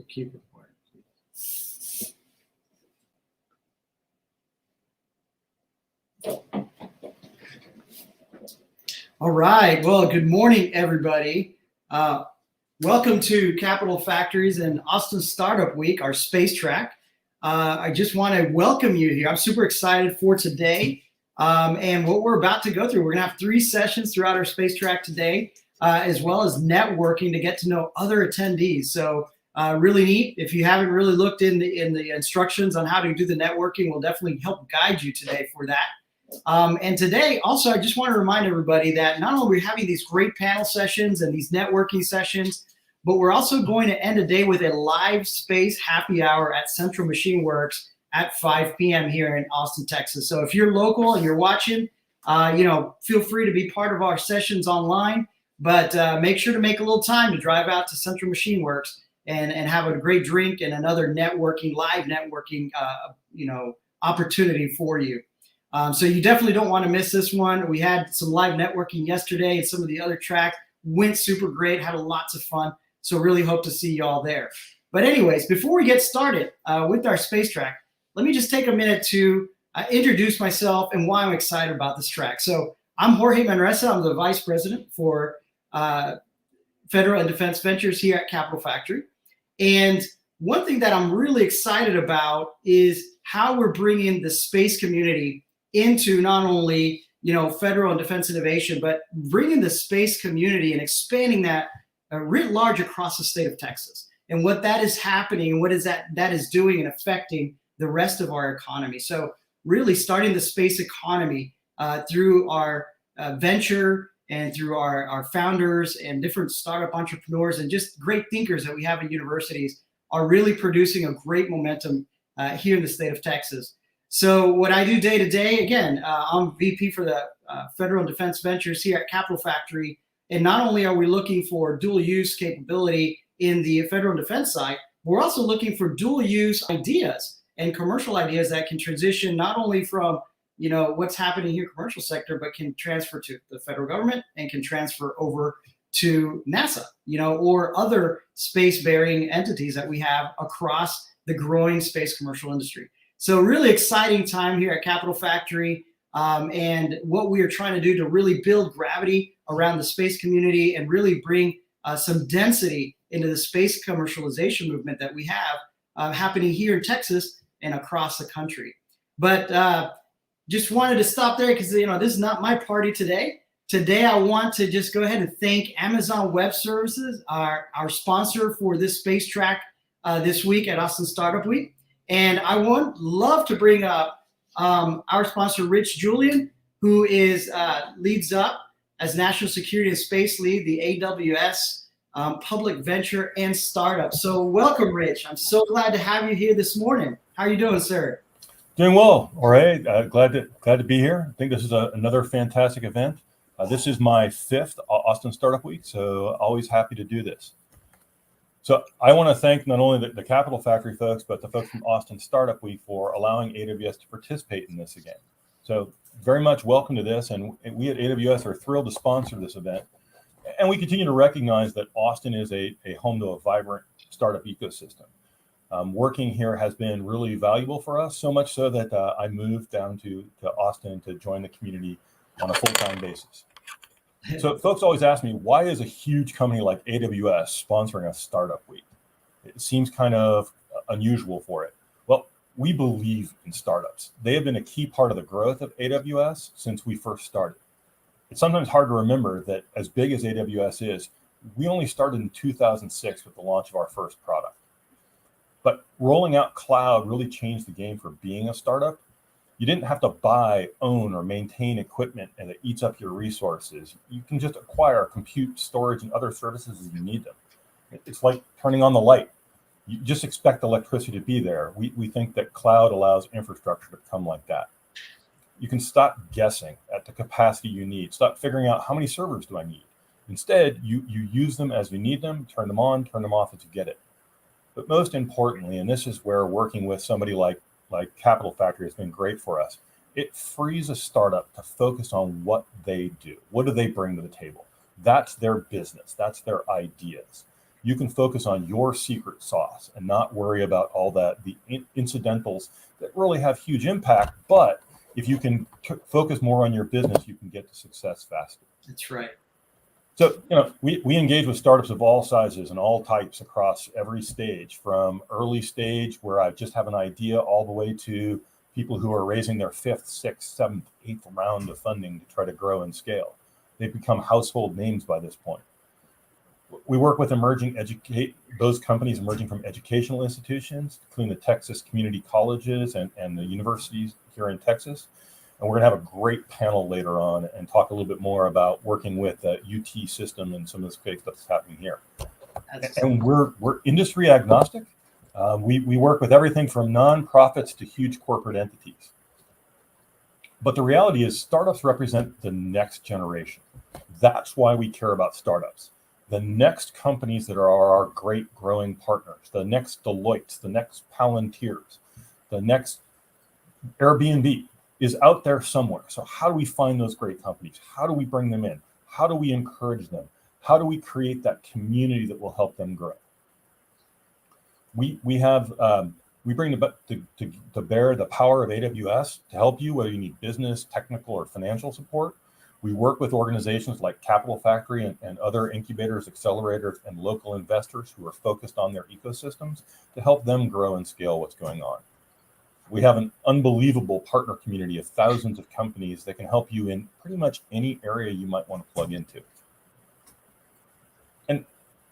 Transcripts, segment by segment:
So keep recording. All right. Well, good morning, everybody. Welcome to Capital Factories and Austin Startup Week, our space track. I just want to welcome you here. I'm super excited for today and what we're about to go through. We're going to have 3 sessions throughout our space track today, as well as networking to get to know other attendees. So really neat. If you haven't really looked in the instructions on how to do the networking, we'll definitely help guide you today for that. And today, also, I just want to remind everybody that not only are we having these great panel sessions and these networking sessions, but we're also going to end the day with a live space happy hour at Central Machine Works at 5 p.m. here in Austin, Texas. So if you're local and you're watching, feel free to be part of our sessions online, but make sure to make a little time to drive out to Central Machine Works and have a great drink and another networking, live networking, opportunity for you. So you definitely don't want to miss this one. We had some live networking yesterday and some of the other tracks went super great, had lots of fun. So really hope to see you all there. But anyways, before we get started with our space track, let me just take a minute to introduce myself and why I'm excited about this track. So I'm Jorge Manresa. I'm the Vice President for Federal and Defense Ventures here at Capital Factory. And one thing that I'm really excited about is how we're bringing the space community into not only federal and defense innovation, but bringing the space community and expanding that writ large across the state of Texas, and what that is happening and what is that is doing and affecting the rest of our economy. So really starting the space economy through our venture and through our founders and different startup entrepreneurs and just great thinkers that we have at universities are really producing a great momentum here in the state of Texas. So what I do day to day, again, I'm VP for the Federal and Defense Ventures here at Capital Factory. And not only are we looking for dual use capability in the federal and defense side, we're also looking for dual use ideas and commercial ideas that can transition not only from what's happening here in the commercial sector, but can transfer to the federal government and can transfer over to NASA, or other space-bearing entities that we have across the growing space commercial industry. So really exciting time here at Capital Factory, and what we are trying to do to really build gravity around the space community and really bring some density into the space commercialization movement that we have happening here in Texas and across the country. But just wanted to stop there because this is not my party today. Today I want to just go ahead and thank Amazon Web Services, our sponsor for this space track this week at Austin Startup Week. And I would love to bring up our sponsor, Rich Julian, who leads up as National Security and Space Lead, the AWS Public Venture and Startup. So welcome, Rich. I'm so glad to have you here this morning. How are you doing, sir? Doing well. All right. Glad to be here. I think this is another fantastic event. This is my 5th Austin Startup Week, so always happy to do this. So I want to thank not only the Capital Factory folks, but the folks from Austin Startup Week for allowing AWS to participate in this again. So very much welcome to this. And we at AWS are thrilled to sponsor this event. And we continue to recognize that Austin is a home to a vibrant startup ecosystem. Working here has been really valuable for us, so much so that I moved down to Austin to join the community on a full-time basis. So folks always ask me, why is a huge company like AWS sponsoring a startup week? It seems kind of unusual for it. Well, we believe in startups. They have been a key part of the growth of AWS since we first started. It's sometimes hard to remember that as big as AWS is, we only started in 2006 with the launch of our first product. But rolling out cloud really changed the game for being a startup. You didn't have to buy, own, or maintain equipment and it eats up your resources. You can just acquire compute, storage, and other services as you need them. It's like turning on the light. You just expect electricity to be there. We think that cloud allows infrastructure to come like that. You can stop guessing at the capacity you need. Stop figuring out how many servers do I need. Instead, you use them as you need them, turn them on, turn them off as you get it. But most importantly, and this is where working with somebody like Capital Factory has been great for us, it frees a startup to focus on what they do. What do they bring to the table? That's their business. That's their ideas. you can focus on your secret sauce and not worry about all the incidentals that really have huge impact. But if you can focus more on your business, you can get to success faster. That's right. So, we engage with startups of all sizes and all types across every stage, from early stage where I just have an idea all the way to people who are raising their 5th, 6th, 7th, 8th round of funding to try to grow and scale. They've become household names by this point. We work with those companies emerging from educational institutions, including the Texas community colleges and the universities here in Texas. And we're going to have a great panel later on and talk a little bit more about working with the UT system and some of the great stuff that's happening here. And we're industry agnostic. We work with everything from nonprofits to huge corporate entities. But the reality is startups represent the next generation. That's why we care about startups. The next companies that are our great growing partners, the next Deloitte, the next Palantirs, the next Airbnb is out there somewhere. So how do we find those great companies? How do we bring them in? How do we encourage them? How do we create that community that will help them grow? We bring to bear the power of AWS to help you, whether you need business, technical, or financial support. We work with organizations like Capital Factory and other incubators, accelerators, and local investors who are focused on their ecosystems to help them grow and scale what's going on. We have an unbelievable partner community of thousands of companies that can help you in pretty much any area you might want to plug into. And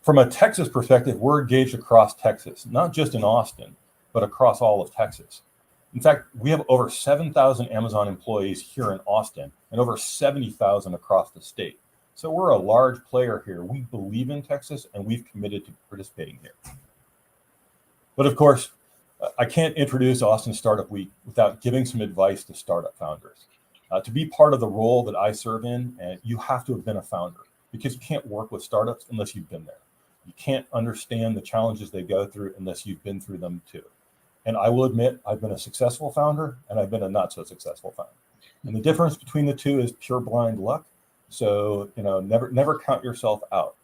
from a Texas perspective, we're engaged across Texas, not just in Austin, but across all of Texas. In fact, we have over 7,000 Amazon employees here in Austin and over 70,000 across the state. So we're a large player here. We believe in Texas and we've committed to participating here. But of course, I can't introduce Austin Startup Week without giving some advice to startup founders. To be part of the role that I serve in, you have to have been a founder, because you can't work with startups unless you've been there. You can't understand the challenges they go through unless you've been through them too. And I will admit, I've been a successful founder and I've been a not so successful founder. And the difference between the two is pure blind luck. So, never count yourself out.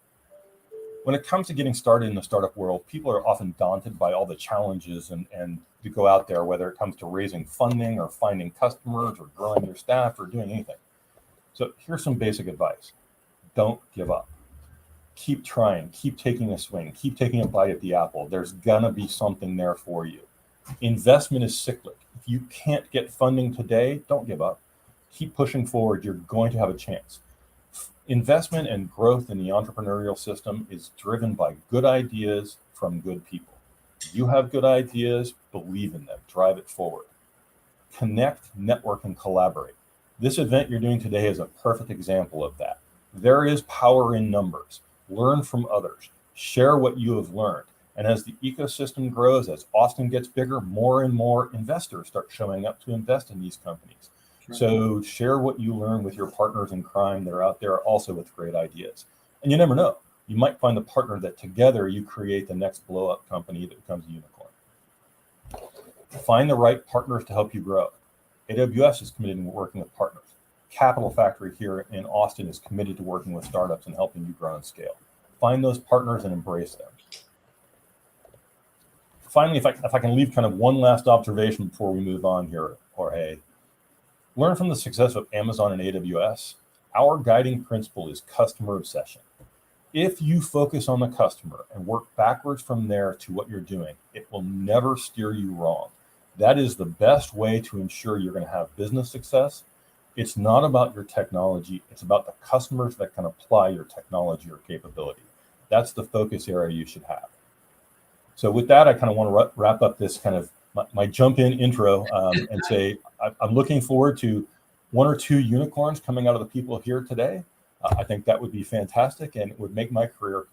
When it comes to getting started in the startup world, people are often daunted by all the challenges and to go out there, whether it comes to raising funding or finding customers or growing your staff or doing anything. So here's some basic advice. Don't give up. Keep trying, keep taking a swing, keep taking a bite at the apple. There's gonna be something there for you. Investment is cyclic. If you can't get funding today, don't give up. Keep pushing forward. You're going to have a chance. Investment and growth in the entrepreneurial system is driven by good ideas from good people. You have good ideas, believe in them, drive it forward. Connect, network, and collaborate. This event you're doing today is a perfect example of that. There is power in numbers. Learn from others. Share what you have learned. And as the ecosystem grows, as Austin gets bigger, more and more investors start showing up to invest in these companies. Right. So share what you learn with your partners in crime that are out there also with great ideas. And you never know. You might find a partner that together you create the next blow-up company that becomes a unicorn. Find the right partners to help you grow. AWS is committed to working with partners. Capital Factory here in Austin is committed to working with startups and helping you grow and scale. Find those partners and embrace them. Finally, if I can leave kind of one last observation before we move on here, Jorge, learn from the success of Amazon and AWS. Our guiding principle is customer obsession. If you focus on the customer and work backwards from there to what you're doing, it will never steer you wrong. That is the best way to ensure you're going to have business success. It's not about your technology. It's about the customers that can apply your technology or capability. That's the focus area you should have. So with that, I kind of want to wrap up this kind of my jump in intro and say, I'm looking forward to 1 or 2 unicorns coming out of the people here today. I think that would be fantastic and it would make my career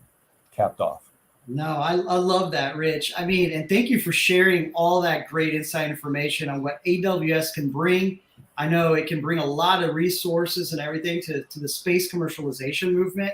capped off. No, I love that, Rich. I mean, and thank you for sharing all that great inside information on what AWS can bring. I know it can bring a lot of resources and everything to the space commercialization movement,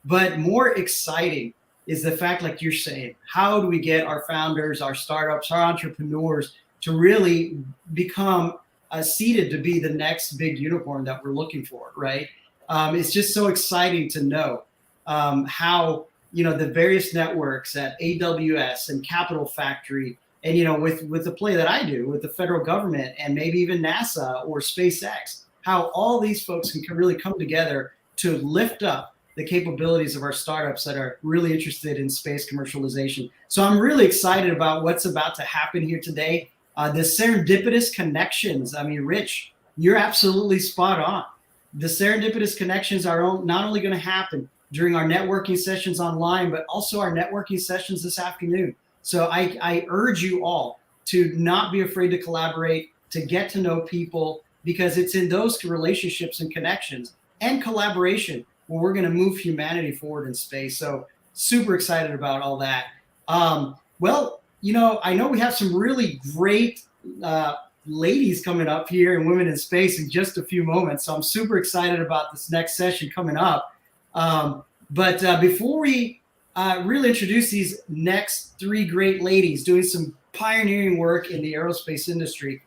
but more exciting is the fact, like you're saying, how do we get our founders, our startups, our entrepreneurs to really become seeded to be the next big unicorn that we're looking for, right? It's just so exciting to know how the various networks at AWS and Capital Factory, and with the play that I do with the federal government and maybe even NASA or SpaceX, how all these folks can really come together to lift up the capabilities of our startups that are really interested in space commercialization. So I'm really excited about what's about to happen here today. The serendipitous connections. I mean, Rich, you're absolutely spot on. The serendipitous connections are not only going to happen during our networking sessions online, but also our networking sessions this afternoon. So I urge you all to not be afraid to collaborate, to get to know people, because it's in those relationships and connections and collaboration where we're going to move humanity forward in space. So super excited about all that. Well, I know we have some really great ladies coming up here in Women in Space in just a few moments. So I'm super excited about this next session coming up. But before we really introduce these next three great ladies doing some pioneering work in the aerospace industry,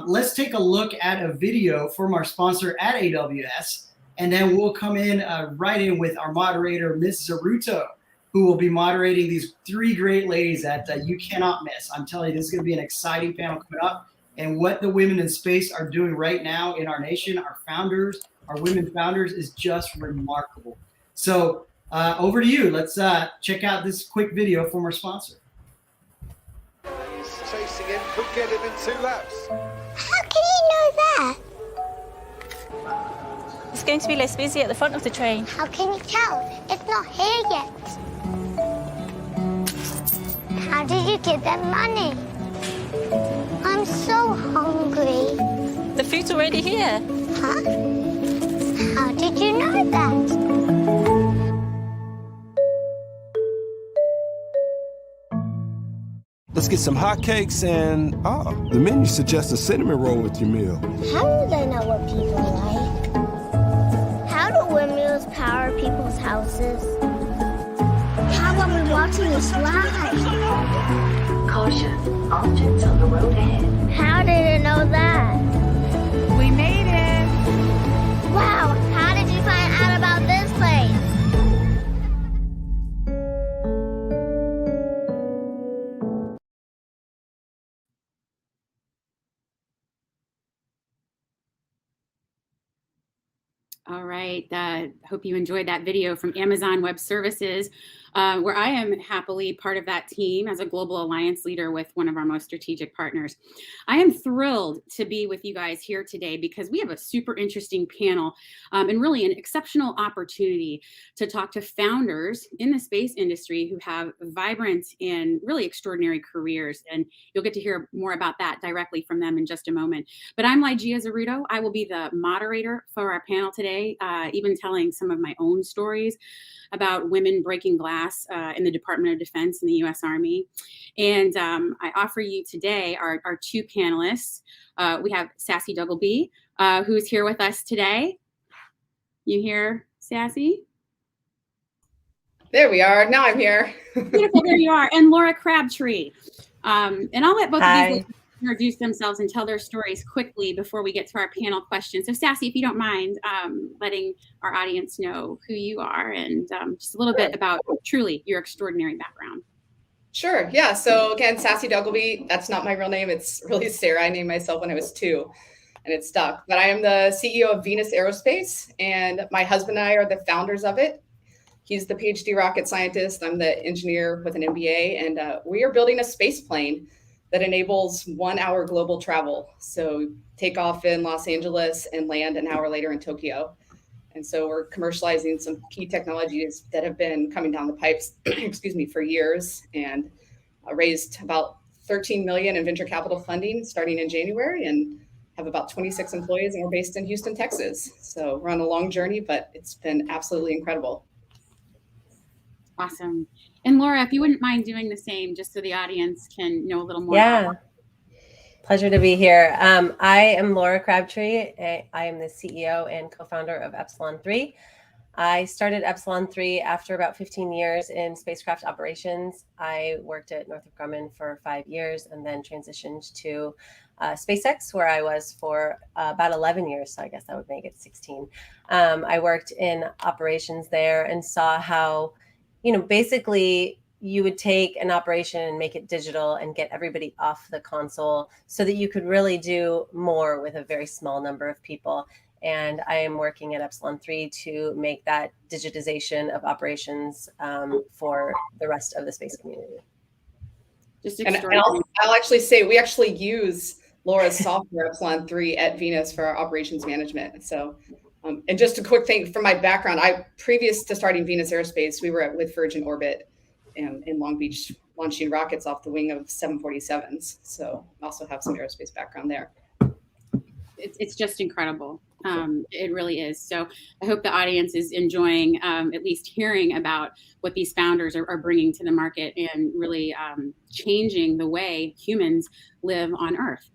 let's take a look at a video from our sponsor at AWS, and then we'll come in right in with our moderator, Ms. Zaruto, who will be moderating these three great ladies that you cannot miss. I'm telling you, this is going to be an exciting panel coming up. And what the women in space are doing right now in our nation, our founders, our women founders, is just remarkable. So over to you. Let's check out this quick video from our sponsor. He's chasing him, could get him in 2 laps. How can you know that? It's going to be less busy at the front of the train. How can you tell? It's not here yet. How did you get that money? I'm so hungry. The food's already here. Huh? How did you know that? Let's get some hotcakes and, the menu suggests a cinnamon roll with your meal. How do they know what people like? How do windmills power people's houses? How are we watching this live? Caution, objects on the road ahead. How did it know that? We made it. Wow, how did you find out about this place? All right. Hope you enjoyed that video from Amazon Web Services, where I am happily part of that team as a global alliance leader with one of our most strategic partners. I am thrilled to be with you guys here today because we have a super interesting panel and really an exceptional opportunity to talk to founders in the space industry who have vibrant and really extraordinary careers. And you'll get to hear more about that directly from them in just a moment. But I'm Lygia Zaruto. I will be the moderator for our panel today, even telling some of my own stories about women breaking glass in the Department of Defense in the U.S. Army. And I offer you today our two panelists. We have Sassy Duggleby, who's here with us today. You hear Sassy? There we are. Now I'm here. Beautiful, there you are. And Laura Crabtree. And I'll let both of these introduce themselves and tell their stories quickly before we get to our panel questions. So Sassy, if you don't mind letting our audience know who you are and just a little bit about truly your extraordinary background. Sure. Yeah. So again, Sassy Duggleby, that's not my real name. It's really Sarah. I named myself when I was 2 and it stuck. But I am the CEO of Venus Aerospace and my husband and I are the founders of it. He's the PhD rocket scientist. I'm the engineer with an MBA and we are building a space plane that enables 1-hour global travel. So take off in Los Angeles and land an hour later in Tokyo. And so we're commercializing some key technologies that have been coming down the pipes, for years, and raised about 13 million in venture capital funding starting in January and have about 26 employees and we're based in Houston, Texas. So we're on a long journey, but it's been absolutely incredible. Awesome. And Laura, if you wouldn't mind doing the same, just so the audience can know a little more. Yeah. Pleasure to be here. I am Laura Crabtree. I am the CEO and co-founder of Epsilon 3. I started Epsilon 3 after about 15 years in spacecraft operations. I worked at Northrop Grumman for 5 years and then transitioned to SpaceX, where I was for about 11 years. So I guess that would make it 16. I worked in operations there and saw how basically you would take an operation and make it digital and get everybody off the console so that you could really do more with a very small number of people. And I am working at Epsilon 3 to make that digitization of operations for the rest of the space community. And I'll actually say we actually use Laura's software Epsilon 3 at Venus for our operations management. So, and just a quick thing from my background, previous to starting Venus Aerospace, we were with Virgin Orbit in Long Beach, launching rockets off the wing of 747s. So I also have some aerospace background there. It's just incredible. It really is. So I hope the audience is enjoying at least hearing about what these founders are bringing to the market and really changing the way humans live on Earth.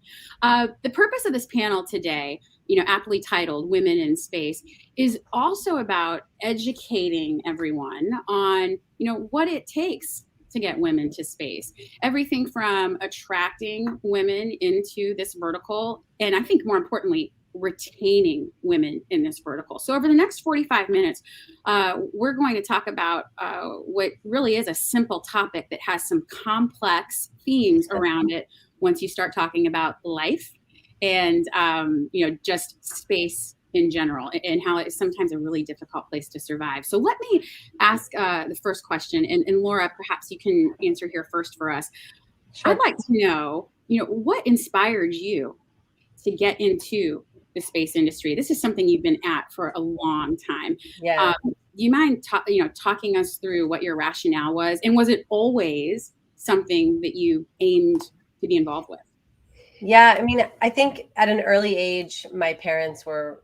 The purpose of this panel today, aptly titled Women in Space, is also about educating everyone on, what it takes to get women to space. Everything from attracting women into this vertical, and I think more importantly, retaining women in this vertical. So over the next 45 minutes, we're going to talk about what really is a simple topic that has some complex themes around it once you start talking about life and, just space in general, and how it's sometimes a really difficult place to survive. So let me ask the first question, and Laura, perhaps you can answer here first for us. Sure. I'd like to know, what inspired you to get into the space industry? This is something you've been at for a long time. Yeah. Do you mind talking us through what your rationale was, and was it always something that you aimed to be involved with? Yeah, I think at an early age, my parents were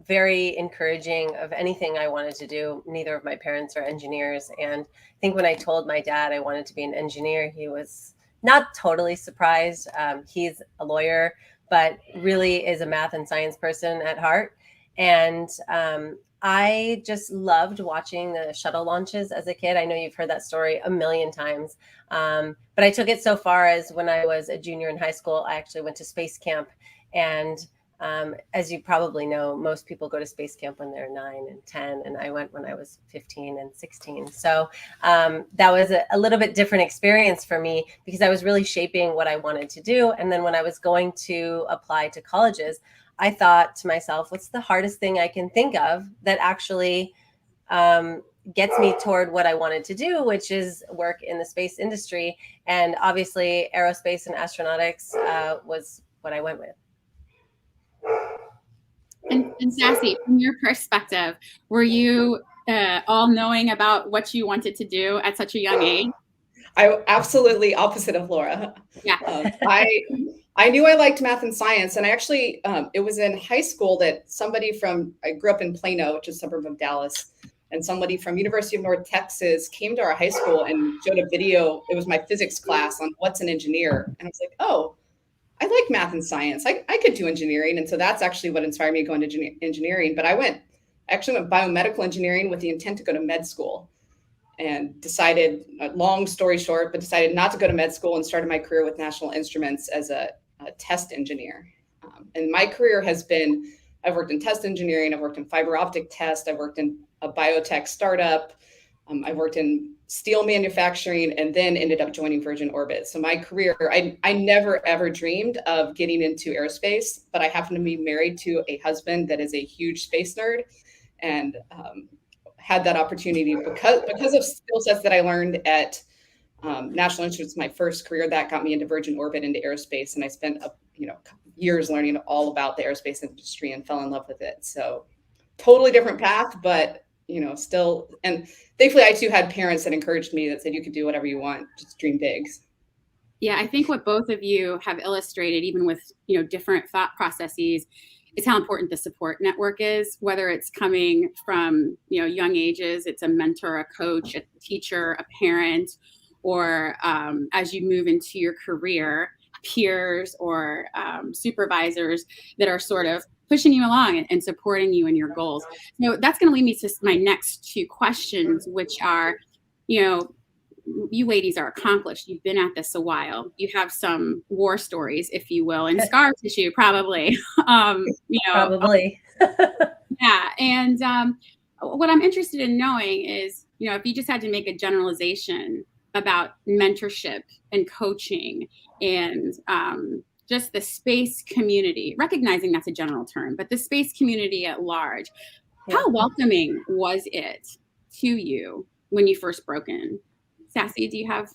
very encouraging of anything I wanted to do. Neither of my parents are engineers. And I think when I told my dad I wanted to be an engineer, he was not totally surprised. He's a lawyer, but really is a math and science person at heart. And I just loved watching the shuttle launches as a kid. I know you've heard that story a million times. But I took it so far as when I was a junior in high school, I actually went to space camp. And as you probably know, most people go to space camp when they're 9 and 10, and I went when I was 15 and 16. So that was a little bit different experience for me because I was really shaping what I wanted to do. And then when I was going to apply to colleges, I thought to myself, what's the hardest thing I can think of that actually gets me toward what I wanted to do, which is work in the space industry. And obviously aerospace and astronautics was what I went with. And Sassy, from your perspective, were you all knowing about what you wanted to do at such a young age? I absolutely opposite of Laura. Yeah. I knew I liked math and science, and I actually, it was in high school that I grew up in Plano, which is a suburb of Dallas, and somebody from University of North Texas came to our high school and showed a video. It was my physics class on what's an engineer. And I was like, oh, I like math and science. I could do engineering. And so that's actually what inspired me to go into engineering. But I actually went biomedical engineering with the intent to go to med school, and decided, long story short, but decided not to go to med school and started my career with National Instruments as a test engineer. And my career has been, I've worked in test engineering, I've worked in fiber optic test, I've worked in a biotech startup, I've worked in steel manufacturing, and then ended up joining Virgin Orbit. So my career, I never ever dreamed of getting into aerospace, but I happen to be married to a husband that is a huge space nerd, and had that opportunity because of skill sets that I learned at National Instruments, my first career. That got me into Virgin Orbit, into aerospace, and I spent years learning all about the aerospace industry and fell in love with it. So totally different path, but still, and thankfully I too had parents that encouraged me, that said you could do whatever you want, just dream big. Yeah, I think what both of you have illustrated, even with different thought processes, is how important the support network is, whether it's coming from young ages, it's a mentor, a coach, a teacher, a parent, or as you move into your career, peers or supervisors that are sort of pushing you along and supporting you in your goals. That's going to lead me to my next two questions, which are, you ladies are accomplished. You've been at this a while. You have some war stories, if you will, and scar tissue, probably. Probably. Yeah. And what I'm interested in knowing is, if you just had to make a generalization about mentorship and coaching and just the space community, recognizing that's a general term, but the space community at large, how welcoming was it to you when you first broke in? Sassy, do you have?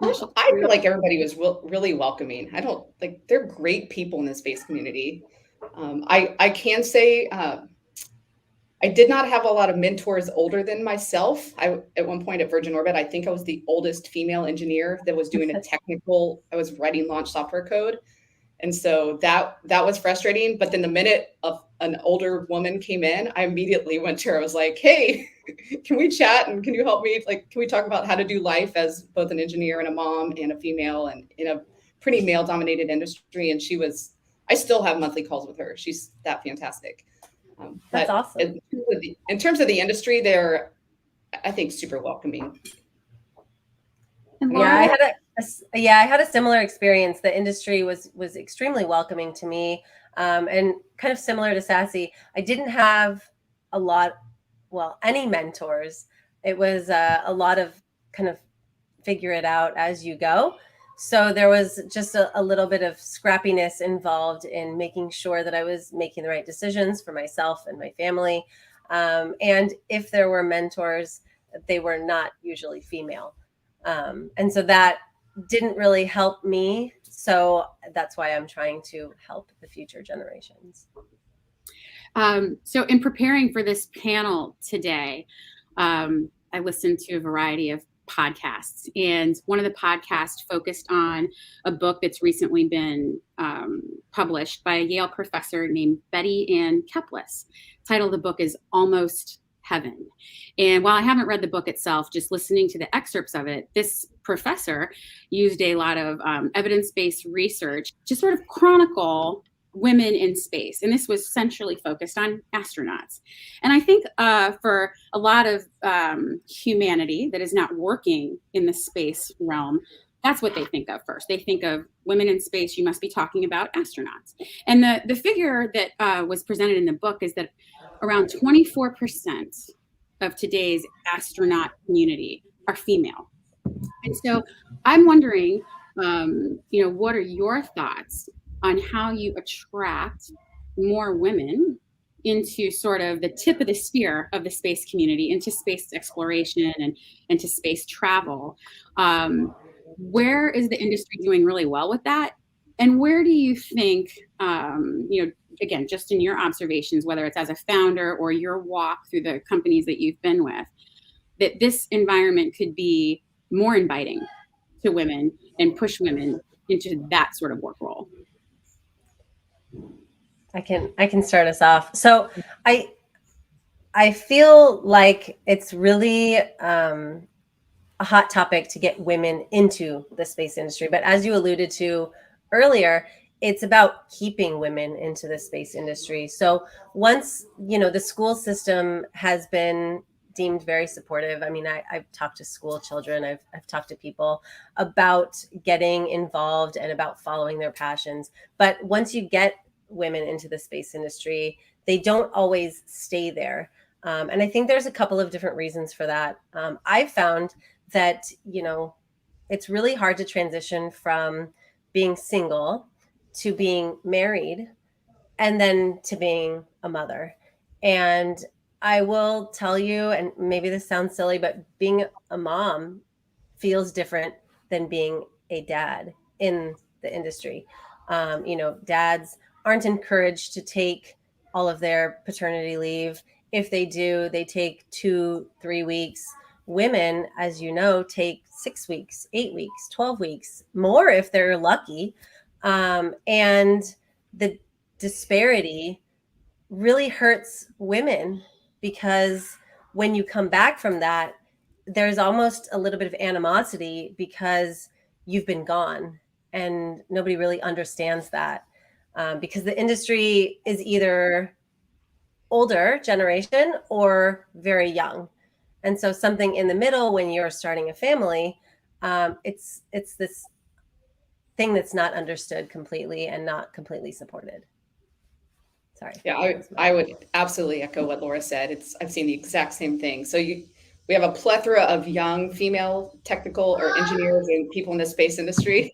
I feel like everybody was really welcoming. They're great people in the space community. I can say I did not have a lot of mentors older than myself. At one point at Virgin Orbit, I think I was the oldest female engineer that was doing I was writing launch software code. And so that was frustrating. But then the minute an older woman came in, I immediately went to her. I was like, hey, can we chat? And can you help me? Like, can we talk about how to do life as both an engineer and a mom and a female and in a pretty male dominated industry? And I still have monthly calls with her. She's that fantastic. That's awesome. In terms of the industry, they're, I think, super welcoming. Yeah, I had a similar experience. The industry was extremely welcoming to me, and kind of similar to Sassy. I didn't have any mentors. It was a lot of kind of figure it out as you go. So there was just a little bit of scrappiness involved in making sure that I was making the right decisions for myself and my family. And if there were mentors, they were not usually female. And so that didn't really help me. So that's why I'm trying to help the future generations. So in preparing for this panel today, I listened to a variety of podcasts, and one of the podcasts focused on a book that's recently been published by a Yale professor named Betty Ann Keplis. The title of the book is Almost Heaven. And while I haven't read the book itself, just listening to the excerpts of it, this professor used a lot of evidence-based research to sort of chronicle women in space. And this was centrally focused on astronauts. And I think for a lot of humanity that is not working in the space realm, that's what they think of first. They think of women in space, you must be talking about astronauts. And the figure that was presented in the book is that around 24% of today's astronaut community are female. And so I'm wondering, what are your thoughts on how you attract more women into sort of the tip of the spear of the space community, into space exploration and into space travel? Where is the industry doing really well with that? And where do you think, again, just in your observations, whether it's as a founder or your walk through the companies that you've been with, that this environment could be more inviting to women and push women into that sort of work role? I can start us off. So I feel like it's really a hot topic to get women into the space industry. But as you alluded to earlier, it's about keeping women into the space industry. So once, the school system has been deemed very supportive. I mean, I've talked to school children, I've talked to people about getting involved and about following their passions. But once you get women into the space industry, they don't always stay there. And I think there's a couple of different reasons for that. I've found that, it's really hard to transition from being single to being married and then to being a mother. And I will tell you, and maybe this sounds silly, but being a mom feels different than being a dad in the industry. Dads aren't encouraged to take all of their paternity leave. If they do, they take 2-3 weeks. Women, as you know, take 6 weeks, 8 weeks, 12 weeks, more if they're lucky. And the disparity really hurts women, because when you come back from that, there's almost a little bit of animosity because you've been gone, and nobody really understands that, because the industry is either older generation or very young. And so something in the middle, when you're starting a family, it's this thing that's not understood completely and not completely supported. Sorry. Yeah, I would absolutely echo what Laura said. I've seen the exact same thing. So we have a plethora of young female technical or engineers and people in the space industry.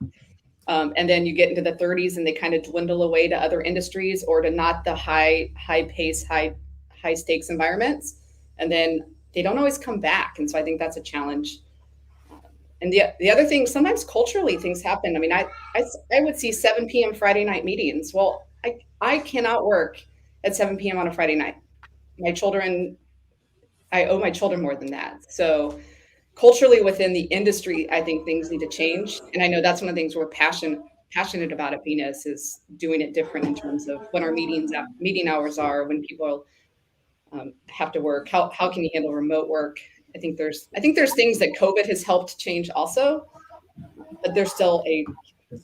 And then you get into the 30s and they kind of dwindle away to other industries or to not the high pace, high stakes environments. And then they don't always come back. And so I think that's a challenge. And the other thing, sometimes culturally things happen. I mean, I would see 7 p.m. Friday night meetings. Well, I cannot work at 7 p.m. on a Friday night. I owe my children more than that. So culturally within the industry, I think things need to change. And I know that's one of the things we're passionate about at Venus is doing it different in terms of when our meeting hours are, when people have to work, how can you handle remote work? I think there's things that COVID has helped change also, but there's still a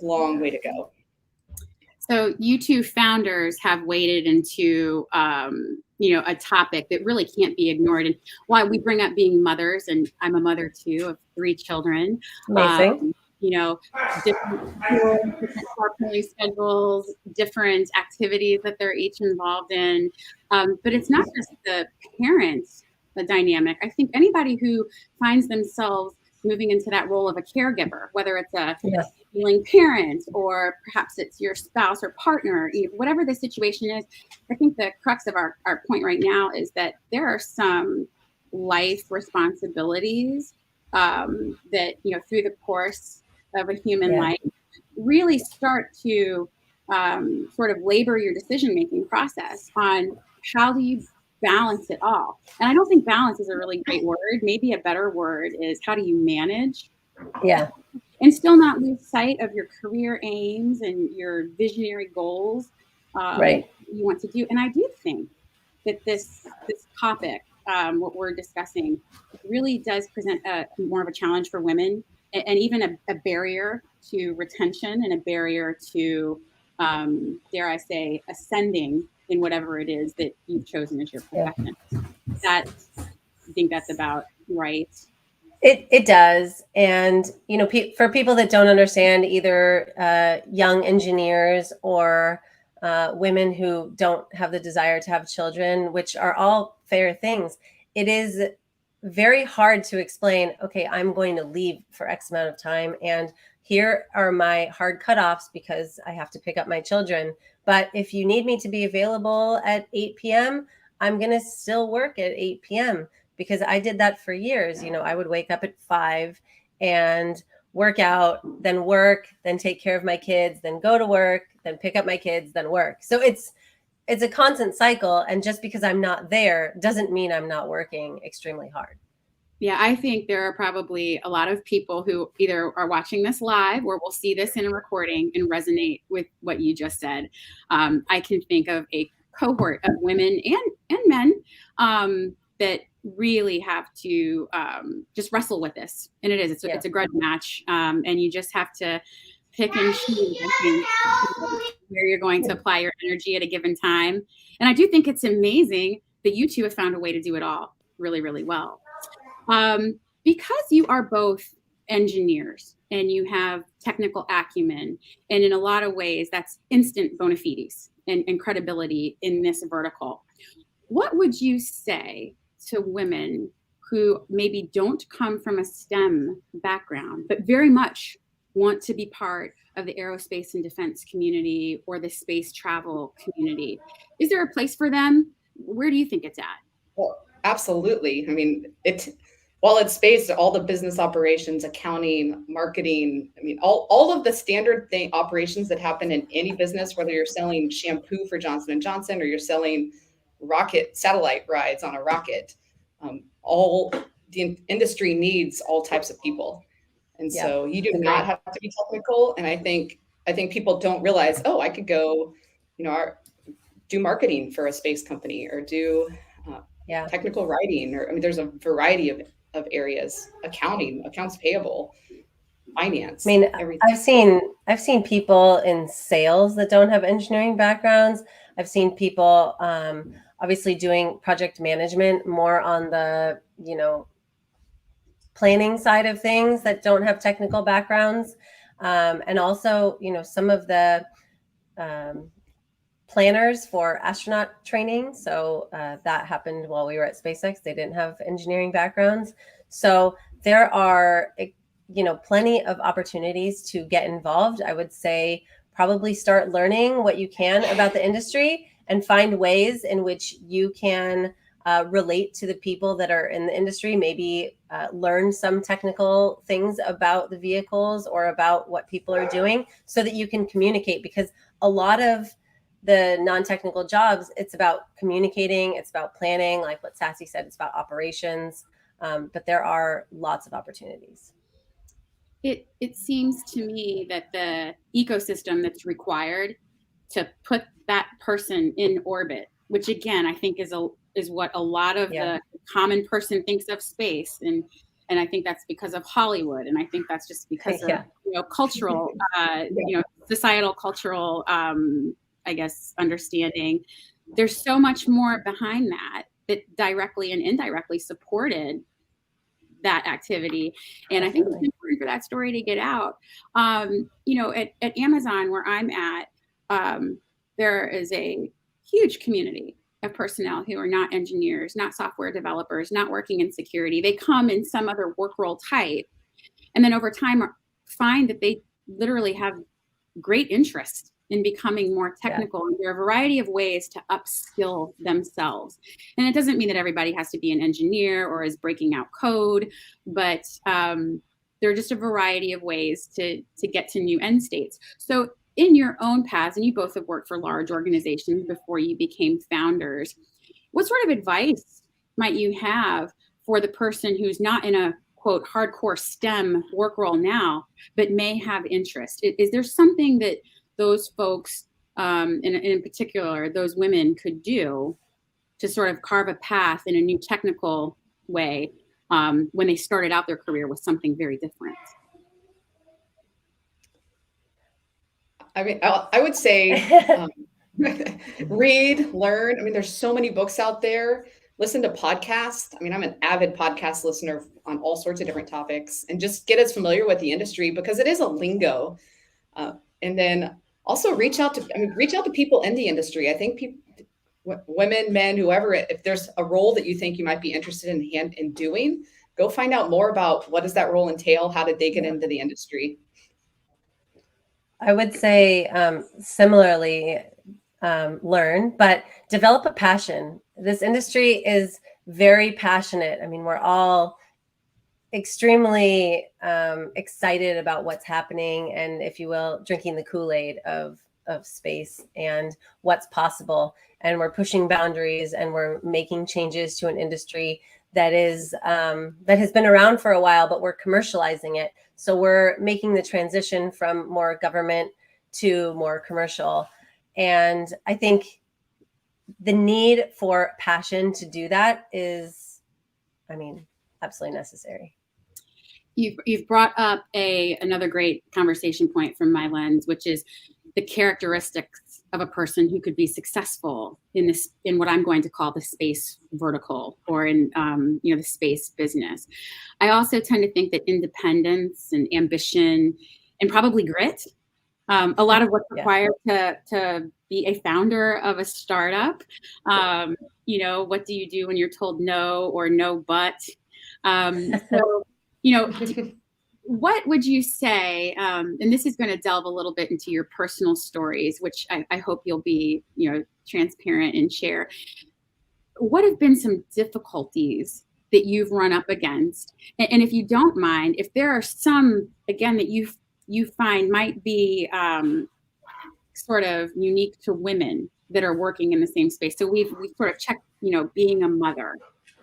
long way to go. So you two founders have waded into a topic that really can't be ignored, and why we bring up being mothers, and I'm a mother too of 3 children. Amazing. Different family schedules, different activities that they're each involved in. But it's not just the parents, the dynamic. I think anybody who finds themselves moving into that role of a caregiver, whether it's a feeling parent or perhaps it's your spouse or partner, whatever the situation is, I think the crux of our point right now is that there are some life responsibilities that, through the course of a human life really start to sort of labor your decision-making process on how do you balance it all. And I don't think balance is a really great word. Maybe a better word is how do you manage? Yeah. And still not lose sight of your career aims and your visionary goals you want to do. And I do think that this topic, what we're discussing, really does present more of a challenge for women, and even a barrier to retention and a barrier to, dare I say, ascending in whatever it is that you've chosen as your profession. I think that's about right. It does. And, for people that don't understand, either young engineers or women who don't have the desire to have children, which are all fair things, it is very hard to explain, okay, I'm going to leave for X amount of time, and here are my hard cutoffs because I have to pick up my children. But if you need me to be available at 8 p.m., I'm going to still work at 8 p.m. because I did that for years. I would wake up at 5 and work out, then work, then take care of my kids, then go to work, then pick up my kids, then work. So it's a constant cycle. And just because I'm not there doesn't mean I'm not working extremely hard. Yeah, I think there are probably a lot of people who either are watching this live or will see this in a recording and resonate with what you just said. I can think of a cohort of women and men that really have to just wrestle with this. And it's a grudge match. And you just have to pick and choose, I think, where you're going to apply your energy at a given time. And I do think it's amazing that you two have found a way to do it all really, really well. Because you are both engineers and you have technical acumen, and in a lot of ways that's instant bona fides and credibility in this vertical. What would you say to women who maybe don't come from a STEM background, but very much want to be part of the aerospace and defense community or the space travel community? Is there a place for them? Where do you think it's at? Well, absolutely. I mean, while it's space, all the business operations, accounting, marketing, I mean, all of the standard operations that happen in any business, whether you're selling shampoo for Johnson & Johnson or you're selling satellite rides on a rocket, all the industry needs all types of people. And so you do not have to be technical. And I think people don't realize, I could go, do marketing for a space company or do technical writing, or there's a variety of areas, accounting, accounts payable, finance. I mean, everything. I've seen people in sales that don't have engineering backgrounds. I've seen people obviously doing project management more on the, planning side of things that don't have technical backgrounds. And also, some of the planners for astronaut training. So that happened while we were at SpaceX. They didn't have engineering backgrounds. So there are, plenty of opportunities to get involved. I would say probably start learning what you can about the industry and find ways in which you can relate to the people that are in the industry, maybe learn some technical things about the vehicles or about what people are doing so that you can communicate, because a lot of the non-technical jobs, it's about communicating, it's about planning, like what Sassy said, it's about operations, but there are lots of opportunities. It seems to me that the ecosystem that's required to put that person in orbit, which again, I think is what a lot of the common person thinks of space. And I think that's because of Hollywood. And I think that's just because of, cultural, societal, cultural, I guess, understanding. There's so much more behind that directly and indirectly supported that activity. And I think it's important for that story to get out. At Amazon, where I'm at, there is a huge community of personnel who are not engineers, not software developers, not working in security. They come in some other work role type, and then over time find that they literally have great interest in becoming more technical. And there are a variety of ways to upskill themselves. And it doesn't mean that everybody has to be an engineer or is breaking out code, but there are just a variety of ways to get to new end states. So in your own paths, and you both have worked for large organizations before you became founders, what sort of advice might you have for the person who's not in a quote hardcore STEM work role now, but may have interest? Is there something that those folks, in particular, those women could do to sort of carve a path in a new technical way when they started out their career with something very different? I mean, I would say read, learn. I mean, there's so many books out there. Listen to podcasts. I mean, I'm an avid podcast listener on all sorts of different topics, and just get as familiar with the industry because it is a lingo. And then also reach out to people in the industry. I think women, men, whoever, if there's a role that you think you might be interested in doing, go find out more about what does that role entail? How did they get into the industry? I would say similarly, learn, but develop a passion. This industry is very passionate. I mean, we're all extremely excited about what's happening and, if you will, drinking the Kool-Aid of space and what's possible. And we're pushing boundaries and we're making changes to an industry that is that has been around for a while, but we're commercializing it. So we're making the transition from more government to more commercial. And I think the need for passion to do that is, absolutely necessary. You've brought up another great conversation point from my lens, which is the characteristics of a person who could be successful in what I'm going to call the space vertical, or in the space business. I also tend to think that independence and ambition and probably grit, a lot of what's required to be a founder of a startup. What do you do when you're told no or no but? What would you say, and this is going to delve a little bit into your personal stories, which I hope you'll be, transparent and share. What have been some difficulties that you've run up against? And if you don't mind, if there are some, again, that you find might be sort of unique to women that are working in the same space. So we've sort of checked, being a mother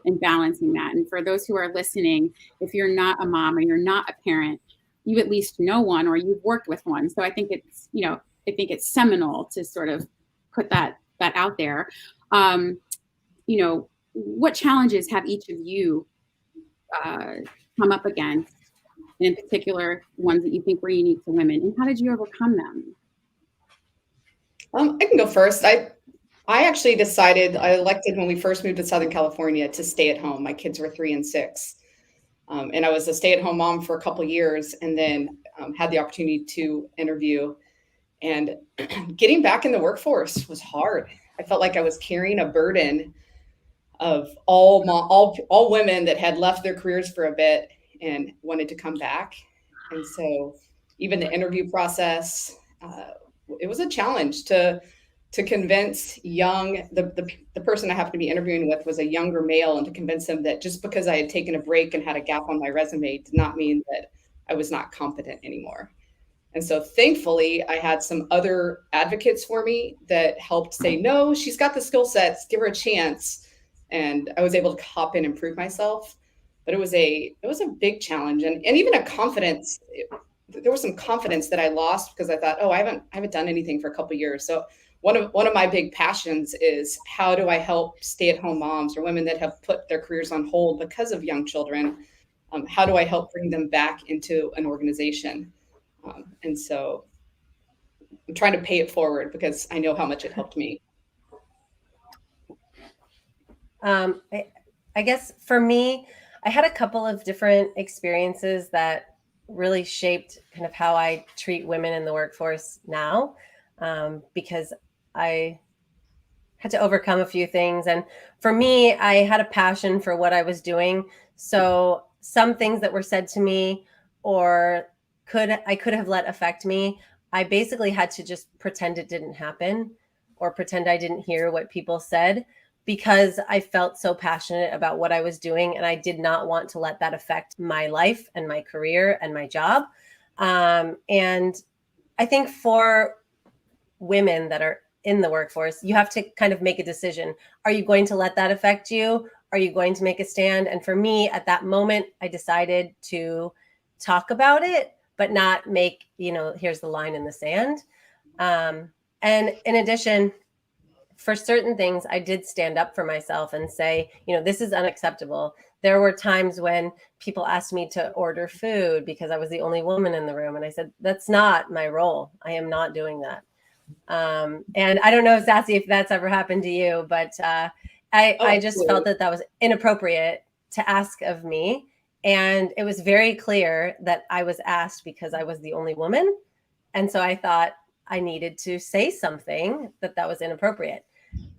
and balancing that. And for those who are listening, if you're not a mom or you're not a parent, you at least know one or you've worked with one. So I think it's seminal to sort of put that out there. What challenges have each of you come up against, and in particular ones that you think were unique to women, and how did you overcome them? I can go first. I actually I elected when we first moved to Southern California to stay at home. My kids were 3 and 6. And I was a stay-at-home mom for a couple of years, and then had the opportunity to interview. And getting back in the workforce was hard. I felt like I was carrying a burden of all women that had left their careers for a bit and wanted to come back. And so even the interview process, it was a challenge to convince the person I happened to be interviewing with was a younger male, and to convince him that just because I had taken a break and had a gap on my resume did not mean that I was not competent anymore. And so thankfully, I had some other advocates for me that helped say, no, she's got the skill sets, give her a chance. And I was able to hop in and prove myself. But it was a big challenge, and even a confidence. There was some confidence that I lost because I thought, oh, I haven't done anything for a couple of years. So one of my big passions is, how do I help stay-at-home moms or women that have put their careers on hold because of young children? How do I help bring them back into an organization? And so I'm trying to pay it forward because I know how much it helped me. I guess for me, I had a couple of different experiences that really shaped kind of how I treat women in the workforce now, because I had to overcome a few things. And for me, I had a passion for what I was doing. So some things that were said to me or I could have let affect me, I basically had to just pretend it didn't happen or pretend I didn't hear what people said, because I felt so passionate about what I was doing, and I did not want to let that affect my life and my career and my job. And I think for women that are in the workforce, you have to kind of make a decision. Are you going to let that affect you? Are you going to make a stand? And for me, at that moment, I decided to talk about it, but not make, here's the line in the sand. And in addition, for certain things, I did stand up for myself and say, this is unacceptable. There were times when people asked me to order food because I was the only woman in the room. And I said, that's not my role. I am not doing that. And I don't know, Sassy, if that's ever happened to you, but I just felt that was inappropriate to ask of me. And it was very clear that I was asked because I was the only woman. And so I thought I needed to say something that was inappropriate.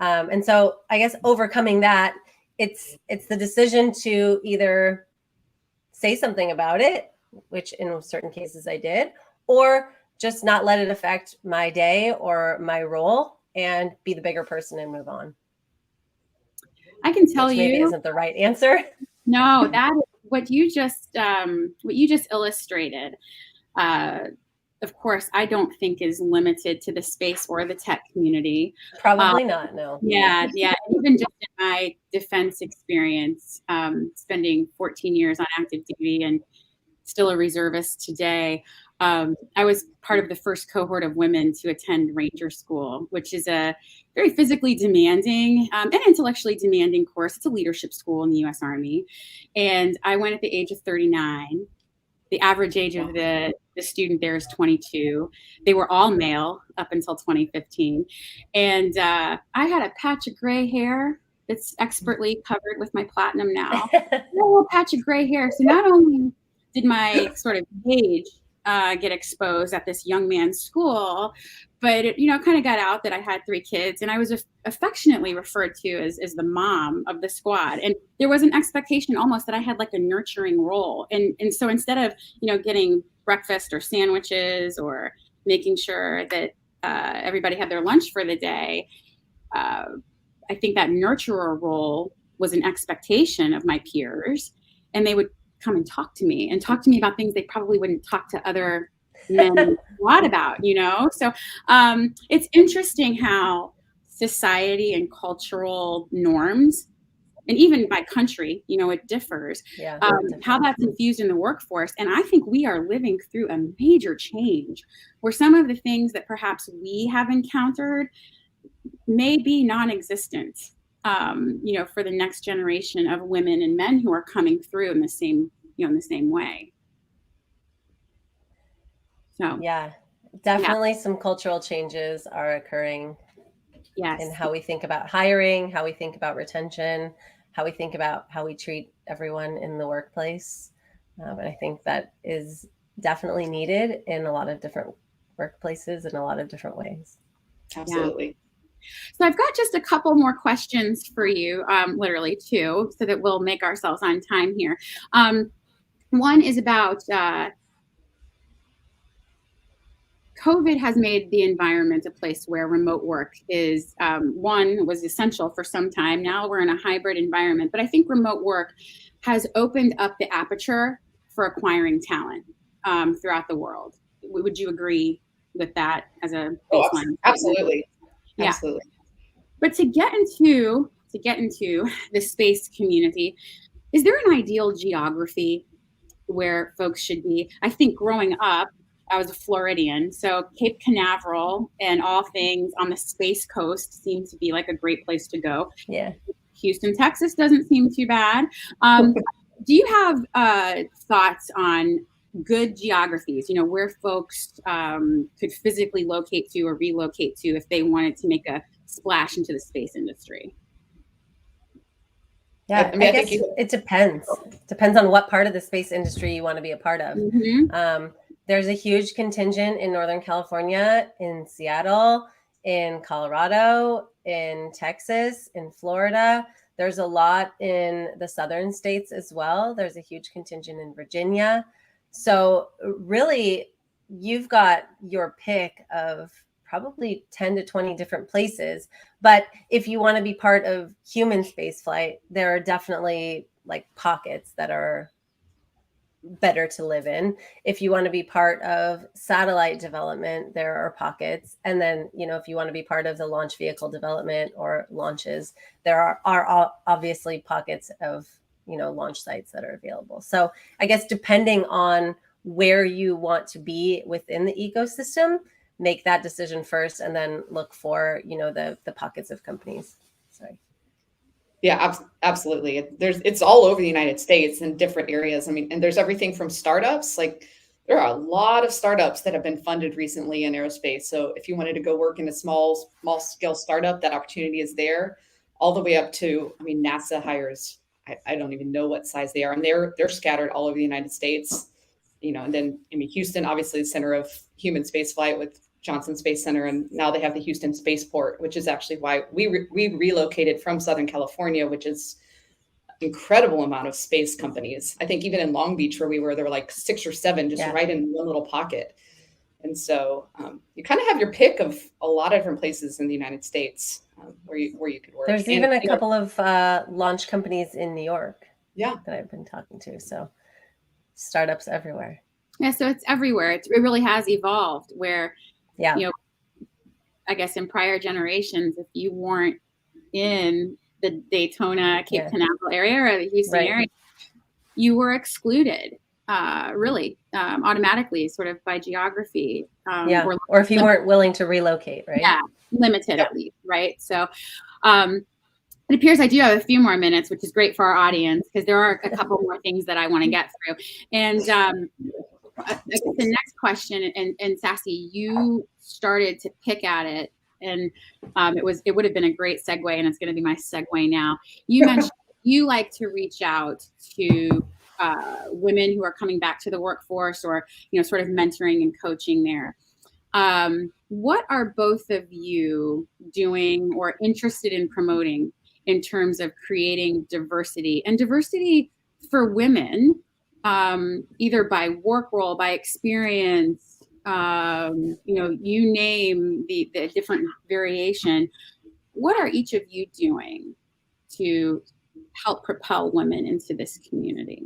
And so I guess overcoming that, it's the decision to either say something about it, which in certain cases I did, or just not let it affect my day or my role and be the bigger person and move on. I can tell you, maybe isn't the right answer. No, that is what you just illustrated. Of course, I don't think is limited to the space or the tech community. Probably not, no. Yeah. Even just in my defense experience, spending 14 years on active duty and still a reservist today, I was part of the first cohort of women to attend Ranger School, which is a very physically demanding and intellectually demanding course. It's a leadership school in the U.S. Army. And I went at the age of 39. The average age of the student there is 22. They were all male up until 2015. And I had a patch of gray hair that's expertly covered with my platinum now. A little patch of gray hair. So not only did my sort of age get exposed at this young man's school, but it, kind of got out that I had 3 kids, and I was affectionately referred to as the mom of the squad. And there was an expectation almost that I had like a nurturing role. And so instead of, getting breakfast or sandwiches or making sure that everybody had their lunch for the day, I think that nurturer role was an expectation of my peers, and they would come and talk to me about things they probably wouldn't talk to other men a lot about, So it's interesting how society and cultural norms, and even by country, it differs, how that's infused in the workforce. And I think we are living through a major change where some of the things that perhaps we have encountered may be non-existent. For the next generation of women and men who are coming through in the same way. So yeah, definitely some cultural changes are occurring. Yes. In how we think about hiring, how we think about retention, how we think about how we treat everyone in the workplace. And I think that is definitely needed in a lot of different workplaces in a lot of different ways. Absolutely. So I've got just a couple more questions for you, literally two, so that we'll make ourselves on time here. One is about COVID has made the environment a place where remote work is, was essential for some time. Now we're in a hybrid environment, but I think remote work has opened up the aperture for acquiring talent throughout the world. Would you agree with that as a baseline? Absolutely. Yeah. Absolutely. But to get into the space community, is there an ideal geography where folks should be? I think growing up, I was a Floridian, so Cape Canaveral and all things on the Space Coast seemed to be like a great place to go. Yeah. Houston, Texas doesn't seem too bad. Do you have thoughts on good geographies, where folks could physically locate to or relocate to if they wanted to make a splash into the space industry? Yeah, I guess it depends. Depends on what part of the space industry you want to be a part of. Mm-hmm. There's a huge contingent in Northern California, in Seattle, in Colorado, in Texas, in Florida. There's a lot in the southern states as well. There's a huge contingent in Virginia. So really, you've got your pick of probably 10 to 20 different places. But if you want to be part of human space flight, there are definitely like pockets that are better to live in. If you want to be part of satellite development, there are pockets. And then, if you want to be part of the launch vehicle development or launches, there are obviously pockets of, launch sites that are available. So I guess depending on where you want to be within the ecosystem, make that decision first and then look for, the pockets of companies. Sorry. Yeah, absolutely. It's all over the United States in different areas. I mean, and there's everything from startups. Like there are a lot of startups that have been funded recently in aerospace. So if you wanted to go work in a small scale startup, that opportunity is there, all the way up to, NASA hires, I don't even know what size they are. And they're scattered all over the United States, and then, Houston, obviously the center of human space flight with Johnson Space Center, and now they have the Houston Spaceport, which is actually why we relocated from Southern California, which is incredible amount of space companies. I think even in Long Beach where we were, there were like 6 or 7 just right in one little pocket. And so you kind of have your pick of a lot of different places in the United States where you could work. There's even a couple of launch companies in New York that I've been talking to. So startups everywhere. Yeah, so it's everywhere. It really has evolved where, I guess in prior generations, if you weren't in the Daytona, Cape Canaveral area or the Houston area, you were excluded, really, automatically, sort of by geography. Or if you weren't willing to relocate, right? Yeah, limited at least, right? So it appears I do have a few more minutes, which is great for our audience because there are a couple more things that I want to get through. And I guess the next question, and Sassy, you started to pick at it, and it would have been a great segue, and it's going to be my segue now. You mentioned you like to reach out to women who are coming back to the workforce, or sort of mentoring and coaching there. What are both of you doing or interested in promoting in terms of creating diversity for women? Either by work role, by experience, you name the different variation. What are each of you doing to help propel women into this community?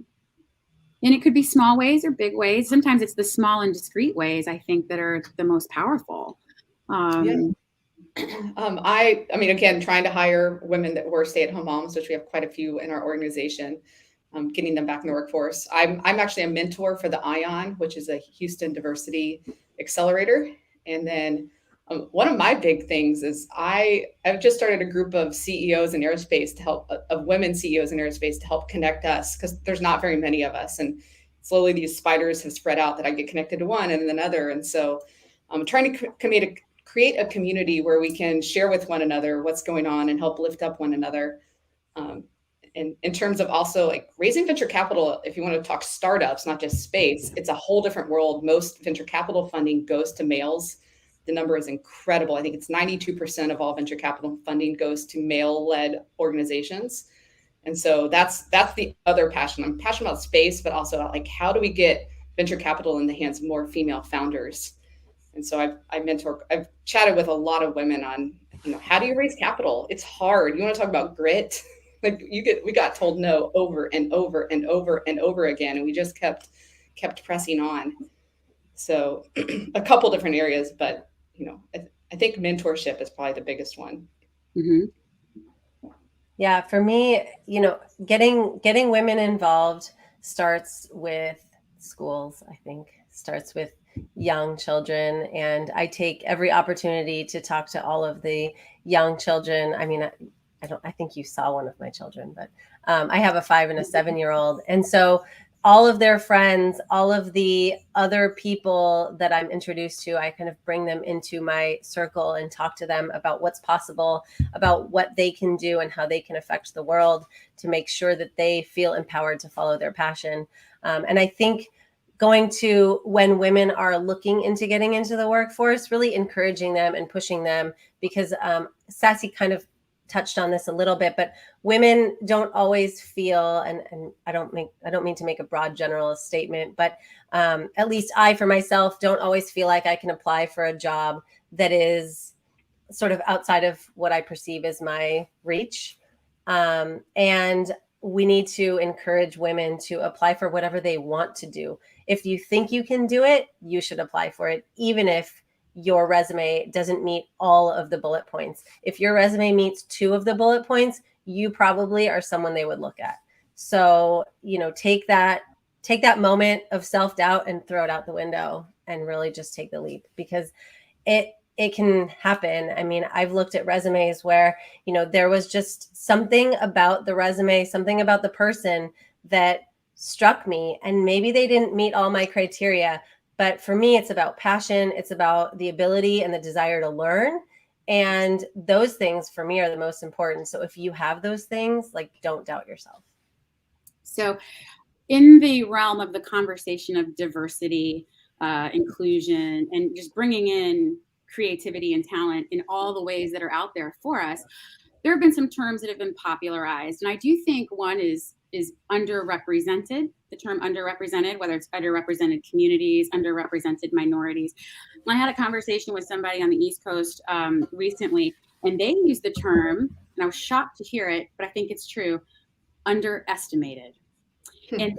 And it could be small ways or big ways. Sometimes it's the small and discreet ways, I think, that are the most powerful. I mean, again, trying to hire women that were stay-at-home moms, which we have quite a few in our organization. Getting them back in the workforce. I'm actually a mentor for the ION, which is a Houston Diversity Accelerator. And then one of my big things is I've just started a group of CEOs in aerospace of women CEOs in aerospace to help connect us, because there's not very many of us. And slowly these spiders have spread out that I get connected to one and then another. And so I'm trying to create a community where we can share with one another what's going on and help lift up one another. in terms of also like raising venture capital, if you want to talk startups, not just space, it's a whole different world. Most venture capital funding goes to males. The number is incredible. I think it's 92% of all venture capital funding goes to male-led organizations. And so that's the other passion. I'm passionate about space, but also about like, how do we get venture capital in the hands of more female founders? And so I've chatted with a lot of women on, how do you raise capital? It's hard. You want to talk about grit? Like we got told no over and over and over and over again. And we just kept pressing on. So a couple different areas, but I think mentorship is probably the biggest one. Mm-hmm. Yeah, for me, getting women involved starts with schools, I think, starts with young children. And I take every opportunity to talk to all of the young children. I mean, I think you saw one of my children, but I have a 5 and a 7-year-old. And so all of their friends, all of the other people that I'm introduced to, I kind of bring them into my circle and talk to them about what's possible, about what they can do and how they can affect the world to make sure that they feel empowered to follow their passion. And I think going to when women are looking into getting into the workforce, really encouraging them and pushing them, because Sassy kind of touched on this a little bit, but women don't always feel, and I don't mean to make a broad generalist statement, but at least I, for myself, don't always feel like I can apply for a job that is sort of outside of what I perceive as my reach. And we need to encourage women to apply for whatever they want to do. If you think you can do it, you should apply for it, even if your resume doesn't meet all of the bullet points. If your resume meets 2 of the bullet points, you probably are someone they would look at. So, take that moment of self-doubt and throw it out the window and really just take the leap, because it can happen. I mean, I've looked at resumes where, there was just something about the resume, something about the person that struck me, and maybe they didn't meet all my criteria. But for me, it's about passion. It's about the ability and the desire to learn. And those things for me are the most important. So if you have those things, don't doubt yourself. So in the realm of the conversation of diversity, inclusion, and just bringing in creativity and talent in all the ways that are out there for us, there have been some terms that have been popularized. And I do think one is underrepresented, the term underrepresented, whether it's underrepresented communities, underrepresented minorities. And I had a conversation with somebody on the East Coast recently, and they used the term, and I was shocked to hear it, but I think it's true, underestimated. And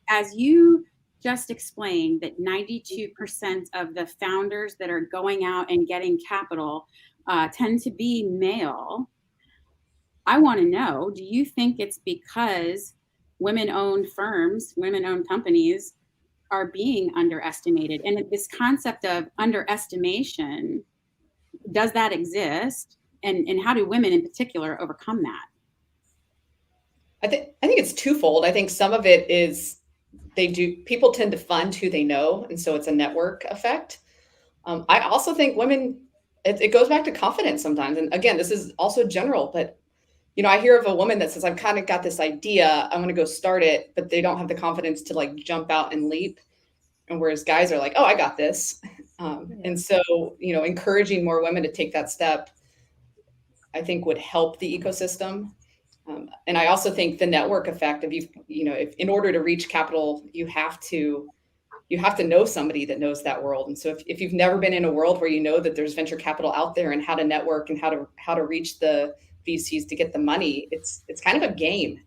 as you just explained, that 92% of the founders that are going out and getting capital tend to be male. I want to know, do you think it's because women-owned firms, women-owned companies are being underestimated? And this concept of underestimation, does that exist? And how do women in particular overcome that? I think it's twofold. I think some of it is people tend to fund who they know. And so it's a network effect. I also think women, it goes back to confidence sometimes. And again, this is also general, but I hear of a woman that says, I've kind of got this idea, I'm going to go start it, but they don't have the confidence to jump out and leap. And whereas guys are like, oh, I got this. And so, encouraging more women to take that step, I think would help the ecosystem. And I also think the network effect of if in order to reach capital, you have to know somebody that knows that world. And so if you've never been in a world where that there's venture capital out there and how to network and how to reach the VCs to get the money, it's kind of a game.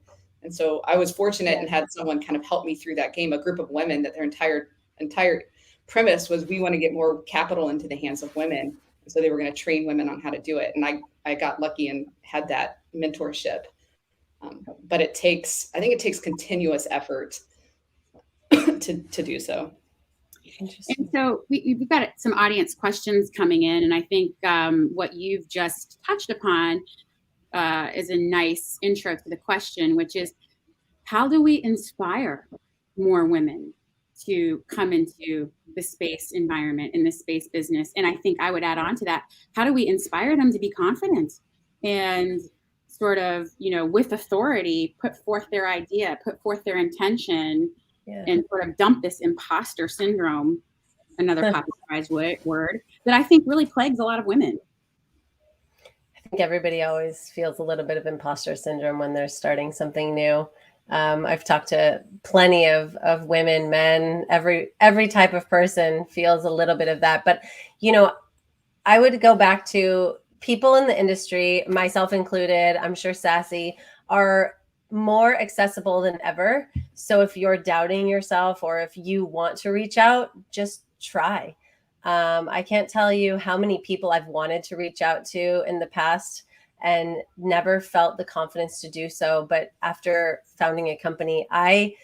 And so I was fortunate and had someone kind of help me through that game, a group of women that their entire premise was, we want to get more capital into the hands of women. So they were going to train women on how to do it. And I got lucky and had that mentorship. But I think it takes continuous effort to do so. And so we've got some audience questions coming in. And I think what you've just touched upon is a nice intro to the question, which is, how do we inspire more women to come into the space environment, in the space business? And I think I would add on to that, how do we inspire them to be confident and sort of, with authority, put forth their idea, put forth their intention, and sort of dump this imposter syndrome, another popularized word that I think really plagues a lot of women. I think everybody always feels a little bit of imposter syndrome when they're starting something new. I've talked to plenty of women, men, every type of person feels a little bit of that. But, I would go back to people in the industry, myself included, I'm sure Sassy, are more accessible than ever. So if you're doubting yourself or if you want to reach out, just try. I can't tell you how many people I've wanted to reach out to in the past and never felt the confidence to do so. But after founding a company, I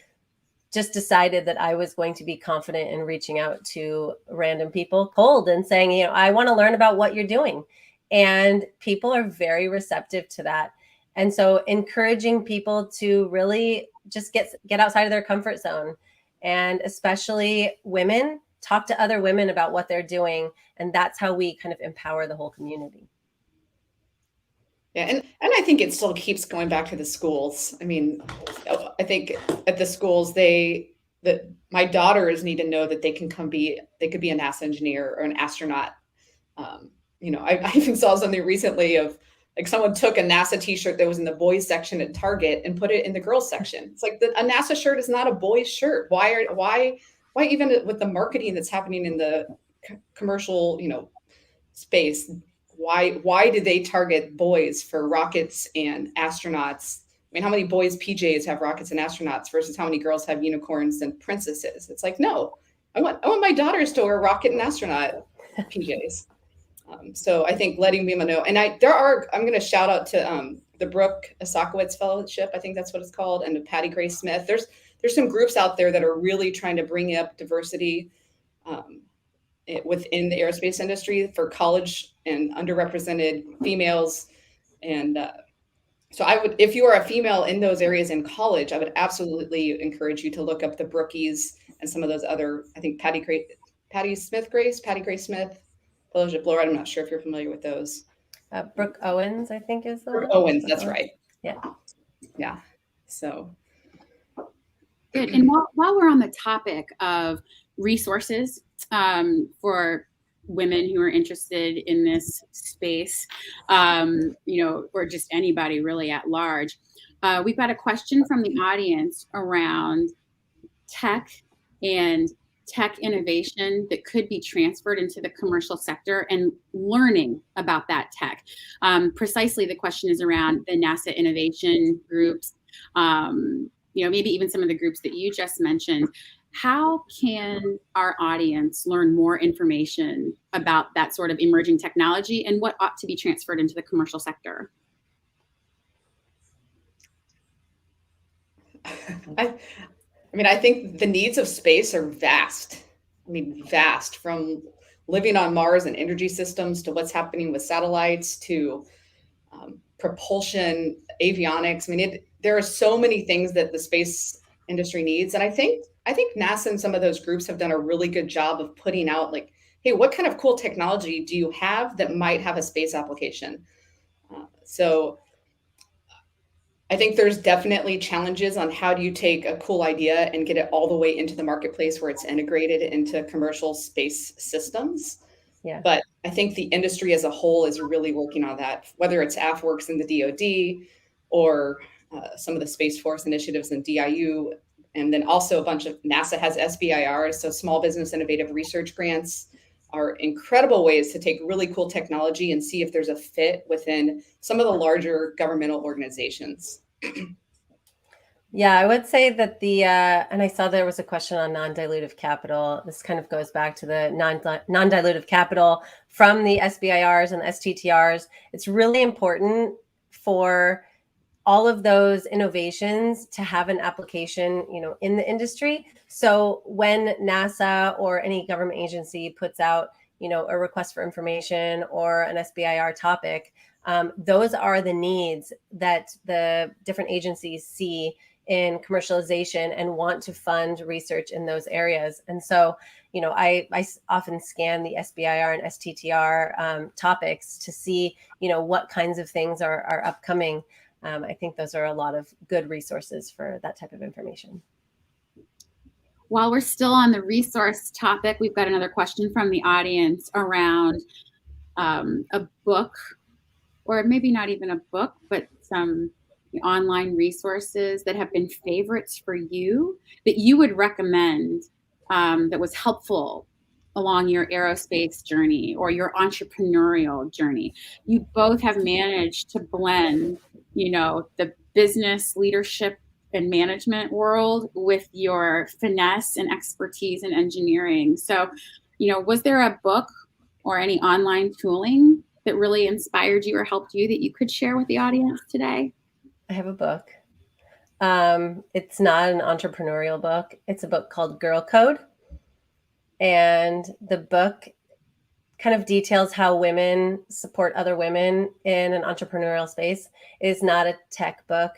just decided that I was going to be confident in reaching out to random people cold and saying, I want to learn about what you're doing. And people are very receptive to that. And so encouraging people to really just get outside of their comfort zone, and especially women, talk to other women about what they're doing. And that's how we kind of empower the whole community. Yeah, and I think it still keeps going back to the schools. I mean, I think at the schools, my daughters need to know that they could be a NASA engineer or an astronaut. I even saw something recently of like someone took a NASA t-shirt that was in the boys section at Target and put it in the girls section. It's like a NASA shirt is not a boys shirt. Why even with the marketing that's happening in the commercial, space, why do they target boys for rockets and astronauts? I mean, how many boys PJs have rockets and astronauts versus how many girls have unicorns and princesses? It's like, no, I want my daughters to wear rocket and astronaut PJs. So I think letting women know, and I'm going to shout out to the Brooke Osakowitz Fellowship. I think that's what it's called. And Patty Gray Smith. There's some groups out there that are really trying to bring up diversity within the aerospace industry for college and underrepresented females. And so if you are a female in those areas in college, I would absolutely encourage you to look up the Brookies and some of those other, I think Patty Gray Smith Fellowship. Laura, I'm not sure if you're familiar with those. Brooke Owens, I think is the Brooke Owens, that's right. Yeah. So good. And while we're on the topic of resources for women who are interested in this space, or just anybody really at large, we've got a question from the audience around tech and tech innovation that could be transferred into the commercial sector and learning about that tech. Precisely, the question is around the NASA innovation groups, maybe even some of the groups that you just mentioned. How can our audience learn more information about that sort of emerging technology and what ought to be transferred into the commercial sector? I think the needs of space are vast. Vast, from living on Mars and energy systems to what's happening with satellites to propulsion, avionics. There are so many things that the space industry needs. And I think NASA and some of those groups have done a really good job of putting out like, hey, what kind of cool technology do you have that might have a space application? So I think there's definitely challenges on how do you take a cool idea and get it all the way into the marketplace where it's integrated into commercial space systems. Yeah. But I think the industry as a whole is really working on that, whether it's AFWorks in the DoD or some of the Space Force initiatives in DIU. And then also a bunch of NASA has SBIRs, so Small Business Innovative Research Grants are incredible ways to take really cool technology and see if there's a fit within some of the larger governmental organizations. Yeah, I would say that and I saw there was a question on non-dilutive capital. This kind of goes back to the non-dilutive capital from the SBIRs and the STTRs. It's really important for all of those innovations to have an application, in the industry. So when NASA or any government agency puts out, a request for information or an SBIR topic, those are the needs that the different agencies see in commercialization and want to fund research in those areas. And so, I often scan the SBIR and STTR topics to see, what kinds of things are upcoming. I think those are a lot of good resources for that type of information. While we're still on the resource topic, we've got another question from the audience around a book, or maybe not even a book, but some online resources that have been favorites for you that you would recommend that was helpful along your aerospace journey or your entrepreneurial journey. You both have managed to blend, the business leadership and management world with your finesse and expertise in engineering. So, was there a book or any online tooling that really inspired you or helped you that you could share with the audience today? I have a book. It's not an entrepreneurial book. It's a book called Girl Code. And the book kind of details how women support other women in an entrepreneurial space. It is not a tech book,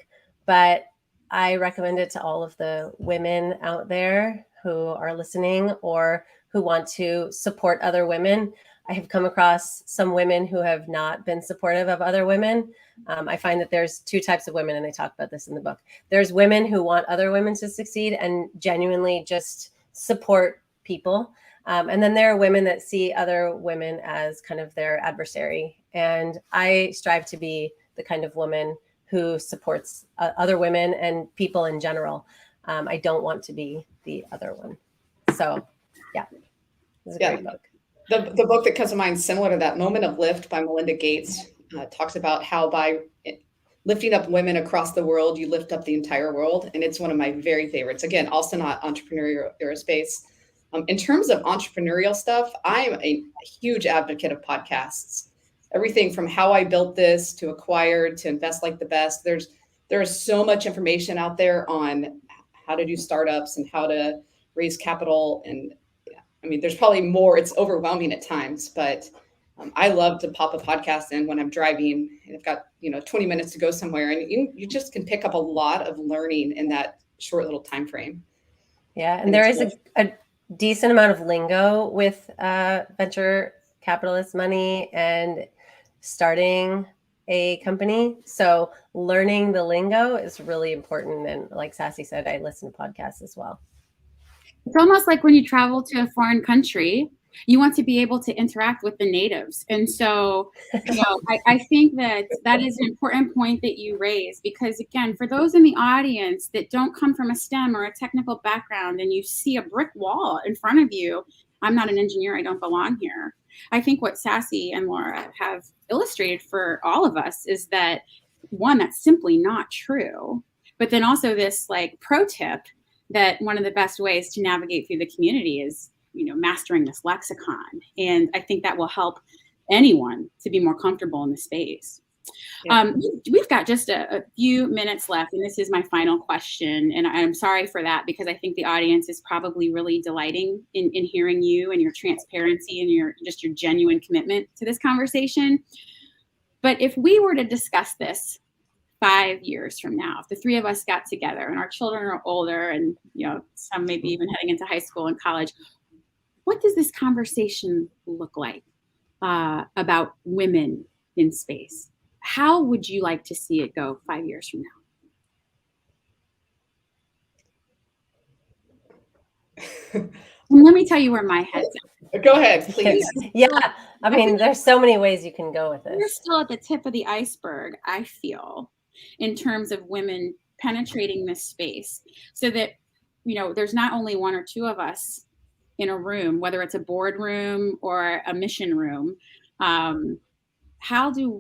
but I recommend it to all of the women out there who are listening or who want to support other women. I have come across some women who have not been supportive of other women. I find that there's two types of women, and they talk about this in the book. There's women who want other women to succeed and genuinely just support people. And then there are women that see other women as kind of their adversary. And I strive to be the kind of woman who supports other women and people in general. I don't want to be the other one. So, yeah, it's a great book. The book that comes to mind, similar to that, Moment of Lift by Melinda Gates, talks about how by lifting up women across the world, you lift up the entire world. And it's one of my very favorites. Again, also not entrepreneurial aerospace. In terms of entrepreneurial stuff, I'm a huge advocate of podcasts. Everything from how I built this to acquired to invest like the best. There is so much information out there on how to do startups and how to raise capital. And I mean, there's probably more. It's overwhelming at times, but I love to pop a podcast in when I'm driving and I've got 20 minutes to go somewhere, and you just can pick up a lot of learning in that short little time frame. Yeah, and there is a decent amount of lingo with venture capitalist money and starting a company. So learning the lingo is really important. And like Sassy said, I listen to podcasts as well. It's almost like when you travel to a foreign country, you want to be able to interact with the natives. And so, I think that is an important point that you raise, because again, for those in the audience that don't come from a STEM or a technical background and you see a brick wall in front of you, I'm not an engineer, I don't belong here. I think what Sassy and Laura have illustrated for all of us is that, one, that's simply not true. But then also this pro tip that one of the best ways to navigate through the community is, mastering this lexicon. And I think that will help anyone to be more comfortable in the space. Yeah. We've got just a few minutes left, and this is my final question. And I'm sorry for that, because I think the audience is probably really delighting in hearing you and your transparency and your genuine commitment to this conversation. But if we were to discuss this 5 years from now, if the three of us got together and our children are older and some maybe even heading into high school and college, what does this conversation look like about women in space? How would you like to see it go 5 years from now? And let me tell you where my head's at. Go ahead, please. Yeah, I mean, there's so many ways you can go with this. We're still at the tip of the iceberg, I feel, in terms of women penetrating this space, so that there's not only one or two of us in a room, whether it's a boardroom or a mission room. How do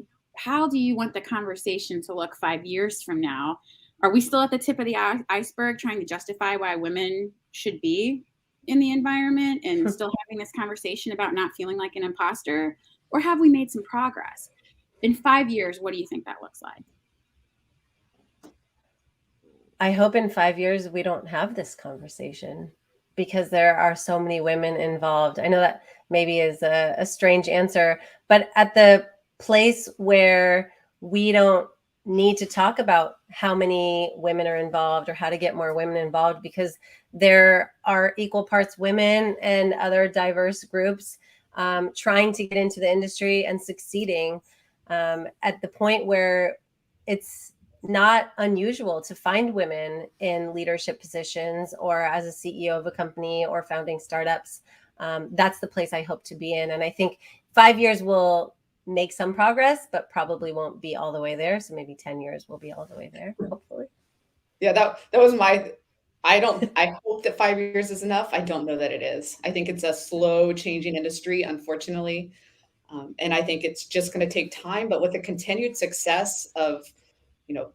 you want the conversation to look 5 years from now? Are we still at the tip of the iceberg trying to justify why women should be in the environment and still having this conversation about not feeling like an imposter? Or have we made some progress? In 5 years, what do you think that looks like? I hope in 5 years we don't have this conversation, because there are so many women involved. I know that maybe is a strange answer, but at the place where we don't need to talk about how many women are involved or how to get more women involved, because there are equal parts women and other diverse groups trying to get into the industry and succeeding at the point where it's not unusual to find women in leadership positions or as a CEO of a company or founding startups. That's the place I hope to be in. And I think 5 years will make some progress, but probably won't be all the way there. So maybe 10 years will be all the way there, hopefully. Yeah, that was my, I hope that 5 years is enough. I don't know that it is. I think it's a slow changing industry, unfortunately. And I think it's just going to take time, but with the continued success of,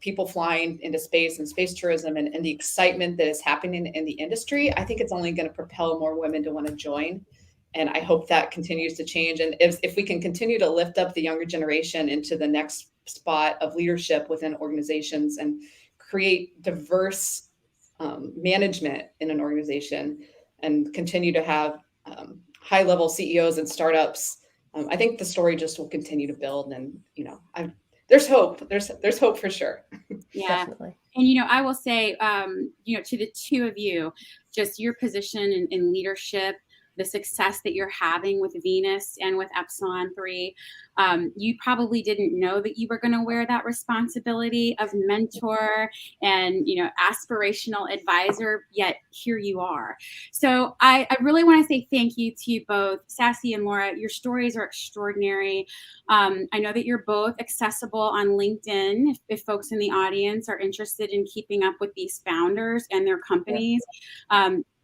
people flying into space and space tourism and the excitement that is happening in the industry, I think it's only going to propel more women to want to join. And I hope that continues to change. And if we can continue to lift up the younger generation into the next spot of leadership within organizations and create diverse management in an organization and continue to have high level CEOs and startups, I think the story just will continue to build. And, there's hope. There's hope for sure. Yeah. Definitely. And, I will say, to the two of you, just your position in leadership, the success that you're having with Venus and with Epsilon 3, you probably didn't know that you were going to wear that responsibility of mentor and, aspirational advisor, yet here you are. So I really want to say thank you to you both, Sassy and Laura. Your stories are extraordinary. I know that you're both accessible on LinkedIn if folks in the audience are interested in keeping up with these founders and their companies.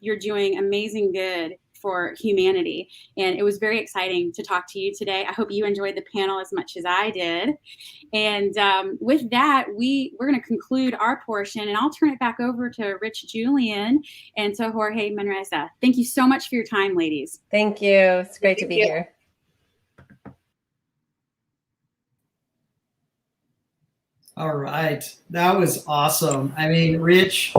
You're doing amazing good for humanity. And it was very exciting to talk to you today. I hope you enjoyed the panel as much as I did. And with that, we're going to conclude our portion, and I'll turn it back over to Rich Julian and to Jorge Manresa. Thank you so much for your time, ladies. Thank you. It's great to be here. All right, that was awesome. I mean, Rich,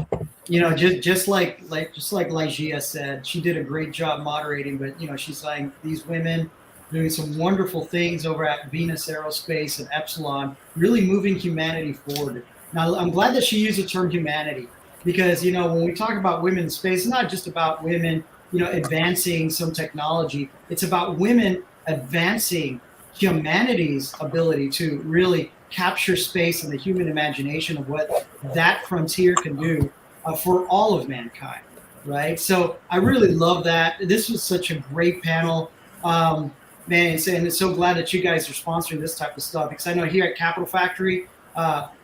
just like Lygia said, she did a great job moderating. But she's saying these women doing some wonderful things over at Venus Aerospace and Epsilon, really moving humanity forward. Now, I'm glad that she used the term humanity because when we talk about women in space, it's not just about women advancing some technology. It's about women advancing humanity's ability to really capture space and the human imagination of what that frontier can do for all of mankind, right? So I really love that. This was such a great panel. Man, and it's so glad that you guys are sponsoring this type of stuff because I know here at Capital Factory,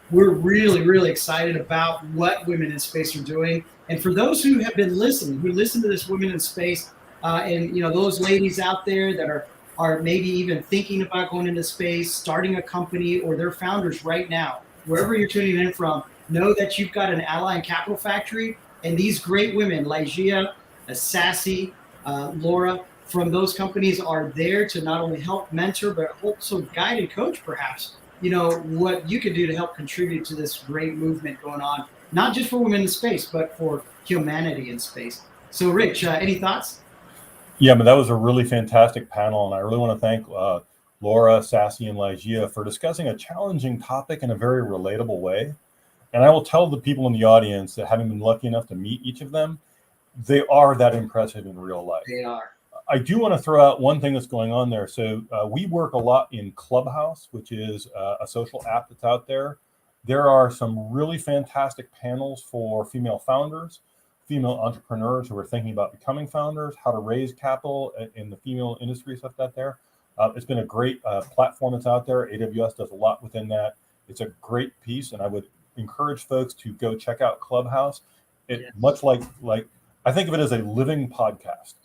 we're really, really excited about what women in space are doing. And for those who have been listening, who listen to this Women in Space, and those ladies out there that are maybe even thinking about going into space, starting a company, or they're founders right now, wherever you're tuning in from, know that you've got an ally in Capital Factory, and these great women, Lygia, Sassy, Laura, from those companies are there to not only help mentor, but also guide and coach perhaps, what you can do to help contribute to this great movement going on, not just for women in space, but for humanity in space. So Rich, any thoughts? Yeah, but that was a really fantastic panel, and I really want to thank Laura, Sassy, and Lygia for discussing a challenging topic in a very relatable way. And I will tell the people in the audience that having been lucky enough to meet each of them, they are that impressive in real life. They are. I do want to throw out one thing that's going on there. So we work a lot in Clubhouse, which is a social app that's out there. There are some really fantastic panels for female founders, female entrepreneurs who are thinking about becoming founders, how to raise capital in the female industry, stuff like that there. It's been a great platform that's out there. AWS does a lot within that. It's a great piece, and I would encourage folks to go check out Clubhouse. Much like I think of it as a living podcast.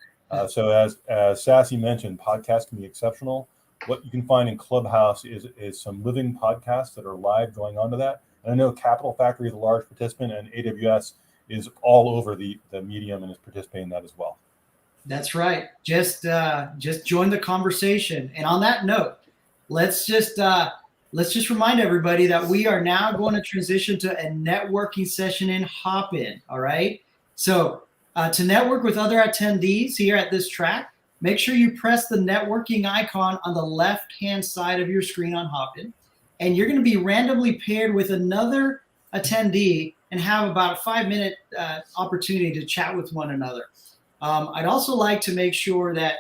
So as Sassy mentioned, podcasts can be exceptional. What you can find in Clubhouse is some living podcasts that are live going on to that. And I know Capital Factory is a large participant, and AWS is all over the medium and is participating in that as well. That's right. Just join the conversation. And on that note, let's just remind everybody that we are now going to transition to a networking session in Hopin. All right. So to network with other attendees here at this track, make sure you press the networking icon on the left-hand side of your screen on Hopin, and you're going to be randomly paired with another attendee. and have about a 5-minute opportunity to chat with one another. I'd also like to make sure that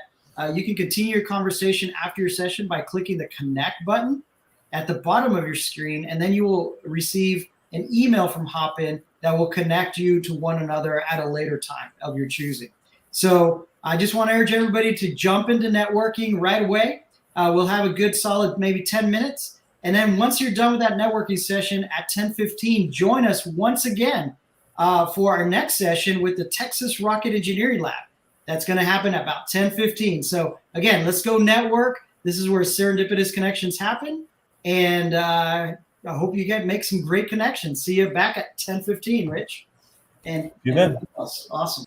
you can continue your conversation after your session by clicking the connect button at the bottom of your screen, and then you will receive an email from Hopin that will connect you to one another at a later time of your choosing. So I just want to urge everybody to jump into networking right away. We'll have a good solid maybe 10 minutes. And then once you're done with that networking session at 10:15, join us once again for our next session with the Texas Rocket Engineering Lab. That's going to happen at about 10:15. So again, let's go network. This is where serendipitous connections happen. And I hope you guys make some great connections. See you back at 10:15, Rich. And awesome.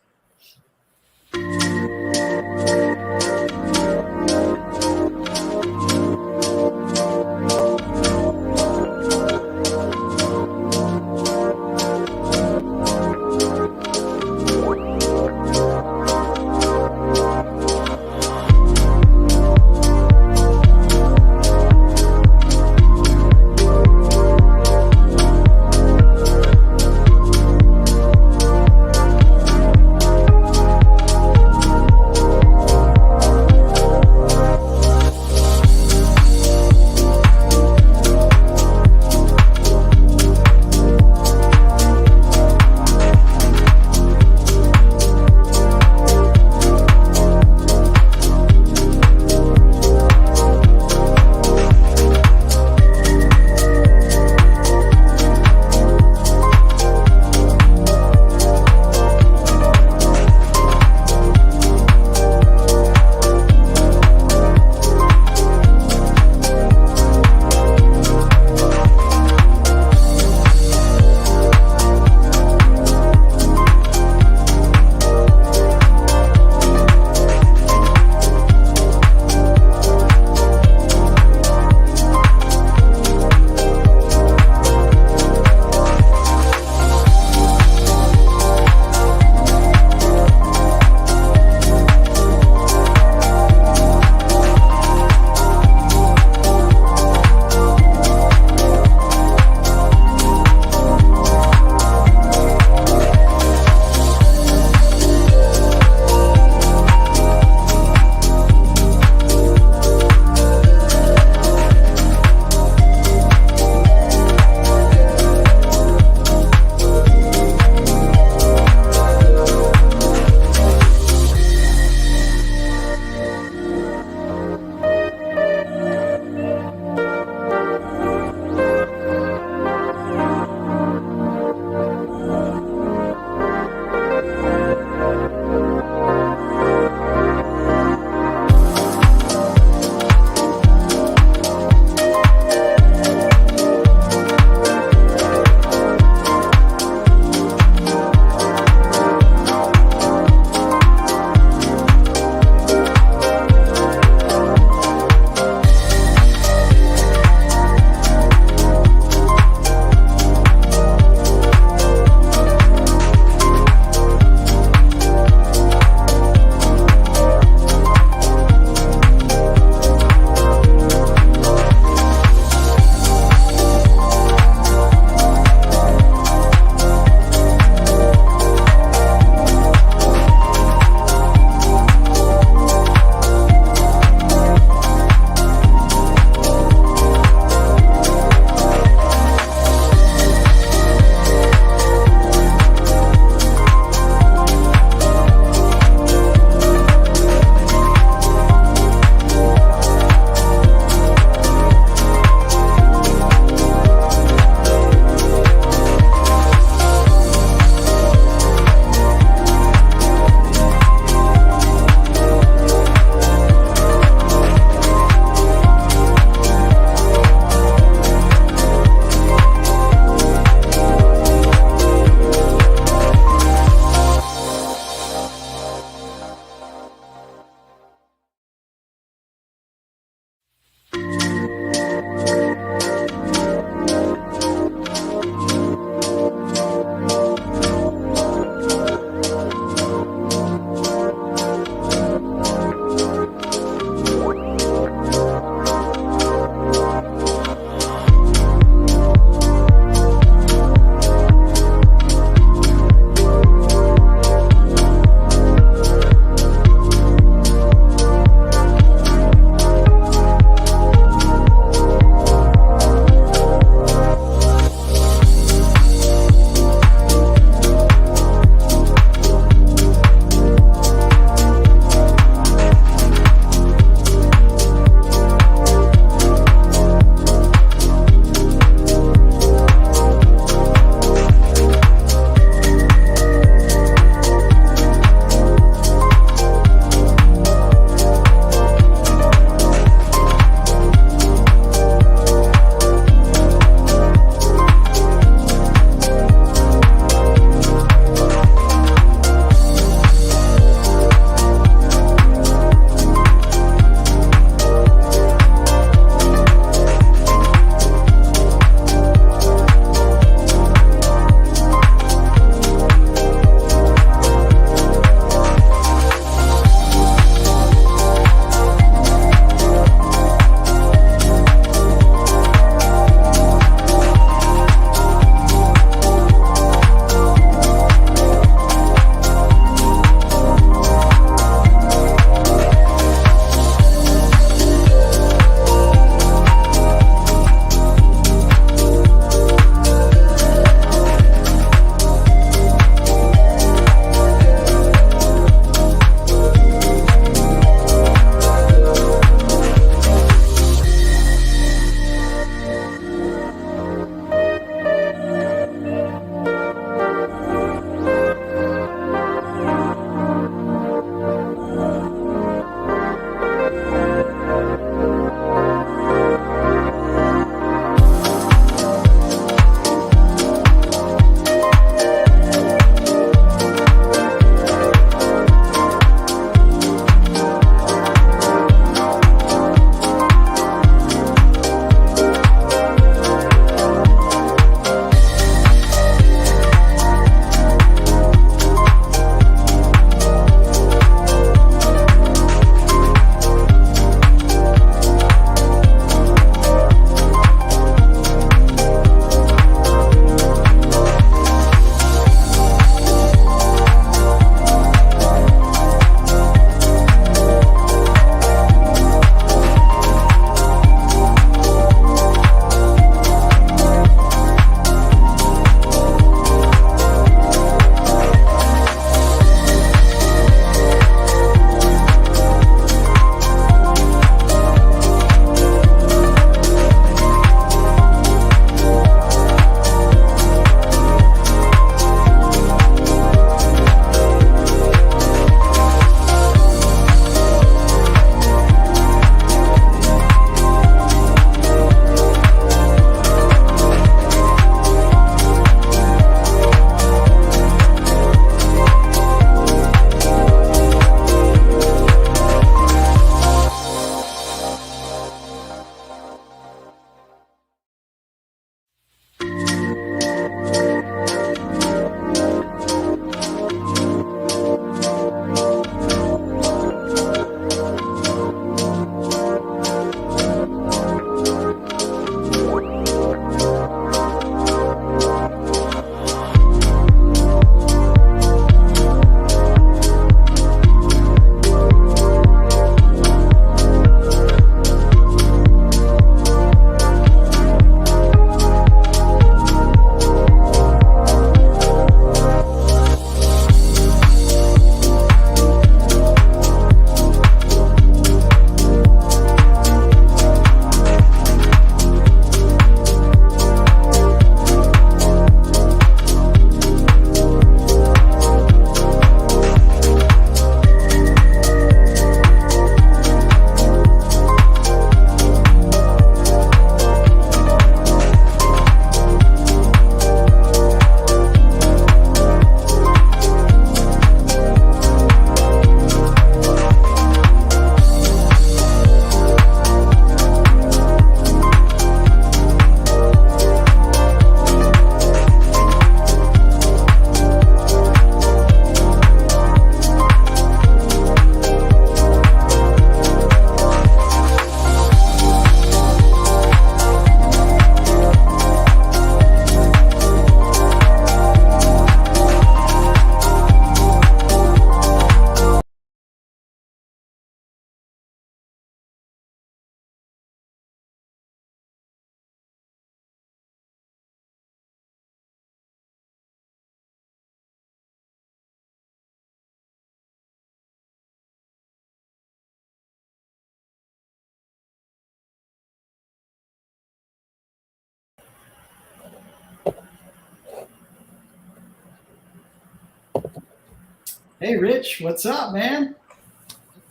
Hey, Rich, what's up, man?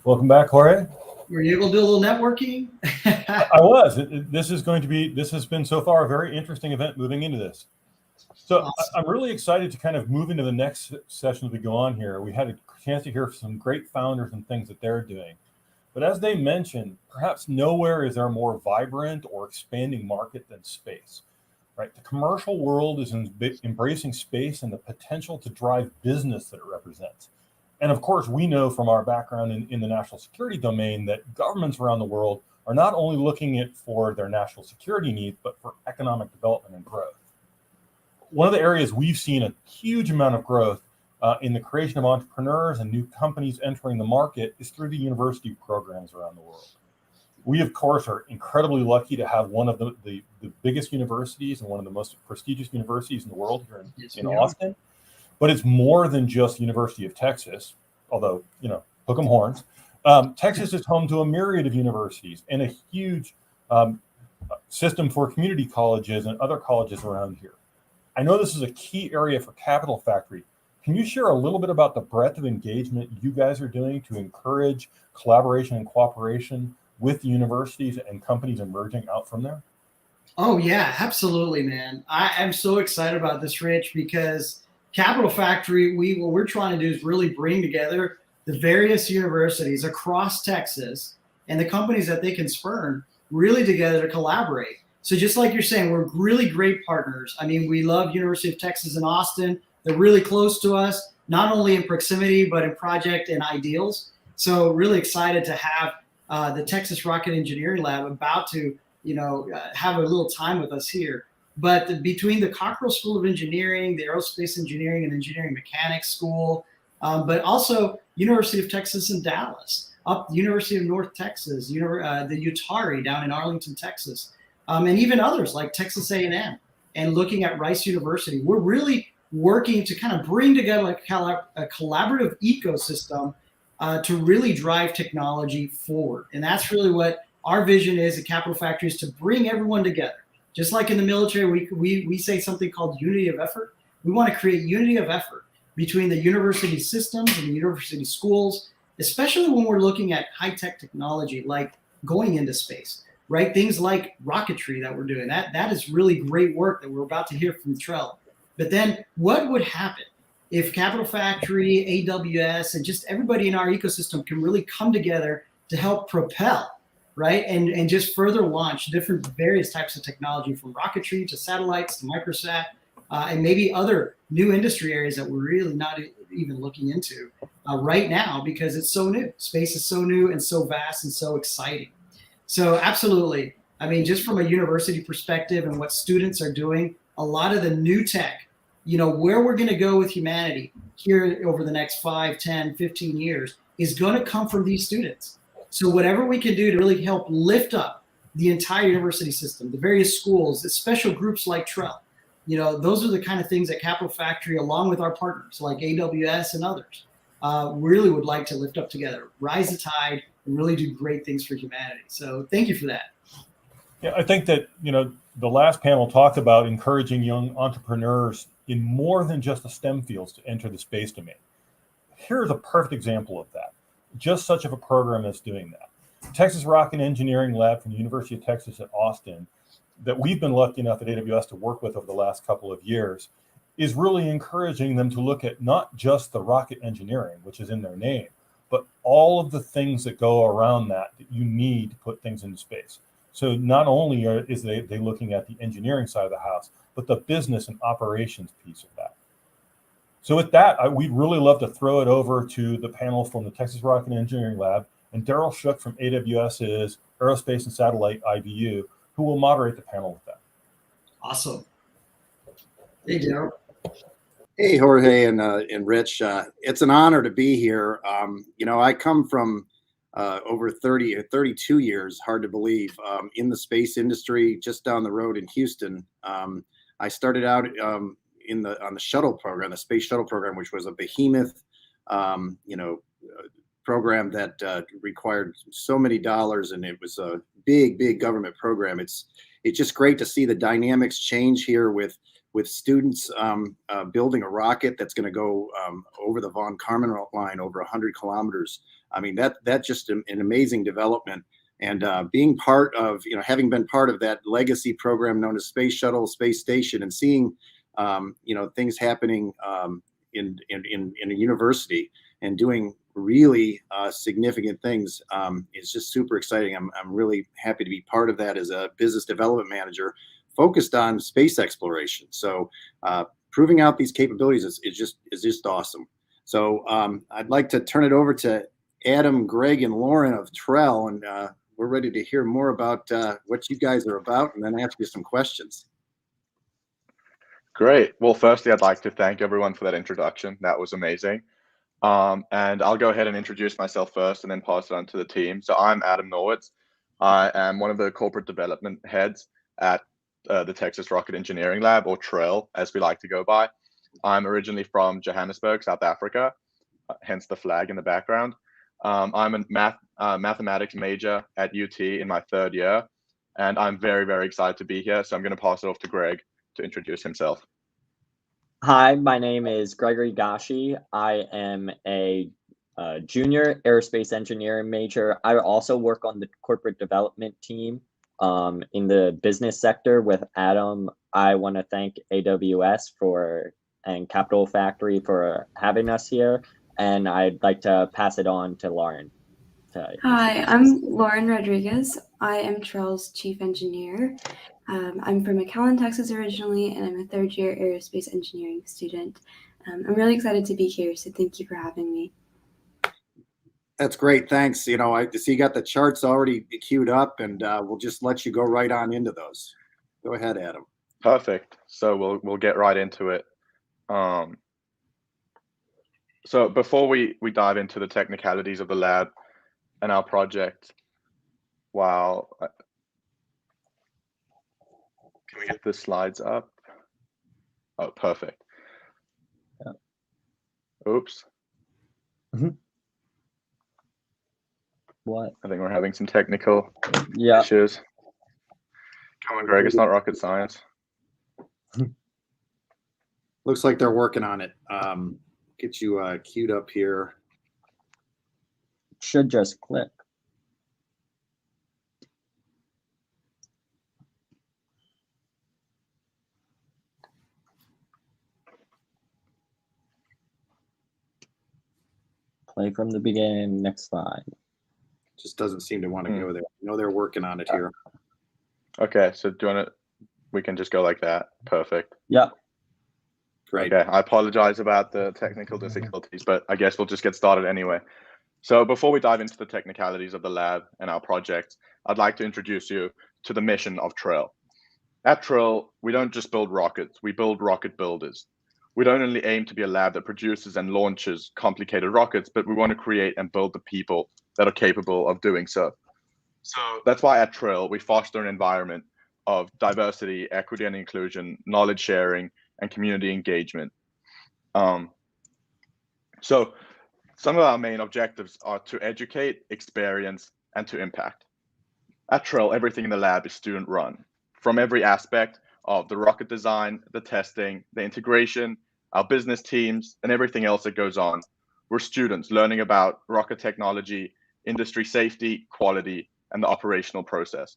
Welcome back, Jorge. Were you able to do a little networking? I was. This has been so far a very interesting event moving into this. So Awesome. I'm really excited to kind of move into the next session as we go on here. We had a chance to hear some great founders and things that they're doing. But as they mentioned, perhaps nowhere is there a more vibrant or expanding market than space, right? The commercial world is embracing space and the potential to drive business that it represents. And of course, we know from our background in the national security domain that governments around the world are not only looking at for their national security needs, but for economic development and growth. One of the areas we've seen a huge amount of growth in the creation of entrepreneurs and new companies entering the market is through the university programs around the world. We, of course, are incredibly lucky to have one of the biggest universities and one of the most prestigious universities in the world here in Austin. But it's more than just University of Texas, although, hook 'em horns. Texas is home to a myriad of universities and a huge system for community colleges and other colleges around here. I know this is a key area for Capital Factory. Can you share a little bit about the breadth of engagement you guys are doing to encourage collaboration and cooperation with the universities and companies emerging out from there? Oh, yeah, absolutely, man. I am so excited about this, Rich, because Capital Factory, what we're trying to do is really bring together the various universities across Texas and the companies that they can spurn really together to collaborate. So just like you're saying, we're really great partners. I mean, we love University of Texas in Austin. They're really close to us, not only in proximity, but in project and ideals. So really excited to have the Texas Rocket Engineering Lab about to, have a little time with us here. But between the Cockrell School of Engineering, the Aerospace Engineering and Engineering Mechanics School, but also University of Texas in Dallas, up University of North Texas, the UTARI down in Arlington, Texas, and even others like Texas A&M, and looking at Rice University. We're really working to kind of bring together a collaborative ecosystem to really drive technology forward. And that's really what our vision is at Capital Factory, is to bring everyone together. Just like in the military, we say something called unity of effort. We want to create unity of effort between the university systems and the university schools, especially when we're looking at high-tech technology like going into space, right? Things like rocketry that we're doing. That is really great work that we're about to hear from Trell. But then what would happen if Capital Factory, AWS, and just everybody in our ecosystem can really come together to help propel, right? And just further launch different various types of technology, from rocketry to satellites to microsat, and maybe other new industry areas that we're really not even looking into right now, because it's so new. Space is so new and so vast and so exciting. So absolutely. I mean, just from a university perspective and what students are doing, a lot of the new tech, where we're going to go with humanity here over the next 5, 10, 15 years is going to come from these students. So whatever we can do to really help lift up the entire university system, the various schools, the special groups like Trell, those are the kind of things that Capital Factory, along with our partners like AWS and others, really would like to lift up together, rise the tide, and really do great things for humanity. So thank you for that. Yeah, I think that, the last panel talked about encouraging young entrepreneurs in more than just the STEM fields to enter the space domain. Here's a perfect example of that. Just such of a program that's doing that. Texas Rocket Engineering Lab from the University of Texas at Austin, that we've been lucky enough at AWS to work with over the last couple of years, is really encouraging them to look at not just the rocket engineering, which is in their name, but all of the things that go around that you need to put things into space. So not only is they looking at the engineering side of the house, but the business and operations piece of that. So with that, we'd really love to throw it over to the panel from the Texas Rocket Engineering Lab and Daryl Shook from AWS's Aerospace and Satellite IBU, who will moderate the panel with that. Awesome. Hey, Daryl. Hey, Jorge and Rich. It's an honor to be here. I come from over 32 years, hard to believe, in the space industry just down the road in Houston. I started out on the shuttle program, the space shuttle program, which was a behemoth, program that required so many dollars, and it was a big government program. It's just great to see the dynamics change here with with students building a rocket that's going to go over the von Karman line over 100 kilometers. I mean, that's just an amazing development. And being part of, having been part of that legacy program known as Space Shuttle, Space Station, and seeing, things happening in a university and doing really significant things is just super exciting. I'm really happy to be part of that as a business development manager focused on space exploration. So proving out these capabilities is just awesome. So I'd like to turn it over to Adam, Greg, and Lauren of Trell, and we're ready to hear more about what you guys are about, and then ask you some questions. Great. Well, firstly, I'd like to thank everyone for that introduction. That was amazing. And I'll go ahead and introduce myself first and then pass it on to the team. So I'm Adam Norwitz. I am one of the corporate development heads at the Texas Rocket Engineering Lab, or TREL, as we like to go by. I'm originally from Johannesburg, South Africa, hence the flag in the background. I'm a mathematics major at UT in my 3rd year, and I'm very, very excited to be here. So I'm going to pass it off to Greg to introduce himself. Hi, my name is Gregory Gashi. I am a junior aerospace engineering major. I also work on the corporate development team in the business sector with Adam. I want to thank AWS and Capital Factory for having us here. And I'd like to pass it on to Lauren. Hi, I'm Lauren Rodriguez. I am Trell's chief engineer. I'm from McAllen, Texas originally, and I'm a 3rd year aerospace engineering student. I'm really excited to be here, so thank you for having me. That's great. Thanks. I see you got the charts already queued up, and we'll just let you go right on into those. Go ahead, Adam. Perfect. So we'll get right into it. So before we dive into the technicalities of the lab and our project, wow. Can we get the slides up? Oh, perfect. Yeah. Oops. Mm-hmm. What? I think we're having some technical Yeah. issues. Come on, Greg, it's not rocket science. Looks like they're working on it. Get you queued up here. Should just click. Play from the beginning. Next slide. Just doesn't seem to want to go there. They're working on it here. Okay, so we can just go like that. Perfect. Yeah. Great. Okay, I apologize about the technical difficulties, but I guess we'll just get started anyway. So before we dive into the technicalities of the lab and our project, I'd like to introduce you to the mission of TREL. At TREL, we don't just build rockets, we build rocket builders. We don't only aim to be a lab that produces and launches complicated rockets, but we want to create and build the people that are capable of doing so. So that's why at TREL, we foster an environment of diversity, equity and inclusion, knowledge sharing, and community engagement. So some of our main objectives are to educate, experience, and to impact. At TREL, everything in the lab is student run, from every aspect of the rocket design, the testing, the integration, our business teams, and everything else that goes on. We're students learning about rocket technology, industry safety, quality, and the operational process.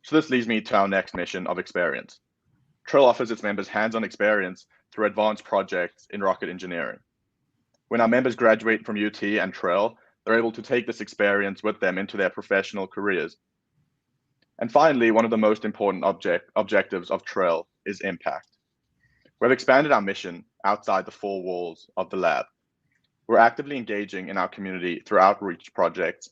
So this leads me to our next mission of experience. TREL offers its members hands-on experience through advanced projects in rocket engineering. When our members graduate from UT and TREL, they're able to take this experience with them into their professional careers. And finally, one of the most important objectives of TREL is impact. We've expanded our mission outside the 4 walls of the lab. We're actively engaging in our community through outreach projects.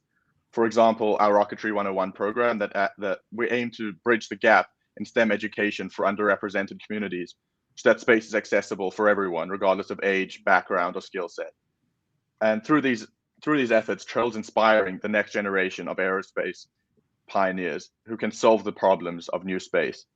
For example, our Rocketry 101 program that we aim to bridge the gap in STEM education for underrepresented communities, so that space is accessible for everyone, regardless of age, background, or skill set. And through these efforts, TREL's inspiring the next generation of aerospace pioneers who can solve the problems of new space.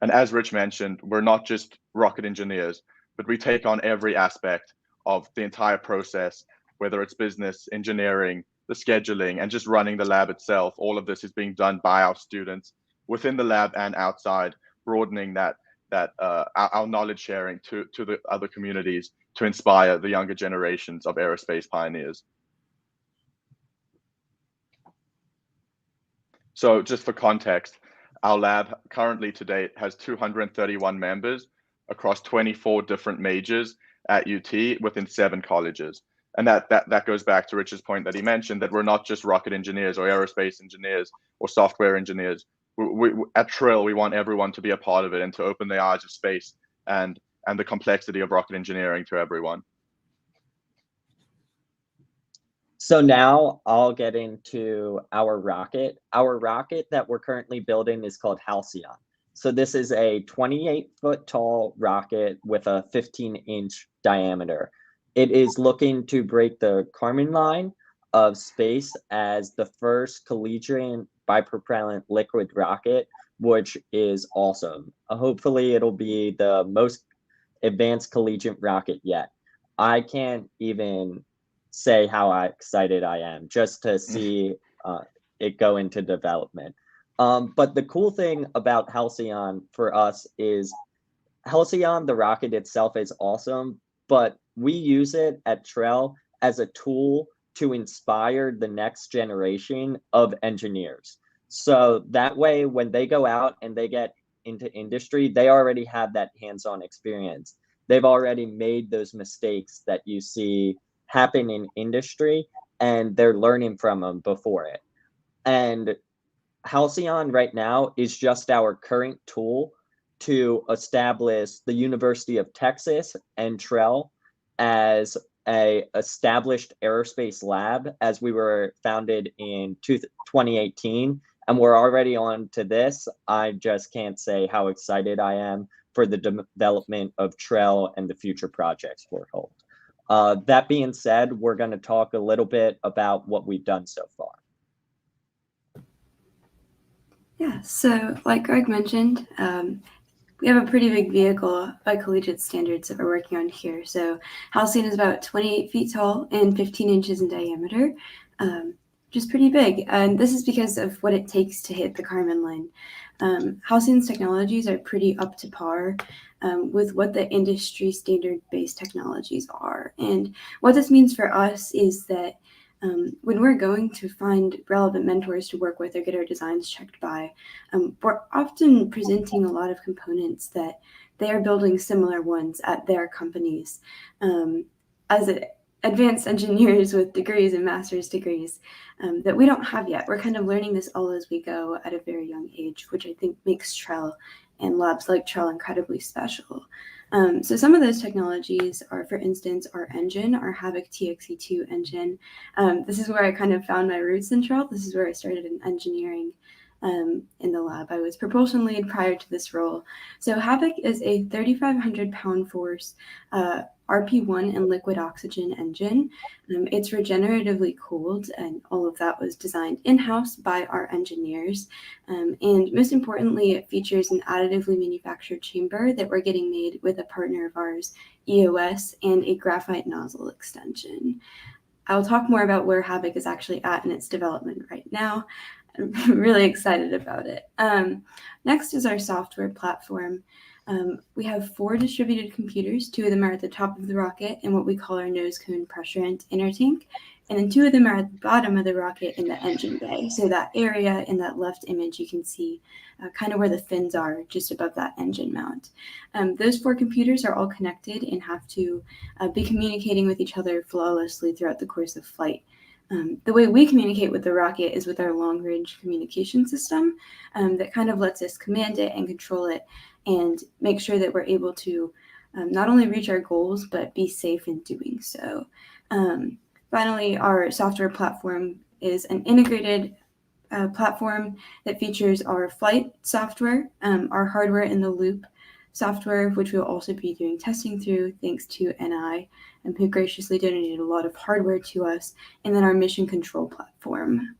And as Rich mentioned, we're not just rocket engineers, but we take on every aspect of the entire process, whether it's business, engineering, the scheduling, and just running the lab itself. All of this is being done by our students within the lab and outside, broadening that our knowledge sharing to the other communities to inspire the younger generations of aerospace pioneers. So just for context, our lab currently to date has 231 members across 24 different majors at UT within 7 colleges. And that goes back to Rich's point that he mentioned, that we're not just rocket engineers or aerospace engineers or software engineers. We at Trill, we want everyone to be a part of it and to open the eyes of space and the complexity of rocket engineering to everyone. So now I'll get into our rocket. Our rocket that we're currently building is called Halcyon. So this is a 28-foot tall rocket with a 15-inch diameter. It is looking to break the Kármán line of space as the first collegiate bipropellant liquid rocket, which is awesome. Hopefully it'll be the most advanced collegiate rocket yet. I can't even say how excited I am just to see it go into development. But the cool thing about Halcyon for us is Halcyon, the rocket itself, is awesome, but we use it at Trell as a tool to inspire the next generation of engineers. So that way, when they go out and they get into industry, they already have that hands-on experience. They've already made those mistakes that you see happen in industry, and they're learning from them before it. And Halcyon right now is just our current tool to establish the University of Texas and Trell as a established aerospace lab, as we were founded in 2018, and we're already on to this. I just can't say how excited I am for the development of Trell and the future projects for it. That being said, we're going to talk a little bit about what we've done so far. Yeah, so like Greg mentioned, we have a pretty big vehicle by collegiate standards that we're working on here. So Halcyon is about 28 feet tall and 15 inches in diameter, which is pretty big. And this is because of what it takes to hit the Kármán line. Halcyon's technologies are pretty up to par with what the industry standard-based technologies are. And what this means for us is that when we're going to find relevant mentors to work with or get our designs checked by, we're often presenting a lot of components that they are building similar ones at their companies. As advanced engineers with degrees and master's degrees that we don't have yet. We're kind of learning this all as we go at a very young age, which I think makes Trell and labs like Trell incredibly special. So some of those technologies are, for instance, our engine, our Havoc TXE2 engine. This is where I kind of found my roots in Trell. This is where I started in engineering in the lab. I was propulsion lead prior to this role. So Havoc is a 3,500 pound force RP1 and liquid oxygen engine. It's regeneratively cooled, and all of that was designed in-house by our engineers. And most importantly, it features an additively manufactured chamber that we're getting made with a partner of ours, EOS, and a graphite nozzle extension. I'll talk more about where Havoc is actually at in its development right now. I'm really excited about it. Next is our software platform. We have 4 distributed computers. 2 of them are at the top of the rocket in what we call our nose cone pressure inner tank, and then 2 of them are at the bottom of the rocket in the engine bay. So that area in that left image, you can see kind of where the fins are just above that engine mount. Those 4 computers are all connected and have to be communicating with each other flawlessly throughout the course of flight. The way we communicate with the rocket is with our long-range communication system that kind of lets us command it and control it and make sure that we're able to not only reach our goals, but be safe in doing so. Finally, our software platform is an integrated platform that features our flight software, our hardware in the loop software, which we'll also be doing testing through thanks to NI, who graciously donated a lot of hardware to us, and then our mission control platform.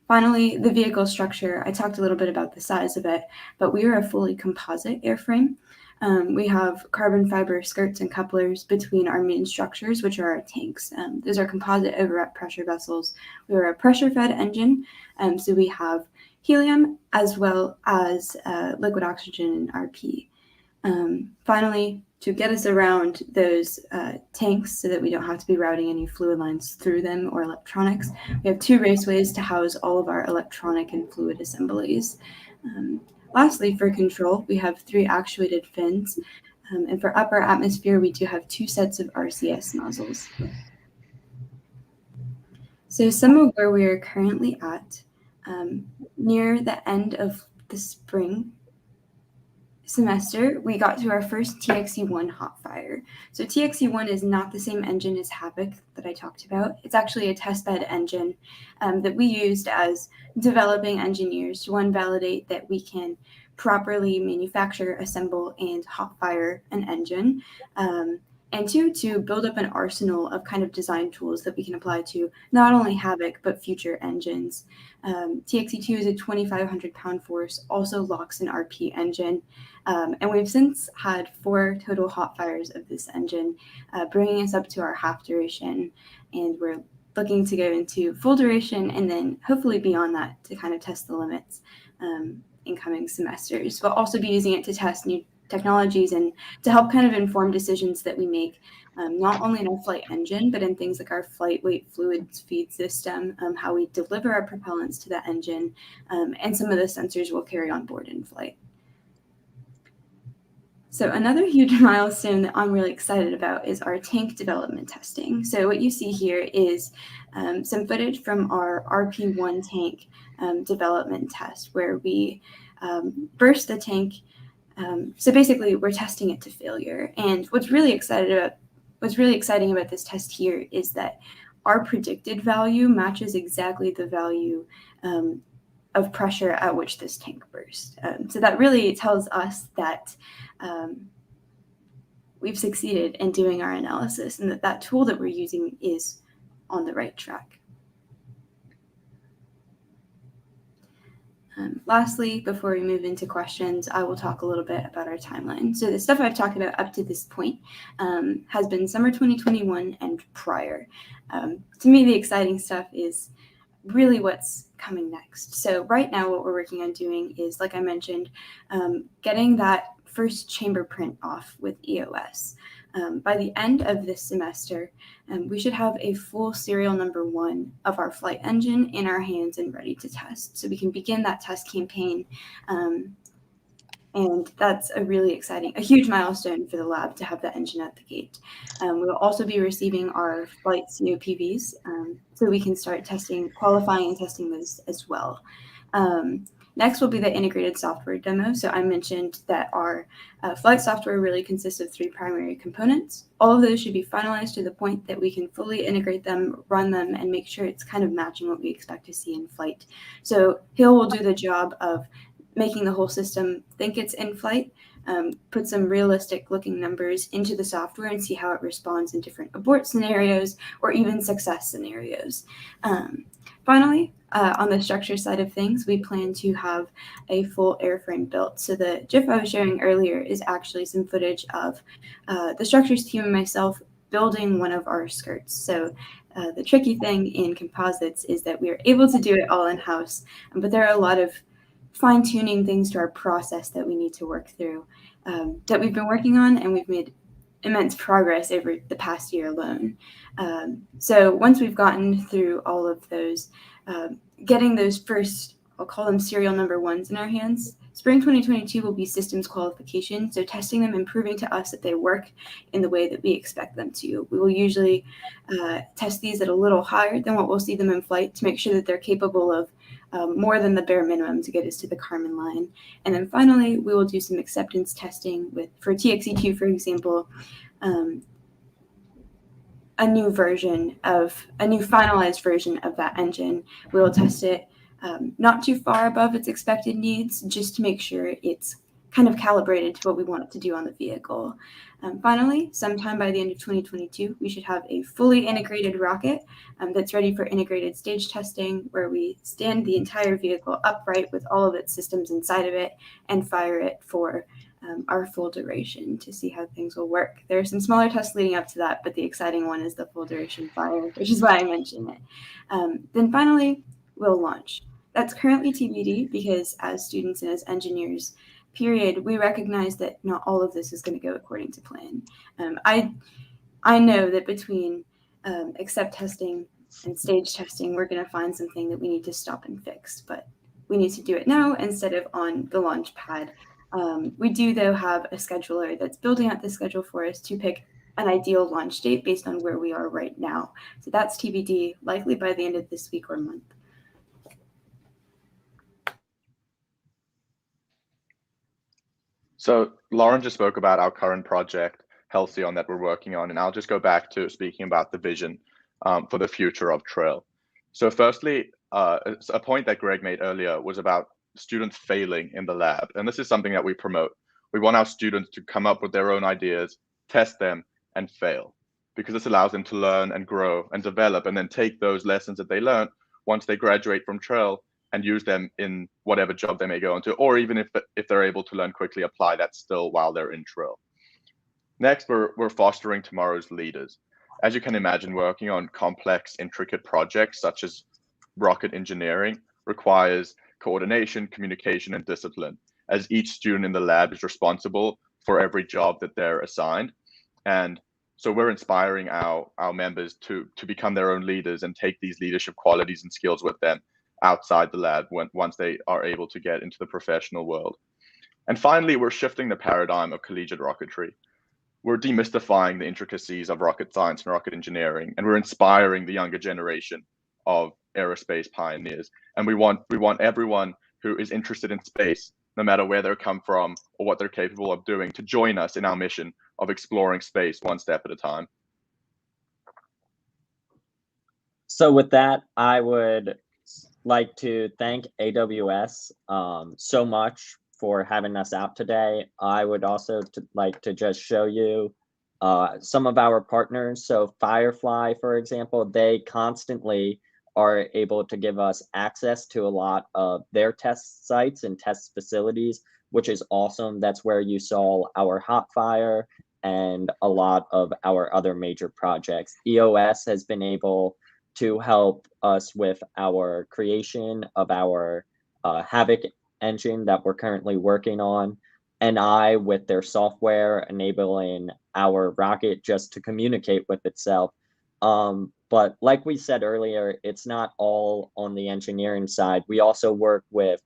Finally, the vehicle structure. I talked a little bit about the size of it, but we are a fully composite airframe. We have carbon fiber skirts and couplers between our main structures, which are our tanks. Those are composite overwrap pressure vessels. We are a pressure-fed engine, so we have helium as well as liquid oxygen and RP. Finally, to get us around those tanks so that we don't have to be routing any fluid lines through them or electronics, we have 2 raceways to house all of our electronic and fluid assemblies. Lastly, for control, we have 3 actuated fins. And for upper atmosphere, we do have 2 sets of RCS nozzles. So some of where we are currently at, near the end of the spring semester, we got to our first TXE1 hot fire. So TXE1 is not the same engine as Havoc that I talked about. It's actually a testbed engine that we used as developing engineers to, 1, validate that we can properly manufacture, assemble, and hot fire an engine. And 2, to build up an arsenal of kind of design tools that we can apply to not only Havoc, but future engines. TXE2 is a 2,500 pound force, also locks an RP engine. And we've since had 4 total hot fires of this engine, bringing us up to our half duration. And we're looking to go into full duration and then hopefully beyond that to kind of test the limits in coming semesters. We'll also be using it to test new technologies and to help kind of inform decisions that we make, not only in our flight engine, but in things like our flight weight fluids feed system, how we deliver our propellants to that engine, and some of the sensors we'll carry on board in flight. So another huge milestone that I'm really excited about is our tank development testing. So what you see here is some footage from our RP1 tank development test, where we burst the tank. So basically, we're testing it to failure. And what's really exciting about this test here is that our predicted value matches exactly the value of pressure at which this tank burst. So that really tells us that we've succeeded in doing our analysis, and that tool that we're using is on the right track. Lastly, before we move into questions, I will talk a little bit about our timeline. So the stuff I've talked about up to this point has been summer 2021 and prior. To me, the exciting stuff is really what's coming next. So right now, what we're working on doing is, like I mentioned, getting that first chamber print off with EOS. By the end of this semester, we should have a full serial number 1 of our flight engine in our hands and ready to test. So we can begin that test campaign. And that's a really exciting, a huge milestone for the lab to have that engine at the gate. We'll also be receiving our flight COPVs, so we can start qualifying and testing those as well. Next will be the integrated software demo. So I mentioned that our flight software really consists of 3 primary components. All of those should be finalized to the point that we can fully integrate them, run them, and make sure it's kind of matching what we expect to see in flight. So Hill will do the job of making the whole system think it's in flight, put some realistic looking numbers into the software and see how it responds in different abort scenarios or even success scenarios. Finally, on the structure side of things, we plan to have a full airframe built. So the GIF I was showing earlier is actually some footage of the structures team and myself building one of our skirts. So the tricky thing in composites is that we are able to do it all in-house, but there are a lot of fine-tuning things to our process that we need to work through that we've been working on, and we've made immense progress over the past year alone. So once we've gotten through all of those, getting those first, I'll call them serial number 1s in our hands, spring 2022 will be systems qualification. So testing them and proving to us that they work in the way that we expect them to. We will usually test these at a little higher than what we'll see them in flight to make sure that they're capable of more than the bare minimum to get us to the Kármán line. And then finally, we will do some acceptance testing for TXE2, for example, a new finalized version of that engine. We will test it not too far above its expected needs, just to make sure it's kind of calibrated to what we want it to do on the vehicle. Finally, sometime by the end of 2022, we should have a fully integrated rocket that's ready for integrated stage testing, where we stand the entire vehicle upright with all of its systems inside of it and fire it for our full duration to see how things will work. There are some smaller tests leading up to that, but the exciting one is the full duration fire, which is why I mentioned it. Then finally, we'll launch. That's currently TBD because as students and as engineers, period, we recognize that not all of this is going to go according to plan. I know that between accept testing and stage testing, we're going to find something that we need to stop and fix, but we need to do it now instead of on the launch pad. We do, though, have a scheduler that's building out the schedule for us to pick an ideal launch date based on where we are right now. So that's TBD, likely by the end of this week or month. So Lauren just spoke about our current project, Halcyon, that we're working on, and I'll just go back to speaking about the vision for the future of Trail. So firstly, a point that Greg made earlier was about students failing in the lab, and this is something that we promote. We want our students to come up with their own ideas, test them, and fail, because this allows them to learn and grow and develop, and then take those lessons that they learned once they graduate from Trail and use them in whatever job they may go into, or even if they're able to learn quickly, apply that still while they're in Trail. Next, we're fostering tomorrow's leaders. As you can imagine, working on complex, intricate projects such as rocket engineering requires coordination, communication, and discipline, as each student in the lab is responsible for every job that they're assigned. And so we're inspiring our members to become their own leaders and take these leadership qualities and skills with them outside the lab once they are able to get into the professional world. And finally, we're shifting the paradigm of collegiate rocketry. We're demystifying the intricacies of rocket science and rocket engineering, and we're inspiring the younger generation of aerospace pioneers. And we want everyone who is interested in space, no matter where they come from or what they're capable of doing, to join us in our mission of exploring space one step at a time. So with that, I would like to thank AWS so much for having us out today. I would also like to just show you some of our partners. So Firefly, for example, they constantly are able to give us access to a lot of their test sites and test facilities, which is awesome. That's where you saw our hot fire and a lot of our other major projects. EOS has been able to help us with our creation of our Havoc engine that we're currently working on, and with their software enabling our rocket just to communicate with itself. But like we said earlier, it's not all on the engineering side. We also work with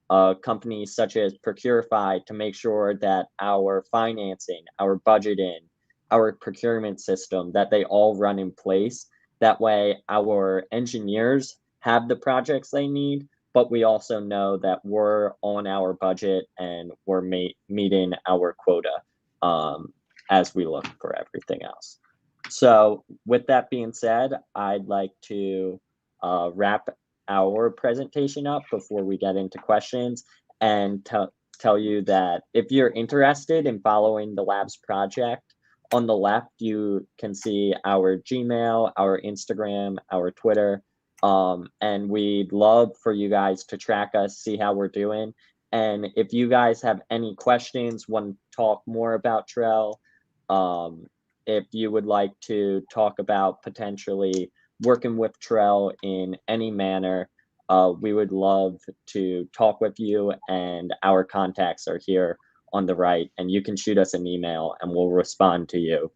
companies such as Procurify to make sure that our financing, our budgeting, our procurement system, that they all run in place. That way our engineers have the projects they need, but we also know that we're on our budget and we're meeting our quota as we look for everything else. So with that being said, I'd like to wrap our presentation up before we get into questions, and tell you that if you're interested in following the lab's project, on the left, you can see our Gmail, our Instagram, our Twitter, and we'd love for you guys to track us, see how we're doing. And if you guys have any questions, want to talk more about Trell, if you would like to talk about potentially working with Trell in any manner, we would love to talk with you, and our contacts are here on the right, and you can shoot us an email and we'll respond to you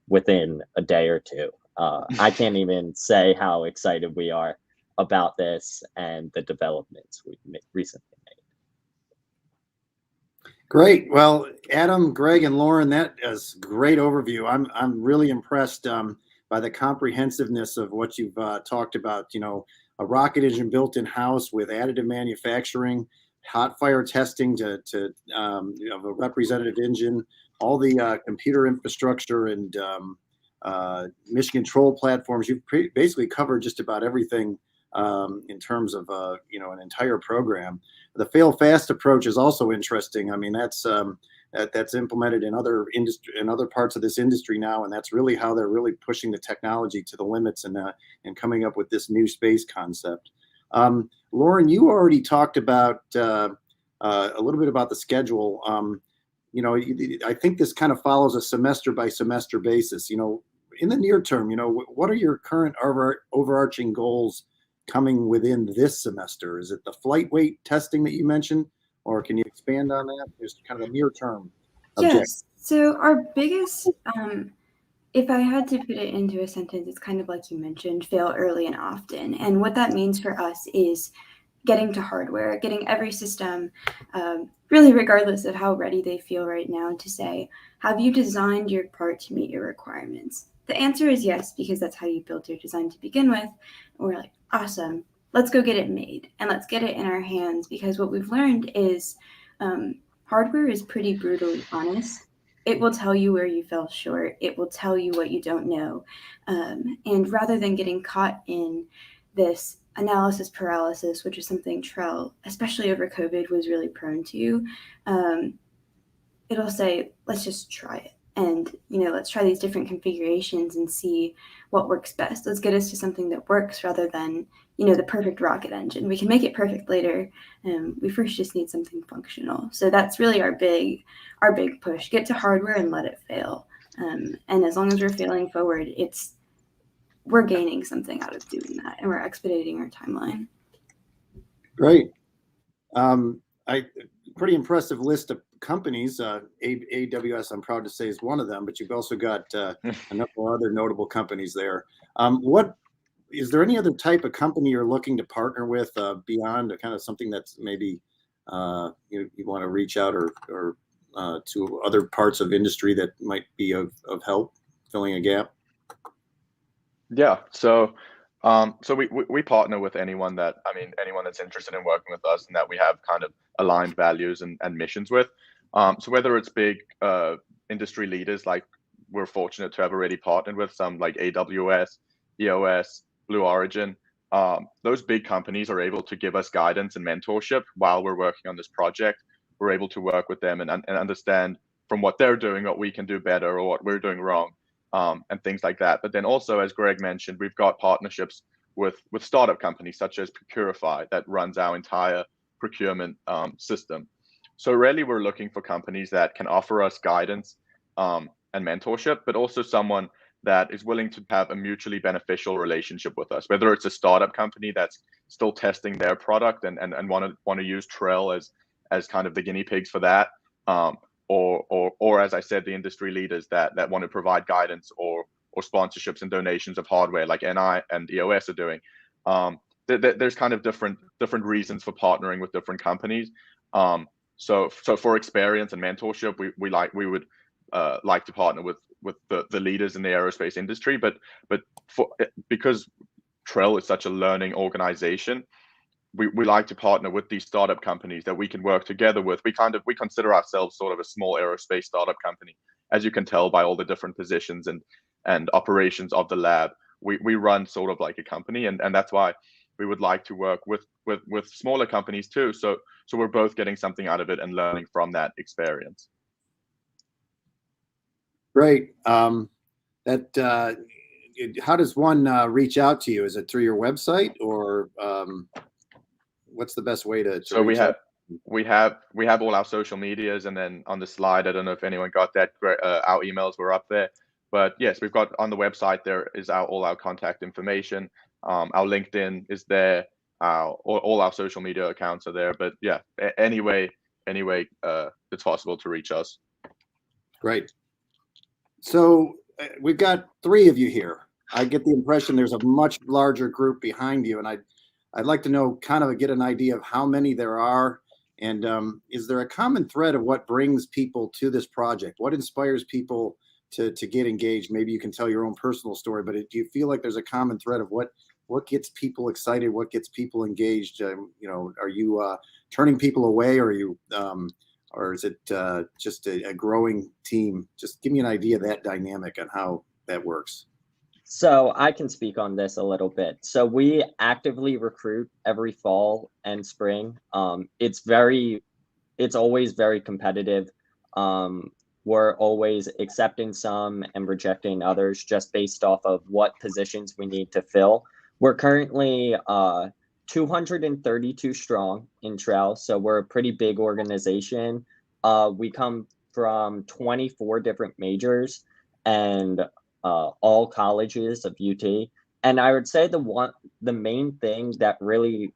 within a day or two. I can't even say how excited we are about this and the developments we've recently made. Great. Well, Adam, Greg, and Lauren, that is a great overview. I'm really impressed by the comprehensiveness of what you've talked about. You know, a rocket engine built in-house with additive manufacturing, hot fire testing to a representative engine, all the computer infrastructure and mission control platforms. You've basically covered just about everything in terms of an entire program. The fail fast approach is also interesting. I mean, that's implemented in other parts of this industry now, and that's really how they're really pushing the technology to the limits and coming up with this new space concept. Lauren, you already talked about a little bit about the schedule. I think this kind of follows a semester by semester basis. In the near term, what are your current overarching goals coming within this semester? Is it the flight weight testing that you mentioned, or can you expand on that? Just kind of a near-term Yes. objective. So our biggest, if I had to put it into a sentence, it's kind of like you mentioned, fail early and often. And what that means for us is getting to hardware, getting every system, really regardless of how ready they feel right now, to say, have you designed your part to meet your requirements? The answer is yes, because that's how you built your design to begin with. And we're like, awesome, let's go get it made and let's get it in our hands, because what we've learned is hardware is pretty brutally honest. It will tell you where you fell short. It will tell you what you don't know. And rather than getting caught in this analysis paralysis, which is something Trell, especially over COVID, was really prone to, it'll say, let's just try it. And, let's try these different configurations and see what works best. Let's get us to something that works rather than, the perfect rocket engine. We can make it perfect later. We first just need something functional. So that's really our big push. Get to hardware and let it fail. And as long as we're failing forward, we're gaining something out of doing that, and we're expediting our timeline. Great. Pretty impressive list of companies. AWS, I'm proud to say, is one of them, but you've also got a number of other notable companies there. Is there any other type of company you're looking to partner with beyond kind of something that's maybe you want to reach out or to other parts of industry that might be of help filling a gap? Yeah, so we partner with anyone that's interested in working with us and that we have kind of aligned values and missions with. So whether it's big industry leaders, like we're fortunate to have already partnered with some like AWS, EOS, Blue Origin, those big companies are able to give us guidance and mentorship while we're working on this project. We're able to work with them and understand from what they're doing what we can do better or what we're doing wrong. And things like that. But then also, as Greg mentioned, we've got partnerships with startup companies such as Procurify that runs our entire procurement system. So really, we're looking for companies that can offer us guidance and mentorship, but also someone that is willing to have a mutually beneficial relationship with us, whether it's a startup company that's still testing their product and want to use Trell as kind of the guinea pigs for that. Or as I said, the industry leaders that want to provide guidance or sponsorships and donations of hardware like NI and EOS are doing. There's kind of different reasons for partnering with different companies. So for experience and mentorship, we would like to partner with the leaders in the aerospace industry. But because Trell is such a learning organization, we like to partner with these startup companies that we can work together with. We consider ourselves sort of a small aerospace startup company, as you can tell by all the different positions and operations of the lab. We run sort of like a company, and that's why we would like to work with smaller companies too. So we're both getting something out of it and learning from that experience. Great. How does one reach out to you? Is it through your website or what's the best way to so we have all our social medias, and then on the slide, I don't know if anyone got that, our emails were up there, but yes, we've got on the website, there is all our contact information. Our LinkedIn is there, all our social media accounts are there, but yeah, any way it's possible to reach us. Great. So we've got three of you here. I get the impression there's a much larger group behind you, and I'd like to know, kind of get an idea of how many there are, and is there a common thread of what brings people to this project? What inspires people to get engaged? Maybe you can tell your own personal story, but do you feel like there's a common thread of what gets people excited, what gets people engaged? Are you turning people away, or are you, or is it just a growing team? Just give me an idea of that dynamic and how that works. So I can speak on this a little bit. So we actively recruit every fall and spring. It's always very competitive. We're always accepting some and rejecting others just based off of what positions we need to fill. We're currently 232 strong in Trell, so we're a pretty big organization. We come from 24 different majors and all colleges of UT. And I would say the main thing that really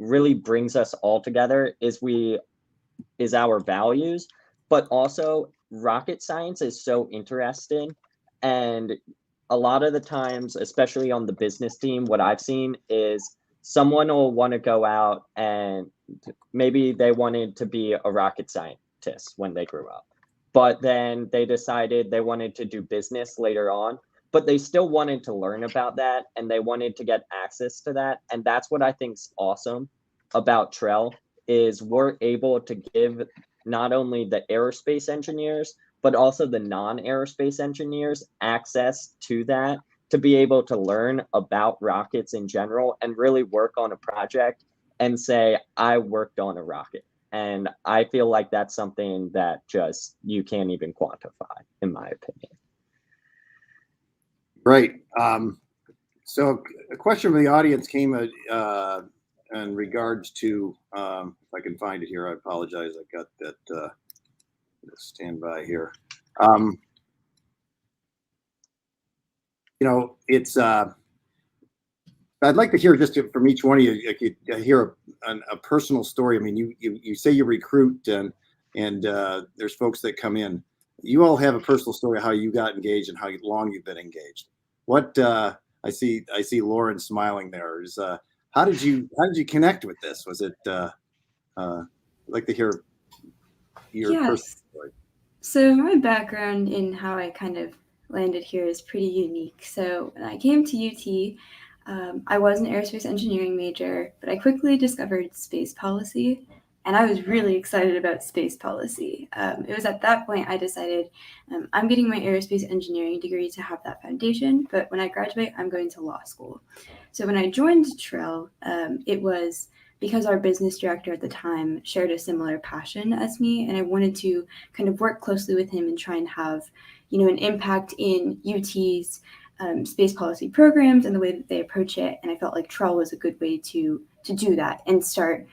really brings us all together is our values, but also rocket science is so interesting. And a lot of the times, especially on the business team, what I've seen is someone will want to go out and maybe they wanted to be a rocket scientist when they grew up, but then they decided they wanted to do business later on, but they still wanted to learn about that and they wanted to get access to that. And that's what I think's awesome about Trell is we're able to give not only the aerospace engineers, but also the non-aerospace engineers access to that to be able to learn about rockets in general and really work on a project and say, I worked on a rocket. And I feel like that's something that just you can't even quantify, in my opinion. Great. So a question from the audience came in regards to, if I can find it here, I apologize. I got that stand by here. You know, it's, I'd like to hear just from each one of you, I could hear a personal story. I mean, you say you recruit and there's folks that come in. You all have a personal story of how you got engaged and how long you've been engaged. What I see Lauren smiling there. Is how did you connect with this? Was it I'd like to hear your personal story. So my background in how I kind of landed here is pretty unique. So when I came to UT, I was an aerospace engineering major, but I quickly discovered space policy, and I was really excited about space policy. It was at that point I decided I'm getting my aerospace engineering degree to have that foundation, but when I graduate, I'm going to law school. So when I joined Trell, it was because our business director at the time shared a similar passion as me, and I wanted to kind of work closely with him and try and have, an impact in UT's space policy programs and the way that they approach it. And I felt like Trell was a good way to do that and start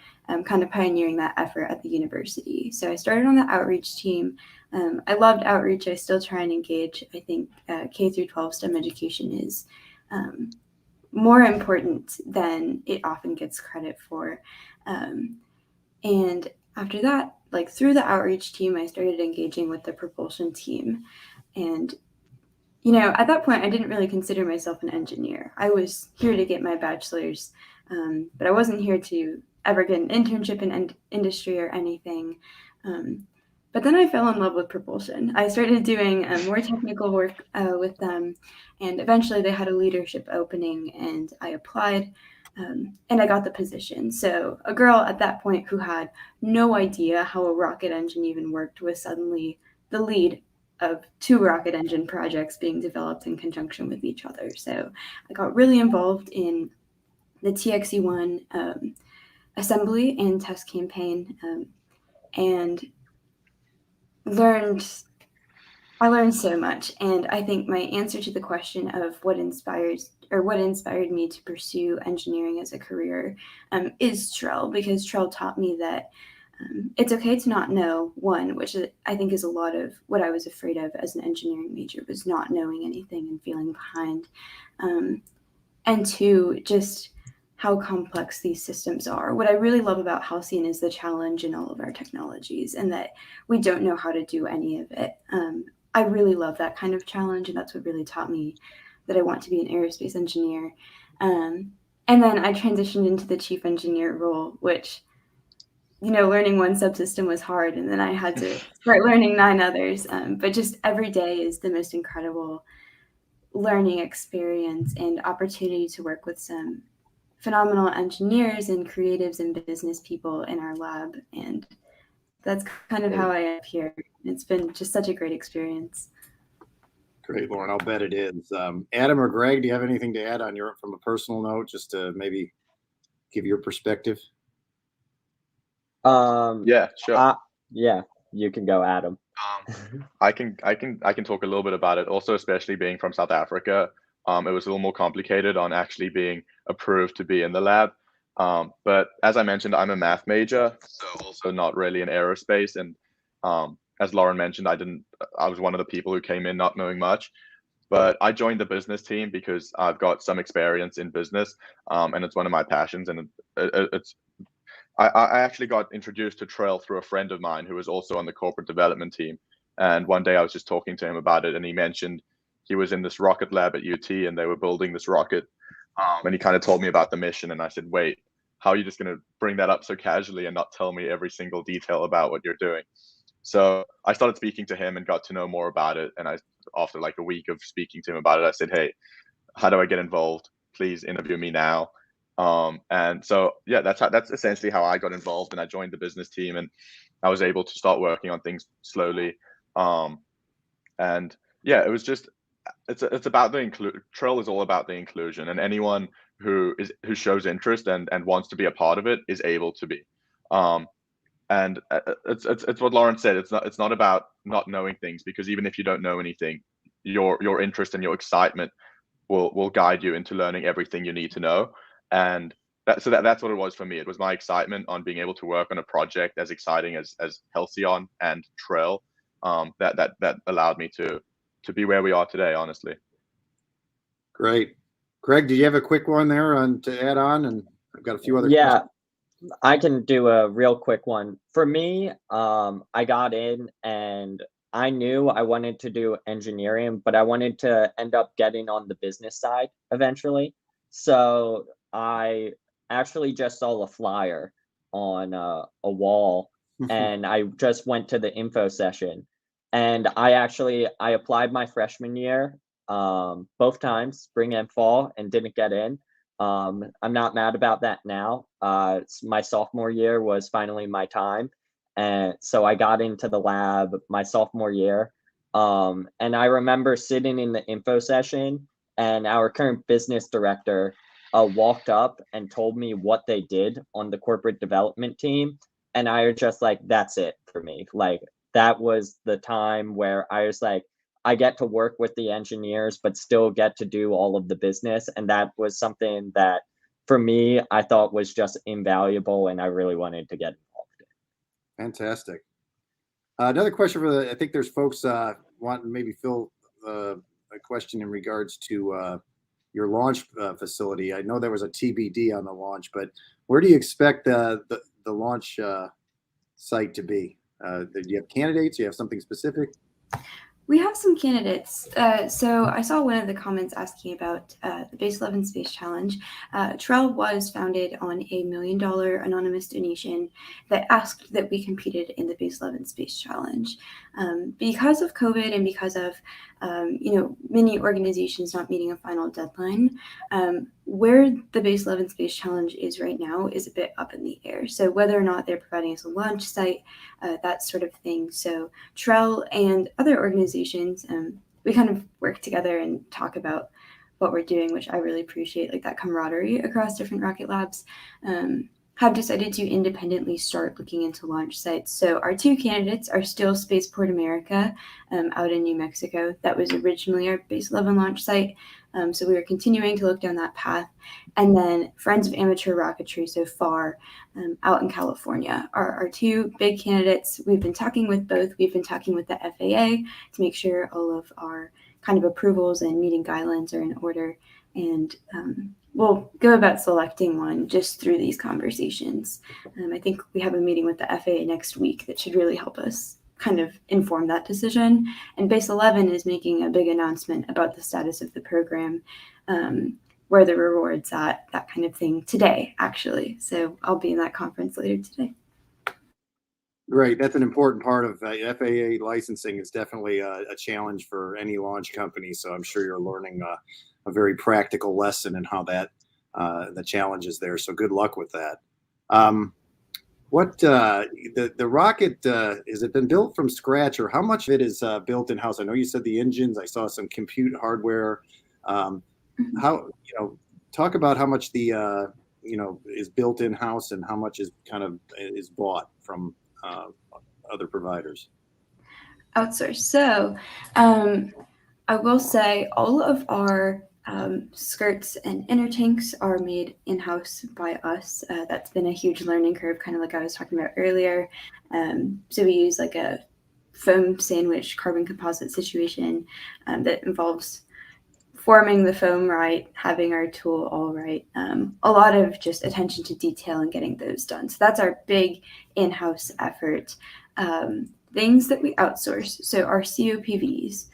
kind of pioneering that effort at the university. So I started on the outreach team. I loved outreach. I still try and engage. I think K through 12 STEM education is more important than it often gets credit for. And after that, like through the outreach team, I started engaging with the propulsion team. And, at that point, I didn't really consider myself an engineer. I was here to get my bachelor's, but I wasn't here to ever get an internship in industry or anything. But then I fell in love with propulsion. I started doing more technical work with them, and eventually they had a leadership opening, and I applied, and I got the position. So a girl at that point who had no idea how a rocket engine even worked was suddenly the lead of 2 rocket engine projects being developed in conjunction with each other. So I got really involved in the TXE-1 assembly and test campaign, and I learned so much. And I think my answer to the question of what inspired me to pursue engineering as a career is Trell, because Trell taught me that it's okay to not know, one, which I think is a lot of what I was afraid of as an engineering major, was not knowing anything and feeling behind. And 2, just how complex these systems are. What I really love about Halcyon is the challenge in all of our technologies and that we don't know how to do any of it. I really love that kind of challenge, and that's what really taught me that I want to be an aerospace engineer. And then I transitioned into the chief engineer role, which, learning one subsystem was hard, and then I had to start learning 9 others. But just every day is the most incredible learning experience and opportunity to work with some phenomenal engineers and creatives and business people in our lab. And that's kind of how I am here. It's been just such a great experience. Great, Lauren. I'll bet it is. Adam or Greg, do you have anything to add from a personal note, just to maybe give your perspective? Yeah, sure. Yeah, you can go, Adam. I can talk a little bit about it. Also, especially being from South Africa, it was a little more complicated on actually being approved to be in the lab. But as I mentioned, I'm a math major, so also not really in aerospace. And as Lauren mentioned, I was one of the people who came in not knowing much. But I joined the business team because I've got some experience in business, and it's one of my passions, and it's I actually got introduced to Trail through a friend of mine who was also on the corporate development team. And one day I was just talking to him about it, and he mentioned he was in this rocket lab at UT and they were building this rocket. And he kind of told me about the mission, and I said, wait, how are you just going to bring that up so casually and not tell me every single detail about what you're doing? So I started speaking to him and got to know more about it. And after like a week of speaking to him about it, I said, hey, how do I get involved? Please interview me now. And so, yeah, that's essentially how I got involved, and I joined the business team, and I was able to start working on things slowly. And yeah, it was just, it's about the Trail is all about the inclusion, and anyone who shows interest and wants to be a part of it is able to be. And it's what Lauren said. It's not about not knowing things, because even if you don't know anything, your interest and your excitement will guide you into learning everything you need to know. And that's what it was for me. It was my excitement on being able to work on a project as exciting as Halcyon and Trail that allowed me to be where we are today, honestly. Great. Greg, did you have a quick one there to add on? And I've got a few other Yeah, questions. I can do a real quick one. For me, I got in and I knew I wanted to do engineering, but I wanted to end up getting on the business side eventually. So I actually just saw a flyer on a wall, and I just went to the info session. And I applied my freshman year, both times, spring and fall, and didn't get in. I'm not mad about that now. My sophomore year was finally my time. And so I got into the lab my sophomore year. And I remember sitting in the info session, and our current business director walked up and told me what they did on the corporate development team. And I was just like, that's it for me. Like, that was the time where I was like, I get to work with the engineers, but still get to do all of the business. And that was something that, for me, I thought was just invaluable, and I really wanted to get involved in. Fantastic. Another question I think there's folks wanting maybe Phil a question in regards to your launch facility. I know there was a TBD on the launch, but where do you expect the launch site to be? Do you have candidates? Do you have something specific? We have some candidates. So I saw one of the comments asking about the Base 11 Space Challenge. Trail was founded on $1 million anonymous donation that asked that we competed in the Base 11 Space Challenge. Because of COVID and because of many organizations not meeting a final deadline, where the Base 11 Space Challenge is right now is a bit up in the air. So whether or not they're providing us a launch site, that sort of thing. So Trail and other organizations, we kind of work together and talk about what we're doing, which I really appreciate, like that camaraderie across different rocket labs. Have decided to independently start looking into launch sites. So our two candidates are still Spaceport America out in New Mexico. That was originally our Base 11 launch site. So we are continuing to look down that path. And then Friends of Amateur Rocketry so far out in California are our two big candidates. We've been talking with both. We've been talking with the FAA to make sure all of our kind of approvals and meeting guidelines are in order. And we'll go about selecting one just through these conversations. I think we have a meeting with the FAA next week that should really help us kind of inform that decision. And Base 11 is making a big announcement about the status of the program, where the rewards at, that kind of thing today, actually. So I'll be in that conference later today. Great. That's an important part of FAA licensing. Is definitely a challenge for any launch company. So I'm sure you're learning a very practical lesson in how that the challenge is there. So good luck with that. What the rocket, has it been built from scratch, or how much of it is built in house? I know you said the engines. I saw some compute hardware. How, talk about how much the is built in house and how much is is bought from other providers. Outsourced. So I will say all of our skirts and inner tanks are made in-house by us. That's been a huge learning curve, kind of like I was talking about earlier. So we use like a foam sandwich carbon composite situation that involves forming the foam right, having our tool all right, a lot of just attention to detail and getting those done. So that's our big in-house effort. Things that we outsource. So our COPVs,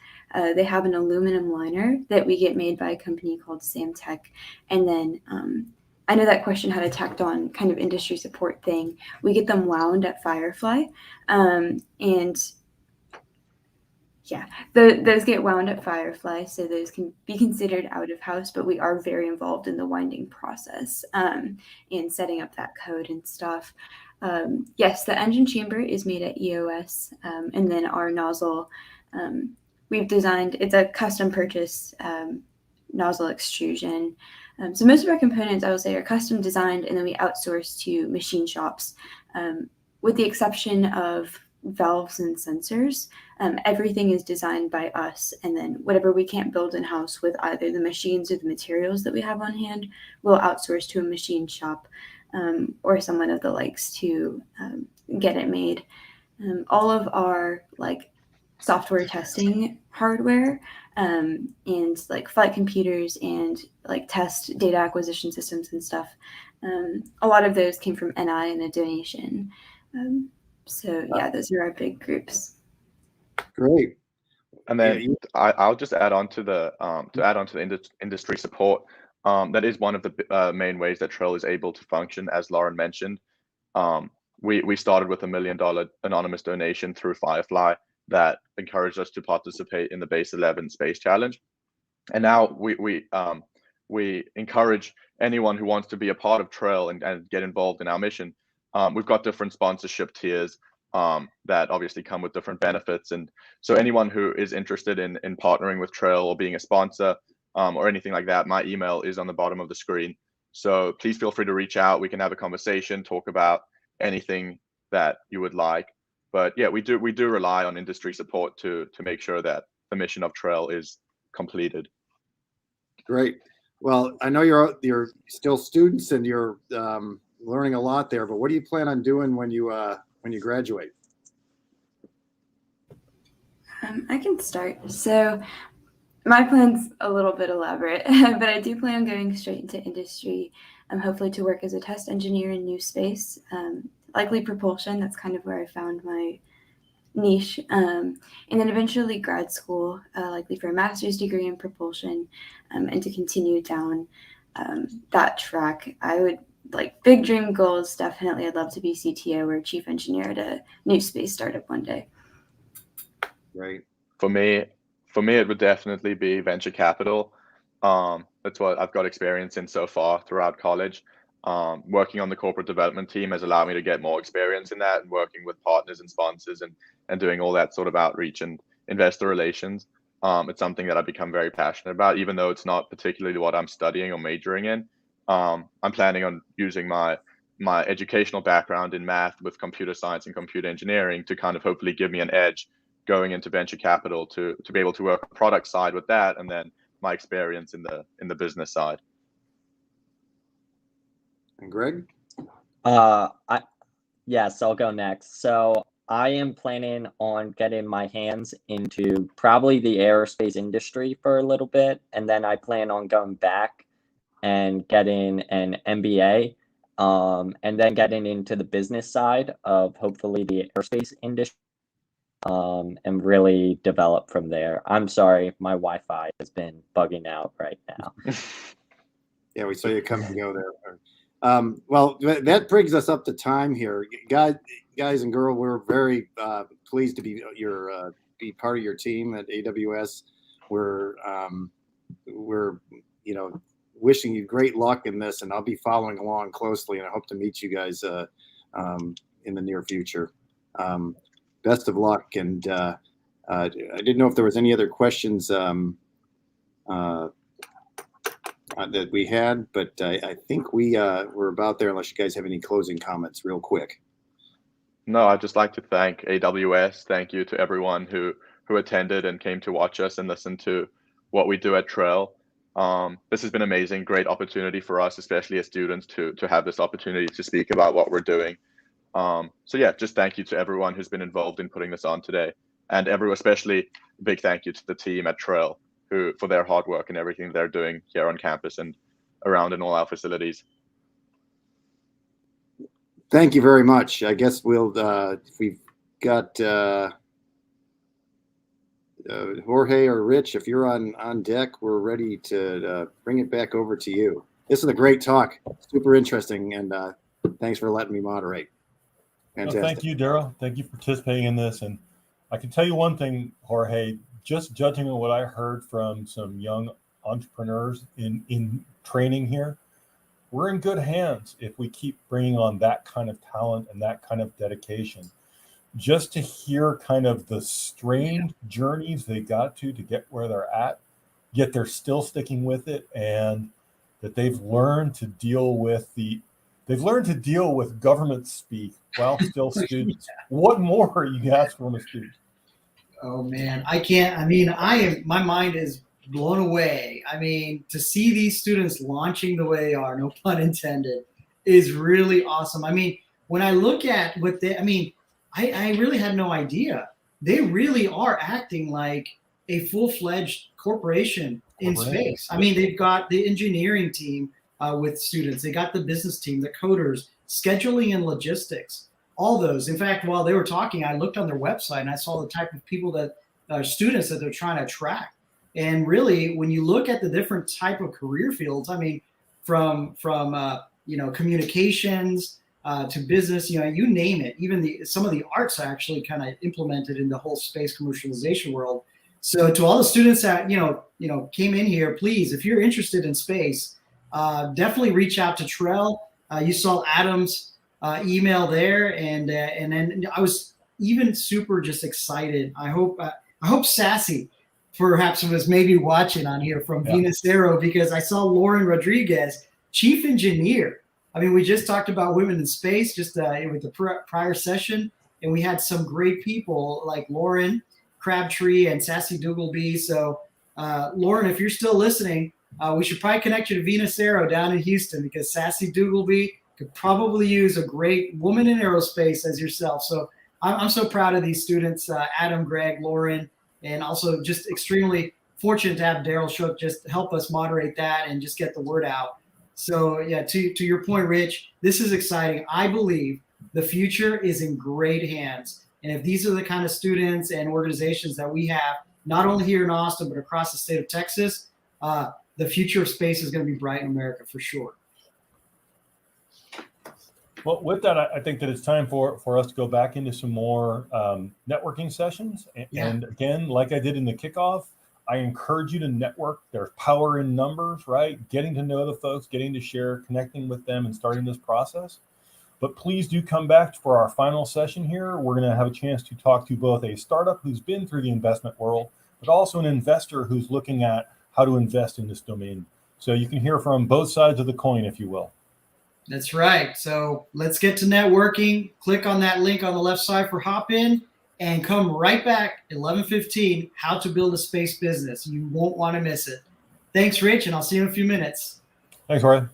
they have an aluminum liner that we get made by a company called Samtech. And then I know that question had a tacked on kind of industry support thing. We get them wound at Firefly. And yeah, those get wound at Firefly, so those can be considered out of house, but we are very involved in the winding process and setting up that code and stuff. Yes, the engine chamber is made at EOS, and then our nozzle, we've designed, it's a custom purchase nozzle extrusion. So most of our components, I will say, are custom designed, and then we outsource to machine shops, with the exception of valves and sensors. Everything is designed by us, and then whatever we can't build in-house with either the machines or the materials that we have on hand, we'll outsource to a machine shop or someone of the likes to get it made. All of our software testing hardware and flight computers and test data acquisition systems and stuff, a lot of those came from NI and a donation. So yeah, those are our big groups. Great. And then I'll just add on to the industry support. That is one of the main ways that Trail is able to function, as Lauren mentioned. We started with $1 million anonymous donation through Firefly that encouraged us to participate in the Base 11 Space Challenge, and now we encourage anyone who wants to be a part of Trail and get involved in our mission. We've got different sponsorship tiers that obviously come with different benefits. And so anyone who is interested in partnering with Trail or being a sponsor or anything like that, my email is on the bottom of the screen. So please feel free to reach out. We can have a conversation, talk about anything that you would like. But yeah, we do rely on industry support to make sure that the mission of Trail is completed. Great. Well, I know you're still students and you're learning a lot there, but what do you plan on doing when you graduate? I can start. So my plan's a little bit elaborate, but I do plan on going straight into industry, hopefully to work as a test engineer in new space, likely propulsion. That's kind of where I found my niche, and then eventually grad school, likely for a master's degree in propulsion, and to continue down that track. I would big dream goals. Definitely, I'd love to be CTO or chief engineer at a new space startup one day. Right. For me, it would definitely be venture capital. That's what I've got experience in so far throughout college. Working on the corporate development team has allowed me to get more experience in that, and working with partners and sponsors and doing all that sort of outreach and investor relations. It's something that I've become very passionate about, even though it's not particularly what I'm studying or majoring in. I'm planning on using my educational background in math with computer science and computer engineering to kind of hopefully give me an edge going into venture capital to be able to work on the product side with that, and then my experience in the business side. And Greg? Yes, I'll go next. So I am planning on getting my hands into probably the aerospace industry for a little bit, and then I plan on going back and getting an MBA, and then getting into the business side of hopefully the aerospace industry, and really develop from there. I'm sorry, my Wi-Fi has been bugging out right now. Yeah, we saw you come and go there. Well, that brings us up to time here, guys and girl. We're very pleased to be part of your team at AWS. We're wishing you great luck in this, and I'll be following along closely, and I hope to meet you guys in the near future. Best of luck, and I didn't know if there was any other questions that we had, but I think we're about there, unless you guys have any closing comments real quick. No, I'd just like to thank AWS. Thank you to everyone who attended and came to watch us and listen to what we do at Trail. This has been amazing, great opportunity for us, especially as students, to have this opportunity to speak about what we're doing. So yeah, just thank you to everyone who's been involved in putting this on today, and especially big thank you to the team at Trail for their hard work and everything they're doing here on campus and around in all our facilities. Thank you very much. I guess we'll we've got Jorge or Rich, if you're on deck, we're ready to bring it back over to you. This is a great talk, super interesting, and thanks for letting me moderate. Fantastic. No, thank you, Daryl. Thank you for participating in this. And I can tell you one thing, Jorge, just judging on what I heard from some young entrepreneurs in training here, we're in good hands if we keep bringing on that kind of talent and that kind of dedication. Just to hear kind of the strange journeys they got to get where they're at, yet they're still sticking with it, and that they've learned to deal with government speak while still students. What more are you ask from a student? Oh man, I can't. I mean, my mind is blown away. I mean, to see these students launching the way they are, no pun intended, is really awesome. I mean, when I look at what I really had no idea. They really are acting like a full-fledged corporation in space. I mean, they've got the engineering team with students. They got the business team, the coders, scheduling and logistics, all those. In fact, while they were talking, I looked on their website and I saw the type of people that students that they're trying to attract. And really, when you look at the different type of career fields, I mean, from communications, to business, you name it. Even some of the arts are actually kind of implemented in the whole space commercialization world. So to all the students that came in here, please, if you're interested in space, definitely reach out to Trell. You saw Adam's email there, and then I was even super just excited. I hope Sassy perhaps was maybe watching on here from Venus Aero, because I saw Lauren Rodriguez, chief engineer. I mean, we just talked about women in space just with the prior session, and we had some great people like Lauren Crabtree and Sassy Dougalby. So, Lauren, if you're still listening, we should probably connect you to Venus Aero down in Houston, because Sassy Dougalby could probably use a great woman in aerospace as yourself. So I'm so proud of these students, Adam, Greg, Lauren, and also just extremely fortunate to have Daryl Shook just help us moderate that and just get the word out. So yeah, to your point, Rich, this is exciting. I believe the future is in great hands. And if these are the kind of students and organizations that we have, not only here in Austin, but across the state of Texas, the future of space is going to be bright in America for sure. Well, with that, I think that it's time for us to go back into some more networking sessions. And again, like I did in the kickoff, I encourage you to network. There's power in numbers, right? Getting to know the folks, getting to share, connecting with them, and starting this process. But please do come back for our final session here. We're going to have a chance to talk to both a startup who's been through the investment world, but also an investor who's looking at how to invest in this domain. So you can hear from both sides of the coin, if you will. That's right. So let's get to networking. Click on that link on the left side for Hop In. And come right back, 11:15, how to build a space business. You won't want to miss it. Thanks, Rich, and I'll see you in a few minutes. Thanks, Ryan.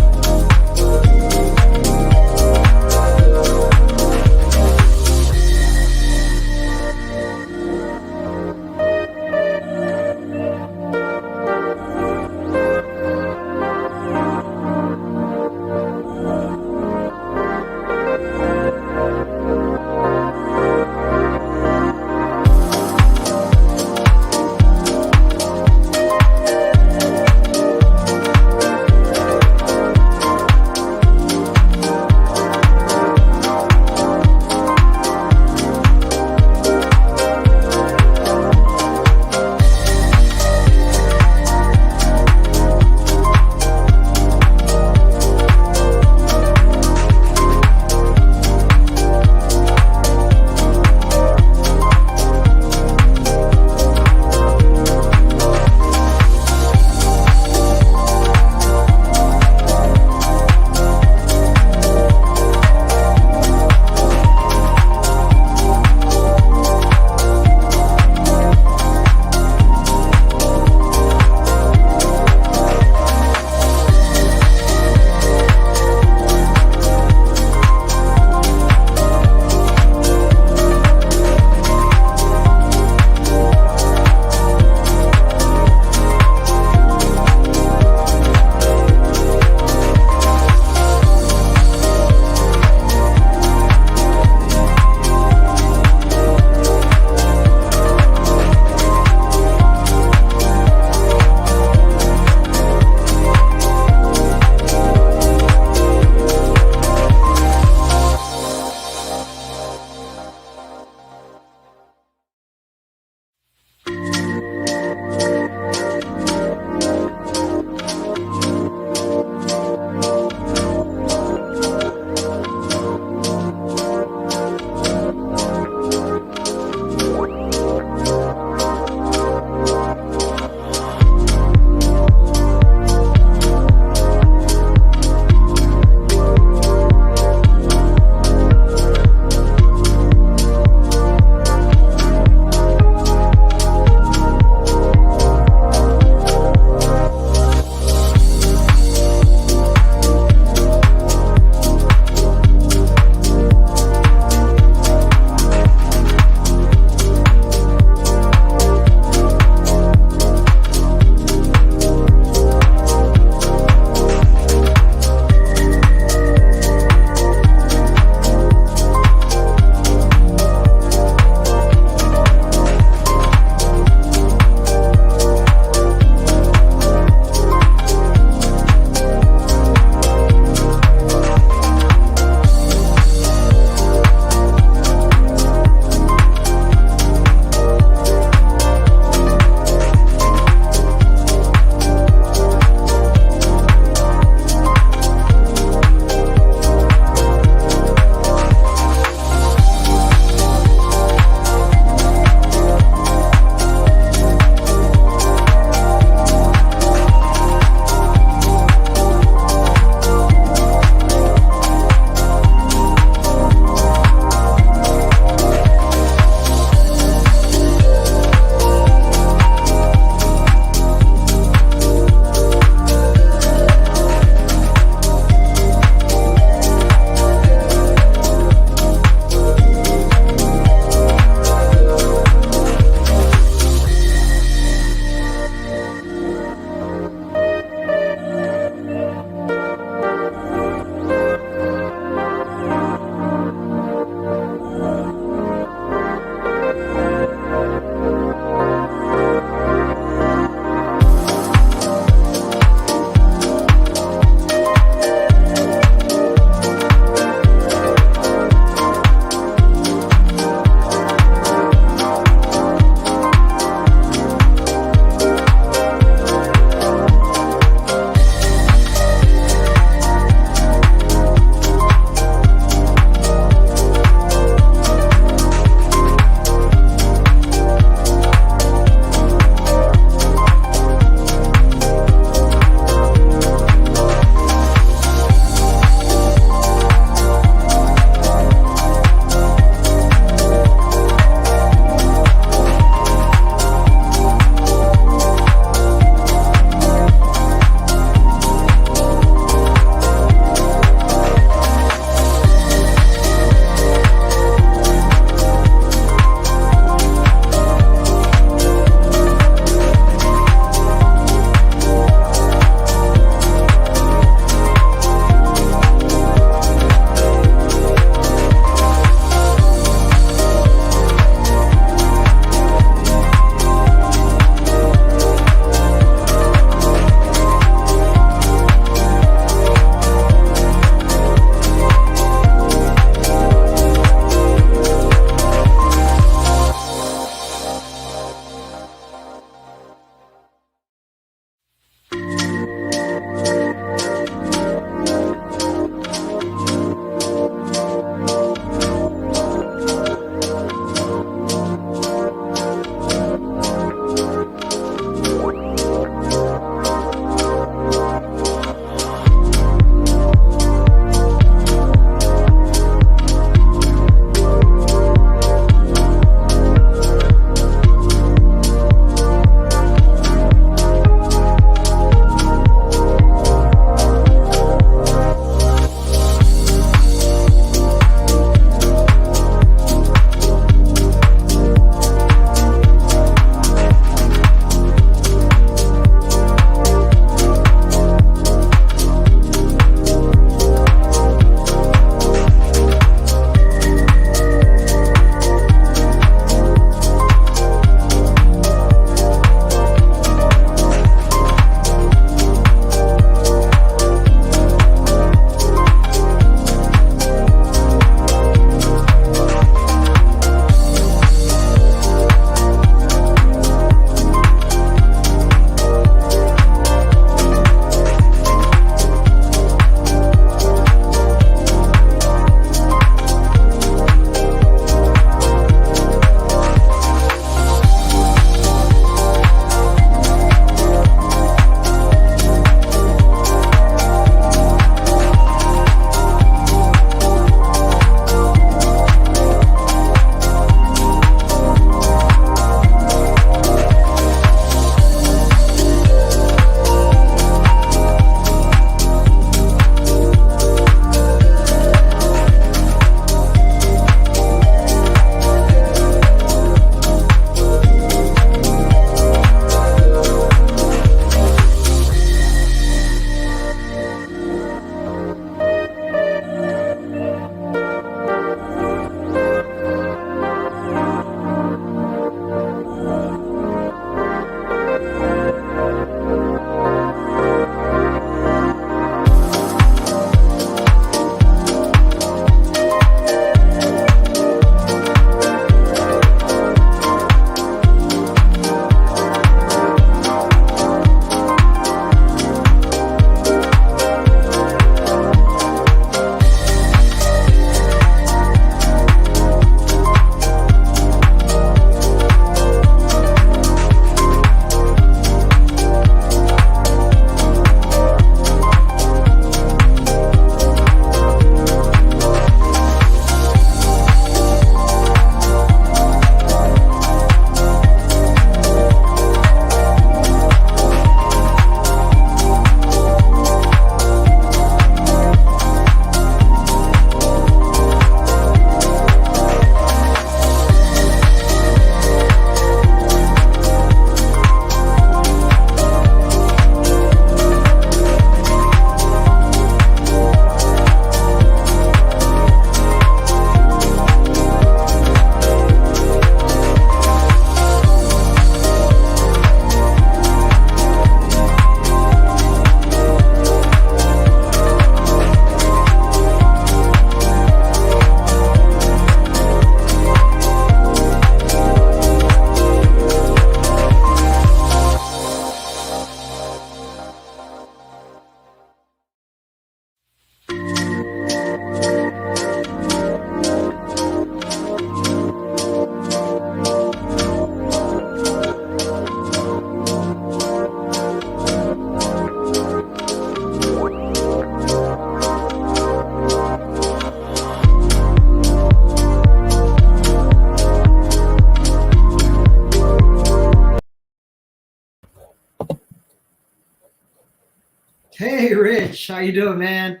Hey, Rich, how you doing, man?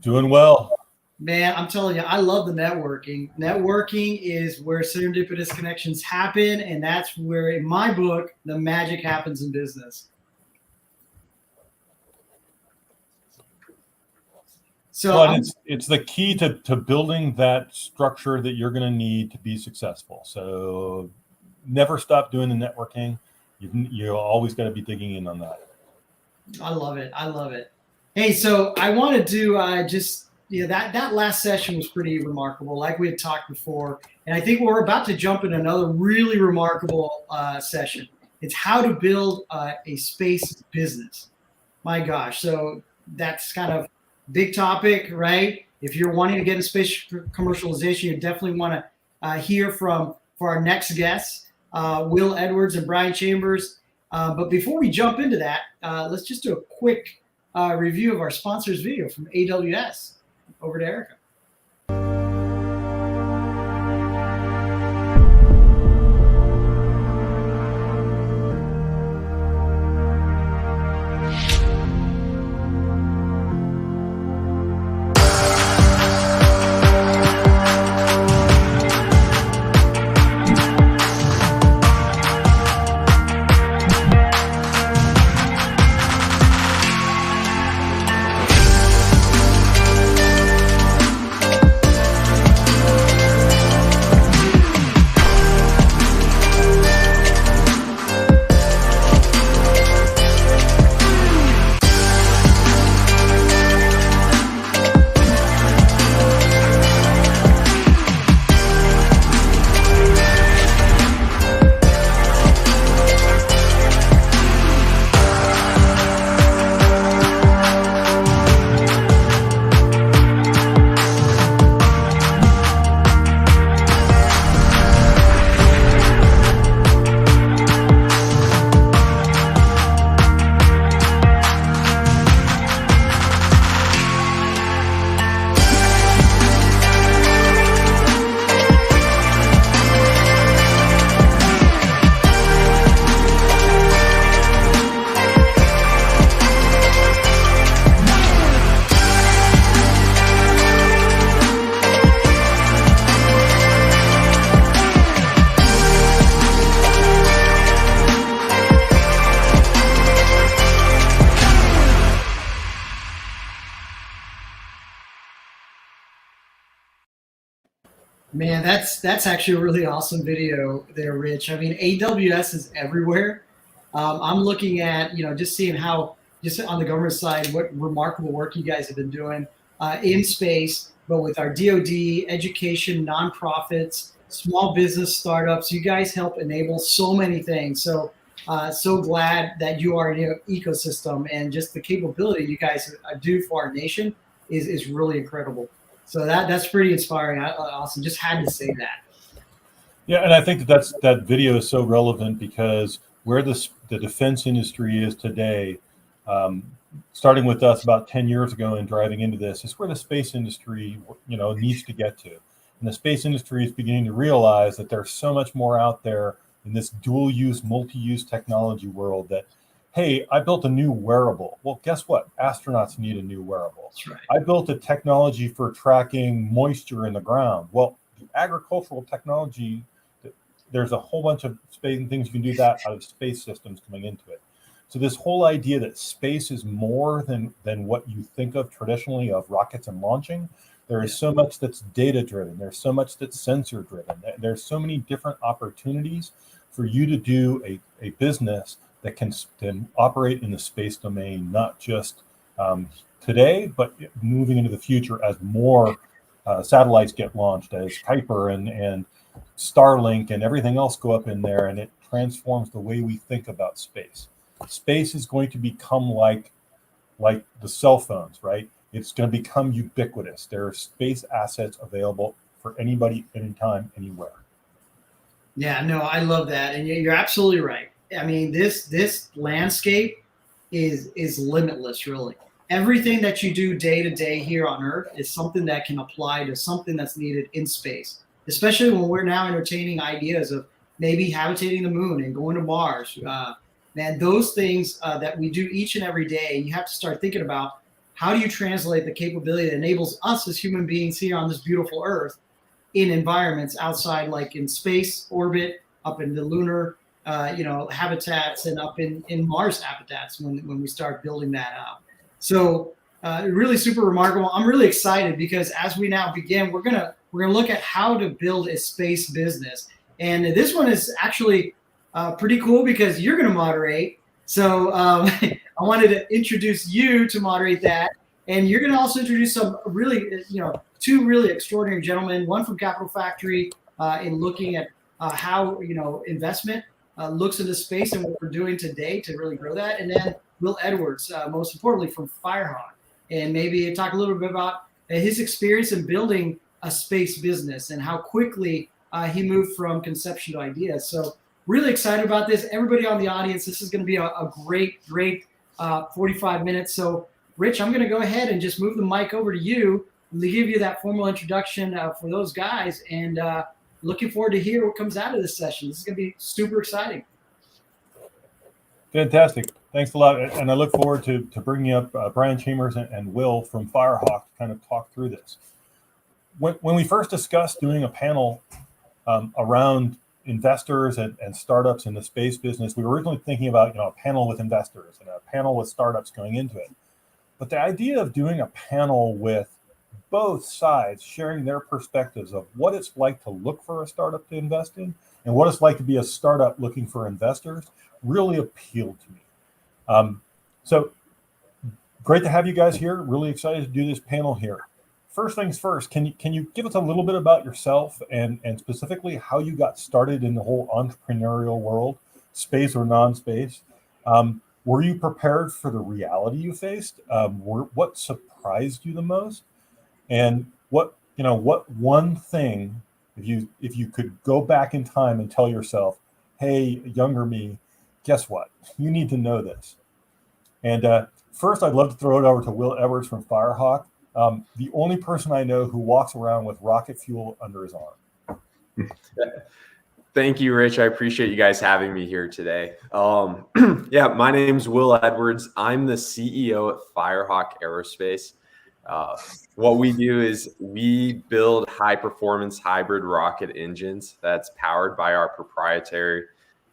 Doing well. Man, I'm telling you, I love the networking. Networking is where serendipitous connections happen, and that's where, in my book, the magic happens in business. So But it's the key to building that structure that you're going to need to be successful. So never stop doing the networking. You always got to be digging in on that. I love it. I love it. Hey, so I wanted to that last session was pretty remarkable, like we had talked before. And I think we're about to jump in another really remarkable session. It's how to build a space business. My gosh. So that's kind of big topic, right? If you're wanting to get in space commercialization, you definitely want to hear for our next guests, Will Edwards and Brian Chambers. But before we jump into that, let's just do a quick review of our sponsors video from AWS. Over to Erica. Man, that's actually a really awesome video there, Rich. I mean, AWS is everywhere. I'm looking at, just seeing how, just on the government side, what remarkable work you guys have been doing in space, but with our DoD, education, nonprofits, small business startups. You guys help enable so many things. So, so glad that you are in your ecosystem, and just the capability you guys do for our nation is really incredible. So that's pretty inspiring. Awesome. Just had to say that. Yeah, and I think that video is so relevant because where the defense industry is today, starting with us about 10 years ago and driving into this, is where the space industry, needs to get to. And the space industry is beginning to realize that there's so much more out there in this dual-use, multi-use technology world that, hey, I built a new wearable. Well, guess what? Astronauts need a new wearable. That's right. I built a technology for tracking moisture in the ground. Well, the agricultural technology, there's a whole bunch of space things you can do that out of space systems coming into it. So this whole idea that space is more than what you think of traditionally of rockets and launching, there is so much that's data-driven. There's so much that's sensor-driven. There's so many different opportunities for you to do a business that can operate in the space domain, not just today, but moving into the future as more satellites get launched, as Kuiper and Starlink and everything else go up in there, and it transforms the way we think about space. Space is going to become like the cell phones, right? It's going to become ubiquitous. There are space assets available for anybody, anytime, anywhere. Yeah, no, I love that, and you're absolutely right. I mean, this landscape is limitless, really. Everything that you do day to day here on Earth is something that can apply to something that's needed in space, especially when we're now entertaining ideas of maybe habitating the moon and going to Mars. man, those things that we do each and every day, you have to start thinking about how do you translate the capability that enables us as human beings here on this beautiful Earth in environments outside, like in space, orbit, up in the lunar, habitats, and up in Mars habitats when we start building that up. So really super remarkable. I'm really excited because as we now begin, we're gonna look at how to build a space business. And this one is actually pretty cool because you're gonna moderate. So I wanted to introduce you to moderate that. And you're gonna also introduce some really, two really extraordinary gentlemen, one from Capital Factory in looking at how, investment looks into space and what we're doing today to really grow that. And then Will Edwards, most importantly from Firehawk, and maybe talk a little bit about his experience in building a space business and how quickly he moved from conception to idea. So really excited about this. Everybody on the audience, this is going to be a great 45 minutes. So Rich, I'm going to go ahead and just move the mic over to you to give you that formal introduction for those guys, and looking forward to hear what comes out of this session. This is going to be super exciting. Fantastic. Thanks a lot. And I look forward to bringing up Brian Chambers and Will from Firehawk to kind of talk through this. When we first discussed doing a panel around investors and startups in the space business, we were originally thinking about a panel with investors and a panel with startups going into it. But the idea of doing a panel with both sides sharing their perspectives of what it's like to look for a startup to invest in and what it's like to be a startup looking for investors really appealed to me. So great to have you guys here. Really excited to do this panel here. First things first, can you give us a little bit about yourself and specifically how you got started in the whole entrepreneurial world, space or non-space? Were you prepared for the reality you faced? What surprised you the most? And what one thing, if you could go back in time and tell yourself, hey, younger me, guess what? You need to know this. And first, I'd love to throw it over to Will Edwards from Firehawk, the only person I know who walks around with rocket fuel under his arm. Thank you, Rich. I appreciate you guys having me here today. Yeah, my name's Will Edwards. I'm the CEO at Firehawk Aerospace. What we do is we build high-performance hybrid rocket engines that's powered by our proprietary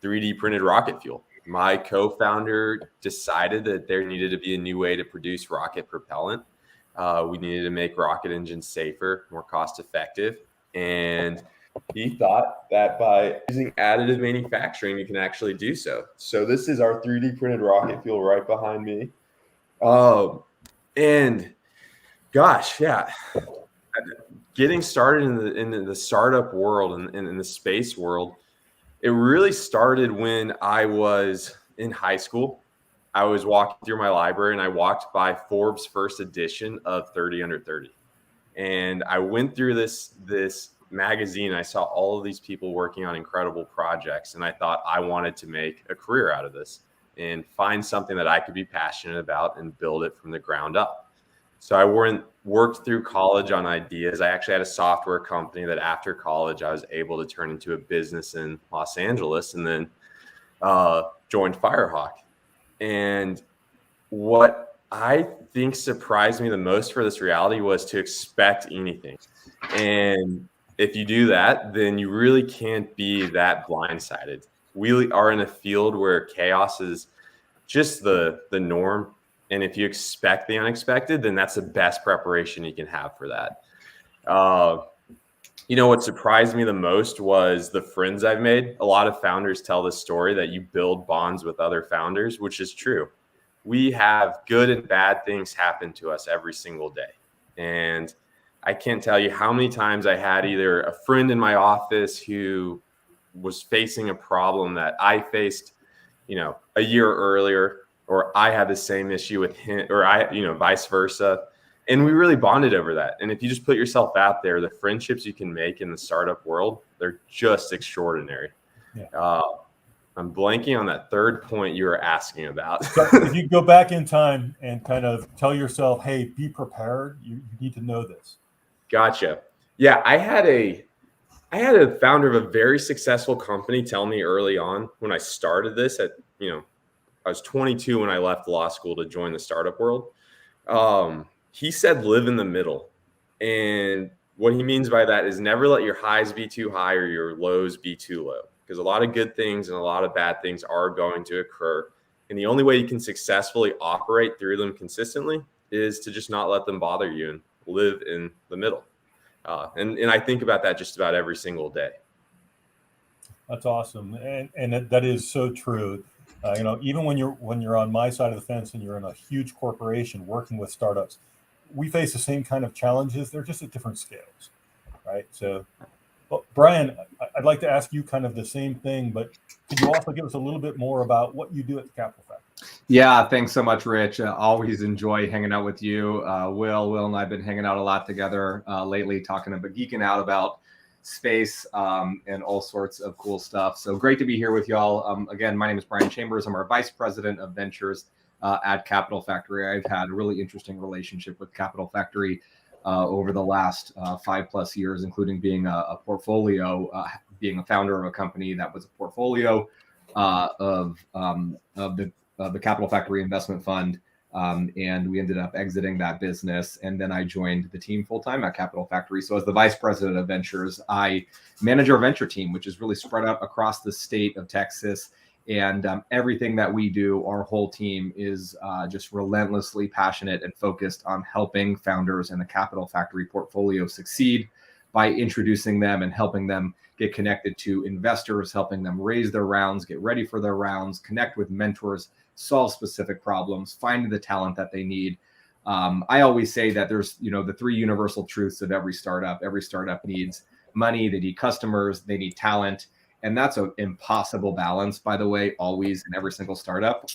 3D printed rocket fuel. My co-founder decided that there needed to be a new way to produce rocket propellant. We needed to make rocket engines safer, more cost-effective, and he thought that by using additive manufacturing, you can actually do so. So this is our 3D printed rocket fuel right behind me. And gosh, yeah, getting started in the startup world and in the space world, it really started when I was in high school. I was walking through my library and I walked by Forbes' first edition of 30 Under 30. And I went through this magazine. I saw all of these people working on incredible projects. And I thought I wanted to make a career out of this and find something that I could be passionate about and build it from the ground up. So I worked through college on ideas. I actually had a software company that after college, I was able to turn into a business in Los Angeles, and then joined Firehawk. And what I think surprised me the most for this reality was to expect anything. And if you do that, then you really can't be that blindsided. We are in a field where chaos is just the norm. And if you expect the unexpected, then that's the best preparation you can have for that. What surprised me the most was the friends I've made. A lot of founders tell this story that you build bonds with other founders, which is true. We have good and bad things happen to us every single day. And I can't tell you how many times I had either a friend in my office who was facing a problem that I faced, a year earlier, or I had the same issue with him, or vice versa. And we really bonded over that. And if you just put yourself out there, the friendships you can make in the startup world, they're just extraordinary. Yeah. I'm blanking on that third point you were asking about. So if you go back in time and kind of tell yourself, hey, be prepared, you need to know this. Gotcha. Yeah, I had a founder of a very successful company tell me early on when I started this at I was 22 when I left law school to join the startup world. He said, live in the middle. And what he means by that is never let your highs be too high or your lows be too low, because a lot of good things and a lot of bad things are going to occur. And the only way you can successfully operate through them consistently is to just not let them bother you and live in the middle. And I think about that just about every single day. That's awesome. And that is so true. Even when you're on my side of the fence and you're in a huge corporation working with startups, we face the same kind of challenges. They're just at different scales, right? So, well, Brian, I'd like to ask you kind of the same thing, but could you also give us a little bit more about what you do at the Capital Factory? Yeah, thanks so much, Rich. Always enjoy hanging out with you. Will and I have been hanging out a lot together lately, talking about geeking out about space and all sorts of cool stuff. So great to be here with y'all. Again, my name is Brian Chambers. I'm our Vice President of Ventures at Capital Factory. I've had a really interesting relationship with Capital Factory over the last 5+ years, including being a portfolio, being a founder of a company that was a portfolio of the Capital Factory Investment Fund. And we ended up exiting that business. And then I joined the team full-time at Capital Factory. So as the Vice President of Ventures, I manage our venture team, which is really spread out across the state of Texas. And everything that we do, our whole team is just relentlessly passionate and focused on helping founders in the Capital Factory portfolio succeed by introducing them and helping them get connected to investors, helping them raise their rounds, get ready for their rounds, connect with mentors, solve specific problems, find the talent that they need. I always say that there's, the 3 universal truths of every startup. Every startup needs money, they need customers, they need talent. And that's an impossible balance, by the way, always in every single startup.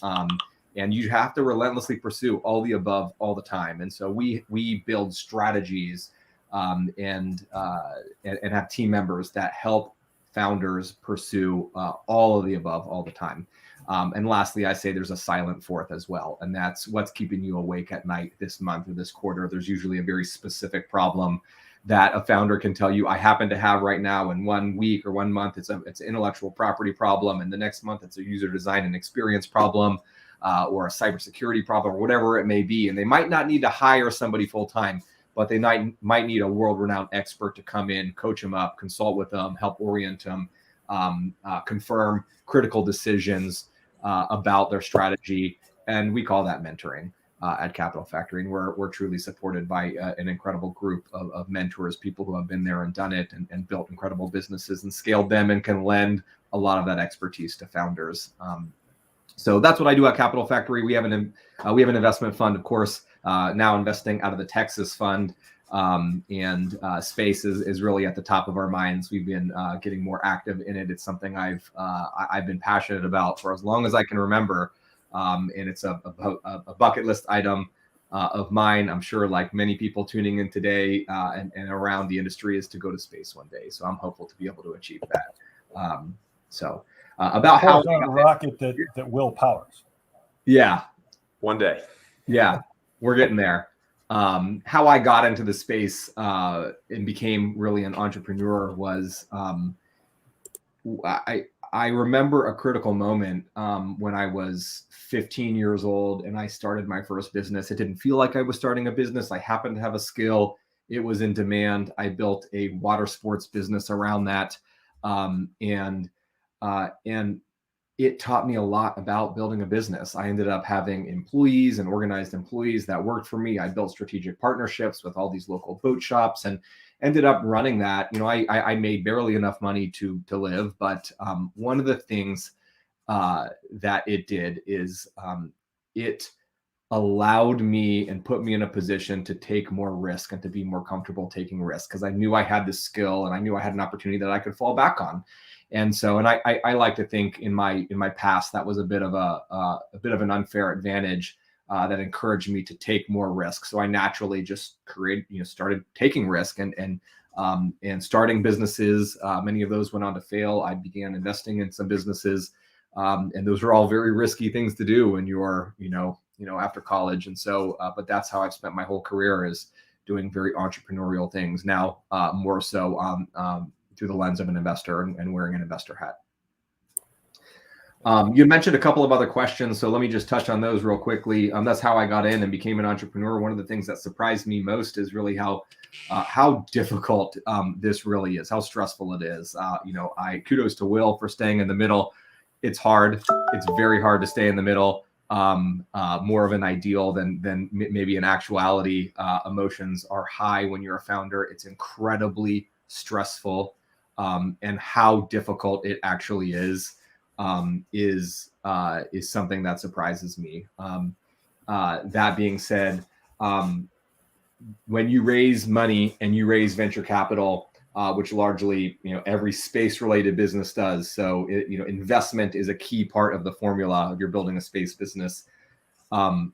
And you have to relentlessly pursue all the above all the time. And so we build strategies and have team members that help founders pursue all of the above all the time. And lastly, I say there's a silent fourth as well. And that's what's keeping you awake at night this month or this quarter. There's usually a very specific problem that a founder can tell you, I happen to have right now in 1 week or 1 month. It's an intellectual property problem. And the next month, it's a user design and experience problem or a cybersecurity problem or whatever it may be. And they might not need to hire somebody full time, but they might need a world-renowned expert to come in, coach them up, consult with them, help orient them, confirm critical decisions about their strategy. And we call that mentoring at Capital Factory. And we're truly supported by an incredible group of mentors, people who have been there and done it and built incredible businesses and scaled them and can lend a lot of that expertise to founders. So that's what I do at Capital Factory. We have an investment fund, of course, now investing out of the Texas fund. And space is really at the top of our minds. We've been getting more active in it. It's something I've been passionate about for as long as I can remember. And it's a bucket list item of mine. I'm sure, like many people tuning in today and around the industry, is to go to space one day. So I'm hopeful to be able to achieve that. About how on a rocket that Will powers. Yeah, one day. Yeah, we're getting there. How I got into the space and became really an entrepreneur was I remember a critical moment when I was 15 years old and I started my first business. It didn't feel like I was starting a business. I happened to have a skill. It was in demand. I built a water sports business around that. And it taught me a lot about building a business. I ended up having employees and organized employees that worked for me. I built strategic partnerships with all these local boat shops and ended up running that. I made barely enough money to live, but one of the things that it did is it allowed me and put me in a position to take more risk and to be more comfortable taking risks, because I knew I had the skill and I knew I had an opportunity that I could fall back on. And so, and I like to think in my past that was a bit of an unfair advantage that encouraged me to take more risk. So I naturally just started taking risk and starting businesses. Many of those went on to fail. I began investing in some businesses, and those are all very risky things to do when you're after college. And so, but that's how I've spent my whole career, is doing very entrepreneurial things now, more so through the lens of an investor and wearing an investor hat. You mentioned a couple of other questions, so let me just touch on those real quickly. That's how I got in and became an entrepreneur. One of the things that surprised me most is really how difficult this really is, how stressful it is. I kudos to Will for staying in the middle. It's hard. It's very hard to stay in the middle. More of an ideal than maybe in actuality. Emotions are high when you're a founder. It's incredibly stressful, and how difficult it actually is something that surprises me. That being said, when you raise money and you raise venture capital, which largely every space-related business does, so investment is a key part of the formula if you're building a space business. The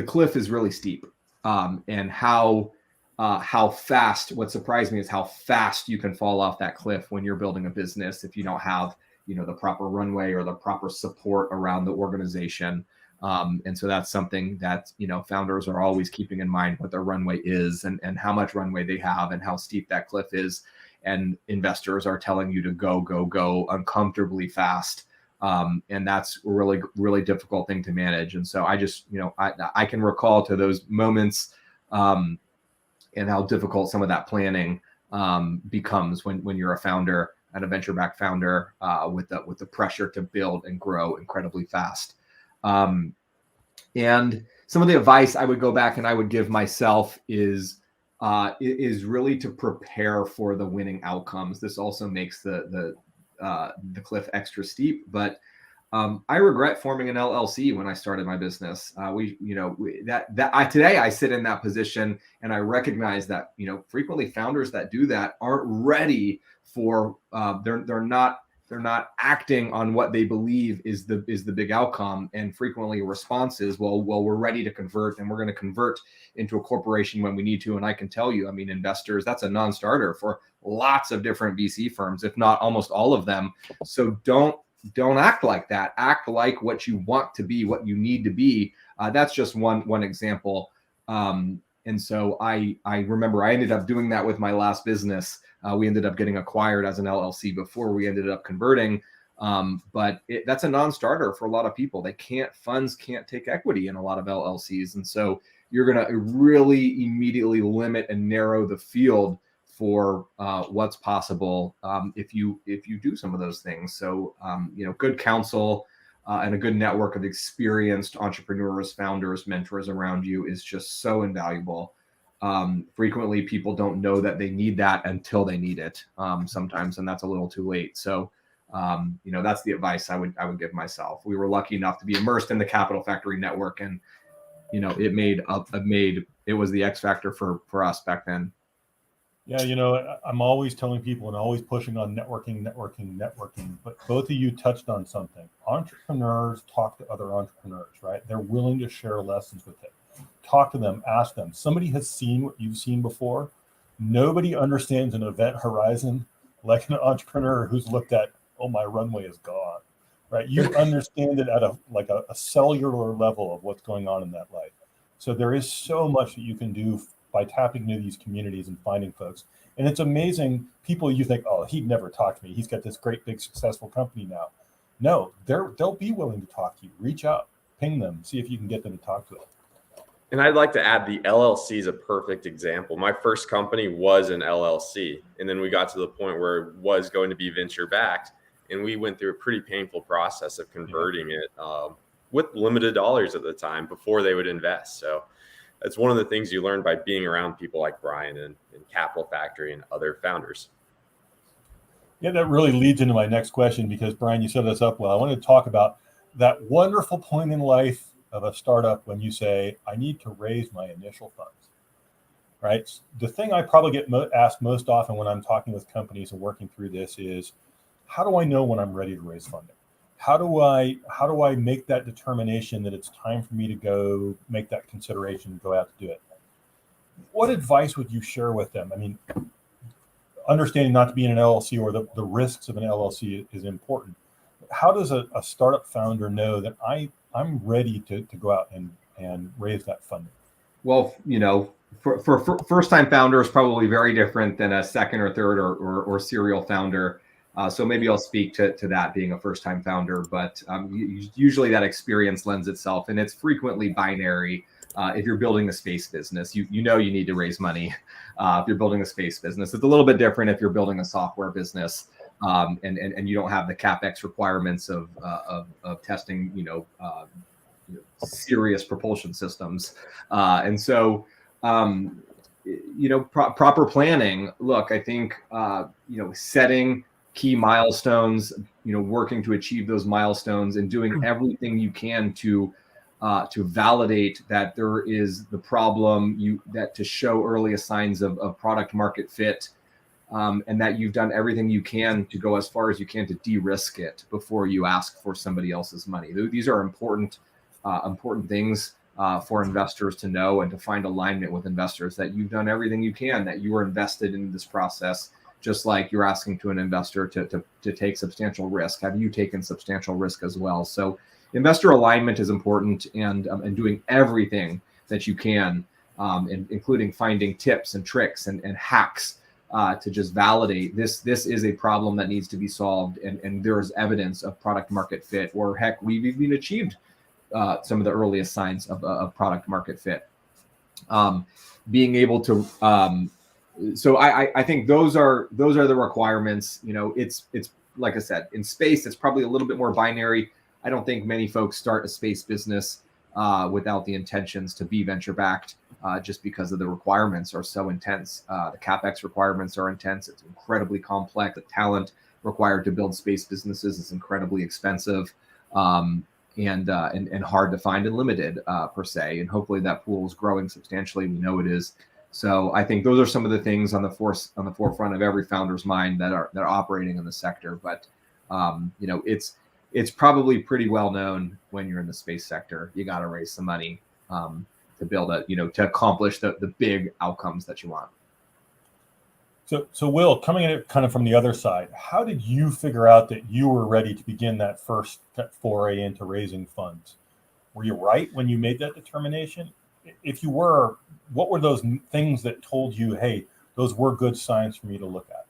cliff is really steep, and how fast. What surprised me is how fast you can fall off that cliff when you're building a business if you don't have the proper runway or the proper support around the organization. And so that's something that, founders are always keeping in mind, what their runway is and how much runway they have and how steep that cliff is. And investors are telling you to go uncomfortably fast. And that's a really, really difficult thing to manage. And so I just, I can recall to those moments and how difficult some of that planning becomes when you're a founder and a venture-backed founder with the pressure to build and grow incredibly fast. And some of the advice I would go back and I would give myself is really to prepare for the winning outcomes. This also makes the cliff extra steep, but I regret forming an LLC when I started my business. Today I sit in that position and I recognize that, frequently founders that do that aren't ready for, they're not acting on what they believe is the big outcome. And frequently responses, well, we're ready to convert and we're going to convert into a corporation when we need to. And I can tell you, investors, that's a non-starter for lots of different VC firms, if not almost all of them. So don't act like that. Act like what you want to be, what you need to be. That's just one example. And so I remember I ended up doing that with my last business. We ended up getting acquired as an LLC before we ended up converting. But that's a non-starter for a lot of people. Funds can't take equity in a lot of LLCs. And so you're going to really immediately limit and narrow the field for what's possible if you do some of those things. So, good counsel and a good network of experienced entrepreneurs, founders, mentors around you is just so invaluable. Frequently, people don't know that they need that until they need it sometimes, and that's a little too late. So, that's the advice I would give myself. We were lucky enough to be immersed in the Capital Factory network, and it was the X factor for us back then. Yeah, I'm always telling people and always pushing on networking, but both of you touched on something. Entrepreneurs talk to other entrepreneurs, right? They're willing to share lessons with them. Talk to them, ask them. Somebody has seen what you've seen before. Nobody understands an event horizon like an entrepreneur who's looked at, oh, my runway is gone, right? You understand it at a cellular level of what's going on in that life. So there is so much that you can do by tapping into these communities and finding folks. And it's amazing, people you think, oh, he'd never talk to me. He's got this great, big, successful company now. No, they'll be willing to talk to you. Reach out, ping them, see if you can get them to talk to them. And I'd like to add the LLC is a perfect example. My first company was an LLC. And then we got to the point where it was going to be venture backed. And we went through a pretty painful process of converting it with limited dollars at the time before they would invest. So that's one of the things you learn by being around people like Brian and Capital Factory and other founders. Yeah, that really leads into my next question because, Brian, you set us up well. I want to talk about that wonderful point in life of a startup when you say, I need to raise my initial funds, right? The thing I probably get asked most often when I'm talking with companies and working through this is, how do I know when I'm ready to raise funding? How do I make that determination that it's time for me to go make that consideration and go out to do it? What advice would you share with them? Understanding not to be in an LLC or the risks of an LLC is important. How does a startup founder know that I'm ready to go out and raise that funding? Well, for first-time founders, probably very different than a second or third or serial founder. So maybe I'll speak to that being a first-time founder, but usually that experience lends itself, and it's frequently binary. If you're building a space business, you know you need to raise money. If you're building a space business, it's a little bit different if you're building a software business, and you don't have the CapEx requirements of testing, serious propulsion systems, and so. Proper planning. Look, I think setting key milestones, working to achieve those milestones, and doing everything you can to validate that there is the problem, to show early signs of product market fit, and that you've done everything you can to go as far as you can to de-risk it before you ask for somebody else's money. These are important things for investors to know, and to find alignment with investors that you've done everything you can, that you are invested in this process, just like you're asking to an investor to take substantial risk. Have you taken substantial risk as well? So investor alignment is important, and doing everything that you can, including finding tips and tricks and hacks to just validate this is a problem that needs to be solved, and there is evidence of product market fit, or heck, we've even achieved some of the earliest signs of product market fit. Being able to, so I think those are the requirements. It's like I said, in space, it's probably a little bit more binary. I don't think many folks start a space business without the intentions to be venture backed, just because of the requirements are so intense. The CapEx requirements are intense. It's incredibly complex. The talent required to build space businesses is incredibly expensive. And hard to find and limited per se. And hopefully that pool is growing substantially. We know it is. So I think those are some of the things on the forefront of every founder's mind that are operating in the sector. But it's probably pretty well known when you're in the space sector. You got to raise some money to build to accomplish the big outcomes that you want. So Will, coming at it kind of from the other side, how did you figure out that you were ready to begin that first foray into raising funds? Were you right when you made that determination? If you were, what were those things that told you, hey, those were good signs for me to look at?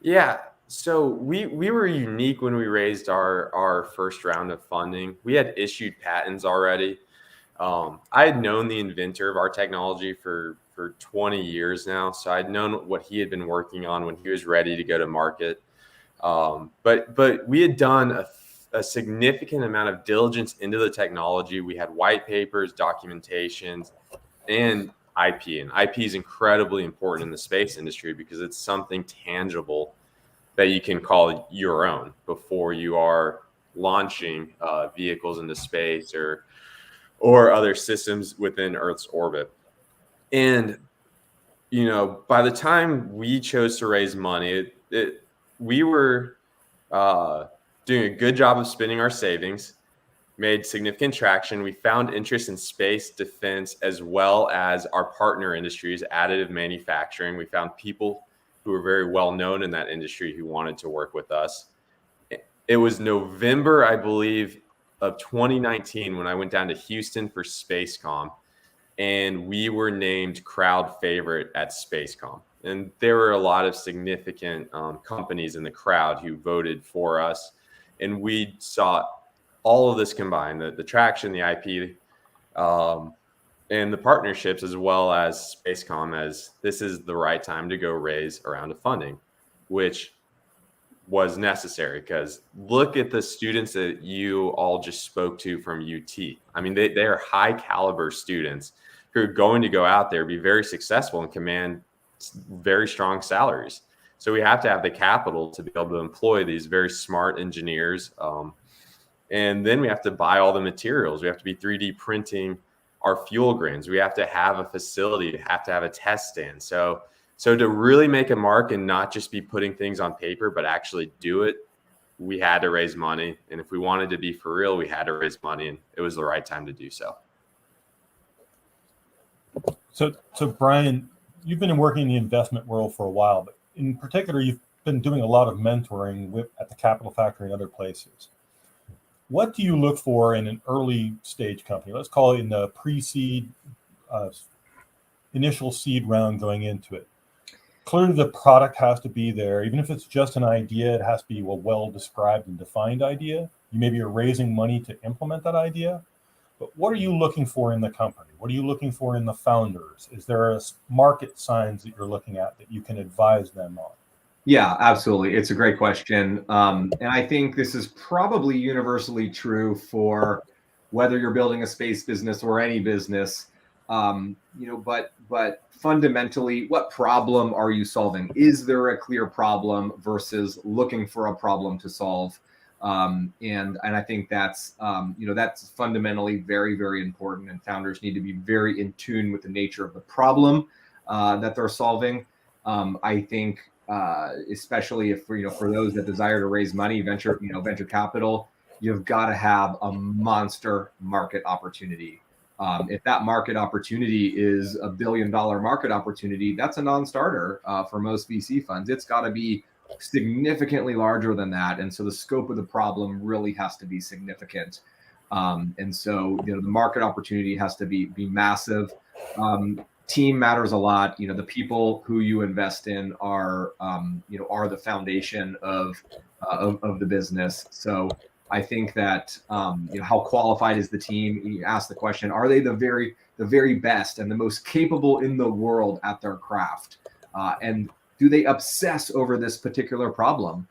Yeah, so we were unique when we raised our first round of funding. We had issued patents already. I had known the inventor of our technology for 20 years now. So I'd known what he had been working on when he was ready to go to market. But we had done a significant amount of diligence into the technology. We had white papers, documentations, and IP. And IP is incredibly important in the space industry because it's something tangible that you can call your own before you are launching vehicles into space or other systems within Earth's orbit. And, by the time we chose to raise money, we were doing a good job of spending our savings, made significant traction. We found interest in space, defense, as well as our partner industries, additive manufacturing. We found people who were very well known in that industry who wanted to work with us. It was November, I believe, of 2019 when I went down to Houston for SpaceCom, and we were named crowd favorite at SpaceCom. And there were a lot of significant companies in the crowd who voted for us. And we saw all of this combined, the traction, the IP, and the partnerships, as well as SpaceCom, as this is the right time to go raise a round of funding, which was necessary because look at the students that you all just spoke to from UT. I mean, they are high caliber students who are going to go out there, be very successful, and command very strong salaries. So we have to have the capital to be able to employ these very smart engineers. And then we have to buy all the materials. We have to be 3D printing our fuel grains. We have to have a facility, we have to have a test stand. So to really make a mark and not just be putting things on paper, but actually do it, we had to raise money. And if we wanted to be for real, we had to raise money, and it was the right time to do so. So Brian, you've been working in the investment world for a while, but in particular, you've been doing a lot of mentoring at the Capital Factory and other places. What do you look for in an early stage company? Let's call it in the pre-seed, initial seed round going into it. clearly the product has to be there. Even if it's just an idea, it has to be a well-described and defined idea. Maybe you're raising money to implement that idea. But what are you looking for in the company? What are you looking for in the founders? Is there a market signs that you're looking at that you can advise them on? Yeah, absolutely. It's a great question. And I think this is probably universally true for whether you're building a space business or any business. But fundamentally, what problem are you solving? Is there a clear problem versus looking for a problem to solve? And I think that's that's fundamentally very, very important, and founders need to be very in tune with the nature of the problem that they're solving. I think especially if for those that desire to raise money, venture capital, you've got to have a monster market opportunity. If that market opportunity is $1 billion market opportunity, that's a non-starter for most VC funds. It's got to be significantly larger than that, and so the scope of the problem really has to be significant. And so the market opportunity has to be massive. Team matters a lot. The people who you invest in are the foundation of the business. So I think that how qualified is the team? You ask the question: are they the very best and the most capable in the world at their craft? And do they obsess over this particular problem?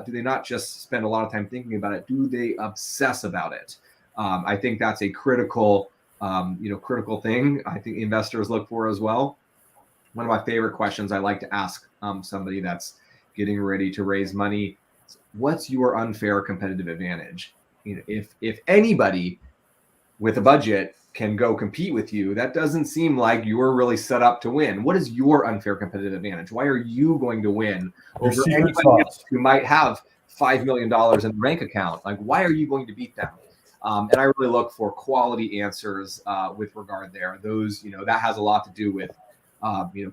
Do they not just spend a lot of time thinking about it? Do they obsess about it? I think that's a critical thing I think investors look for as well. One of my favorite questions I like to ask somebody that's getting ready to raise money: what's your unfair competitive advantage? If anybody with a budget can go compete with you, that doesn't seem like you're really set up to win. What is your unfair competitive advantage? Why are you going to win over anybody else who might have $5 million in the bank account? Like, why are you going to beat them? And I really look for quality answers with regard there. Those, that has a lot to do with,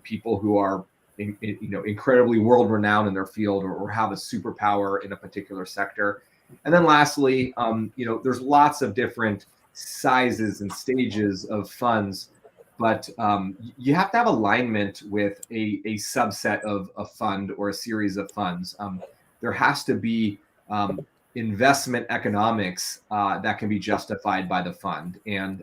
people who are, incredibly world-renowned in their field or have a superpower in a particular sector. And then lastly, there's lots of different sizes and stages of funds, but you have to have alignment with a subset of a fund or a series of funds. There has to be investment economics that can be justified by the fund. And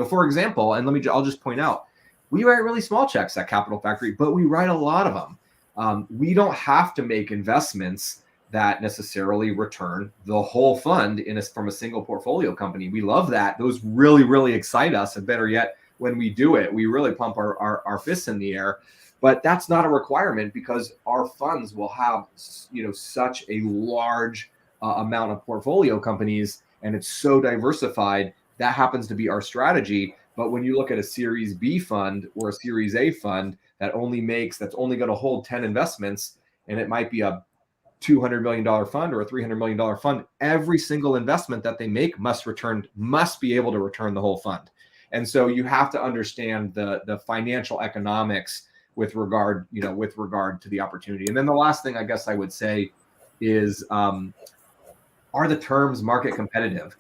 for example, and I'll just point out, we write really small checks at Capital Factory, but we write a lot of them. We don't have to make investments that necessarily return the whole fund from a single portfolio company. We love that. Those really, really excite us. And better yet, when we do it, we really pump our fists in the air. But that's not a requirement, because our funds will have such a large amount of portfolio companies, and it's so diversified. That happens to be our strategy. But when you look at a Series B fund or a Series A fund that's only going to hold 10 investments, and it might be a $200 million fund or a $300 million fund, every single investment that they make must be able to return the whole fund. And so you have to understand the financial economics with regard to the opportunity. And then the last thing I guess I would say is, are the terms market competitive?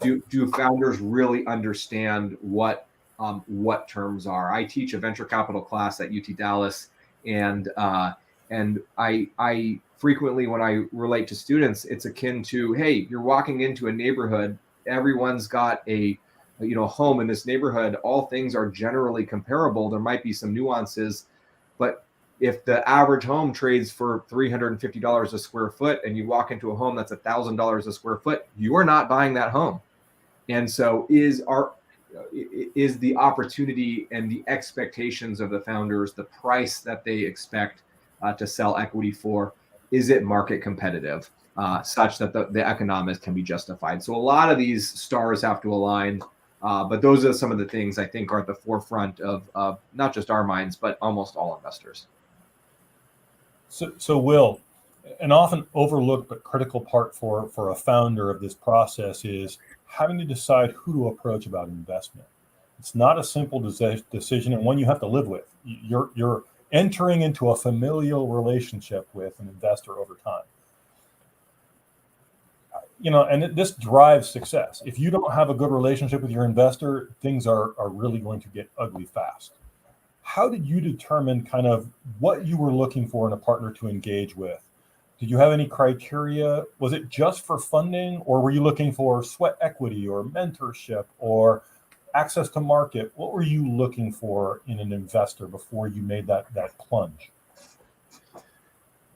Do founders really understand what terms are? I teach a venture capital class at UT Dallas, and I frequently, when I relate to students, it's akin to, hey, you're walking into a neighborhood, everyone's got a home in this neighborhood, all things are generally comparable. There might be some nuances, but if the average home trades for $350 a square foot and you walk into a home that's $1,000 a square foot, you are not buying that home. And so is the opportunity and the expectations of the founders, the price that they expect to sell equity for, is it market competitive such that the economics can be justified? So a lot of these stars have to align, but those are some of the things I think are at the forefront of not just our minds, but almost all investors. So Will, an often overlooked but critical part for a founder of this process is having to decide who to approach about investment. It's not a simple decision, and one you have to live with. You're entering into a familial relationship with an investor over time. And this drives success. If you don't have a good relationship with your investor, things are really going to get ugly fast. how did you determine kind of what you were looking for in a partner to engage with? Did you have any criteria? Was it just for funding, or were you looking for sweat equity or mentorship or access to market? What were you looking for in an investor before you made that plunge?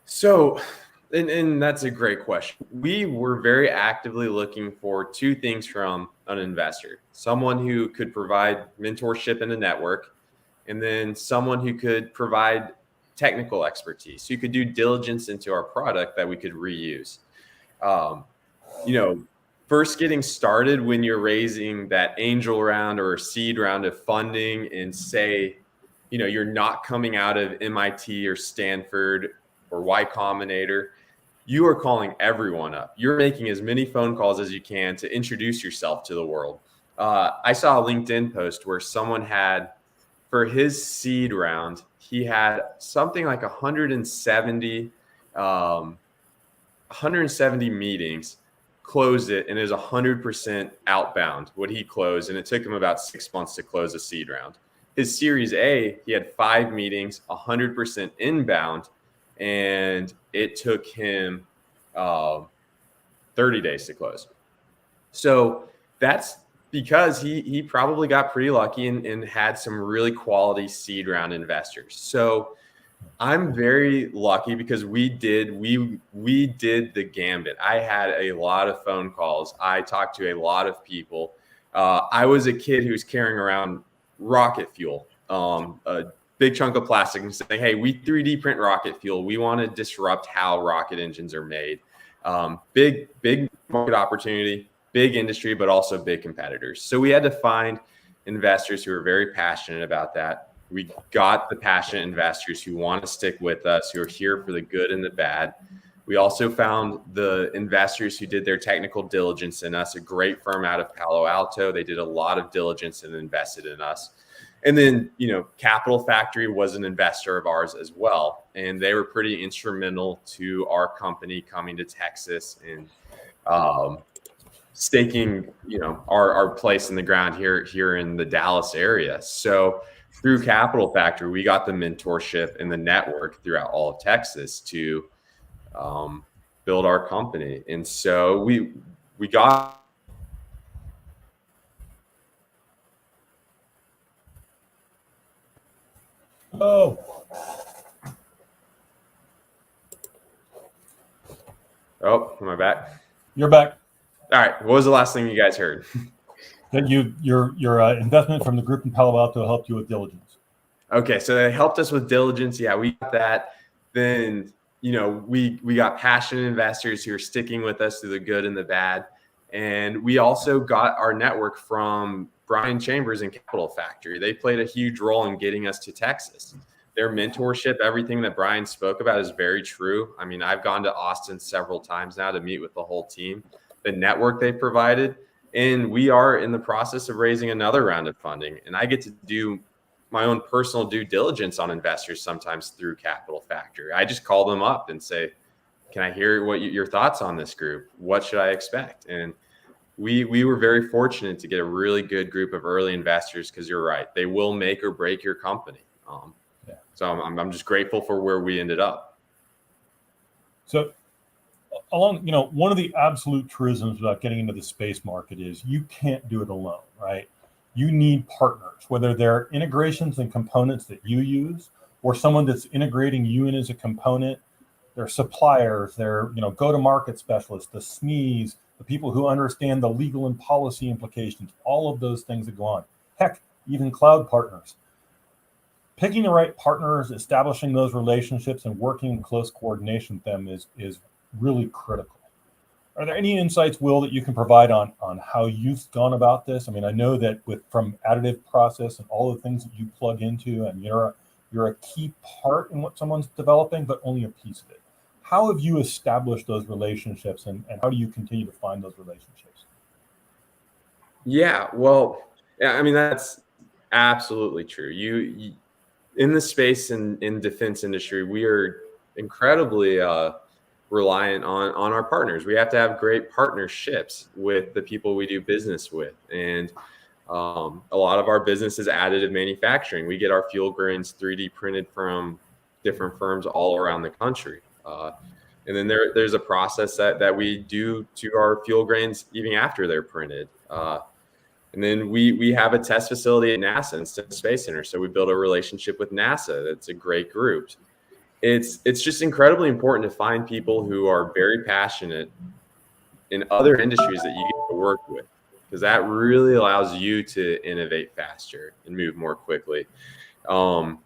So, and that's a great question. We were very actively looking for two things from an investor: someone who could provide mentorship in a network, and then someone who could provide technical expertise, who could do diligence into our product that we could reuse. First getting started when you're raising that angel round or seed round of funding, and say, you're not coming out of MIT or Stanford or Y Combinator, you are calling everyone up. You're making as many phone calls as you can to introduce yourself to the world. I saw a LinkedIn post where someone had, for his seed round, he had something like 170 meetings, closed it, and it was 100% outbound what he closed, and it took him about 6 months to close a seed round. His Series A, he had 5 meetings, 100% inbound, and it took him 30 days to close. So that's because he probably got pretty lucky and had some really quality seed round investors. So I'm very lucky because we did the gambit. I had a lot of phone calls. I talked to a lot of people. I was a kid who was carrying around rocket fuel, a big chunk of plastic, and saying, "Hey, we 3D print rocket fuel. We want to disrupt how rocket engines are made." Big market opportunity, big industry, but also big competitors. So we had to find investors who are very passionate about that. We got the passionate investors who want to stick with us, who are here for the good and the bad. We also found the investors who did their technical diligence in us, a great firm out of Palo Alto. They did a lot of diligence and invested in us. And then, Capital Factory was an investor of ours as well. And they were pretty instrumental to our company coming to Texas and staking, our place in the ground here in the Dallas area. So through Capital Factory, we got the mentorship and the network throughout all of Texas to build our company. And so we got. Oh. Oh, am I back? You're back. All right. What was the last thing you guys heard? That your investment from the group in Palo Alto helped you with diligence. Okay, so they helped us with diligence. Yeah, we got that. Then we got passionate investors who are sticking with us through the good and the bad, and we also got our network from Brian Chambers and Capital Factory. They played a huge role in getting us to Texas. Their mentorship, everything that Brian spoke about, is very true. I mean, I've gone to Austin several times now to meet with the whole team. The network they provided. And we are in the process of raising another round of funding. And I get to do my own personal due diligence on investors sometimes through Capital Factory. I just call them up and say, "Can I hear what your thoughts on this group? What should I expect?" And we were very fortunate to get a really good group of early investors, because you're right, they will make or break your company. So I'm just grateful for where we ended up. So one of the absolute truisms about getting into the space market is you can't do it alone, right? You need partners, whether they're integrations and components that you use, or someone that's integrating you in as a component. They're suppliers, they're go-to-market specialists, the SMEs, the people who understand the legal and policy implications, all of those things that go on. Heck, even cloud partners. Picking the right partners, establishing those relationships, and working in close coordination with them is really critical. Are there any insights, Will, that you can provide on how you've gone about this? I mean, I know that from additive process and all the things that you plug into, and you're a key part in what someone's developing, but only a piece of it. How have you established those relationships, and how do you continue to find those relationships? Yeah, well, I mean, that's absolutely true. You in the space and in defense industry, we are incredibly reliant on our partners. We have to have great partnerships with the people we do business with. And A lot of our business is additive manufacturing. We get our fuel grains 3D printed from different firms all around the country. And then there's a process that we do to our fuel grains even after they're printed. And then we have a test facility at NASA Instead Space Center. So we built a relationship with NASA. That's a great group. It's just incredibly important to find people who are very passionate in other industries that you get to work with, because that really allows you to innovate faster and move more quickly. None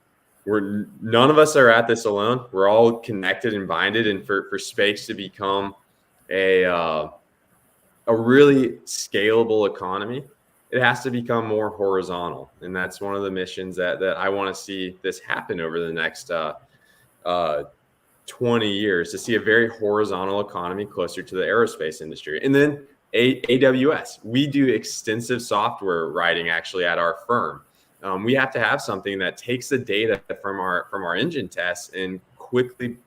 of us are at this alone. We're all connected and binded, and for space to become a really scalable economy, it has to become more horizontal. And that's one of the missions that I want to see this happen over the next 20 years, to see a very horizontal economy closer to the aerospace industry. And then AWS, we do extensive software writing actually at our firm. We have to have something that takes the data from our engine tests and quickly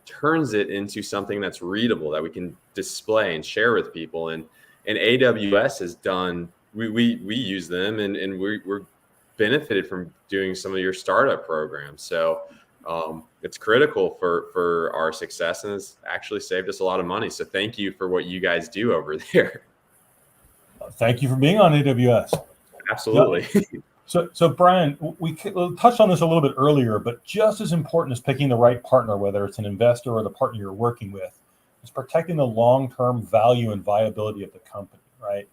turns it into something that's readable, that we can display and share with people. And AWS has done, we use them, and we're benefited from doing some of your startup programs. So it's critical for our success, and it's actually saved us a lot of money. So thank you for what you guys do over there. Thank you for being on AWS. Absolutely. Yeah. So Brian, we touched on this a little bit earlier, but just as important as picking the right partner, whether it's an investor or the partner you're working with, is protecting the long-term value and viability of the company, right?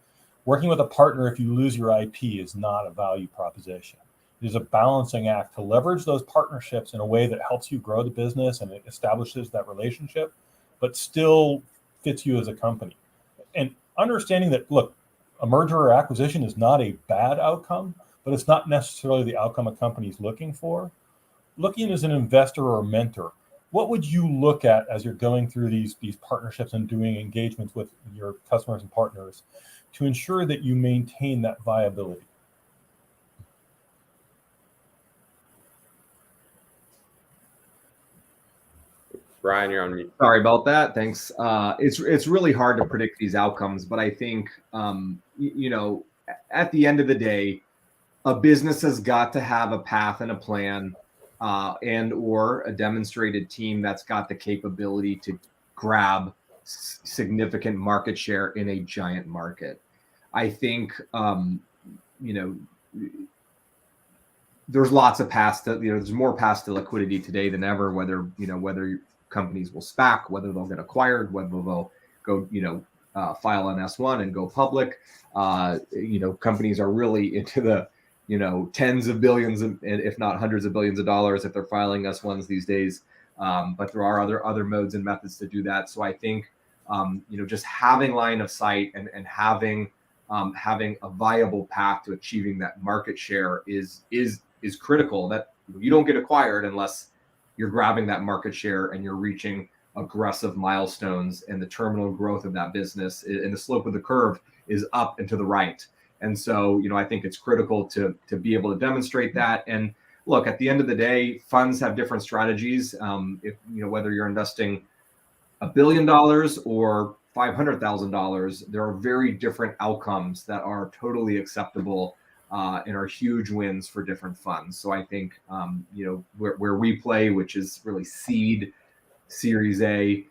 Working with a partner, if you lose your IP, is not a value proposition. It is a balancing act to leverage those partnerships in a way that helps you grow the business and it establishes that relationship, but still fits you as a company. And understanding that, look, a merger or acquisition is not a bad outcome, but it's not necessarily the outcome a company is looking for. Looking as an investor or a mentor, what would you look at as you're going through these partnerships and doing engagements with your customers and partners to ensure that you maintain that viability? Brian, you're on mute. Sorry about that. Thanks. It's really hard to predict these outcomes, but I think, at the end of the day, a business has got to have a path and a plan, and or a demonstrated team that's got the capability to grab significant market share in a giant market. I think, there's lots of paths to, there's more paths to liquidity today than ever, whether companies will SPAC, whether they'll get acquired, whether they'll go, file an S1 and go public. Companies are really into the, tens of billions, if not hundreds of billions of dollars if they're filing S1s these days. But there are other modes and methods to do that. So I think, just having line of sight and having a viable path to achieving that market share is critical. That you don't get acquired unless you're grabbing that market share and you're reaching aggressive milestones, and the terminal growth of that business and the slope of the curve is up and to the right. And so, I think it's critical to be able to demonstrate that. And look, at the end of the day, funds have different strategies. If whether you're investing $1 billion or $500,000, there are very different outcomes that are totally acceptable and are huge wins for different funds. So I think where we play, which is really seed, Series A,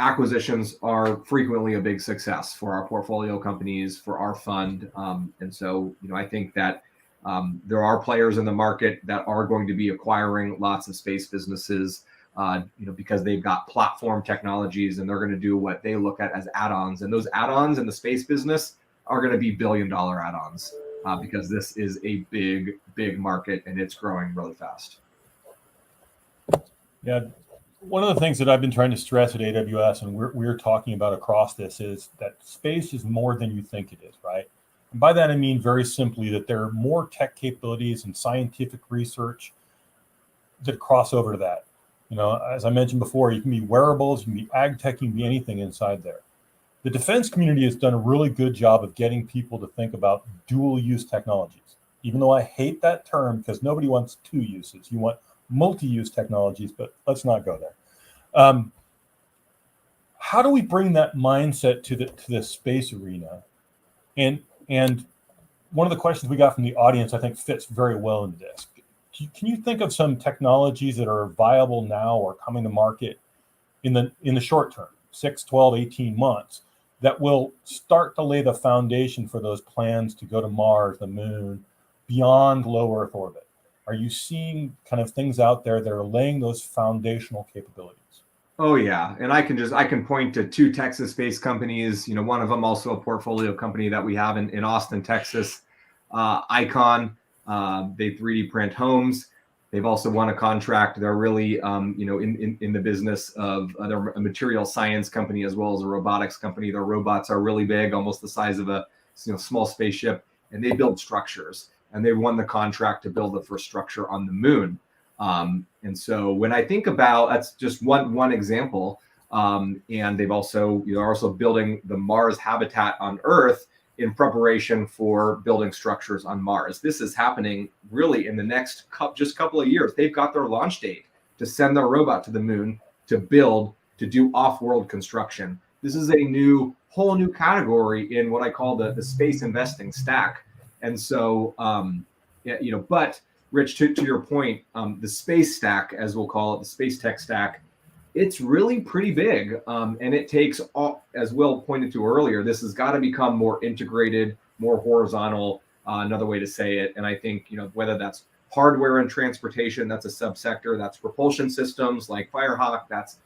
acquisitions are frequently a big success for our portfolio companies, for our fund. And so, I think that there are players in the market that are going to be acquiring lots of space businesses, because they've got platform technologies and they're going to do what they look at as add-ons. And those add-ons in the space business are going to be billion-dollar add-ons because this is a big, big market and it's growing really fast. Yeah. One of the things that I've been trying to stress at AWS, and we're talking about across this, is that space is more than you think it is, right? And by that, I mean very simply that there are more tech capabilities and scientific research that cross over to that. As I mentioned before, you can be wearables, you can be ag tech, you can be anything inside there. The defense community has done a really good job of getting people to think about dual use technologies, even though I hate that term because nobody wants two uses. You want multi-use technologies, but let's not go there. How do we bring that mindset to the space arena And one of the questions we got from the audience, I think, fits very well into this. Can you think of some technologies that are viable now or coming to market in the short term, 6, 12, 18 months, that will start to lay the foundation for those plans to go to Mars, the moon, beyond low Earth orbit? Are you seeing kind of things out there that are laying those foundational capabilities? Oh yeah, and I can point to 2 Texas-based companies. One of them also a portfolio company that we have in Austin, Texas. Icon. They 3D print homes. They've also won a contract. They're really, in the business of they're a material science company as well as a robotics company. Their robots are really big, almost the size of a small spaceship, and they build structures. And they won the contract to build the first structure on the moon. And so when I think about, that's just one example. And they've also, are also building the Mars habitat on Earth in preparation for building structures on Mars. This is happening really in the next couple of years. They've got their launch date to send their robot to the moon to do off-world construction. This is a whole new category in what I call the space investing stack. And so, but Rich, to your point, the space stack, as we'll call it, the space tech stack, it's really pretty big. And it takes, as Will pointed to earlier, this has got to become more integrated, more horizontal, another way to say it. And I think, whether that's hardware and transportation, that's a subsector, that's propulsion systems like Firehawk, that's,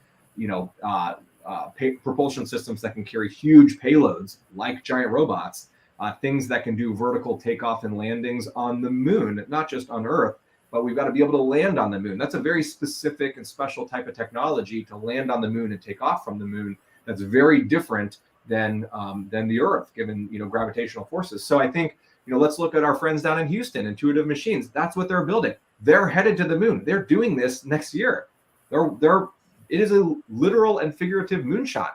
propulsion systems that can carry huge payloads like giant robots. Things that can do vertical takeoff and landings on the moon, not just on Earth, but we've got to be able to land on the moon. That's a very specific and special type of technology to land on the moon and take off from the moon. That's very different than the Earth, given gravitational forces. So I think let's look at our friends down in Houston, Intuitive Machines. That's what they're building. They're headed to the moon. They're doing this next year. It is a literal and figurative moonshot.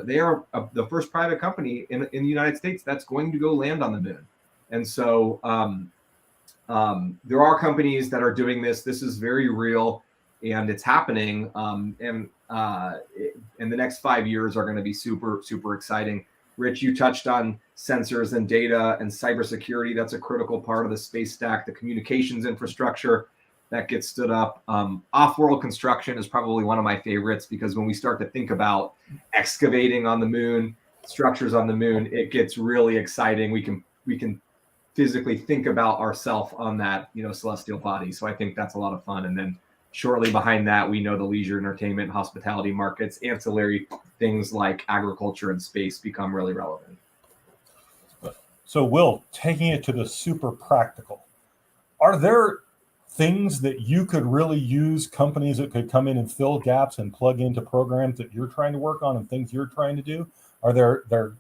They are the first private company in the United States that's going to go land on the moon. And so there are companies that are doing this. This is very real and it's happening. And the next 5 years are going to be super, super exciting. Rich, you touched on sensors and data and cybersecurity. That's a critical part of the space stack, the communications infrastructure that gets stood up. Off-world construction is probably one of my favorites, because when we start to think about excavating on the moon, structures on the moon, it gets really exciting. We can physically think about ourselves on that, celestial body. So I think that's a lot of fun. And then shortly behind that, we know the leisure, entertainment, hospitality markets, ancillary things like agriculture and space become really relevant. So Will, taking it to the super practical, are there things that you could really use, companies that could come in and fill gaps and plug into programs that you're trying to work on and things you're trying to do? Are there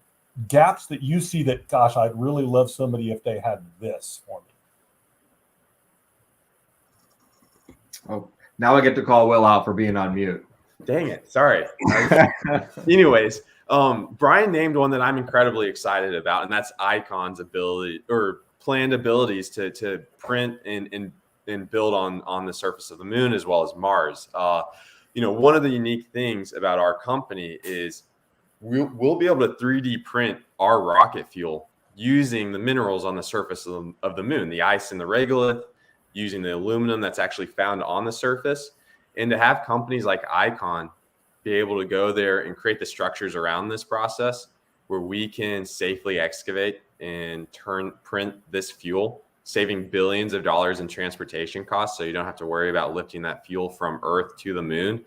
gaps that you see that, gosh, I'd really love somebody if they had this for me? Oh, now I get to call Will out for being on mute. Dang it. Sorry. Anyways, Brian named one that I'm incredibly excited about, and that's Icon's ability or planned abilities to print and build on the surface of the moon as well as Mars. One of the unique things about our company is we'll be able to 3D print our rocket fuel using the minerals on the surface of the moon, the ice and the regolith, using the aluminum that's actually found on the surface. And to have companies like Icon be able to go there and create the structures around this process where we can safely excavate and print this fuel, saving billions of dollars in transportation costs, so you don't have to worry about lifting that fuel from Earth to the moon,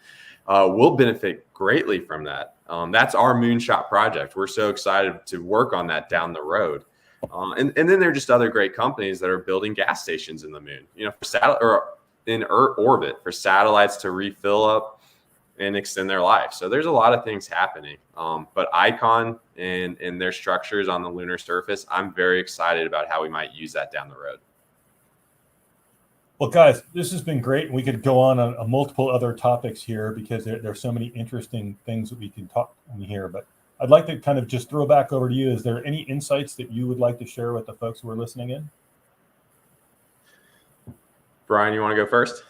we'll benefit greatly from that. That's our moonshot project. We're so excited to work on that down the road. And then there are just other great companies that are building gas stations in the moon, for in Earth orbit for satellites to refill up and extend their life. So there's a lot of things happening. But Icon and their structures on the lunar surface, I'm very excited about how we might use that down the road. Well, guys, this has been great. We could go on multiple other topics here because there's so many interesting things that we can talk in here. But I'd like to kind of just throw back over to you. Is there any insights that you would like to share with the folks who are listening in? Brian, you want to go first?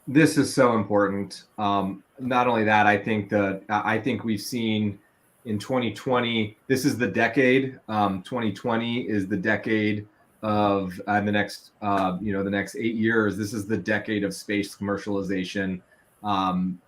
This is so important. Not only that, I think we've seen in 2020, this is the decade. 2020 is the decade of the next, the next 8 years. This is the decade of space commercialization.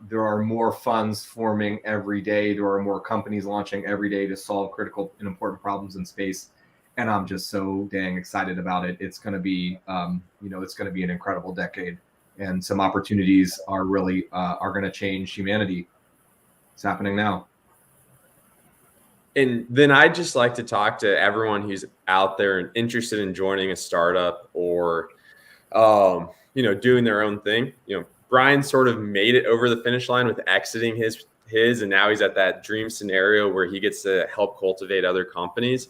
There are more funds forming every day. There are more companies launching every day to solve critical and important problems in space. And I'm just so dang excited about it. It's going to be, it's going to be an incredible decade, and some opportunities are really are going to change humanity. It's happening now. And then I'd just like to talk to everyone who's out there and interested in joining a startup or, doing their own thing. Brian sort of made it over the finish line with exiting his, and now he's at that dream scenario where he gets to help cultivate other companies.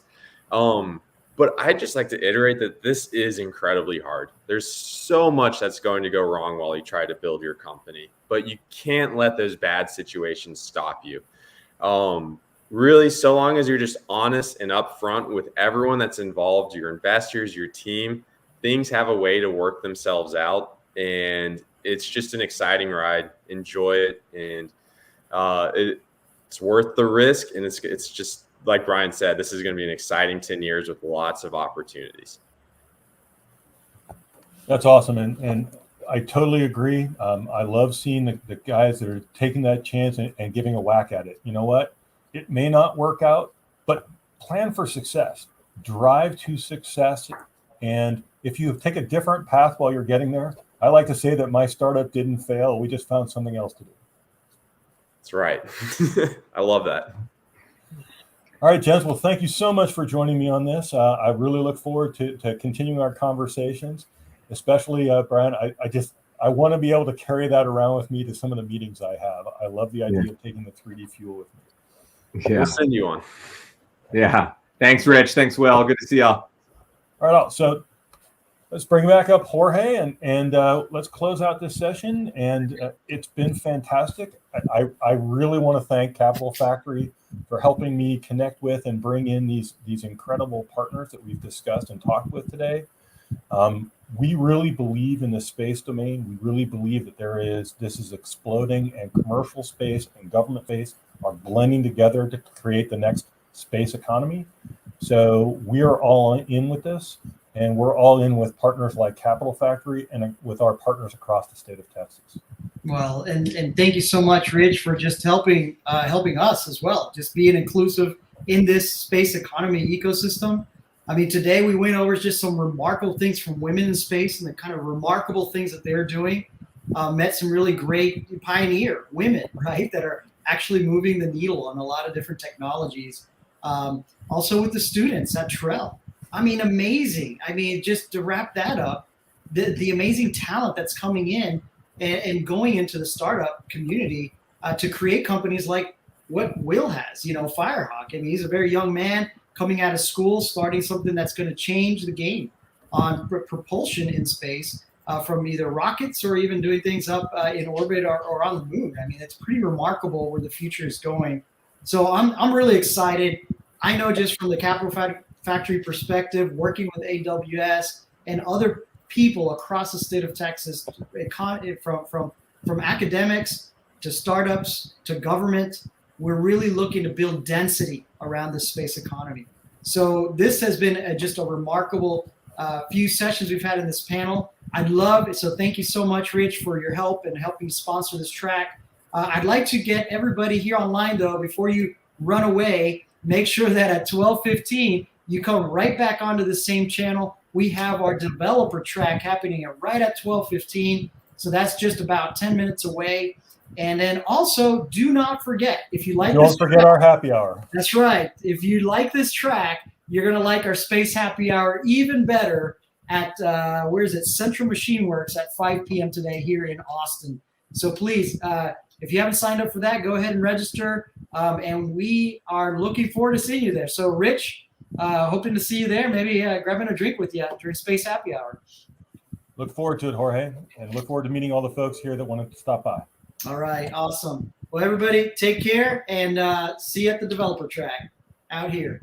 But I'd just like to iterate that this is incredibly hard. There's so much that's going to go wrong while you try to build your company, but you can't let those bad situations stop you. Really, so long as you're just honest and upfront with everyone that's involved, your investors, your team, things have a way to work themselves out. And it's just an exciting ride. Enjoy it. And it's worth the risk. And it's just like Brian said, this is going to be an exciting 10 years with lots of opportunities. That's awesome. And I totally agree. I love seeing the guys that are taking that chance and giving a whack at it. You know what? It may not work out, but plan for success, drive to success. And if you take a different path while you're getting there, I like to say that my startup didn't fail. We just found something else to do. That's right. I love that. All right, gents. Well, thank you so much for joining me on this. I really look forward to continuing our conversations, especially Brian. I want to be able to carry that around with me to some of the meetings I have. I love the idea of taking the 3D fuel with me. Yeah. We'll send you on. Yeah. Thanks, Rich. Thanks, Will. Good to see y'all. All right. So let's bring back up Jorge and let's close out this session. And it's been fantastic. I really want to thank Capital Factory for helping me connect with and bring in these incredible partners that we've discussed and talked with today. We really believe in the space domain. We really believe that this is exploding, and commercial space and government space are blending together to create the next space economy. So we are all in with this, and we're all in with partners like Capital Factory and with our partners across the state of Texas. Well, and thank you so much, Rich, for just helping us as well, just being inclusive in this space economy ecosystem. I mean, today we went over just some remarkable things from women in space and the kind of remarkable things that they're doing. Met some really great pioneer women, right, that are actually moving the needle on a lot of different technologies. Also with the students at Trell. I mean, amazing. I mean, just to wrap that up, the amazing talent that's coming in and going into the startup community to create companies like what Will has, Firehawk. I mean, he's a very young man coming out of school, starting something that's going to change the game on propulsion in space from either rockets or even doing things up in orbit or on the moon. I mean, it's pretty remarkable where the future is going. So I'm really excited. I know just from the Capital Factory perspective, working with AWS and other people across the state of Texas, from academics to startups to government, we're really looking to build density around the space economy. So this has been just a remarkable few sessions we've had in this panel. So thank you so much, Rich, for your help and helping sponsor this track. I'd like to get everybody here online, though, before you run away, make sure that at 12:15, you come right back onto the same channel. We have our developer track happening right at 12:15. So that's just about 10 minutes away. And then also, do not forget, if you like Don't forget our happy hour. That's right. If you like this track, you're going to like our Space Happy Hour even better at, Central Machine Works at 5 p.m. today here in Austin. So please, if you haven't signed up for that, go ahead and register. And we are looking forward to seeing you there. So Rich, hoping to see you there, maybe grabbing a drink with you during Space Happy Hour. Look forward to it, Jorge, and look forward to meeting all the folks here that want to stop by. All right, awesome. Well, everybody, take care and see you at the developer track out here.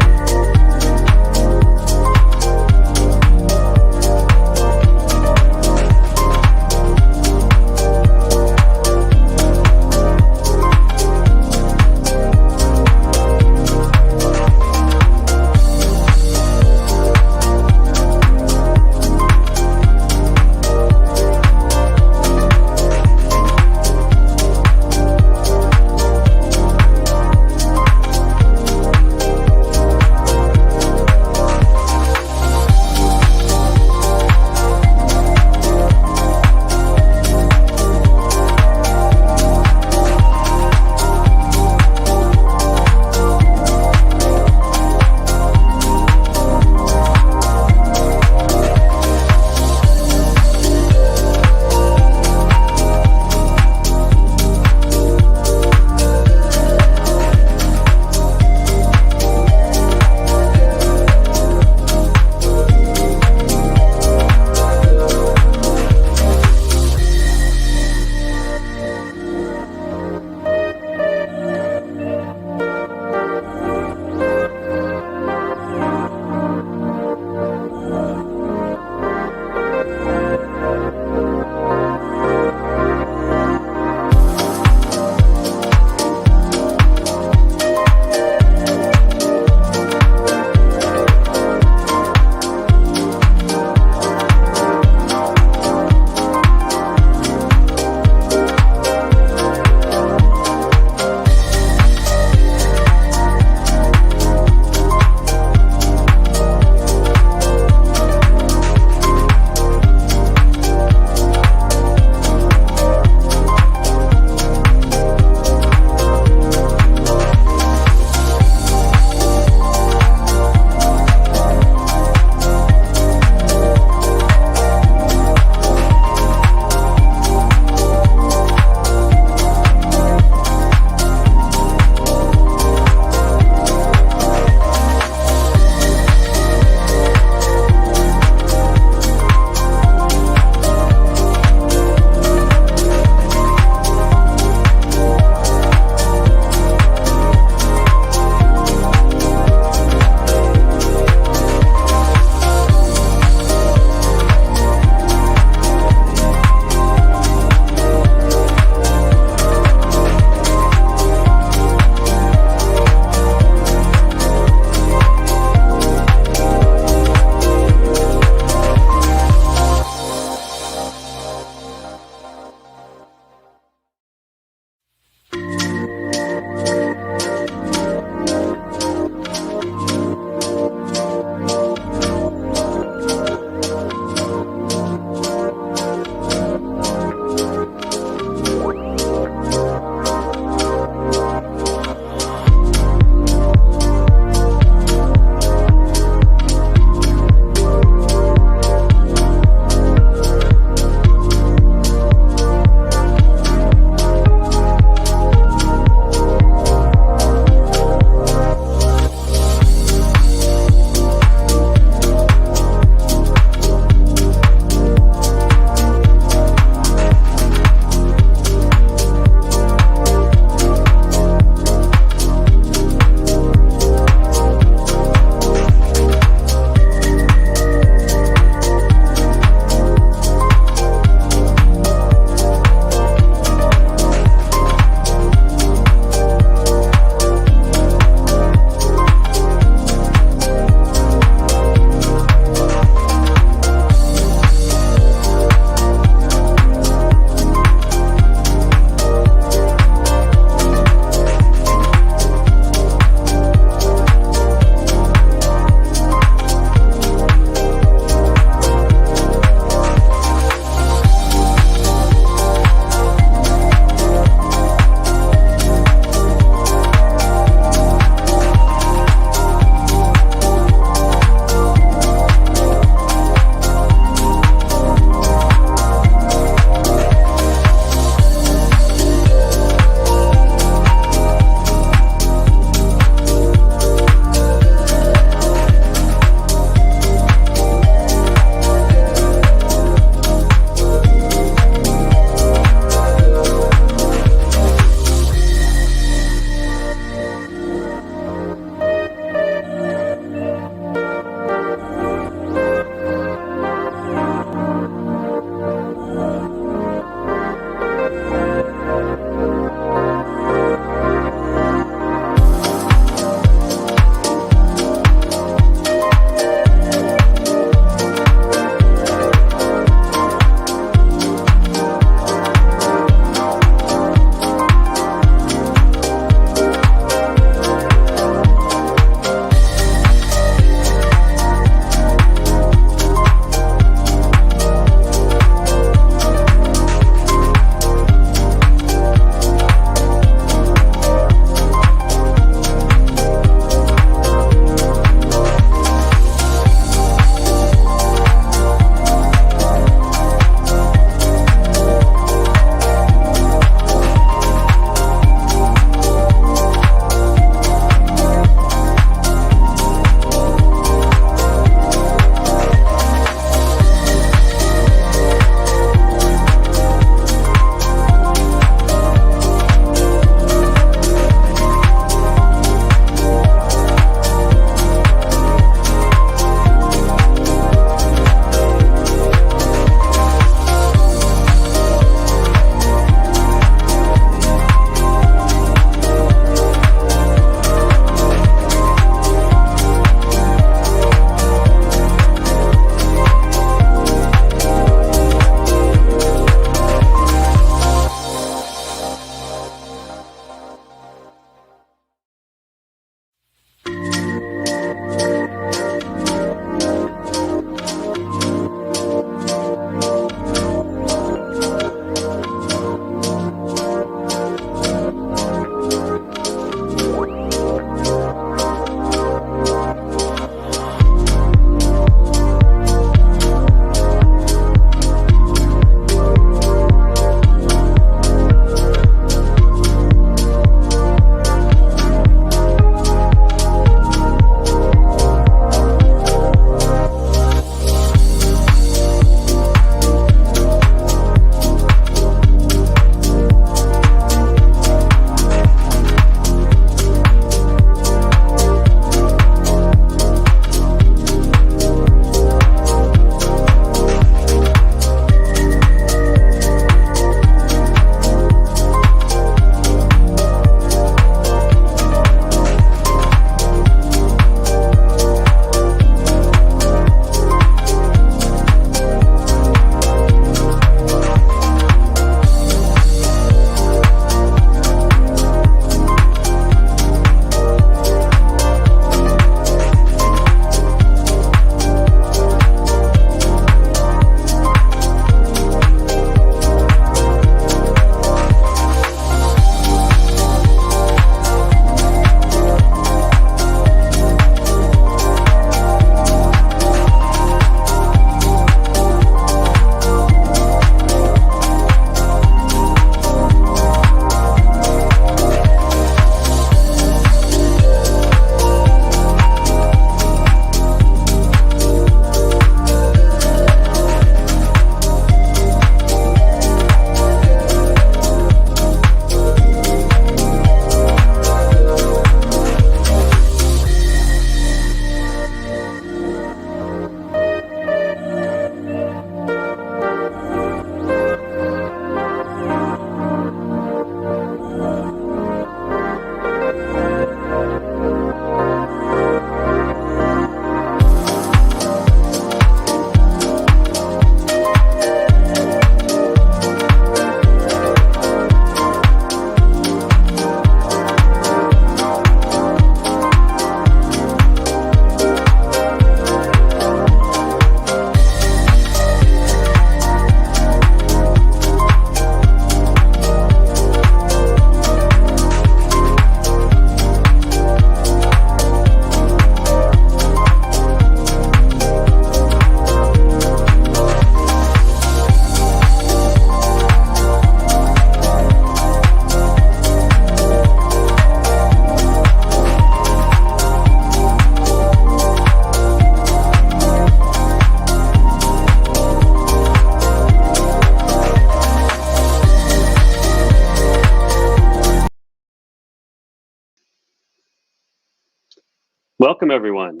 Welcome, everyone.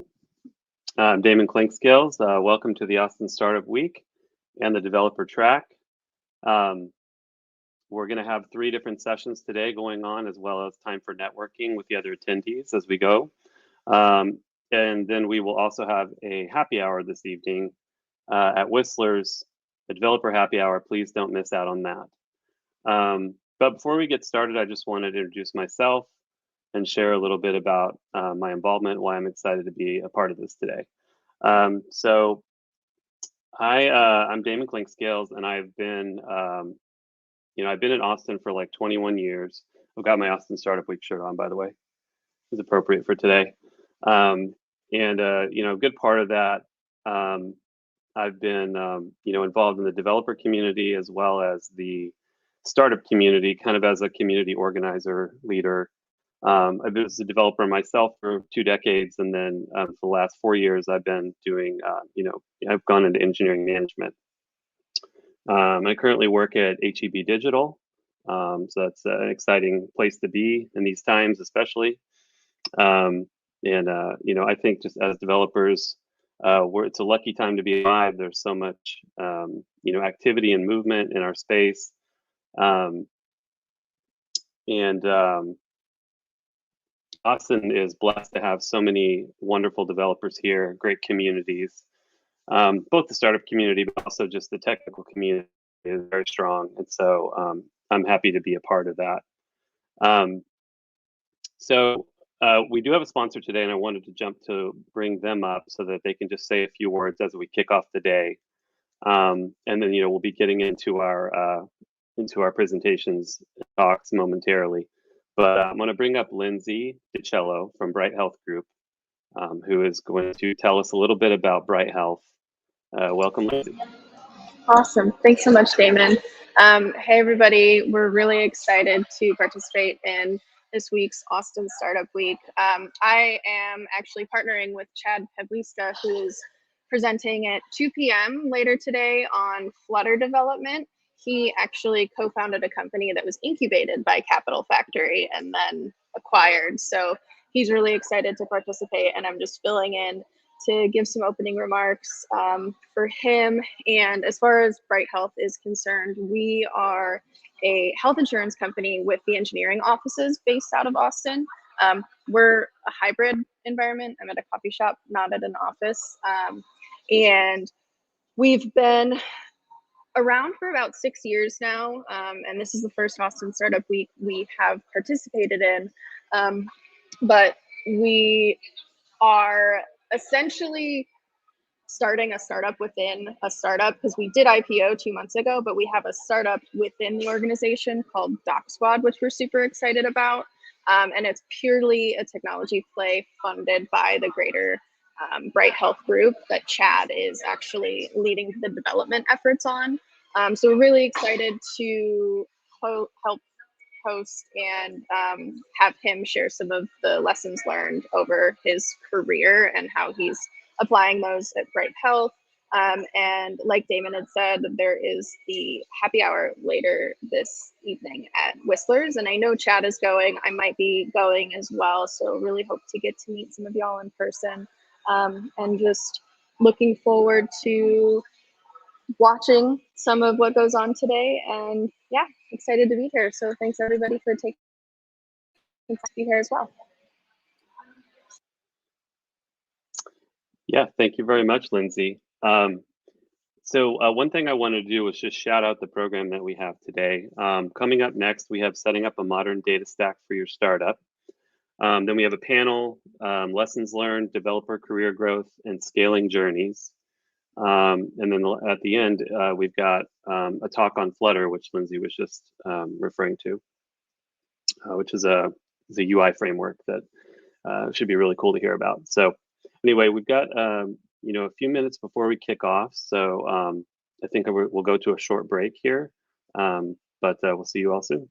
I'm Damon Klinkscales. Welcome to the Austin Startup Week and the developer track. We're going to have 3 different sessions today going on, as well as time for networking with the other attendees as we go. And then we will also have a happy hour this evening at Whistler's, a developer happy hour. Please don't miss out on that. But before we get started, I just wanted to introduce myself and share a little bit about my involvement, why I'm excited to be a part of this today. I'm Damon Klinkscales, and I've been, I've been in Austin for like 21 years. I've got my Austin Startup Week shirt on, by the way. It's appropriate for today. A good part of that, I've been, involved in the developer community as well as the startup community, kind of as a community organizer, leader. I've been a developer myself for 2 decades, and then for the last 4 years, I've been doing, I've gone into engineering management. I currently work at HEB Digital, so that's an exciting place to be in these times, especially. I think just as developers, it's a lucky time to be alive. There's so much, activity and movement in our space, Austin is blessed to have so many wonderful developers here, great communities. Both the startup community, but also just the technical community is very strong. And so I'm happy to be a part of that. We do have a sponsor today, and I wanted to jump to bring them up so that they can just say a few words as we kick off the day. And then, we'll be getting into our presentations and talks momentarily. But I'm going to bring up Lindsay DiCello from Bright Health Group, who is going to tell us a little bit about Bright Health. Welcome, Lindsay. Awesome. Thanks so much, Damon. Hey, everybody. We're really excited to participate in this week's Austin Startup Week. I am actually partnering with Chad Pevliska, who is presenting at 2 p.m. later today on Flutter development. He actually co-founded a company that was incubated by Capital Factory and then acquired. So he's really excited to participate, and I'm just filling in to give some opening remarks for him. And as far as Bright Health is concerned, we are a health insurance company with the engineering offices based out of Austin. We're a hybrid environment. I'm at a coffee shop, not at an office. And we've been around for about 6 years now, and this is the first Austin Startup Week we have participated in. But we are essentially starting a startup within a startup, because we did IPO 2 months ago, but we have a startup within the organization called Doc Squad, which we're super excited about. And it's purely a technology play funded by the greater Bright Health Group that Chad is actually leading the development efforts on. So we're really excited to help host and have him share some of the lessons learned over his career and how he's applying those at Bright Health. And like Damon had said, there is the happy hour later this evening at Whistler's, and I know Chad is going. I might be going as well, so really hope to get to meet some of y'all in person. And just looking forward to watching some of what goes on today, and yeah, excited to be here. So thanks everybody for taking time to be here as well. Yeah, thank you very much, Lindsay. One thing I wanted to do was just shout out the program that we have today. Coming up next, we have setting up a modern data stack for your startup. Then we have a panel, lessons learned, developer career growth, and scaling journeys. And then at the end, we've got a talk on Flutter, which Lindsay was just referring to, which is a UI framework that should be really cool to hear about. So anyway, we've got a few minutes before we kick off. So I think we'll go to a short break here, but we'll see you all soon.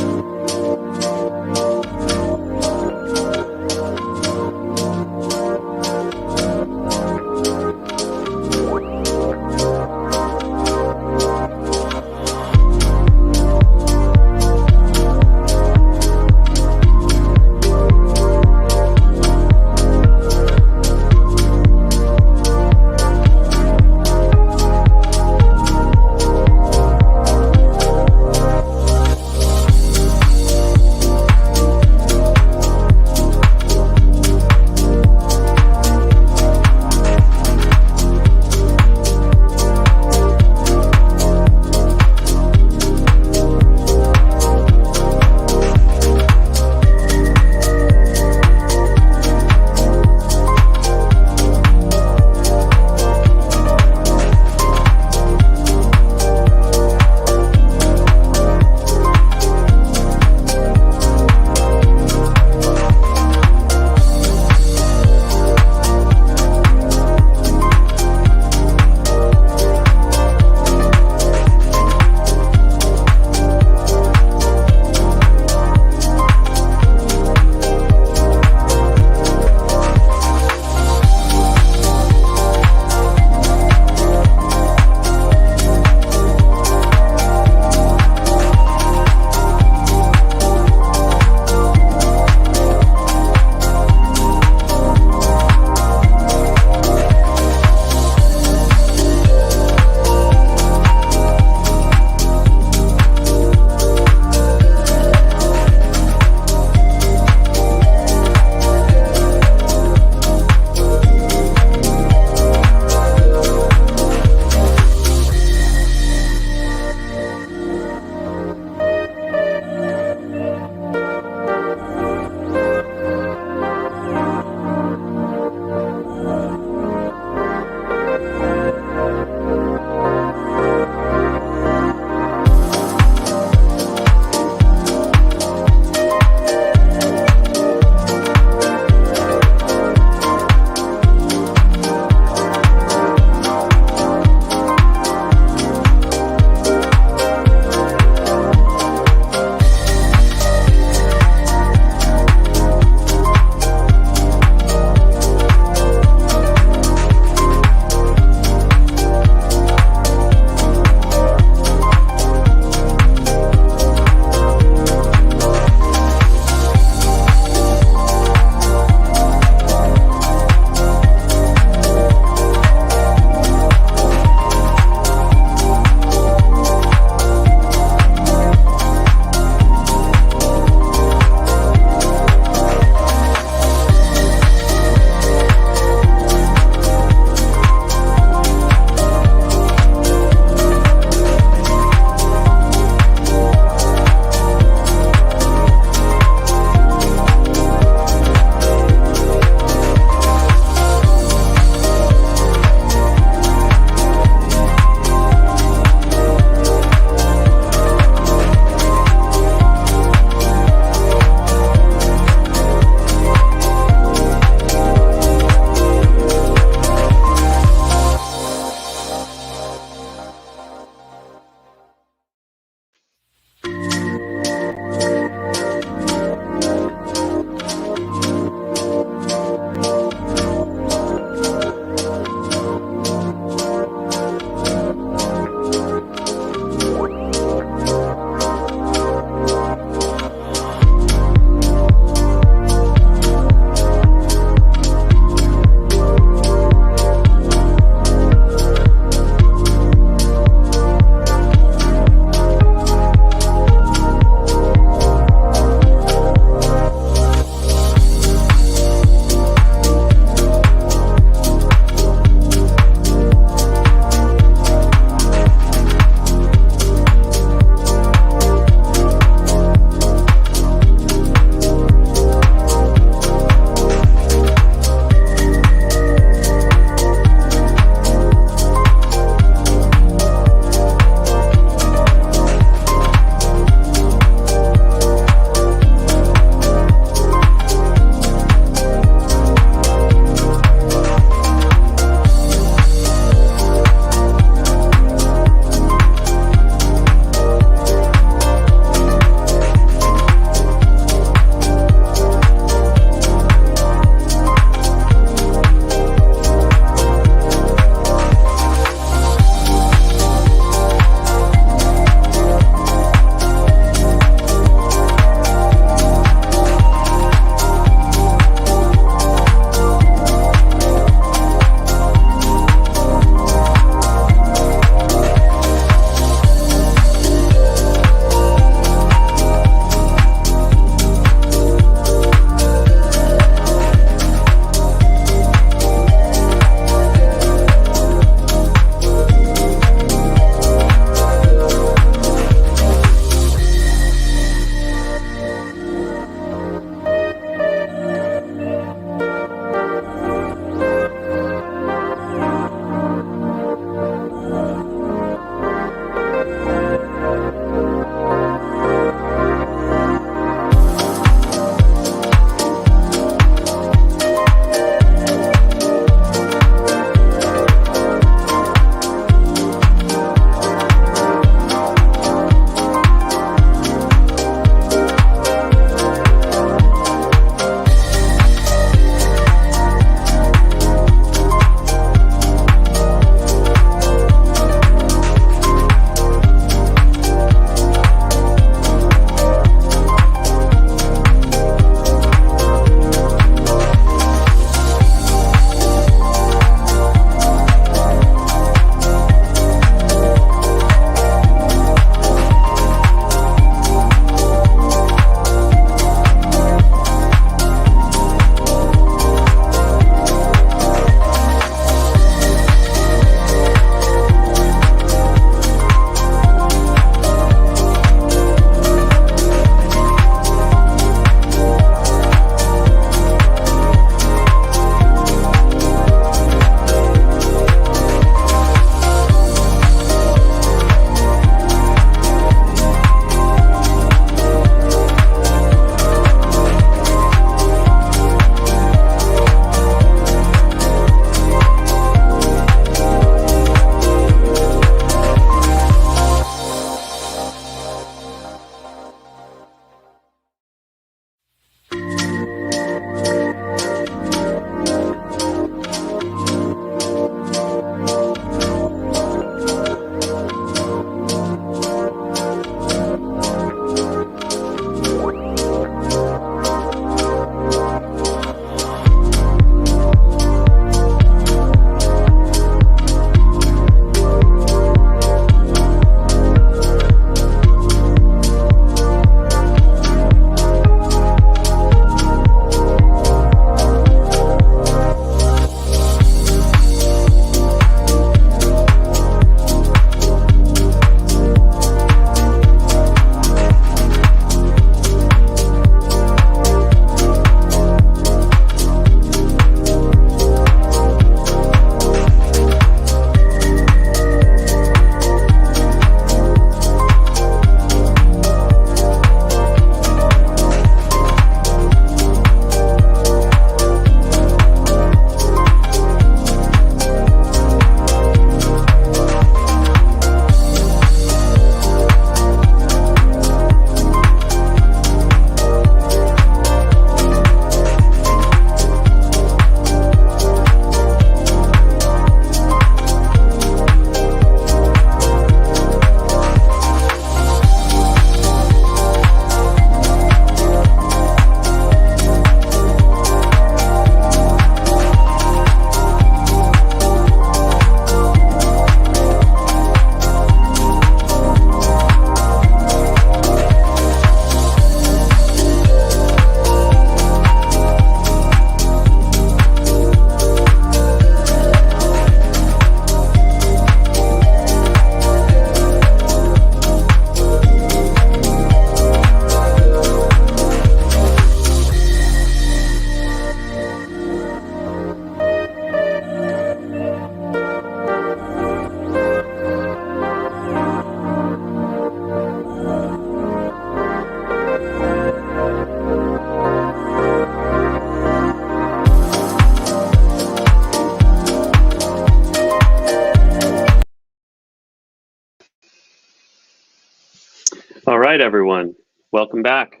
right, everyone. Welcome back.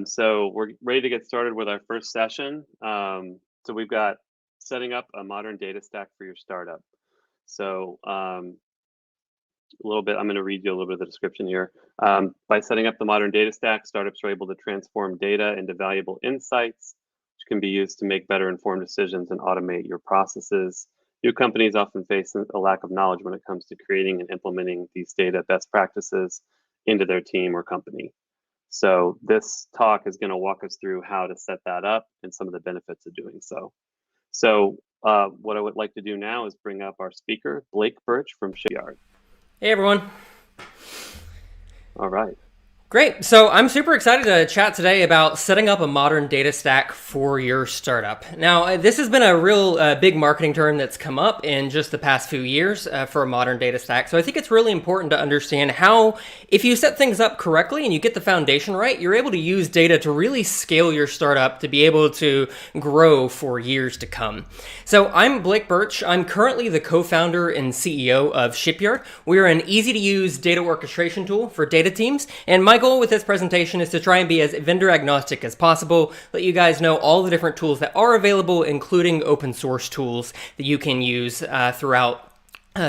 So we're ready to get started with our first session. So we've got setting up a modern data stack for your startup. So I'm going to read you a little bit of the description here. By setting up the modern data stack, startups are able to transform data into valuable insights, which can be used to make better informed decisions and automate your processes. New companies often face a lack of knowledge when it comes to creating and implementing these data best practices into their team or company. So this talk is going to walk us through how to set that up and some of the benefits of doing so. So what I would like to do now is bring up our speaker, Blake Birch from Shipyard. Hey, everyone. All right. Great. So I'm super excited to chat today about setting up a modern data stack for your startup. Now, this has been a real big marketing term that's come up in just the past few years for a modern data stack. So I think it's really important to understand how, if you set things up correctly and you get the foundation right, you're able to use data to really scale your startup to be able to grow for years to come. So I'm Blake Birch. I'm currently the co-founder and CEO of Shipyard. We're an easy-to-use data orchestration tool for data teams, and my goal with this presentation is to try and be as vendor agnostic as possible, let you guys know all the different tools that are available, including open source tools that you can use throughout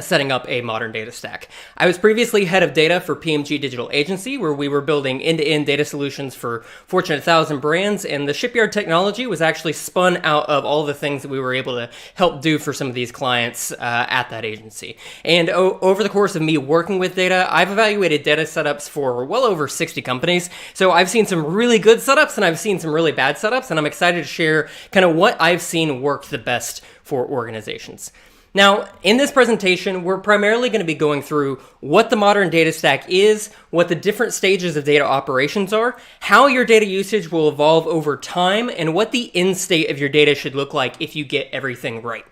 setting up a modern data stack. I was previously head of data for PMG Digital Agency, where we were building end-to-end data solutions for Fortune 1000 brands, and the Shipyard technology was actually spun out of all the things that we were able to help do for some of these clients at that agency. And over the course of me working with data, I've evaluated data setups for well over 60 companies. So I've seen some really good setups and I've seen some really bad setups, and I'm excited to share kind of what I've seen work the best for organizations. Now, in this presentation, we're primarily going to be going through what the modern data stack is, what the different stages of data operations are, how your data usage will evolve over time, and what the end state of your data should look like if you get everything right.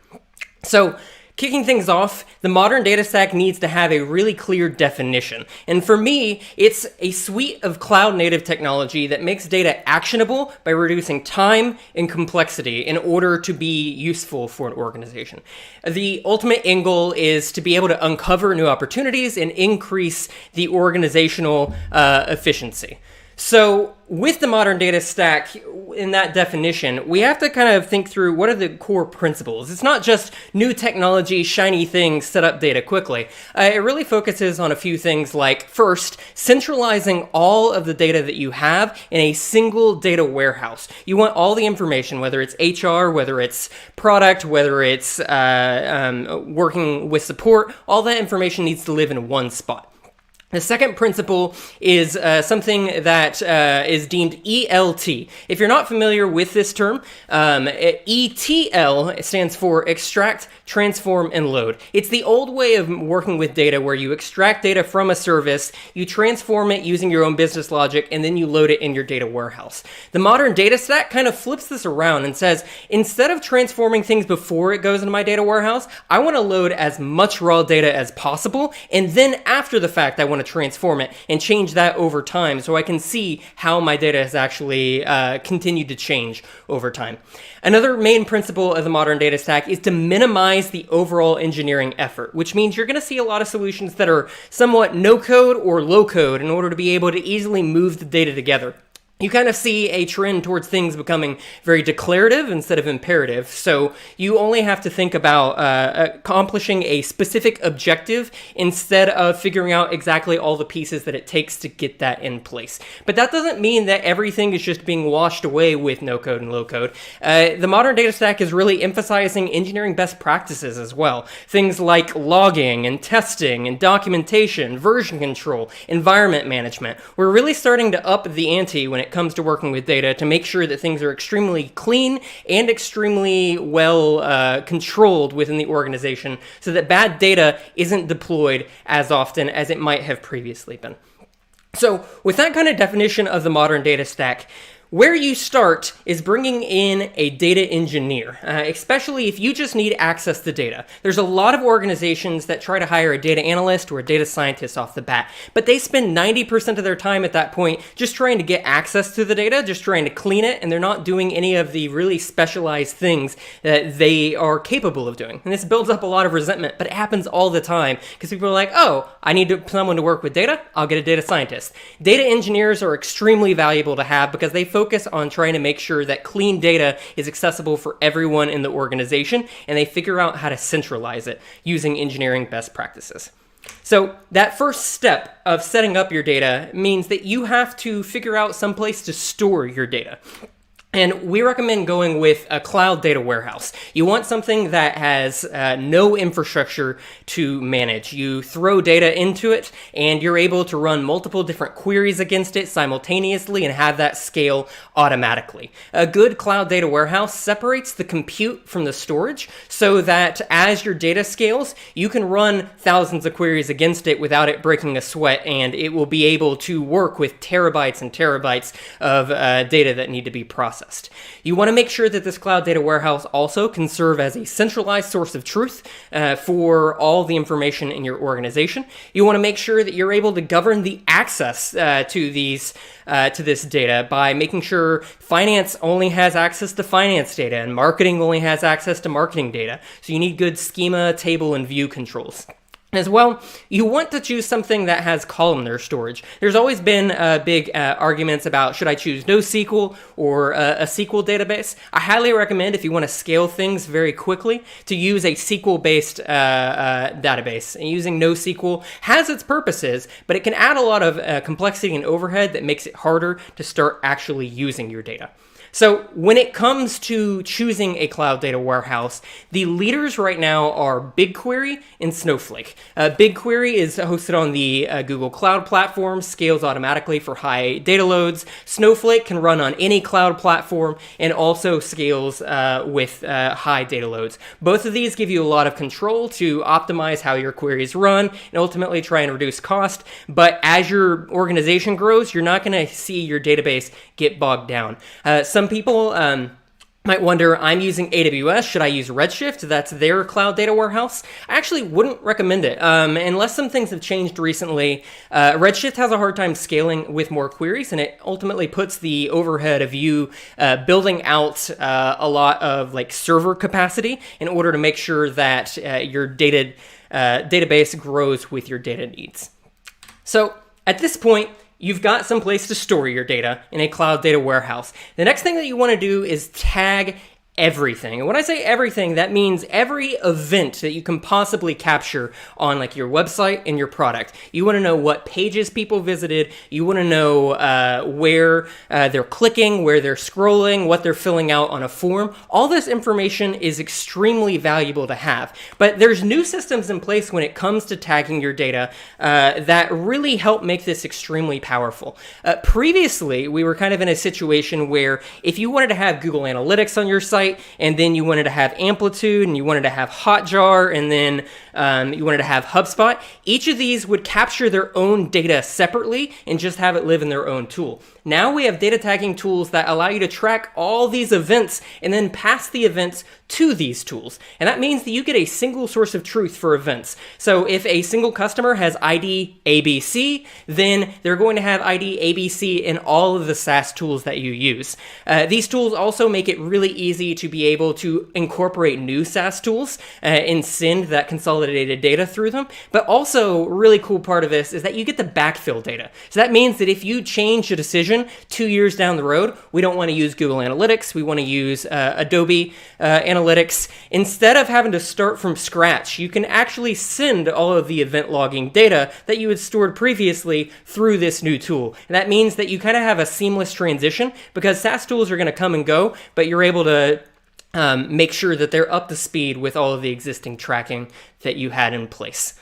So, kicking things off, the modern data stack needs to have a really clear definition. And for me, it's a suite of cloud-native technology that makes data actionable by reducing time and complexity in order to be useful for an organization. The ultimate end goal is to be able to uncover new opportunities and increase the organizational efficiency. So with the modern data stack, in that definition, we have to kind of think through what are the core principles. It's not just new technology, shiny things, set up data quickly. It really focuses on a few things like, first, centralizing all of the data that you have in a single data warehouse. You want all the information, whether it's HR, whether it's product, whether it's working with support, all that information needs to live in one spot. The second principle is something that is deemed ELT. If you're not familiar with this term, ETL stands for extract, transform, and load. It's the old way of working with data where you extract data from a service, you transform it using your own business logic, and then you load it in your data warehouse. The modern data stack kind of flips this around and says, instead of transforming things before it goes into my data warehouse, I want to load as much raw data as possible, and then after the fact, I want to transform it and change that over time so I can see how my data has actually continued to change over time. Another main principle of the modern data stack is to minimize the overall engineering effort, which means you're going to see a lot of solutions that are somewhat no code or low code in order to be able to easily move the data together. You kind of see a trend towards things becoming very declarative instead of imperative. So you only have to think about accomplishing a specific objective instead of figuring out exactly all the pieces that it takes to get that in place. But that doesn't mean that everything is just being washed away with no code and low code. The modern data stack is really emphasizing engineering best practices as well. Things like logging and testing and documentation, version control, environment management. We're really starting to up the ante when it comes to working with data to make sure that things are extremely clean and extremely well controlled within the organization so that bad data isn't deployed as often as it might have previously been. So with that kind of definition of the modern data stack, where you start is bringing in a data engineer, especially if you just need access to data. There's a lot of organizations that try to hire a data analyst or a data scientist off the bat, but they spend 90% of their time at that point just trying to get access to the data, just trying to clean it, and they're not doing any of the really specialized things that they are capable of doing. And this builds up a lot of resentment, but it happens all the time because people are like, oh, I need someone to work with data, I'll get a data scientist. Data engineers are extremely valuable to have because they focus on trying to make sure that clean data is accessible for everyone in the organization, and they figure out how to centralize it using engineering best practices. So that first step of setting up your data means that you have to figure out some place to store your data. And we recommend going with a cloud data warehouse. You want something that has no infrastructure to manage. You throw data into it, and you're able to run multiple different queries against it simultaneously and have that scale automatically. A good cloud data warehouse separates the compute from the storage so that as your data scales, you can run thousands of queries against it without it breaking a sweat, and it will be able to work with terabytes and terabytes of data that need to be processed. You want to make sure that this cloud data warehouse also can serve as a centralized source of truth for all the information in your organization. You want to make sure that you're able to govern the access to this data by making sure finance only has access to finance data and marketing only has access to marketing data. So you need good schema, table, and view controls. As well, you want to choose something that has columnar storage. There's always been big arguments about should I choose NoSQL or a SQL database. I highly recommend, if you want to scale things very quickly, to use a SQL-based database. And using NoSQL has its purposes, but it can add a lot of complexity and overhead that makes it harder to start actually using your data. So when it comes to choosing a cloud data warehouse, the leaders right now are BigQuery and Snowflake. BigQuery is hosted on the Google Cloud Platform, scales automatically for high data loads. Snowflake can run on any cloud platform and also scales with high data loads. Both of these give you a lot of control to optimize how your queries run and ultimately try and reduce cost. But as your organization grows, you're not going to see your database get bogged down. Some people might wonder, I'm using AWS, should I use Redshift? That's their cloud data warehouse. I actually wouldn't recommend it. Unless some things have changed recently, Redshift has a hard time scaling with more queries, and it ultimately puts the overhead of you building out a lot of like server capacity in order to make sure that your database grows with your data needs. So at this point, you've got some place to store your data in a cloud data warehouse. The next thing that you want to do is tag everything. And when I say everything, that means every event that you can possibly capture on like your website and your product. You want to know what pages people visited. You want to know where they're clicking, where they're scrolling, what they're filling out on a form. All this information is extremely valuable to have. But there's new systems in place when it comes to tagging your data that really help make this extremely powerful. Previously, we were kind of in a situation where if you wanted to have Google Analytics on your site, and then you wanted to have Amplitude, and you wanted to have Hotjar, and then you wanted to have HubSpot, each of these would capture their own data separately and just have it live in their own tool. Now we have data tagging tools that allow you to track all these events and then pass the events to these tools. And that means that you get a single source of truth for events. So if a single customer has ID ABC, then they're going to have ID ABC in all of the SaaS tools that you use. These tools also make it really easy to be able to incorporate new SaaS tools and send that consolidated data through them. But also, a really cool part of this is that you get the backfill data. So that means that if you change a decision 2 years down the road, we don't want to use Google Analytics, we want to use Adobe Analytics. Instead of having to start from scratch, you can actually send all of the event logging data that you had stored previously through this new tool. And that means that you kind of have a seamless transition because SaaS tools are going to come and go, but you're able to make sure that they're up to speed with all of the existing tracking that you had in place.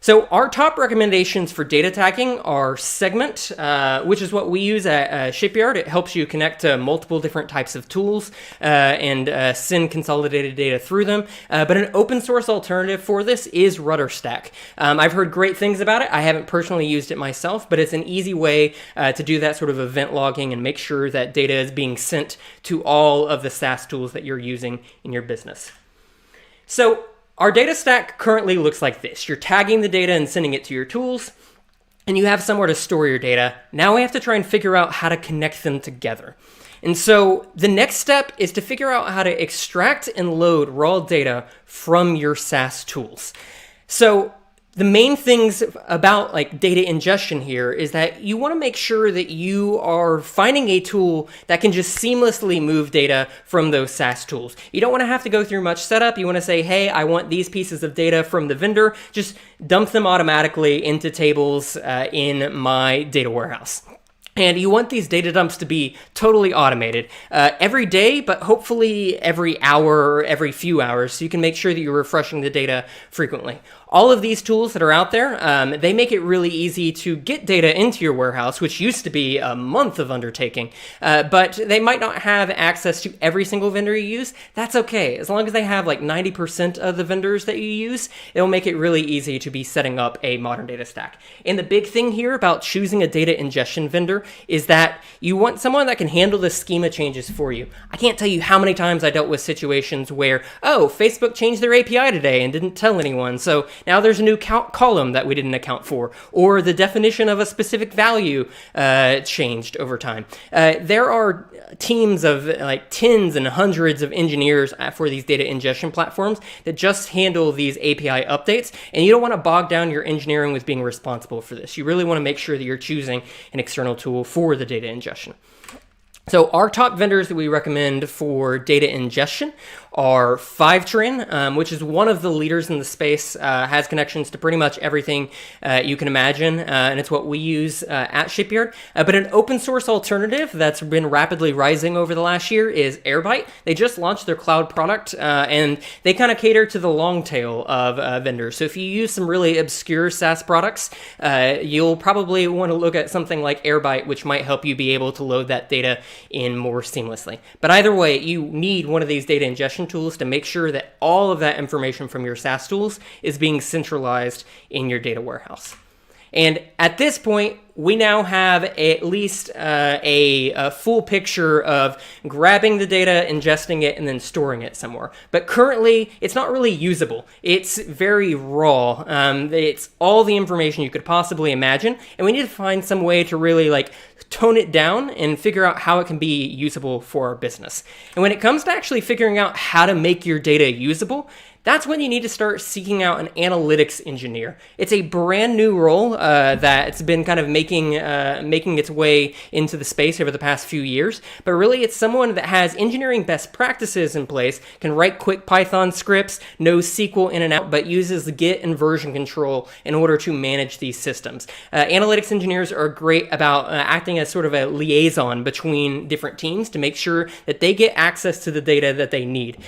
So our top recommendations for data tagging are Segment, which is what we use at Shipyard. It helps you connect to multiple different types of tools and send consolidated data through them. But an open source alternative for this is RudderStack. I've heard great things about it. I haven't personally used it myself, but it's an easy way to do that sort of event logging and make sure that data is being sent to all of the SaaS tools that you're using in your business. So our data stack currently looks like this. You're tagging the data and sending it to your tools, and you have somewhere to store your data. Now we have to try and figure out how to connect them together. And so the next step is to figure out how to extract and load raw data from your SaaS tools. So the main things about like data ingestion here is that you want to make sure that you are finding a tool that can just seamlessly move data from those SaaS tools. You don't want to have to go through much setup. You want to say, hey, I want these pieces of data from the vendor. Just dump them automatically into tables in my data warehouse. And you want these data dumps to be totally automated every day, but hopefully every hour or every few hours, so you can make sure that you're refreshing the data frequently. All of these tools that are out there, they make it really easy to get data into your warehouse, which used to be a month of undertaking, but they might not have access to every single vendor you use. That's okay. As long as they have like 90% of the vendors that you use, it'll make it really easy to be setting up a modern data stack. And the big thing here about choosing a data ingestion vendor is that you want someone that can handle the schema changes for you. I can't tell you how many times I dealt with situations where, oh, Facebook changed their API today and didn't tell anyone, so now there's a new column that we didn't account for, or the definition of a specific value changed over time. There are teams of like tens and hundreds of engineers for these data ingestion platforms that just handle these API updates, and you don't want to bog down your engineering with being responsible for this. You really want to make sure that you're choosing an external tool for the data ingestion. So our top vendors that we recommend for data ingestion are Fivetran, which is one of the leaders in the space, has connections to pretty much everything you can imagine, and it's what we use at Shipyard. But an open source alternative that's been rapidly rising over the last year is Airbyte. They just launched their cloud product, and they kind of cater to the long tail of vendors. So if you use some really obscure SaaS products, you'll probably want to look at something like Airbyte, which might help you be able to load that data in more seamlessly. But either way, you need one of these data ingestion tools to make sure that all of that information from your SaaS tools is being centralized in your data warehouse. And at this point, we now have at least a full picture of grabbing the data, ingesting it, and then storing it somewhere. But currently, it's not really usable. It's very raw. It's all the information you could possibly imagine, and we need to find some way to really like tone it down and figure out how it can be usable for our business. And when it comes to actually figuring out how to make your data usable, that's when you need to start seeking out an analytics engineer. It's a brand new role that's been kind of making its way into the space over the past few years. But really, it's someone that has engineering best practices in place, can write quick Python scripts, knows SQL in and out, but uses the Git and version control in order to manage these systems. Analytics engineers are great about acting as sort of a liaison between different teams to make sure that they get access to the data that they need.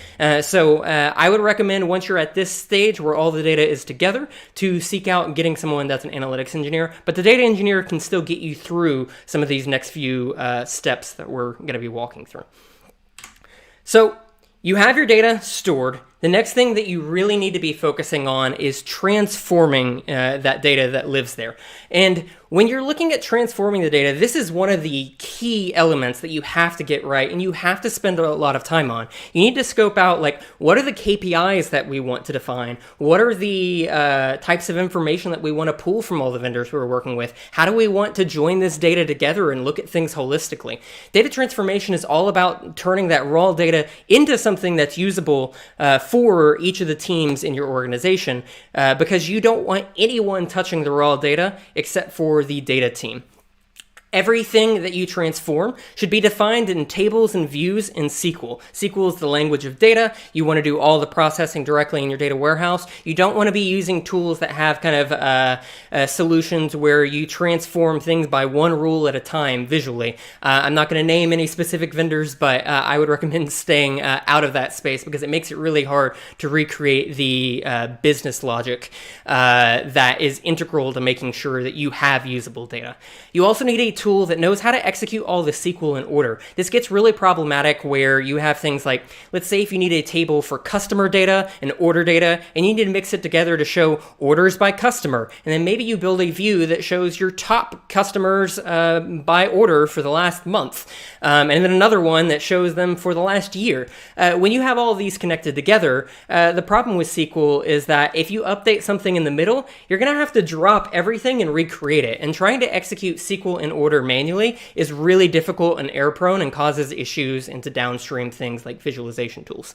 So I would recommend, once you're at this stage where all the data is together, to seek out getting someone that's an analytics engineer. But the data engineer can still get you through some of these next few steps that we're going to be walking through. So you have your data stored. The next thing that you really need to be focusing on is transforming that data that lives there. And when you're looking at transforming the data, this is one of the key elements that you have to get right and you have to spend a lot of time on. You need to scope out, like, what are the KPIs that we want to define? What are the types of information that we want to pull from all the vendors we're working with? How do we want to join this data together and look at things holistically? Data transformation is all about turning that raw data into something that's usable for each of the teams in your organization, because you don't want anyone touching the raw data except for the data team. Everything that you transform should be defined in tables and views in SQL. SQL is the language of data. You want to do all the processing directly in your data warehouse. You don't want to be using tools that have kind of solutions where you transform things by one rule at a time visually. I'm not going to name any specific vendors, but I would recommend staying out of that space because it makes it really hard to recreate the business logic that is integral to making sure that you have usable data. You also need a tool that knows how to execute all the SQL in order. This gets really problematic where you have things like, let's say if you need a table for customer data and order data, and you need to mix it together to show orders by customer, and then maybe you build a view that shows your top customers by order for the last month, and then another one that shows them for the last year. When you have all of these connected together, the problem with SQL is that if you update something in the middle, you're going to have to drop everything and recreate it, and trying to execute SQL in order manually is really difficult and error prone and causes issues into downstream things like visualization tools.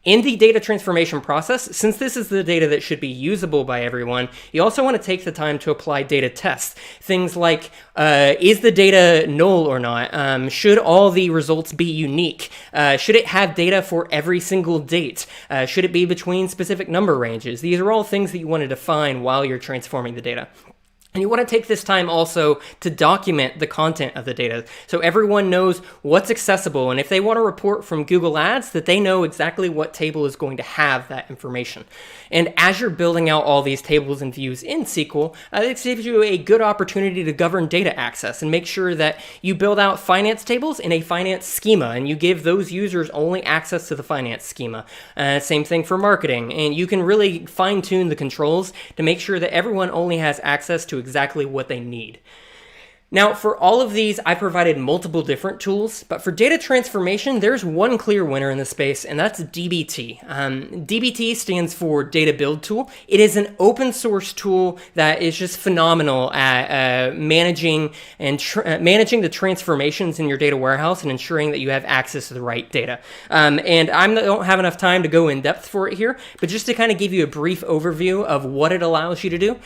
In the data transformation process, since this is the data that should be usable by everyone, you also want to take the time to apply data tests. Things like, is the data null or not? Should all the results be unique? Should it have data for every single date? Should it be between specific number ranges? These are all things that you want to define while you're transforming the data. And you want to take this time also to document the content of the data so everyone knows what's accessible, and if they want to report from Google Ads, that they know exactly what table is going to have that information. And as you're building out all these tables and views in SQL, this gives you a good opportunity to govern data access and make sure that you build out finance tables in a finance schema, and you give those users only access to the finance schema. Same thing for marketing, and you can really fine-tune the controls to make sure that everyone only has access to exactly what they need. Now, for all of these, I provided multiple different tools, but for data transformation, there's one clear winner in the space, and that's DBT. DBT stands for Data Build Tool. It is an open source tool that is just phenomenal at managing the transformations in your data warehouse and ensuring that you have access to the right data. And I don't have enough time to go in depth for it here, but just to kind of give you a brief overview of what it allows you to do.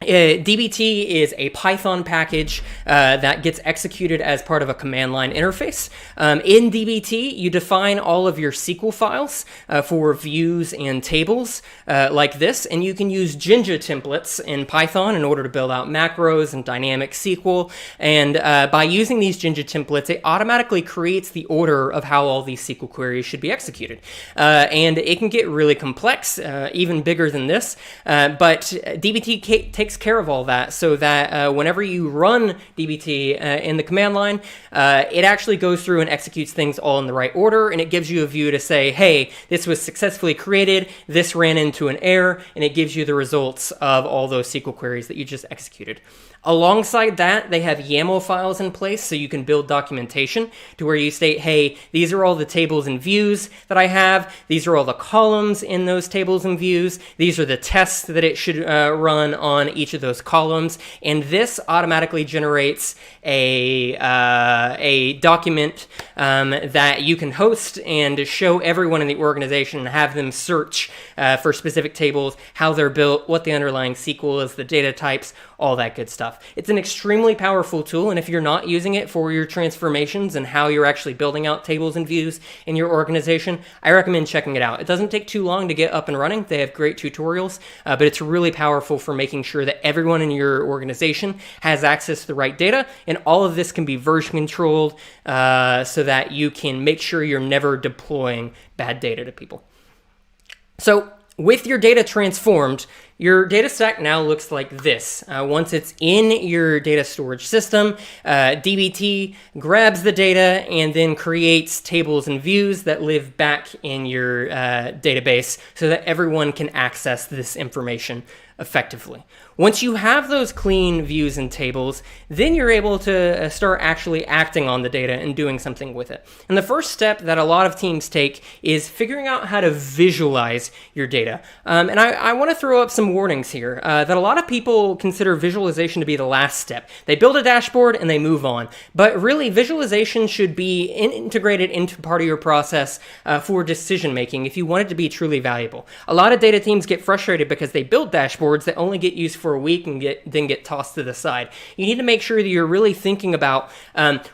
DBT is a Python package that gets executed as part of a command line interface. In DBT, you define all of your SQL files for views and tables like this, and you can use Jinja templates in Python in order to build out macros and dynamic SQL. And by using these Jinja templates, it automatically creates the order of how all these SQL queries should be executed. And it can get really complex, even bigger than this, but DBT takes care of all that so that whenever you run DBT in the command line, it actually goes through and executes things all in the right order, and it gives you a view to say, hey, this was successfully created, this ran into an error, and it gives you the results of all those SQL queries that you just executed. Alongside that, they have YAML files in place so you can build documentation to where you state, hey, these are all the tables and views that I have. These are all the columns in those tables and views. These are the tests that it should run on each of those columns. And this automatically generates a document that you can host and show everyone in the organization and have them search for specific tables, how they're built, what the underlying SQL is, the data types, all that good stuff. It's an extremely powerful tool, and if you're not using it for your transformations and how you're actually building out tables and views in your organization, I recommend checking it out. It doesn't take too long to get up and running. They have great tutorials, but it's really powerful for making sure that everyone in your organization has access to the right data, and all of this can be version controlled so that you can make sure you're never deploying bad data to people. So with your data transformed, your data stack now looks like this. Once it's in your data storage system, DBT grabs the data and then creates tables and views that live back in your database so that everyone can access this information effectively. Once you have those clean views and tables, then you're able to start actually acting on the data and doing something with it. And the first step that a lot of teams take is figuring out how to visualize your data. And I want to throw up some some warnings here that a lot of people consider visualization to be the last step. They build a dashboard and they move on. But really, visualization should be integrated into part of your process for decision making if you want it to be truly valuable. A lot of data teams get frustrated because they build dashboards that only get used for a week and then get tossed to the side. You need to make sure that you're really thinking about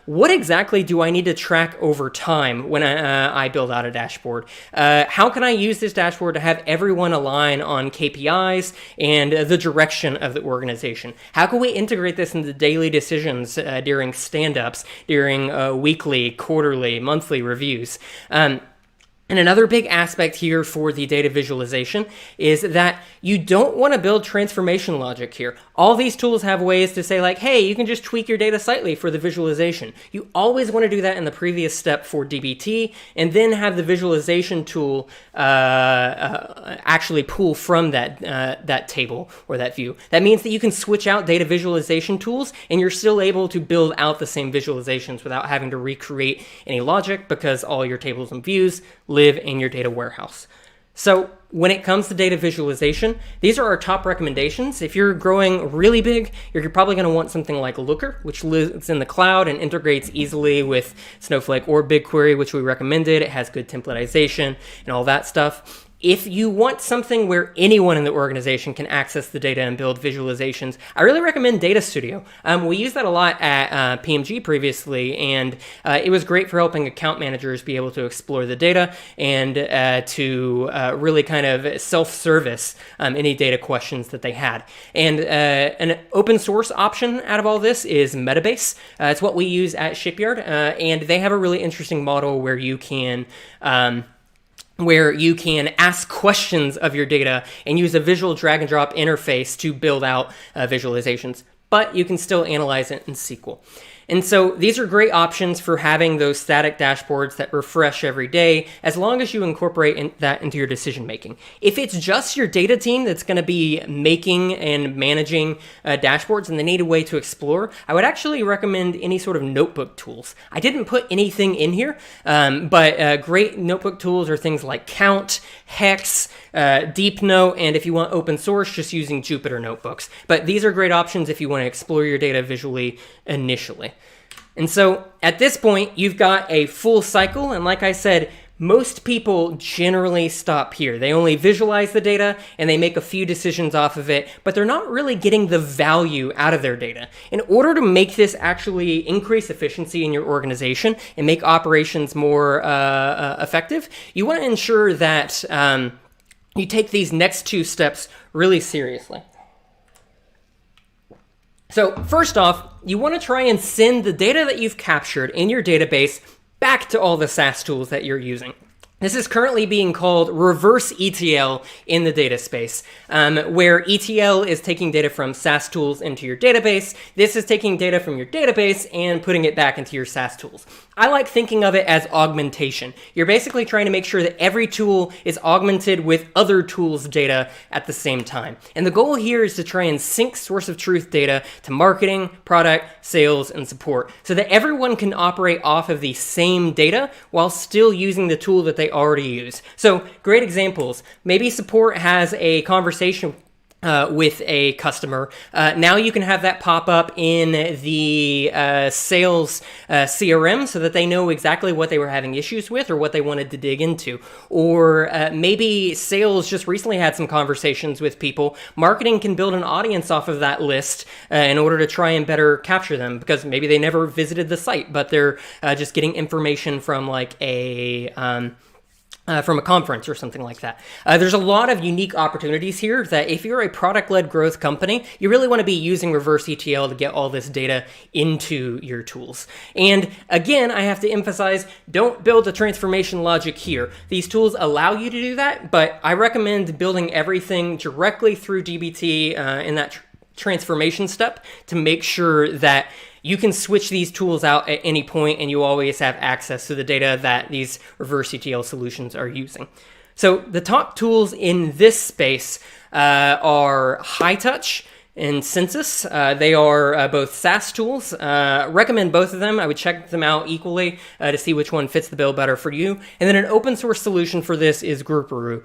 what exactly do I need to track over time when I build out a dashboard. How can I use this dashboard to have everyone align on KPIs and the direction of the organization? How can we integrate this into daily decisions during stand-ups, during weekly, quarterly, monthly reviews? And another big aspect here for the data visualization is that you don't want to build transformation logic here. All these tools have ways to say like, hey, you can just tweak your data slightly for the visualization. You always want to do that in the previous step for DBT and then have the visualization tool actually pull from that table or that view. That means that you can switch out data visualization tools and you're still able to build out the same visualizations without having to recreate any logic because all your tables and views live in your data warehouse. So when it comes to data visualization, these are our top recommendations. If you're growing really big, you're probably going to want something like Looker, which lives in the cloud and integrates easily with Snowflake or BigQuery, which we recommended. It has good templatization and all that stuff. If you want something where anyone in the organization can access the data and build visualizations, I really recommend Data Studio. We used that a lot at PMG previously, and it was great for helping account managers be able to explore the data and to really kind of self-service any data questions that they had. And an open source option out of all this is Metabase. It's what we use at Shipyard, and they have a really interesting model where you can ask questions of your data and use a visual drag and drop interface to build out visualizations, but you can still analyze it in SQL. And so these are great options for having those static dashboards that refresh every day, as long as you incorporate that into your decision making. If it's just your data team that's going to be making and managing dashboards and they need a way to explore, I would actually recommend any sort of notebook tools. I didn't put anything in here, but great notebook tools are things like Count, Hex, DeepNote, and if you want open source, just using Jupyter notebooks. But these are great options if you want to explore your data visually initially. And so at this point, you've got a full cycle. And like I said, most people generally stop here. They only visualize the data and they make a few decisions off of it, but they're not really getting the value out of their data. In order to make this actually increase efficiency in your organization and make operations more effective, you want to ensure that you take these next two steps really seriously. So first off, you want to try and send the data that you've captured in your database back to all the SAS tools that you're using. This is currently being called reverse ETL in the data space, where ETL is taking data from SAS tools into your database. This is taking data from your database and putting it back into your SAS tools. I like thinking of it as augmentation. You're basically trying to make sure that every tool is augmented with other tools' data at the same time. And the goal here is to try and sync source of truth data to marketing, product, sales, and support so that everyone can operate off of the same data while still using the tool that they already use. So great examples. Maybe support has a conversation with a customer. Now you can have that pop up in the sales CRM so that they know exactly what they were having issues with or what they wanted to dig into. Or maybe sales just recently had some conversations with people. Marketing can build an audience off of that list in order to try and better capture them because maybe they never visited the site, but they're just getting information from like from a conference or something like that. There's a lot of unique opportunities here that if you're a product-led growth company, you really want to be using reverse ETL to get all this data into your tools. And again, I have to emphasize, don't build a transformation logic here. These tools allow you to do that, but I recommend building everything directly through DBT in that transformation step to make sure that you can switch these tools out at any point and you always have access to the data that these reverse ETL solutions are using. So the top tools in this space are HighTouch, and Census. They are both SaaS tools. Recommend both of them. I would check them out equally to see which one fits the bill better for you. And then an open source solution for this is Grouparoo,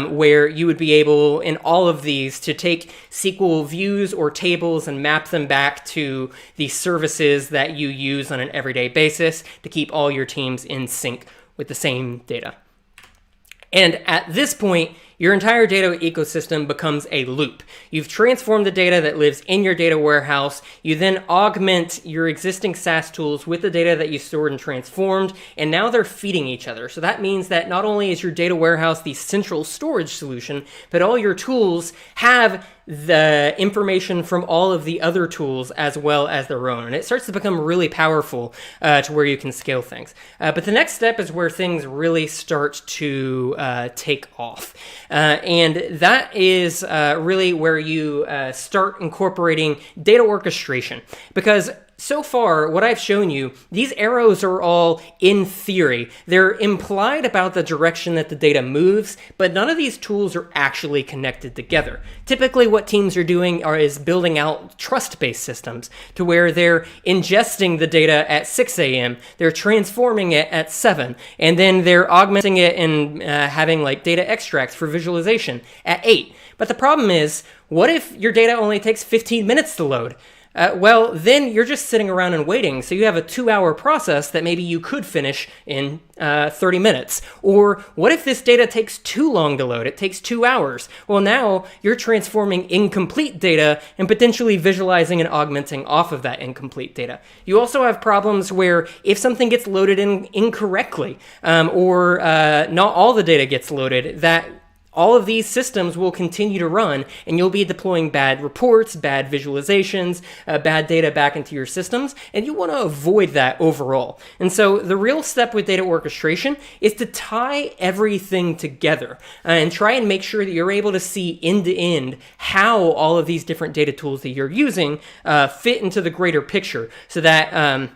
where you would be able in all of these to take SQL views or tables and map them back to the services that you use on an everyday basis to keep all your teams in sync with the same data. And at this point, your entire data ecosystem becomes a loop. You've transformed the data that lives in your data warehouse. You then augment your existing SaaS tools with the data that you stored and transformed, and now they're feeding each other. So that means that not only is your data warehouse the central storage solution, but all your tools have the information from all of the other tools as well as their own. And it starts to become really powerful to where you can scale things. But the next step is where things really start to take off. And that is really where you start incorporating data orchestration. Because so far, what I've shown you, these arrows are all in theory. They're implied about the direction that the data moves, but none of these tools are actually connected together. Typically, what teams are doing is building out trust-based systems to where they're ingesting the data at 6 a.m., they're transforming it at 7, and then they're augmenting it and having like data extracts for visualization at 8. But the problem is, what if your data only takes 15 minutes to load? Well, then you're just sitting around and waiting. So you have a 2-hour process that maybe you could finish in 30 minutes. Or what if this data takes too long to load? It takes 2 hours. Well, now you're transforming incomplete data and potentially visualizing and augmenting off of that incomplete data. You also have problems where if something gets loaded in incorrectly, or not all the data gets loaded, that all of these systems will continue to run, and you'll be deploying bad reports, bad visualizations, bad data back into your systems, and you want to avoid that overall. And so the real step with data orchestration is to tie everything together and try and make sure that you're able to see end-to-end how all of these different data tools that you're using fit into the greater picture, so that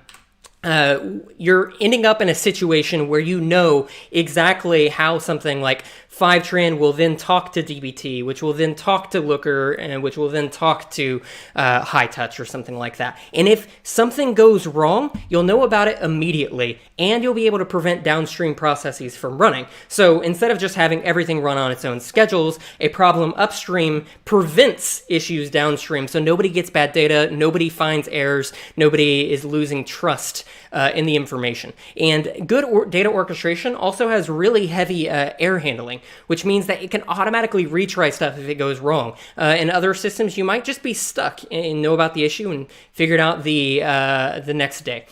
you're ending up in a situation where you know exactly how something like Fivetran will then talk to DBT, which will then talk to Looker, and which will then talk to High Touch or something like that. And if something goes wrong, you'll know about it immediately, and you'll be able to prevent downstream processes from running. So instead of just having everything run on its own schedules, a problem upstream prevents issues downstream. So nobody gets bad data, nobody finds errors, nobody is losing trust in the information. And good data orchestration also has really heavy error handling, which means that it can automatically retry stuff if it goes wrong. In other systems, you might just be stuck and know about the issue and figure it out the next day.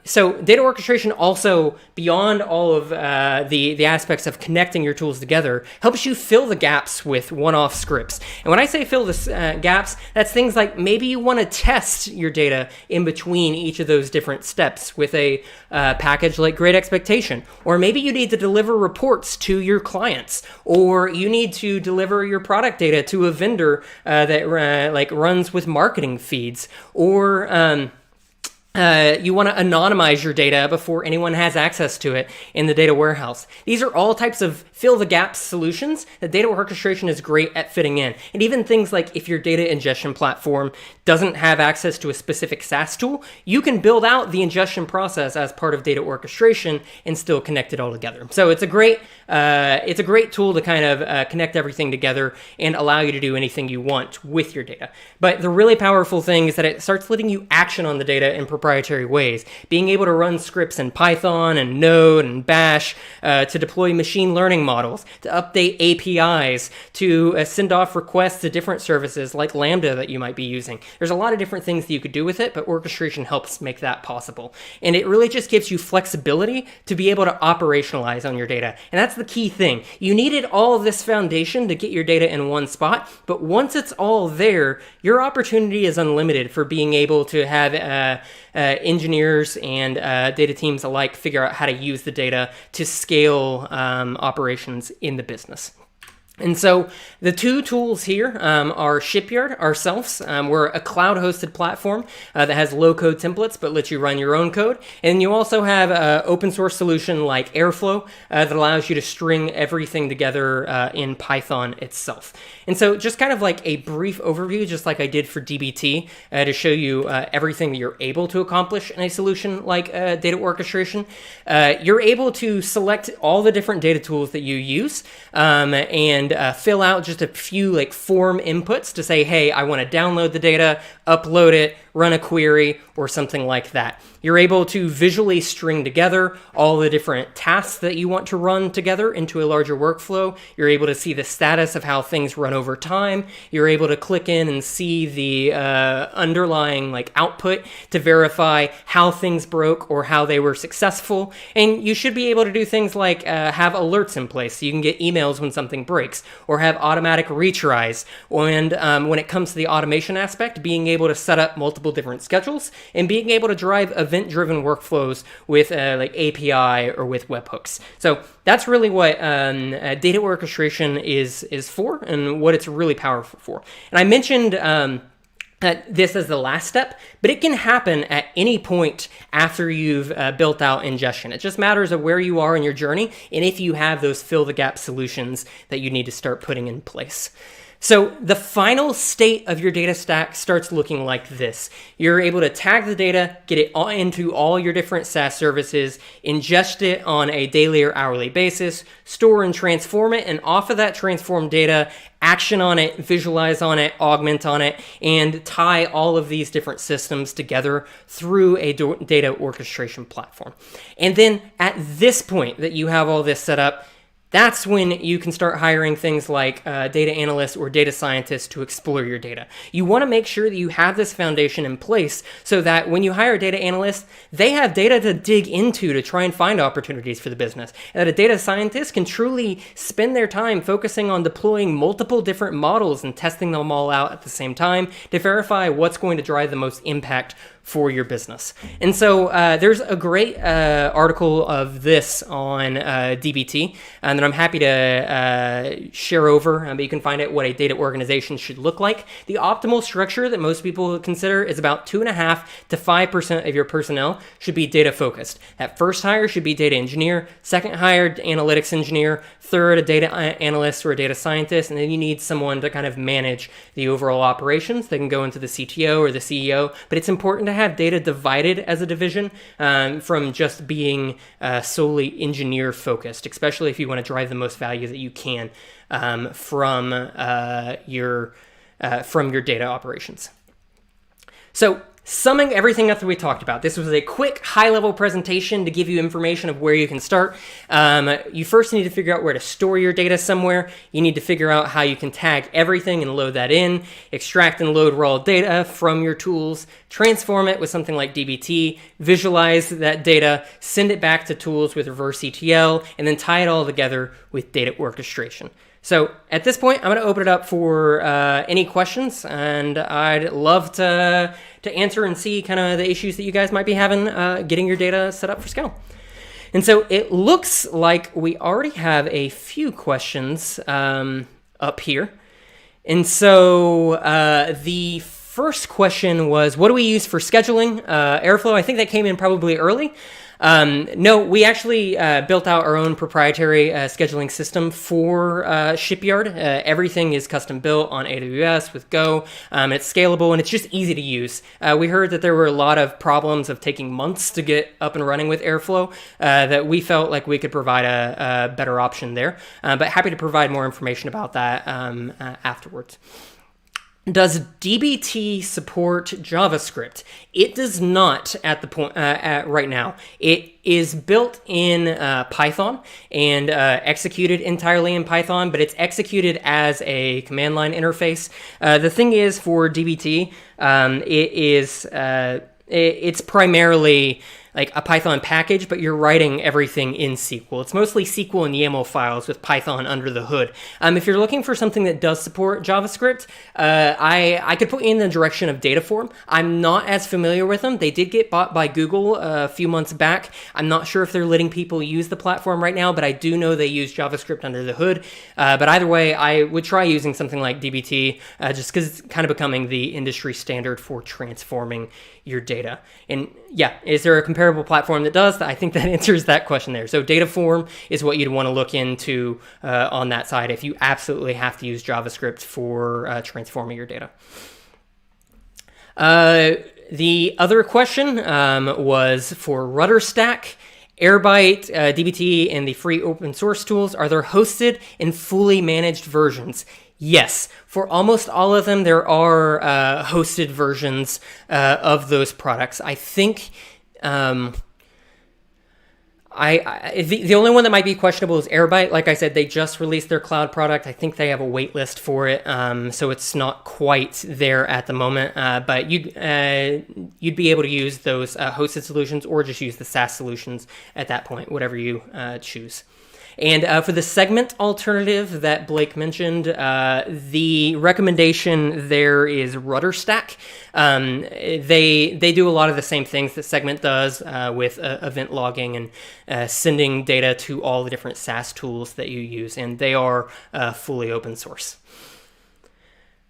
So data orchestration also, beyond all of the aspects of connecting your tools together, helps you fill the gaps with one-off scripts. And when I say fill the gaps, that's things like maybe you want to test your data in between each of those different steps with a package like Great Expectation. Or maybe you need to deliver reports to your clients, or you need to deliver your product data to a vendor that like runs with marketing feeds, or you want to anonymize your data before anyone has access to it in the data warehouse. These are all types of fill-the-gaps solutions that data orchestration is great at fitting in. And even things like if your data ingestion platform doesn't have access to a specific SaaS tool, you can build out the ingestion process as part of data orchestration and still connect it all together. So it's a great tool to kind of connect everything together and allow you to do anything you want with your data. But the really powerful thing is that it starts letting you action on the data in proprietary ways, being able to run scripts in Python and Node and Bash to deploy machine learning models, to update APIs, to send off requests to different services like Lambda that you might be using. There's a lot of different things that you could do with it, but orchestration helps make that possible. And it really just gives you flexibility to be able to operationalize on your data. And that's the key thing. You needed all of this foundation to get your data in one spot, but once it's all there, your opportunity is unlimited for being able to have engineers and data teams alike figure out how to use the data to scale operations in the business. And so the two tools here are Shipyard ourselves. We're a cloud-hosted platform that has low-code templates but lets you run your own code. And you also have an open-source solution like Airflow that allows you to string everything together in Python itself. And so just kind of like a brief overview, just like I did for DBT, to show you everything that you're able to accomplish in a solution like data orchestration. You're able to select all the different data tools that you use and fill out just a few like form inputs to say, hey, I want to download the data, upload it, run a query, or something like that. You're able to visually string together all the different tasks that you want to run together into a larger workflow. You're able to see the status of how things run over time. You're able to click in and see the underlying like output to verify how things broke or how they were successful. And you should be able to do things like have alerts in place so you can get emails when something breaks, or have automatic retries. And when it comes to the automation aspect, being able to set up multiple different schedules and being able to drive event-driven workflows with like API or with webhooks. So that's really what data orchestration is for and what it's really powerful for. And I mentioned this as the last step, but it can happen at any point after you've built out ingestion. It just matters of where you are in your journey and if you have those fill-the-gap solutions that you need to start putting in place. So the final state of your data stack starts looking like this. You're able to tag the data, get it all into all your different SaaS services, ingest it on a daily or hourly basis, store and transform it, and off of that transformed data, action on it, visualize on it, augment on it, and tie all of these different systems together through a data orchestration platform. And then at this point that you have all this set up, that's when you can start hiring things like data analysts or data scientists to explore your data. You want to make sure that you have this foundation in place so that when you hire a data analyst, they have data to dig into to try and find opportunities for the business. And that a data scientist can truly spend their time focusing on deploying multiple different models and testing them all out at the same time to verify what's going to drive the most impact for your business. And so there's a great article of this on DBT that I'm happy to share over, but you can find it what a data organization should look like. The optimal structure that most people consider is about 2.5% to 5% of your personnel should be data focused. That first hire should be data engineer, second hire analytics engineer, third a data analyst or a data scientist, and then you need someone to kind of manage the overall operations. They can go into the CTO or the CEO, but it's important to have data divided as a division from just being solely engineer focused, especially if you want to drive the most value that you can from your data operations. So summing everything up that we talked about, this was a quick high-level presentation to give you information of where you can start. You first need to figure out where to store your data somewhere. You need to figure out how you can tag everything and load that in, extract and load raw data from your tools, transform it with something like DBT, visualize that data, send it back to tools with reverse ETL, and then tie it all together with data orchestration. So at this point, I'm going to open it up for any questions, and I'd love to answer and see kind of the issues that you guys might be having getting your data set up for scale. And so it looks like we already have a few questions up here. And so the first question was, what do we use for scheduling? Airflow, I think that came in probably early. No, we actually built out our own proprietary scheduling system for Shipyard. Everything is custom built on AWS with Go. It's scalable and it's just easy to use. We heard that there were a lot of problems of taking months to get up and running with Airflow that we felt like we could provide a better option there. But happy to provide more information about that afterwards. Does DBT support JavaScript? It does not at the point right now. It is built in Python and executed entirely in Python, but it's executed as a command line interface. The thing is for DBT, it's primarily like a Python package, but you're writing everything in SQL. It's mostly SQL and YAML files with Python under the hood. If you're looking for something that does support JavaScript, I could put you in the direction of Dataform. I'm not as familiar with them. They did get bought by Google a few months back. I'm not sure if they're letting people use the platform right now, but I do know they use JavaScript under the hood. But either way, I would try using something like dbt, just because it's kind of becoming the industry standard for transforming your data. And yeah, is there a comparable platform that does? I think that answers that question there. So Dataform is what you'd want to look into on that side if you absolutely have to use JavaScript for transforming your data. The other question was for RudderStack. Airbyte, dbt, and the free open source tools, are there hosted and fully managed versions? Yes, for almost all of them, there are hosted versions of those products. I think the only one that might be questionable is Airbyte. Like I said, they just released their cloud product. I think they have a wait list for it, so it's not quite there at the moment. But you'd be able to use those hosted solutions or just use the SaaS solutions at that point, whatever you choose. And for the segment alternative that Blake mentioned, the recommendation there is RudderStack. They do a lot of the same things that Segment does with event logging and sending data to all the different SaaS tools that you use, and they are fully open source.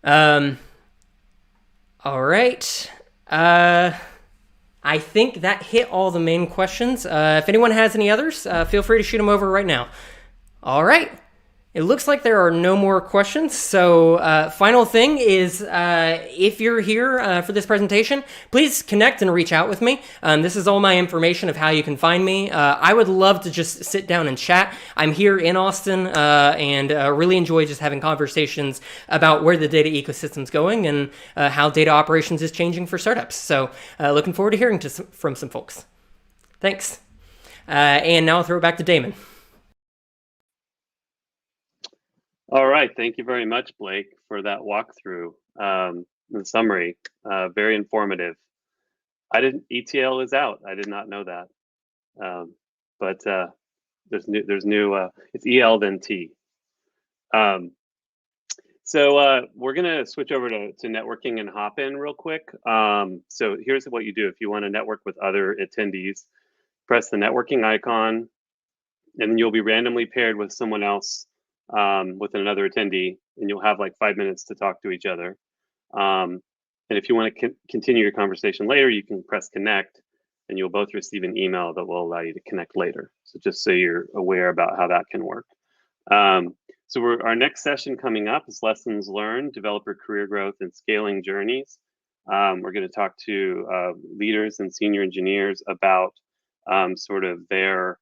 All right. I think that hit all the main questions. If anyone has any others, feel free to shoot them over right now. All right. It looks like there are no more questions. So final thing is, if you're here for this presentation, please connect and reach out with me. This is all my information of how you can find me. I would love to just sit down and chat. I'm here in Austin and really enjoy just having conversations about where the data ecosystem's going and how data operations is changing for startups. So looking forward to hearing from some folks. Thanks. And now I'll throw it back to Damon. All right, thank you very much, Blake, for that walkthrough. The summary, very informative. ETL is out. I did not know that, but there's new. It's EL then T. So we're gonna switch over to networking and hop in real quick. So here's what you do if you want to network with other attendees. Press the networking icon, and then you'll be randomly paired with someone else. With another attendee, and you'll have like 5 minutes to talk to each other. And if you want to continue your conversation later, you can press connect, and you'll both receive an email that will allow you to connect later. So just so you're aware about how that can work. So our next session coming up is Lessons Learned, Developer Career Growth and Scaling Journeys. We're going to talk to leaders and senior engineers about sort of their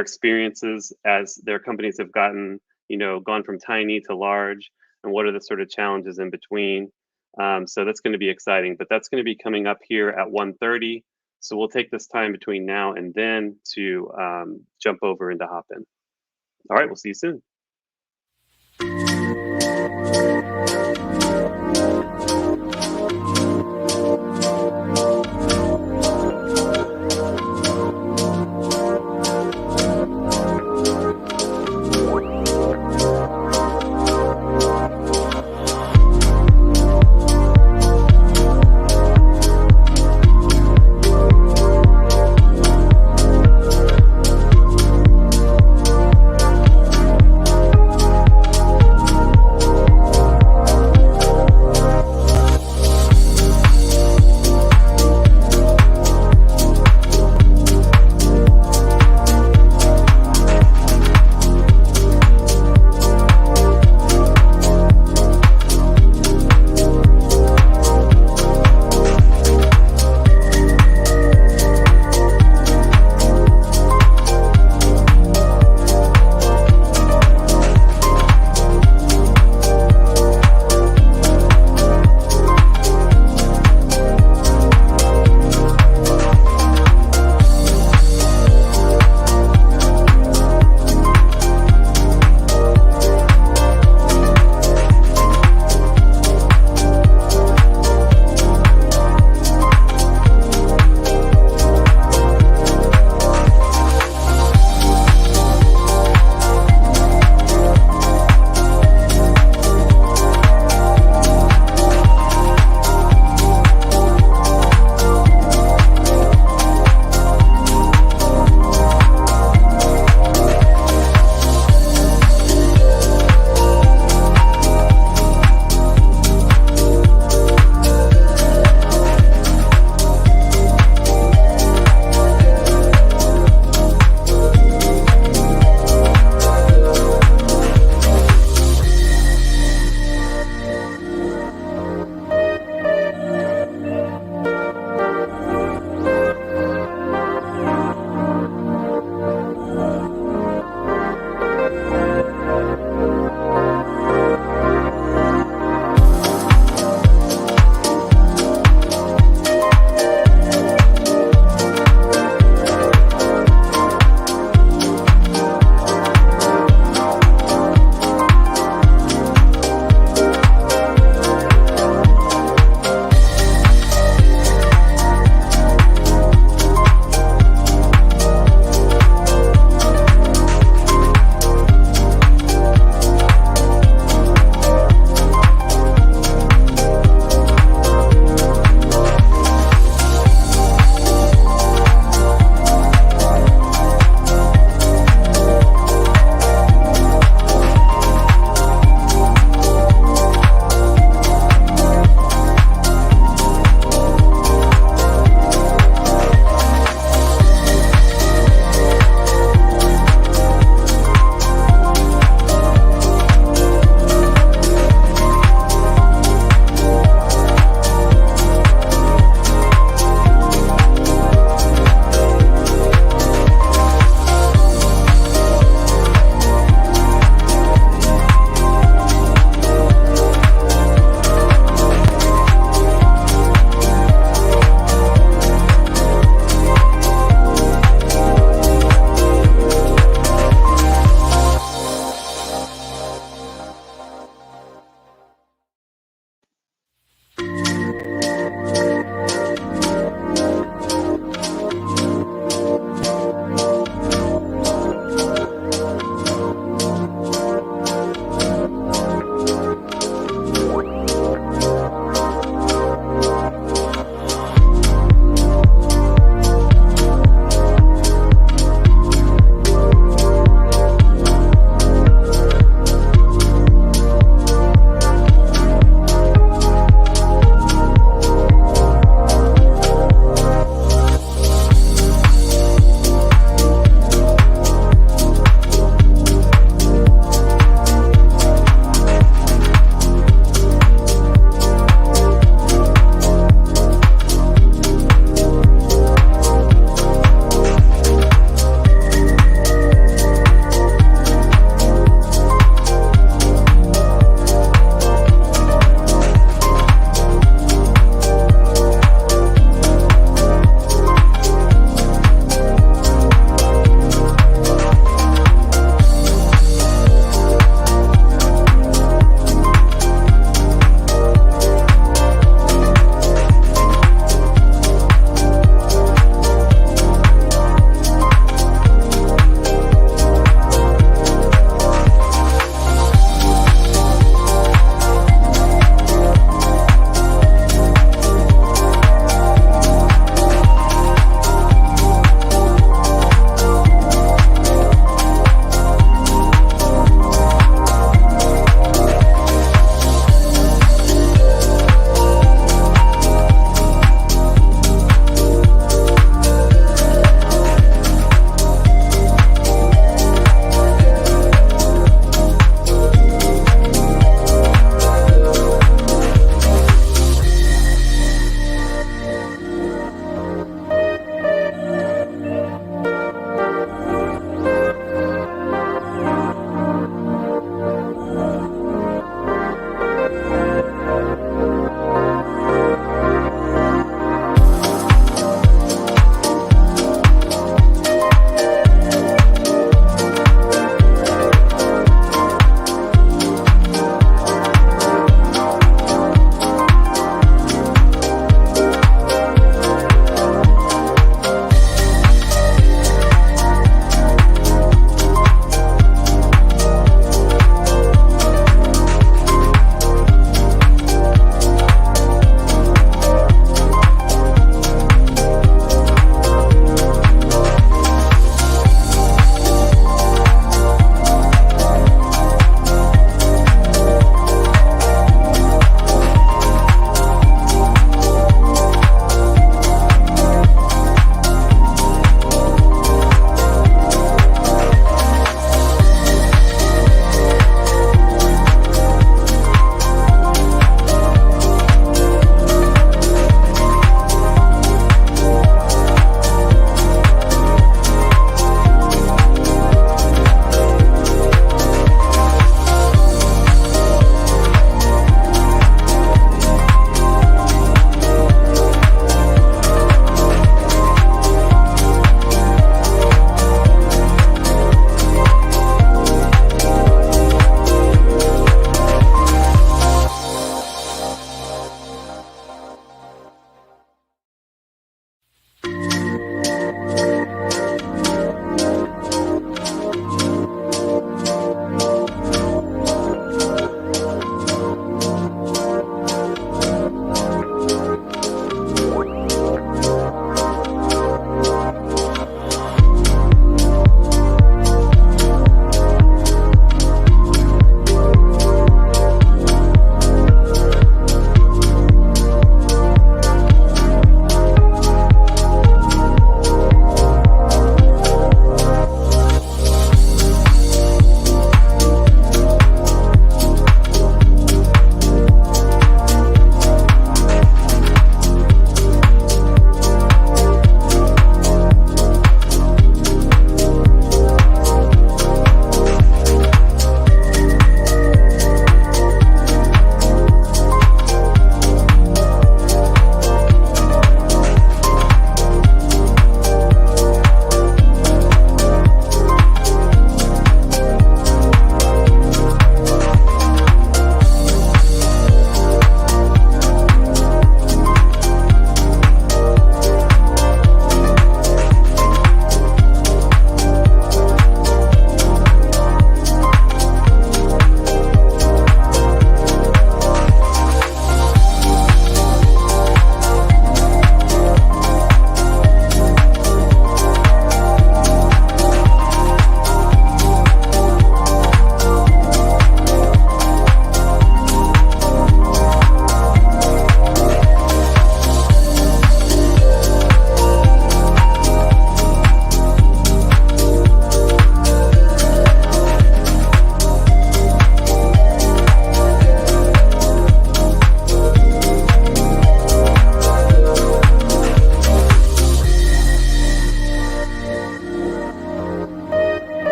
experiences as their companies have gone from tiny to large, and what are the sort of challenges in between. So that's going to be exciting, but that's going to be coming up here at 1:30. So we'll take this time between now and then to jump over into Hopin. All right, we'll see you soon.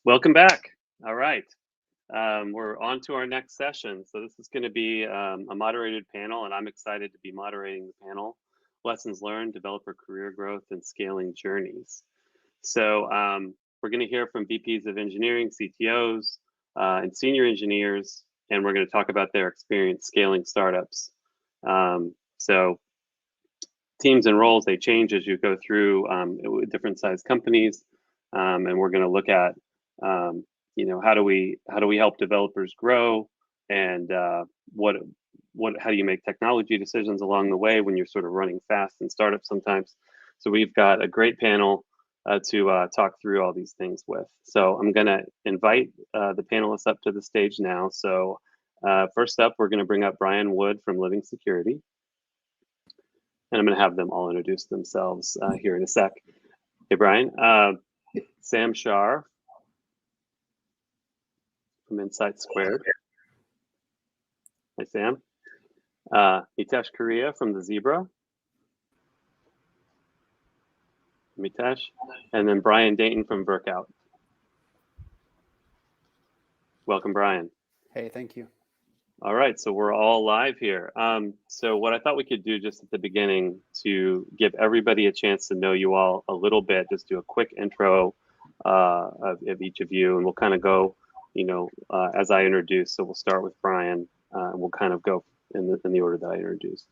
Welcome back. All right. We're on to our next session. So this is going to be a moderated panel, and I'm excited to be moderating the panel, Lessons Learned, Developer Career Growth, and Scaling Journeys. So we're going to hear from VPs of engineering, CTOs, and senior engineers, and we're going to talk about their experience scaling startups. So teams and roles, they change as you go through different size companies, and we're going to look at how do we help developers grow, and how do you make technology decisions along the way when you're sort of running fast in startups sometimes. So we've got a great panel to talk through all these things with. So I'm going to invite the panelists up to the stage now. So first up, we're going to bring up Brian Wood from Living Security. And I'm going to have them all introduce themselves here in a sec. Hey, Brian. Sam Shar from Insight Squared. Hi, Sam. Mitesh Korea from The Zebra. Mitesh. And then Brian Dayton from Workout. Welcome, Brian. Hey, thank you. All right, so we're all live here. So what I thought we could do just at the beginning to give everybody a chance to know you all a little bit, just do a quick intro of each of you, and we'll kind of go, as I introduce. So we'll start with Brian, and we'll kind of go in the order that I introduced.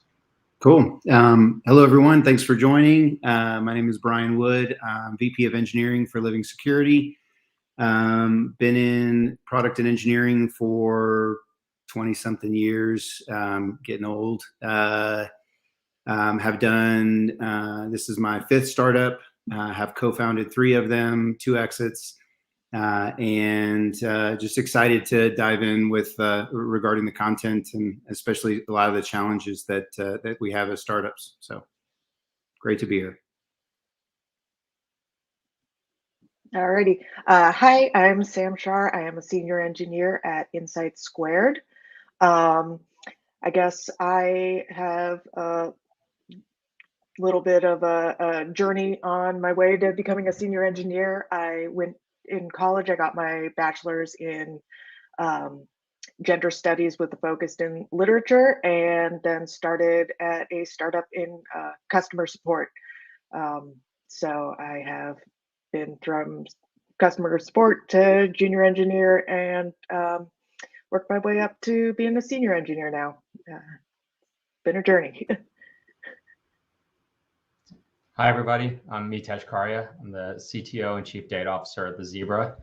Cool. Hello, everyone. Thanks for joining. My name is Brian Wood. I'm VP of Engineering for Living Security. Been in product and engineering for 20-something years, getting old. Have done, this is my 5th startup, have co-founded 3 of them, 2 exits, and just excited to dive in with regarding the content and especially a lot of the challenges that we have as startups. So great to be here. Alrighty. Hi, I'm Sam Shar. I am a senior engineer at Insight Squared. I guess I have a little bit of a journey on my way to becoming a senior engineer. I went in college, I got my bachelor's in gender studies with a focus in literature, and then started at a startup in customer support. So I have been from customer support to junior engineer and worked my way up to being a senior engineer now. Been a journey. Hi, everybody. I'm Mitesh Korea. I'm the CTO and Chief Data Officer at The Zebra.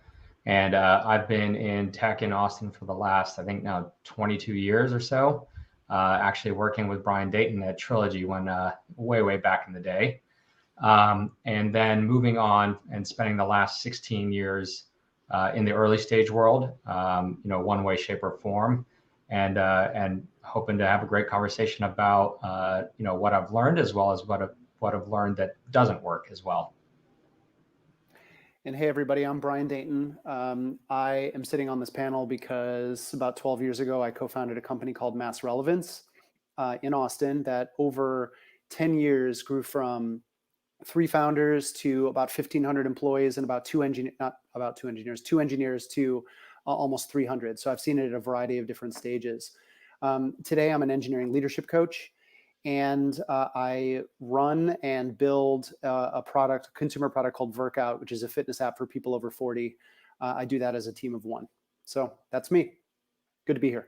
And I've been in tech in Austin for the last, I think now 22 years or so, actually working with Brian Dayton at Trilogy when way back in the day. And then moving on and spending the last 16 years in the early stage world, one way, shape, or form, and hoping to have a great conversation about what I've learned as well as what I've learned that doesn't work as well. And hey, everybody, I'm Brian Dayton. I am sitting on this panel because about 12 years ago, I co-founded a company called Mass Relevance in Austin that over 10 years grew from 3 founders to about 1,500 employees and about 2 engineers to almost 300. So I've seen it at a variety of different stages. Today, I'm an engineering leadership coach, and I run and build a consumer product called Workout, which is a fitness app for people over 40. I do that as a team of 1. So that's me. Good to be here.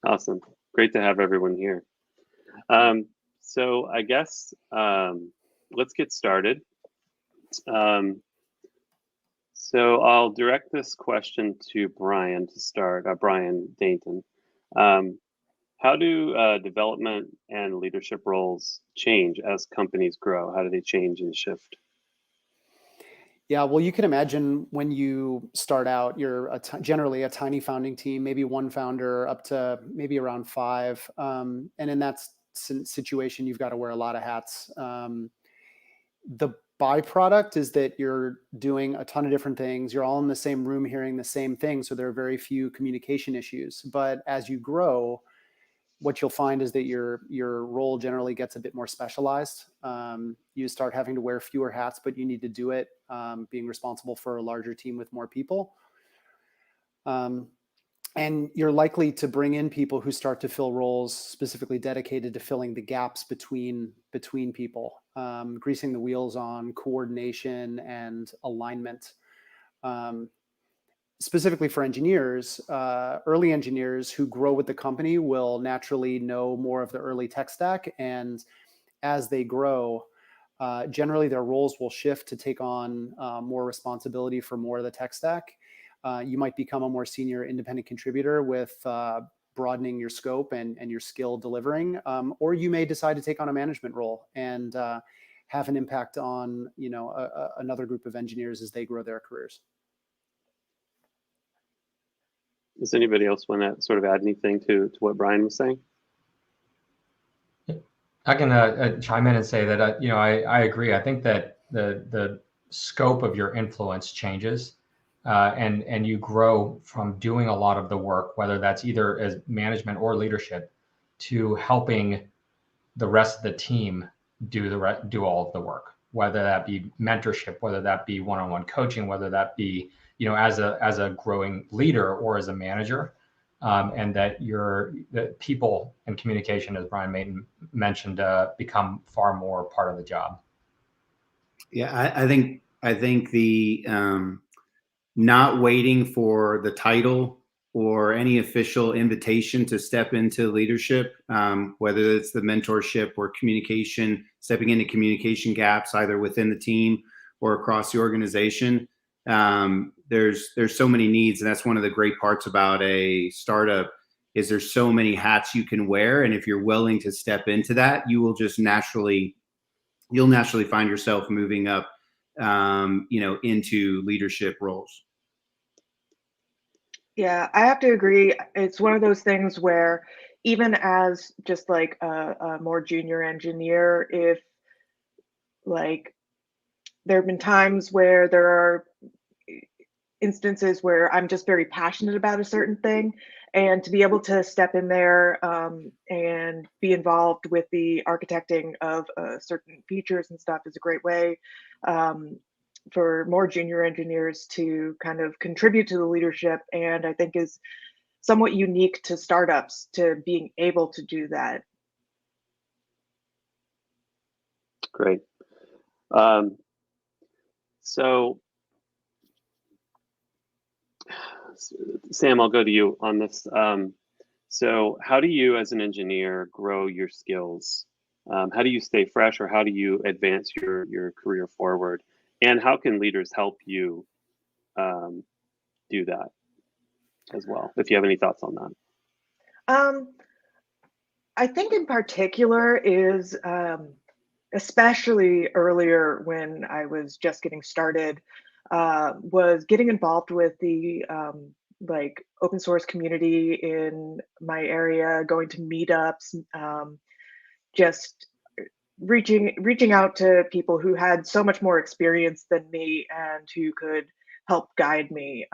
Awesome. Great to have everyone here. So I guess let's get started. So I'll direct this question to Brian to start, Brian Dayton. How do development and leadership roles change as companies grow? How do they change and shift? Yeah, well, you can imagine when you start out, you're generally a tiny founding team, maybe 1 founder up to maybe around 5. And in that situation, you've got to wear a lot of hats. The byproduct is that you're doing a ton of different things. You're all in the same room hearing the same thing. So there are very few communication issues. But as you grow, what you'll find is that your role generally gets a bit more specialized. You start having to wear fewer hats, but you need to do it, being responsible for a larger team with more people. And you're likely to bring in people who start to fill roles specifically dedicated to filling the gaps between people, greasing the wheels on coordination and alignment. Specifically for engineers, early engineers who grow with the company will naturally know more of the early tech stack. And as they grow, generally their roles will shift to take on more responsibility for more of the tech stack. You might become a more senior independent contributor with broadening your scope and your skill delivering, or you may decide to take on a management role and have an impact on another group of engineers as they grow their careers. Does anybody else want to sort of add anything to what Brian was saying? I can chime in and say that I agree. I think that the scope of your influence changes, and you grow from doing a lot of the work, whether that's either as management or leadership, to helping the rest of the team do all of the work, whether that be mentorship, whether that be one-on-one coaching, whether that be as a growing leader or as a manager. And that the people and communication, as Brian mentioned, become far more part of the job. Yeah, I think the not waiting for the title or any official invitation to step into leadership, whether it's the mentorship or communication, stepping into communication gaps either within the team or across the organization. There's so many needs, and that's one of the great parts about a startup is there's so many hats you can wear, and if you're willing to step into that, you'll naturally find yourself moving up, into leadership roles. Yeah, I have to agree. It's one of those things where even as just like a more junior engineer, if like there have been times where there are instances where I'm just very passionate about a certain thing, and to be able to step in there and be involved with the architecting of certain features and stuff is a great way for more junior engineers to kind of contribute to the leadership, and I think is somewhat unique to startups to being able to do that. Great. So Sam, I'll go to you on this. So how do you as an engineer grow your skills? How do you stay fresh, or how do you advance your career forward? And how can leaders help you do that as well? If you have any thoughts on that. I think in particular is especially earlier when I was just getting started, was getting involved with the like open source community in my area, going to meetups, just reaching out to people who had so much more experience than me and who could help guide me.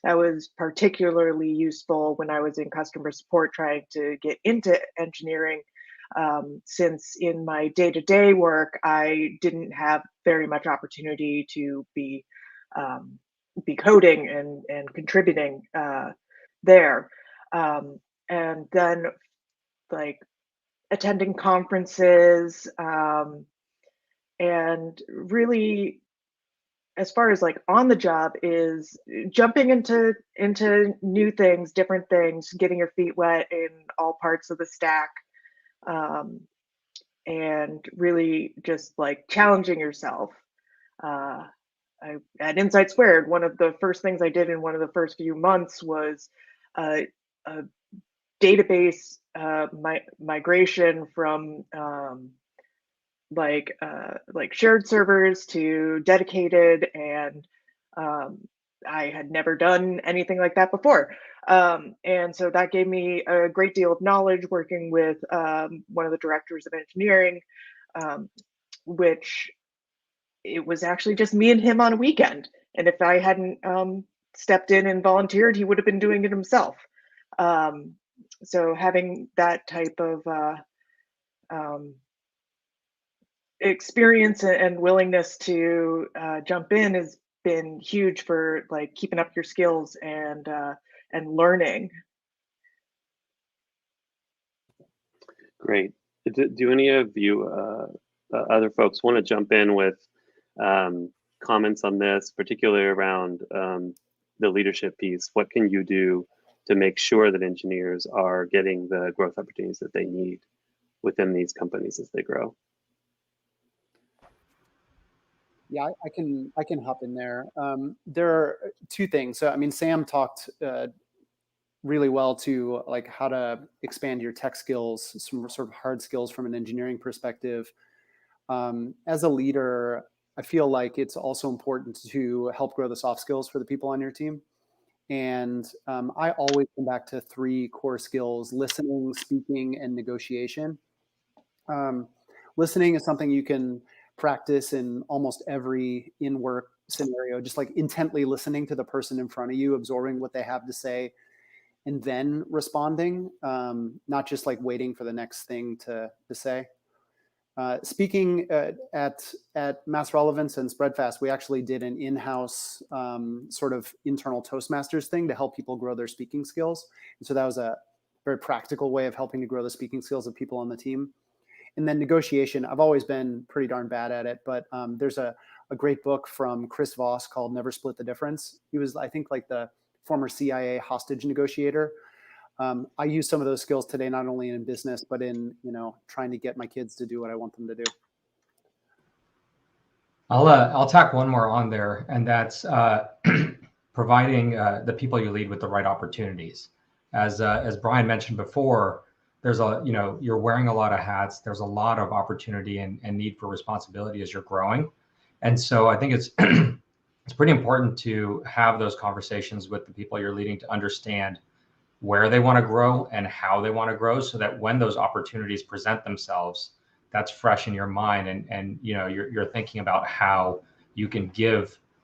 That was particularly useful when I was in customer support trying to get into engineering, since in my day-to-day work, I didn't have very much opportunity to be coding and contributing there. And then like attending conferences, and really as far as like on the job is jumping into new things, different things, getting your feet wet in all parts of the stack, and really just like challenging yourself. At Insight Squared, one of the first things I did in one of the first few months was a database migration from like shared servers to dedicated, and I had never done anything like that before. And so that gave me a great deal of knowledge working with one of the directors of engineering, which it was actually just me and him on a weekend. And if I hadn't stepped in and volunteered, he would have been doing it himself. So having that type of experience and willingness to jump in has been huge for like keeping up your skills and learning. Great. Do any of you other folks want to jump in with comments on this, particularly around the leadership piece? What can you do to make sure that engineers are getting the growth opportunities that they need within these companies as they grow? Yeah, I can hop in there. There are two things. So I mean, Sam talked really well to like how to expand your tech skills, some sort of hard skills from an engineering perspective. As a leader, I feel like it's also important to help grow the soft skills for the people on your team. And I always come back to 3 core skills: listening, speaking, and negotiation. Listening is something you can practice in almost every in-work scenario, just like intently listening to the person in front of you, absorbing what they have to say, and then responding, not just like waiting for the next thing to say. Speaking at Mass Relevance and Spreadfast, we actually did an in-house sort of internal Toastmasters thing to help people grow their speaking skills. And so that was a very practical way of helping to grow the speaking skills of people on the team. And then negotiation, I've always been pretty darn bad at it, but there's a great book from Chris Voss called Never Split the Difference. He was, I think, like the former CIA hostage negotiator. I use some of those skills today, not only in business, but in, trying to get my kids to do what I want them to do. I'll tack one more on there, and that's providing the people you lead with the right opportunities. As Brian mentioned before, there's you're wearing a lot of hats. There's a lot of opportunity and need for responsibility as you're growing. And so I think it's it's pretty important to have those conversations with the people you're leading to understand where they want to grow and how they want to grow, so that when those opportunities present themselves, that's fresh in your mind, and you're thinking about how you can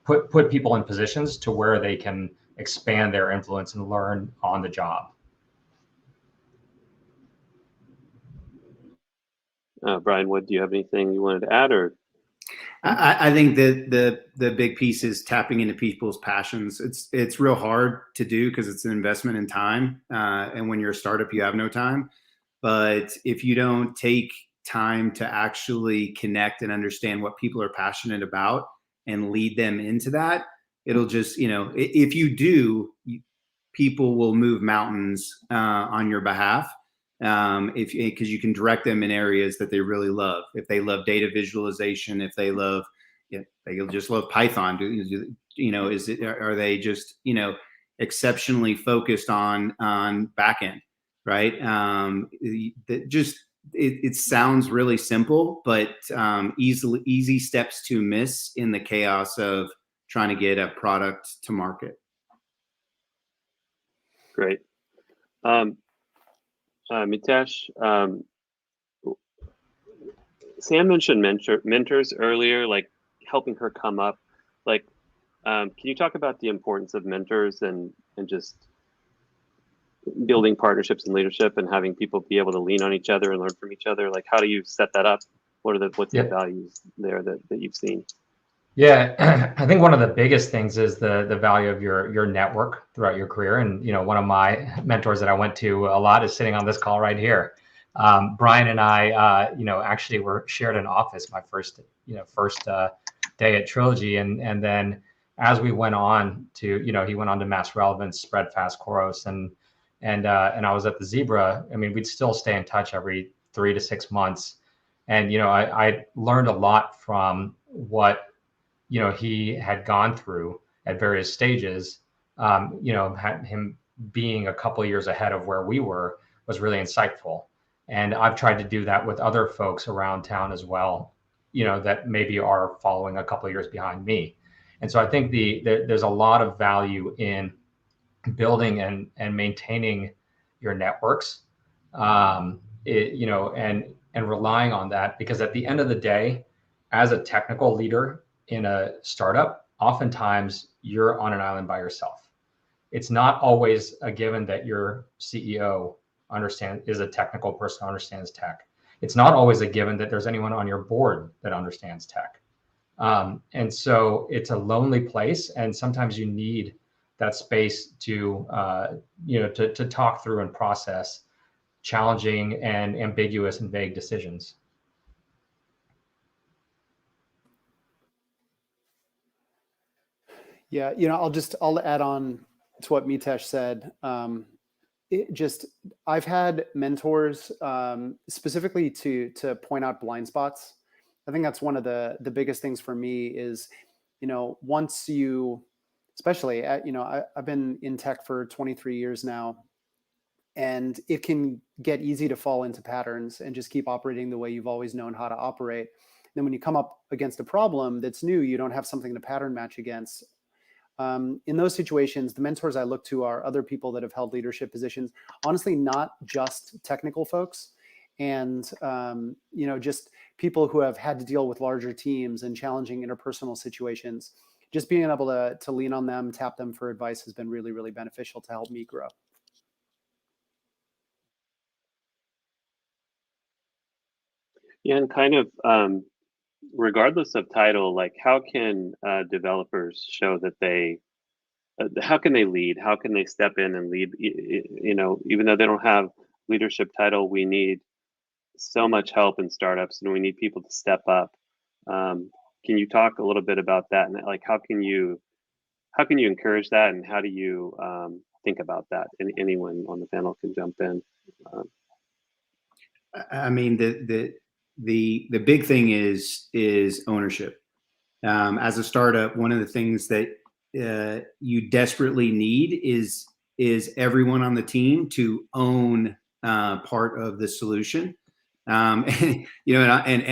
put people in positions to where they can expand their influence and learn on the job. Brian, do you have anything you wanted to add, or? I think that the big piece is tapping into people's passions. It's real hard to do because it's an investment in time, and when you're a startup, you have no time. But if you don't take time to actually connect and understand what people are passionate about and lead them into that, it'll just, if you do, people will move mountains on your behalf. Because you can direct them in areas that they really love. If they love data visualization, if they love, they'll just love Python. Are they just, exceptionally focused on backend, right? It sounds really simple, but easy steps to miss in the chaos of trying to get a product to market. Great. Mitesh, Sam mentioned mentors earlier, like helping her come up. Like, can you talk about the importance of mentors and just building partnerships and leadership and having people be able to lean on each other and learn from each other? Like, how do you set that up? What's the values there that you've seen? Yeah, I think one of the biggest things is the value of your network throughout your career. And, one of my mentors that I went to a lot is sitting on this call right here. Brian and I, actually were shared an office my first day at Trilogy. And then as we went on to, he went on to Mass Relevance, Spreadfast, Khoros, and I was at the Zebra. I mean, we'd still stay in touch every 3 to 6 months. And, I learned a lot from what he had gone through at various stages. Him being a couple of years ahead of where we were was really insightful. And I've tried to do that with other folks around town as well, that maybe are following a couple of years behind me. And so I think there's a lot of value in building and maintaining your networks, and relying on that, because at the end of the day, as a technical leader in a startup, oftentimes you're on an island by yourself. It's not always a given that your CEO is a technical person who understands tech. It's not always a given that there's anyone on your board that understands tech. And so it's a lonely place, and sometimes you need that space to, to talk through and process challenging and ambiguous and vague decisions. Yeah, I'll add on to what Mitesh said. I've had mentors specifically to point out blind spots. I think that's one of the biggest things for me is, once you, especially I've been in tech for 23 years now, and it can get easy to fall into patterns and just keep operating the way you've always known how to operate. Then when you come up against a problem that's new, you don't have something to pattern match against. In those situations, the mentors I look to are other people that have held leadership positions, honestly, not just technical folks, and just people who have had to deal with larger teams and challenging interpersonal situations. Just being able to lean on them, tap them for advice has been really, really beneficial to help me grow. Yeah, and kind of regardless of title, like how can developers show that how can they lead? How can they step in and lead? Even though they don't have leadership title, we need so much help in startups, and we need people to step up. Can you talk a little bit about that, and like how can you encourage that, and how do you think about that? And anyone on the panel can jump in. I mean, the big thing is ownership. As a startup, one of the things that you desperately need is everyone on the team to own part of the solution. And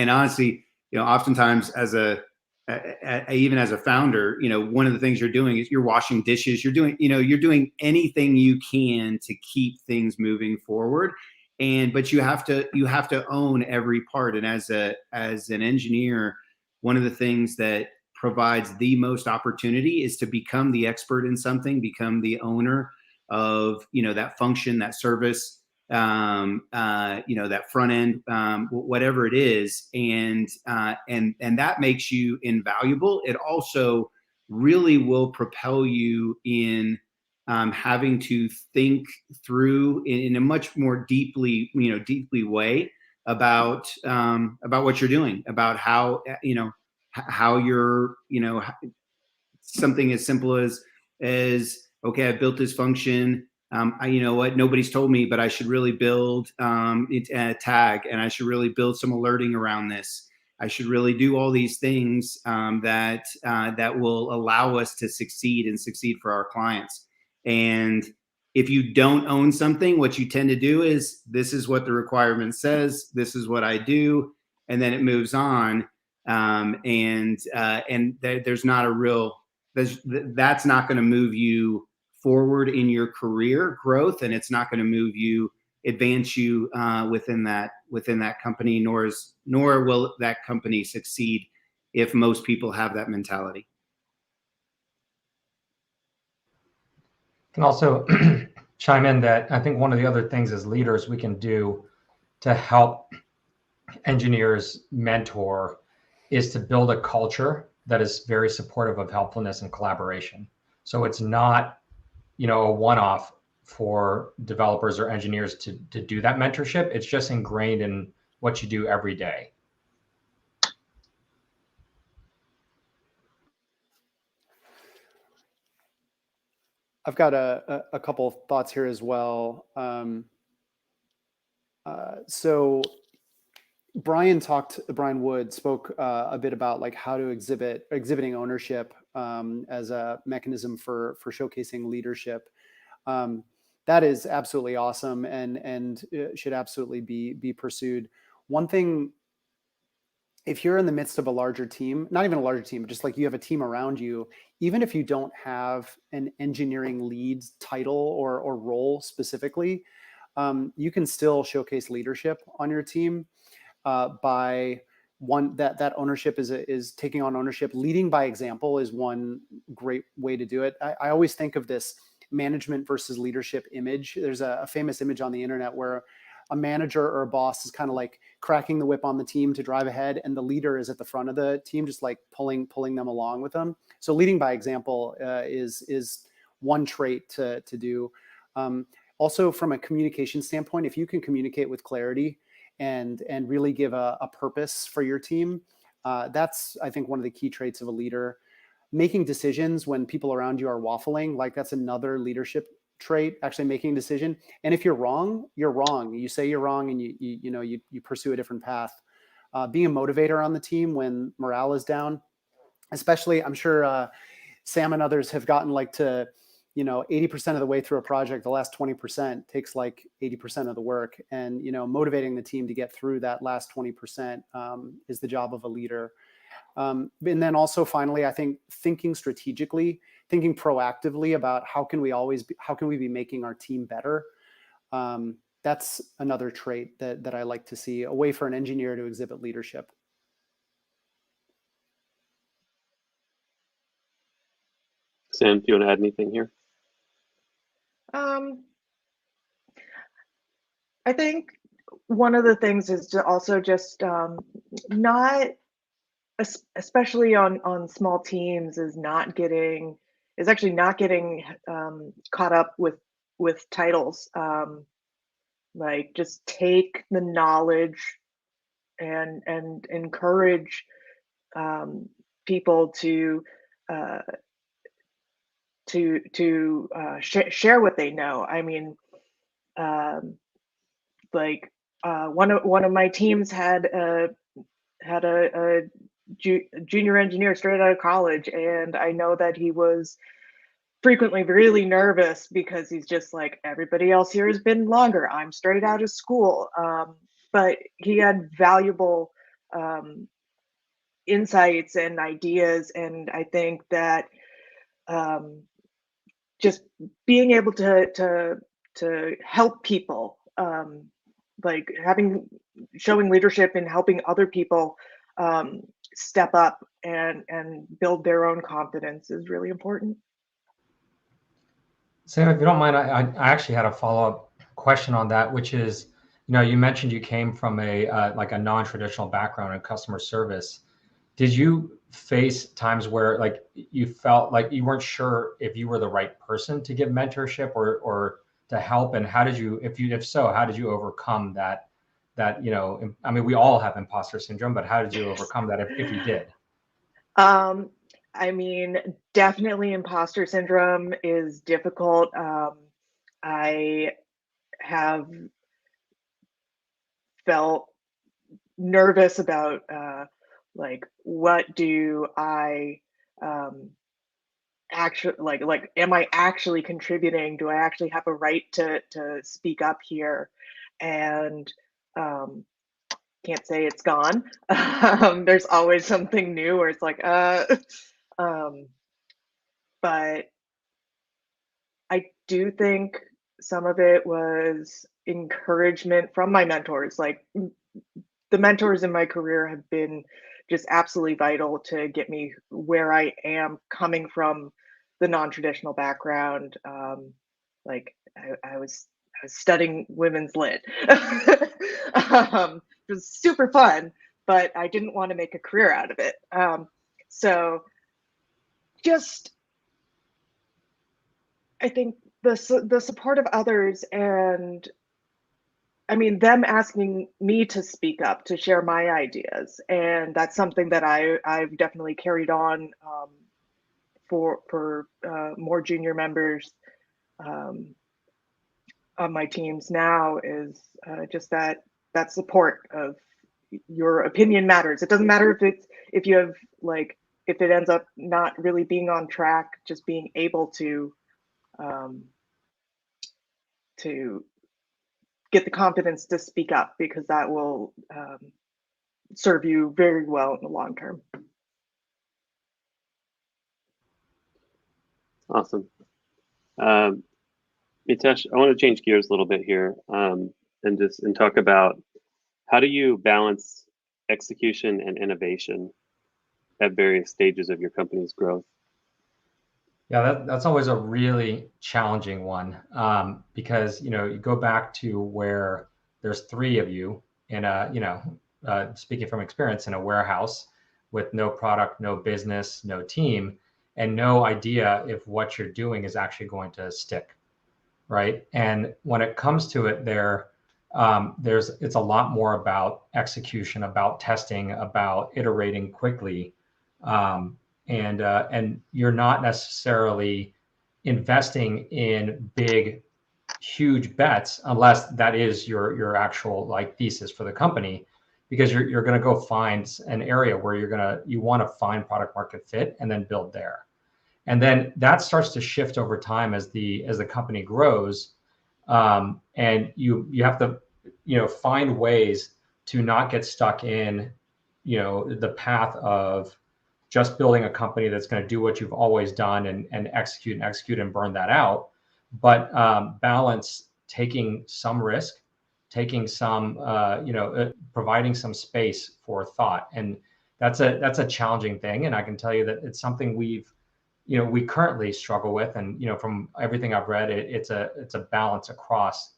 honestly, oftentimes even as a founder, one of the things you're doing is you're washing dishes. You're doing anything you can to keep things moving forward. But you have to own every part. And as an engineer, one of the things that provides the most opportunity is to become the expert in something, become the owner of that function, that service, that front end, whatever it is, and that makes you invaluable. It also really will propel you in having to think through in a much more deeply way about what you're doing, about how you're something as simple as okay, I built this function. Nobody's told me, but I should really build a tag, and I should really build some alerting around this. I should really do all these things that will allow us to succeed for our clients. And if you don't own something, what you tend to do is, this is what the requirement says, this is what I do, and then it moves on. There's not a real, that's not going to move you forward in your career growth, and it's not going to advance you within that company, nor will that company succeed if most people have that mentality. Can also chime in that I think one of the other things as leaders we can do to help engineers mentor is to build a culture that is very supportive of helpfulness and collaboration. So it's not, a one-off for developers or engineers to do that mentorship. It's just ingrained in what you do every day. I've got a couple of thoughts here as well. So Brian Wood spoke a bit about like how to exhibiting ownership as a mechanism for showcasing leadership. That is absolutely awesome and should absolutely be pursued. One thing, if you're in the midst of a larger team, not even a larger team, but just like you have a team around you, even if you don't have an engineering lead title or role specifically, you can still showcase leadership on your team by that ownership is taking on ownership. Leading by example is one great way to do it. I always think of this management versus leadership image. There's a famous image on the internet where a manager or a boss is kind of like cracking the whip on the team to drive ahead, and the leader is at the front of the team, just like pulling them along with them. So leading by example is one trait to do. Also, from a communication standpoint, if you can communicate with clarity and really give a purpose for your team, that's, I think, one of the key traits of a leader. Making decisions when people around you are waffling, like that's another leadership trait, actually making a decision. And if you're wrong, you're wrong. You say you're wrong, and you pursue a different path. Being a motivator on the team when morale is down, especially, I'm sure Sam and others have gotten like to 80% of the way through a project. The last 20% takes like 80% of the work, and motivating the team to get through that last 20% is the job of a leader. And then also, finally, I think thinking strategically, thinking proactively about how can we be making our team better. That's another trait that I like to see, a way for an engineer to exhibit leadership. Sam, do you want to add anything here? I think one of the things is to also just not, especially on small teams, is actually not getting caught up with titles. Like, just take the knowledge and encourage people to share what they know. I mean, one of my teams had a junior engineer straight out of college, and I know that he was frequently really nervous because he's just like, everybody else here has been longer. I'm straight out of school. But he had valuable insights and ideas, and I think that just being able to help people, like showing leadership and helping other people step up and build their own confidence is really important. Sam, if you don't mind, I actually had a follow-up question on that, which is, you mentioned you came from a non-traditional background in customer service. Did you face times where you felt like you weren't sure if you were the right person to give mentorship or to help? And how did you, if so, how did you overcome that? I mean, we all have imposter syndrome, but how did you overcome that if you did? I mean, definitely imposter syndrome is difficult. I have felt nervous about what do I actually like am I actually contributing? Do I actually have a right to speak up here? And can't say it's gone. There's always something new where it's like but I do think some of it was encouragement from my mentors. Like, the mentors in my career have been just absolutely vital to get me where I am, coming from the non-traditional background. Like, I was studying women's lit. It was super fun, but I didn't want to make a career out of it. So just, I think the support of others, and I mean, them asking me to speak up, to share my ideas. And that's something that I've definitely carried on for more junior members on my teams now, is just that support of your opinion matters. It doesn't matter if you have if it ends up not really being on track, just being able to get the confidence to speak up, because that will serve you very well in the long term. Awesome. Mitesh, I want to change gears a little bit here and talk about, how do you balance execution and innovation at various stages of your company's growth? Yeah, that's always a really challenging one, because you go back to where there's three of you in a speaking from experience, in a warehouse with no product, no business, no team, and no idea if what you're doing is actually going to stick, right? And when it comes to it, it's a lot more about execution, about testing, about iterating quickly. And you're not necessarily investing in big, huge bets unless that is your actual like thesis for the company, because you're going to go find an area where you want to find product market fit and then build there. And then that starts to shift over time as the company grows, and you have to find ways to not get stuck in the path of just building a company that's going to do what you've always done and execute and burn that out, but balance taking some risk, taking some providing some space for thought. And that's a challenging thing, and I can tell you that it's something we currently struggle with. And from everything I've read, it's a balance across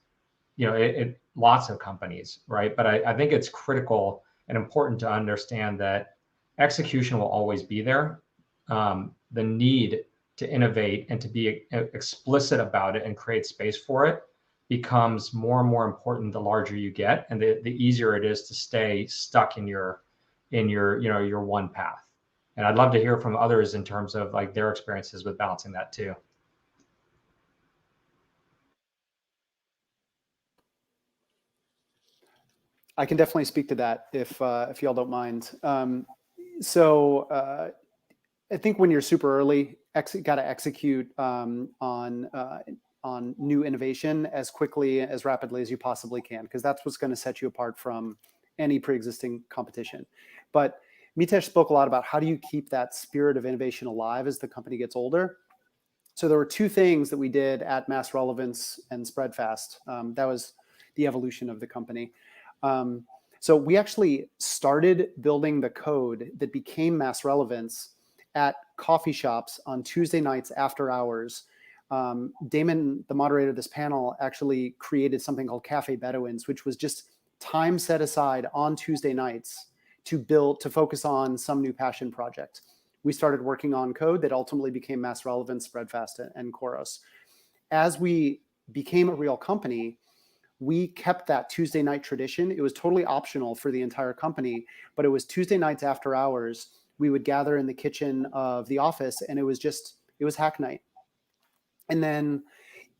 lots of companies, right? But I think it's critical and important to understand that execution will always be there. The need to innovate and to be explicit about it and create space for it becomes more and more important the larger you get, and the easier it is to stay stuck in your one path. And I'd love to hear from others in terms of like their experiences with balancing that too. I can definitely speak to that if y'all don't mind. I think when you're super early, got to execute on new innovation as quickly, as rapidly as you possibly can, because that's what's going to set you apart from any pre-existing competition. But Mitesh spoke a lot about how do you keep that spirit of innovation alive as the company gets older. So there were two things that we did at Mass Relevance and Spreadfast. That was the evolution of the company. So we actually started building the code that became Mass Relevance at coffee shops on Tuesday nights after hours. Damon, the moderator of this panel, actually created something called Cafe Bedouins, which was just time set aside on Tuesday nights to focus on some new passion project. We started working on code that ultimately became Mass Relevance, Spreadfast, and Khoros. As we became a real company, we kept that Tuesday night tradition. It was totally optional for the entire company, but it was Tuesday nights after hours. We would gather in the kitchen of the office, and it was hack night. And then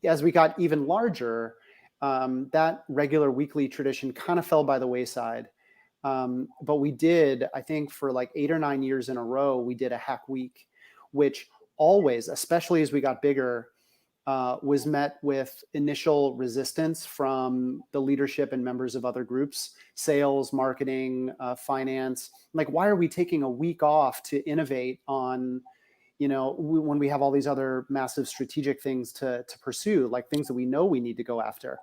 as we got even larger, that regular weekly tradition kind of fell by the wayside. But we did, I think for like 8 or 9 years in a row, we did a hack week, which always, especially as we got bigger, was met with initial resistance from the leadership and members of other groups, sales, marketing, finance. Like, why are we taking a week off to innovate on, when we have all these other massive strategic things to pursue, like things that we know we need to go after?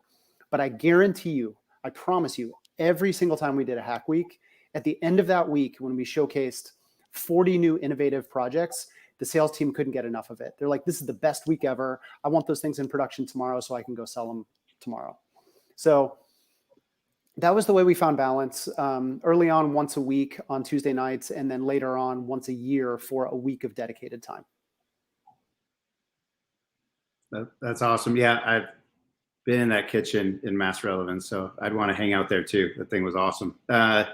But I guarantee you, I promise you, every single time we did a hack week, at the end of that week, when we showcased 40 new innovative projects, the sales team couldn't get enough of it. They're like, this is the best week ever. I want those things in production tomorrow so I can go sell them tomorrow. So that was the way we found balance. Early on, once a week on Tuesday nights, and then later on, once a year for a week of dedicated time. That's awesome. Yeah, I've been in that kitchen in Mass Relevance, so I'd want to hang out there too. The thing was awesome. I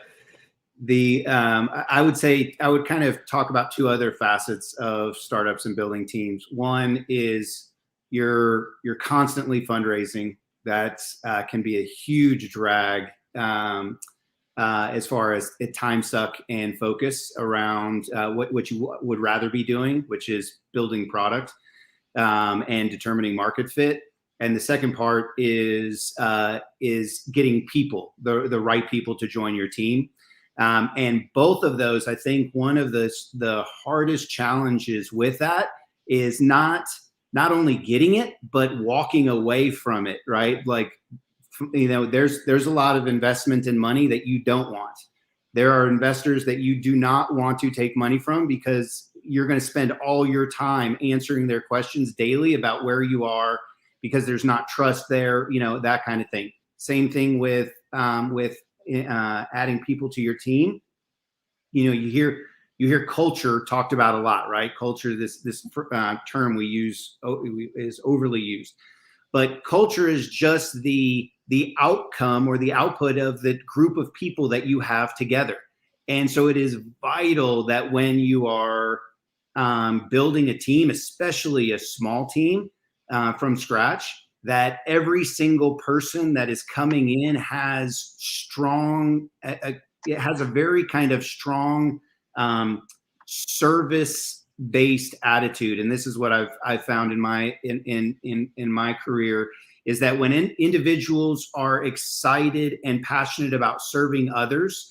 would say I would kind of talk about two other facets of startups and building teams. One is you're constantly fundraising. That can be a huge drag as far as time suck and focus around what you would rather be doing, which is building product and determining market fit. And the second part is getting people, the right people to join your team. And both of those, I think one of the hardest challenges with that is not only getting it, but walking away from it, right? Like, there's a lot of investment in money that you don't want. There are investors that you do not want to take money from because you're going to spend all your time answering their questions daily about where you are, because there's not trust there, that kind of thing. Same thing with adding people to your team. You hear culture talked about a lot, right? Culture, this term we use is overly used, but culture is just the outcome or the output of the group of people that you have together. And so it is vital that when you are building a team, especially a small team from scratch, that every single person that is coming in has it has a very kind of strong service-based attitude. And this is what I've found in my career, is that when individuals are excited and passionate about serving others,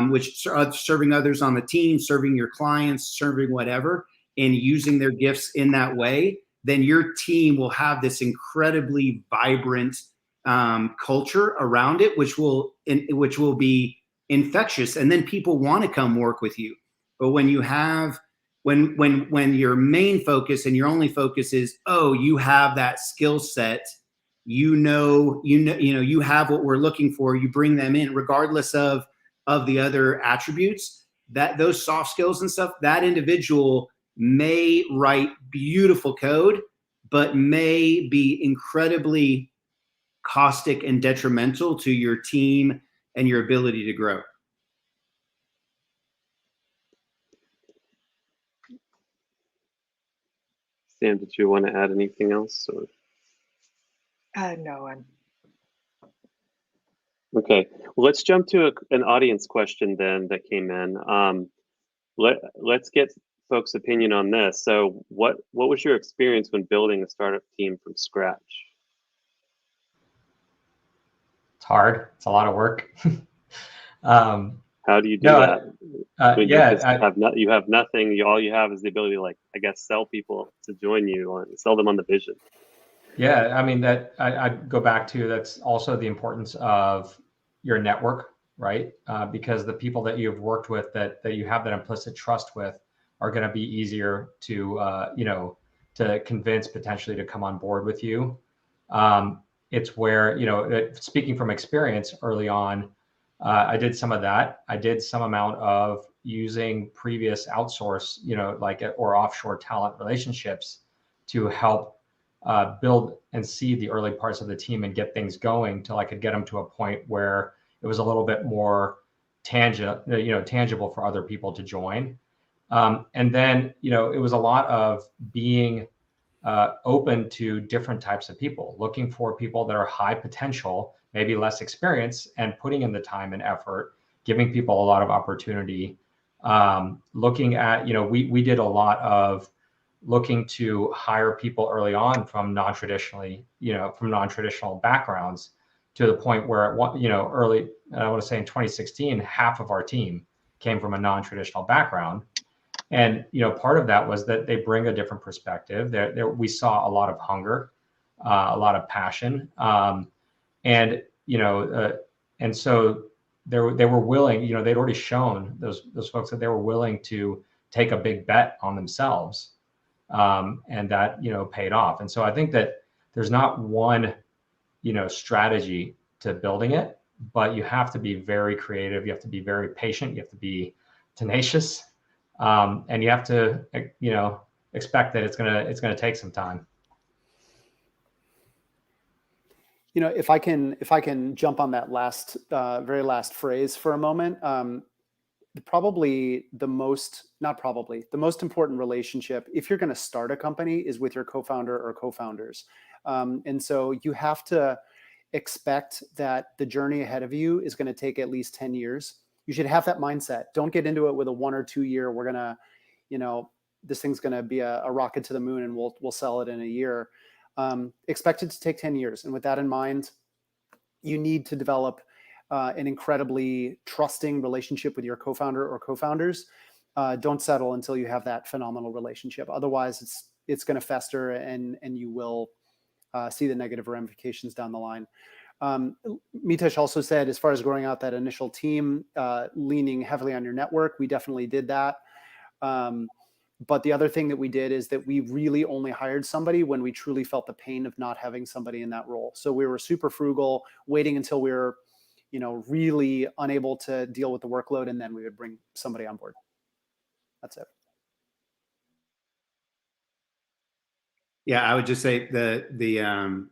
which serving others on the team, serving your clients, serving whatever, and using their gifts in that way, then your team will have this incredibly vibrant culture around it, which will be infectious, and then people want to come work with you. But when you have when your main focus and your only focus is, oh, you have that skill set, you have what we're looking for, you bring them in regardless of the other attributes, that those soft skills and stuff, that individual may write beautiful code, but may be incredibly caustic and detrimental to your team and your ability to grow. Sam, did you want to add anything else? Or? No, Okay, well, let's jump to an audience question then that came in. Let's get folks' opinion on this. So what was your experience when building a startup team from scratch? It's hard. It's a lot of work. How do you do that? When yeah, you have nothing. All you have is the ability to, like, I guess, sell people to join you, sell them on the vision. Yeah, I mean, that I'd go back to, that's also the importance of your network, right? Because the people that you've worked with, that you have that implicit trust with, are going to be easier to to convince potentially to come on board with you. It's where, speaking from experience early on, I did some of that. I did some amount of using previous outsource, or offshore talent relationships to help build and seed the early parts of the team and get things going till I could get them to a point where it was a little bit more tangible for other people to join. And then, it was a lot of being open to different types of people, looking for people that are high potential, maybe less experience, and putting in the time and effort, giving people a lot of opportunity. Looking at, we did a lot of looking to hire people early on from non-traditional backgrounds, to the point where, early, I want to say in 2016, half of our team came from a non-traditional background. And, part of that was that they bring a different perspective. We saw a lot of hunger, a lot of passion. And so they were willing, they'd already shown, those folks, that they were willing to take a big bet on themselves. And that, paid off. And so I think that there's not one, strategy to building it, but you have to be very creative. You have to be very patient. You have to be tenacious. And you have to, expect that it's gonna take some time. If I can jump on that very last phrase for a moment, the most important relationship, if you're going to start a company, is with your co-founder or co-founders. And so you have to expect that the journey ahead of you is going to take at least 10 years. You should have that mindset. Don't get into it with a 1 or 2 year, we're going to, this thing's going to be a rocket to the moon and we'll sell it in a year. Expect it to take 10 years. And with that in mind, you need to develop an incredibly trusting relationship with your co-founder or co-founders. Don't settle until you have that phenomenal relationship. Otherwise, it's going to fester, and you will see the negative ramifications down the line. Mitesh also said, as far as growing out that initial team, leaning heavily on your network, we definitely did that. But the other thing that we did is that we really only hired somebody when we truly felt the pain of not having somebody in that role. So we were super frugal, waiting until we were, really unable to deal with the workload, and then we would bring somebody on board. That's it. Yeah, I would just say you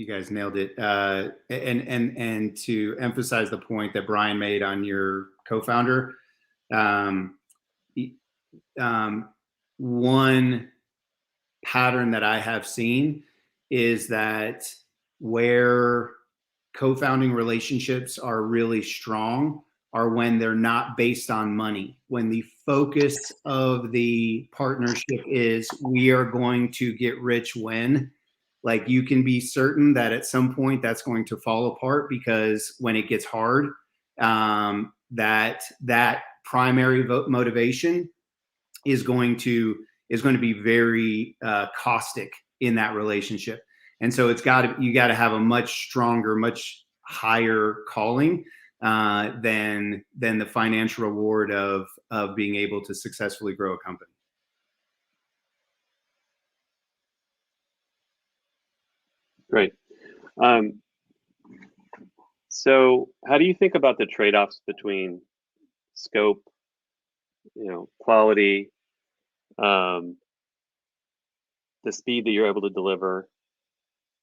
guys nailed it. And to emphasize the point that Brian made on your co-founder, one pattern that I have seen is that where co-founding relationships are really strong are when they're not based on money. When the focus of the partnership is we are going to get rich when, like, you can be certain that at some point that's going to fall apart, because when it gets hard, that primary motivation is going to be very caustic in that relationship. And so you got to have a much stronger, much higher calling than the financial reward of being able to successfully grow a company. Great. So how do you think about the trade-offs between scope, quality, the speed that you're able to deliver,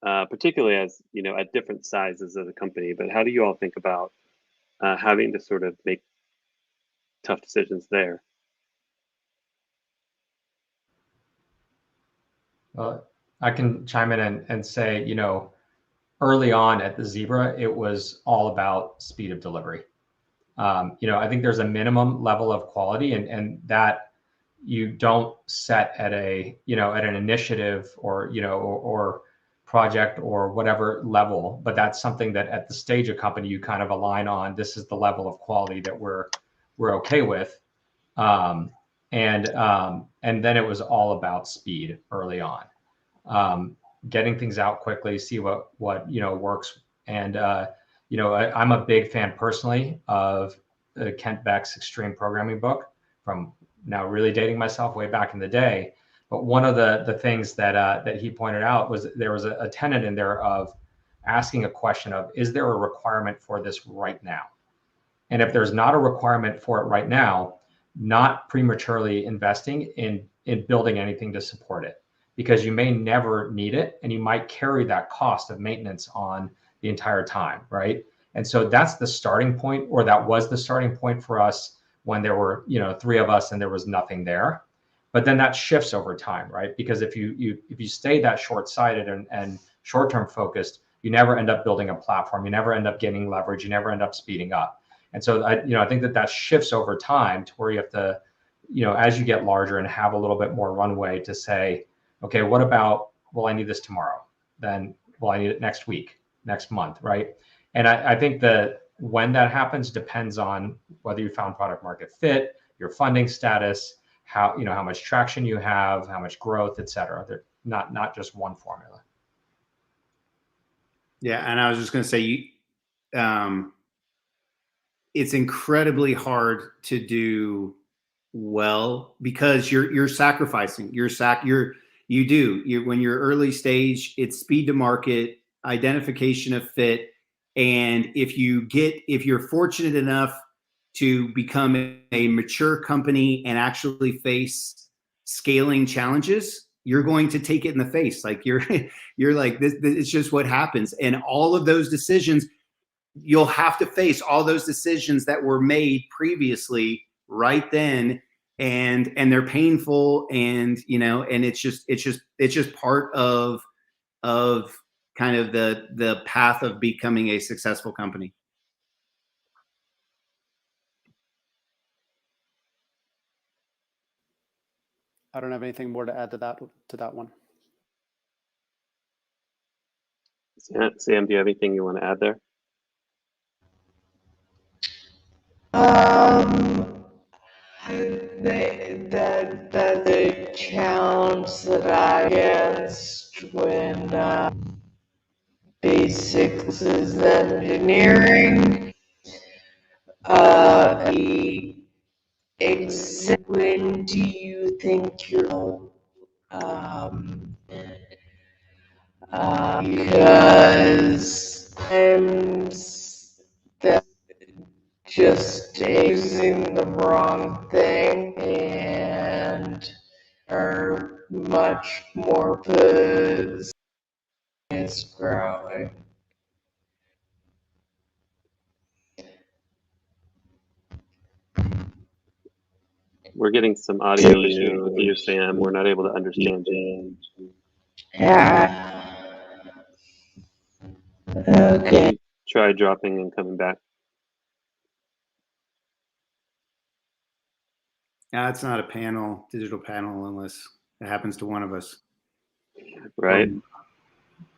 particularly as, at different sizes of the company? But how do you all think about having to sort of make tough decisions there? Well, I can chime in and say, early on at the Zebra, it was all about speed of delivery. I think there's a minimum level of quality, and that you don't set at at an initiative or project or whatever level, but that's something that at the stage of company you kind of align on. This is the level of quality that we're okay with, and then it was all about speed early on, getting things out quickly, see what works. And I'm a big fan personally of Kent Beck's Extreme Programming book, from now really dating myself way back in the day. But one of the things that he pointed out was there was a tenet in there of asking a question of, is there a requirement for this right now? And if there's not a requirement for it right now, not prematurely investing in building anything to support it, because you may never need it, and you might carry that cost of maintenance on the entire time, right? And so that's the starting point, or that was the starting point for us when there were 3 of us and there was nothing there. But then that shifts over time, right? Because if you stay that short-sighted and short-term focused, you never end up building a platform. You never end up gaining leverage. You never end up speeding up. And so I think that shifts over time to where you have to, as you get larger and have a little bit more runway to say, okay, what about, well, I need this tomorrow. Then, well, I need it next week, next month, right? And I think that when that happens depends on whether you found product market fit, your funding status, how much traction you have, how much growth, et cetera. They're not just one formula. Yeah, and I was just going to say, it's incredibly hard to do well because you're sacrificing. When you're early stage, it's speed to market, identification of fit, and if you're fortunate enough to become a mature company and actually face scaling challenges, you're going to take it in the face. Like you're like, this, it's just what happens. And all of those decisions, you'll have to face all those decisions that were made previously right then. And they're painful, and and it's just part of kind of the path of becoming a successful company. I don't have anything more to add to that one. Sam, do you have anything you want to add there? The challenge that I faced when basics is engineering, when do you think you'll because times that just choosing the wrong thing and are much more is growing. We're getting some audio issues with you, Sam. We're not able to understand you. Yeah. Okay. Try dropping and coming back. It's not a digital panel, unless it happens to one of us. Right.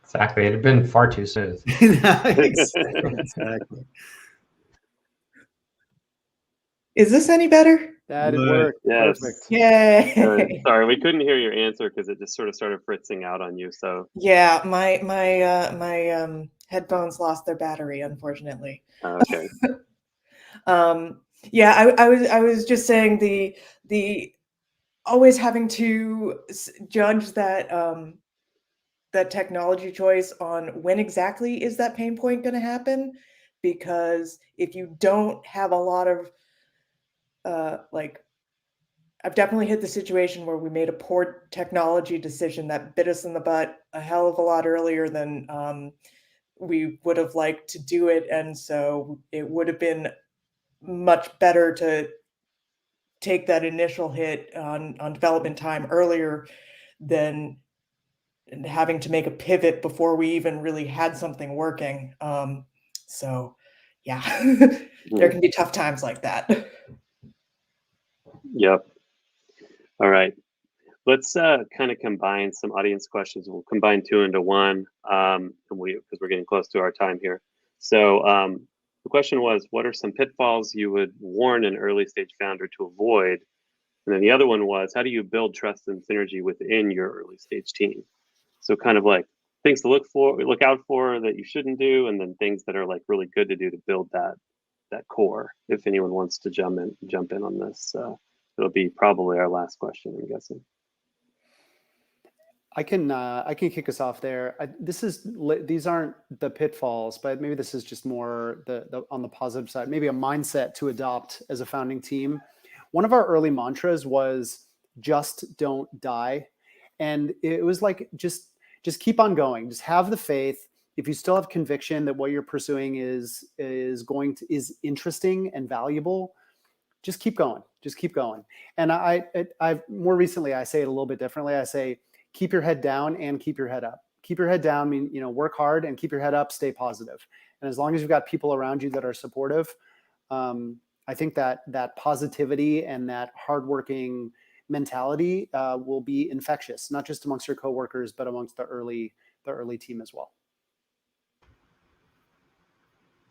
Exactly. It had been far too smooth. Exactly. Is this any better? That worked. Yes. Perfect. Yay. Sorry, we couldn't hear your answer because it just sort of started fritzing out on you. So Yeah, my headphones lost their battery, unfortunately. okay. Yeah, I was just saying the always having to judge that that technology choice on when exactly is that pain point going to happen, because if you don't have a lot of like, I've definitely hit the situation where we made a poor technology decision that bit us in the butt a hell of a lot earlier than we would have liked to do it, and so it would have been much better to take that initial hit on development time earlier than having to make a pivot before we even really had something working. So yeah, there can be tough times like that. Yep. All right. Let's kind of combine some audience questions. We'll combine two into one, because we're getting close to our time here. So the question was, what are some pitfalls you would warn an early stage founder to avoid? And then the other one was, how do you build trust and synergy within your early stage team? So kind of like things to look out for that you shouldn't do, and then things that are like really good to do to build that core. If anyone wants to jump in on this, it'll be probably our last question, I'm guessing. I can kick us off there. These aren't the pitfalls, but maybe this is just more the on the positive side, maybe a mindset to adopt as a founding team. One of our early mantras was just don't die. And it was like, just keep on going, just have the faith. If you still have conviction that what you're pursuing is interesting and valuable, just keep going, And I've more recently, I say it a little bit differently. I say, keep your head down and keep your head up. Keep your head down, work hard, and keep your head up, stay positive. And as long as you've got people around you that are supportive, I think that positivity and that hardworking mentality will be infectious, not just amongst your coworkers, but amongst the early team as well.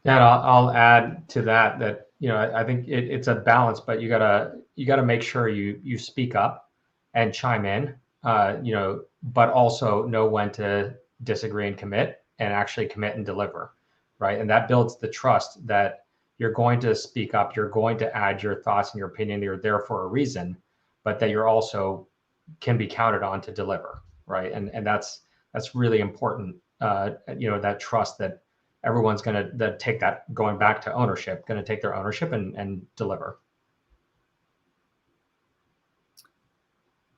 Yeah, and I'll add to that I think it's a balance, but you gotta make sure you speak up and chime in, but also know when to disagree and commit, and actually commit and deliver, right? And that builds the trust that you're going to speak up, you're going to add your thoughts and your opinion, you're there for a reason, but that you're also can be counted on to deliver, right? And that's really important, that trust that everyone's going to take that, going back to ownership, going to take their ownership and deliver.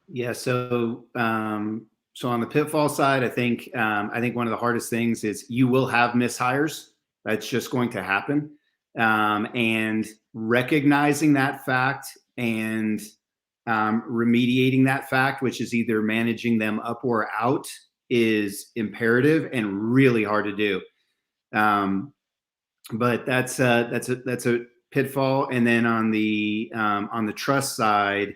Yeah. So on the pitfall side, I think one of the hardest things is you will have mishires. That's just going to happen. And recognizing that fact and remediating that fact, which is either managing them up or out, is imperative and really hard to do. But that's a pitfall. And then on the trust side,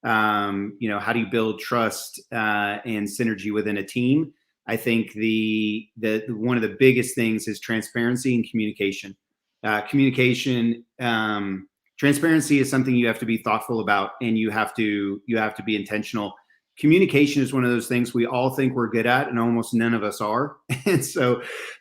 how do you build trust and synergy within a team? I think the one of the biggest things is transparency and communication. Transparency is something you have to be thoughtful about, and you have to be intentional. Communication is one of those things we all think we're good at, and almost none of us are. And so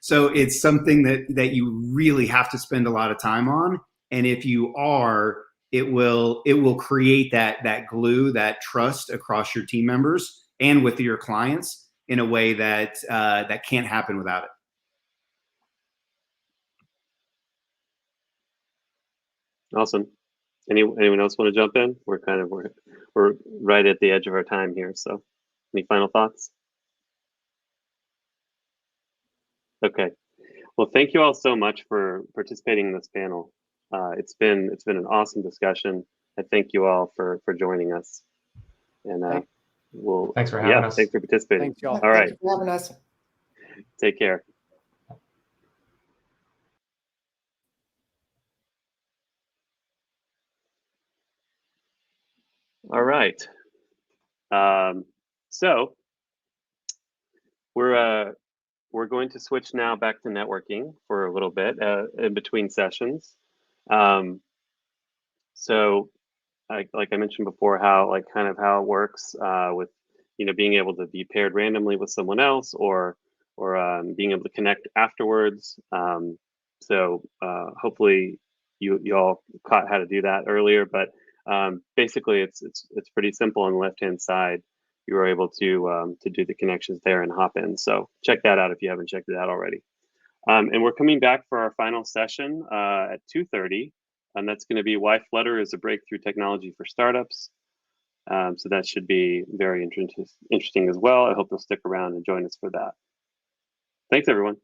it's something that you really have to spend a lot of time on. And if you are, it will create that glue, that trust across your team members and with your clients in a way that that can't happen without it. Awesome. Anyone else want to jump in? We're right at the edge of our time here. So any final thoughts? Okay. Well, thank you all so much for participating in this panel. It's been an awesome discussion. I thank you all for joining us. And thanks for having us. Thanks for participating. Thanks, y'all. All right. Thanks for having us. Take care. All right. So we're going to switch now back to networking for a little bit in between sessions. So like I mentioned before, how it works with being able to be paired randomly with someone else or being able to connect afterwards. So hopefully you all caught how to do that earlier, but basically it's pretty simple. On the left-hand side, you were able to do the connections there and hop in. So check that out if you haven't checked it out already. And we're coming back for our final session at 2:30, and that's going to be why Flutter is a breakthrough technology for startups. So that should be very interesting as well. I hope you'll stick around and join us for that. Thanks, everyone.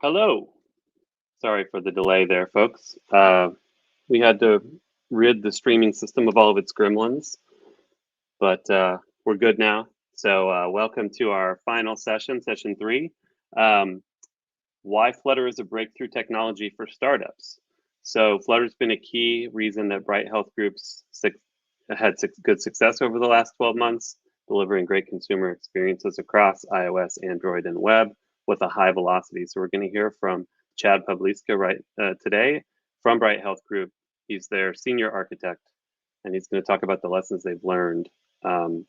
Hello. Sorry for the delay there, folks. We had to rid the streaming system of all of its gremlins, but we're good now. So welcome to our final session, session 3. Why Flutter is a breakthrough technology for startups. So Flutter's been a key reason that Bright Health Group's had good success over the last 12 months, delivering great consumer experiences across iOS, Android, and web with a high velocity. So we're going to hear from Chad Pawliska today from Bright Health Group. He's their senior architect, and he's going to talk about the lessons they've learned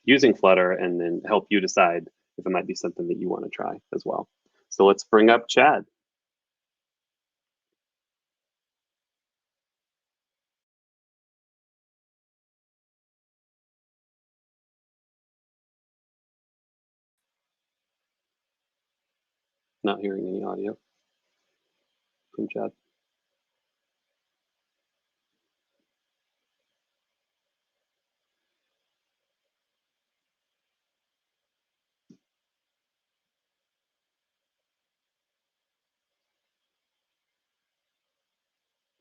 using Flutter and then help you decide if it might be something that you want to try as well. So let's bring up Chad. Not hearing any audio from Chad.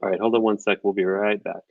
All right, hold on one sec. We'll be right back.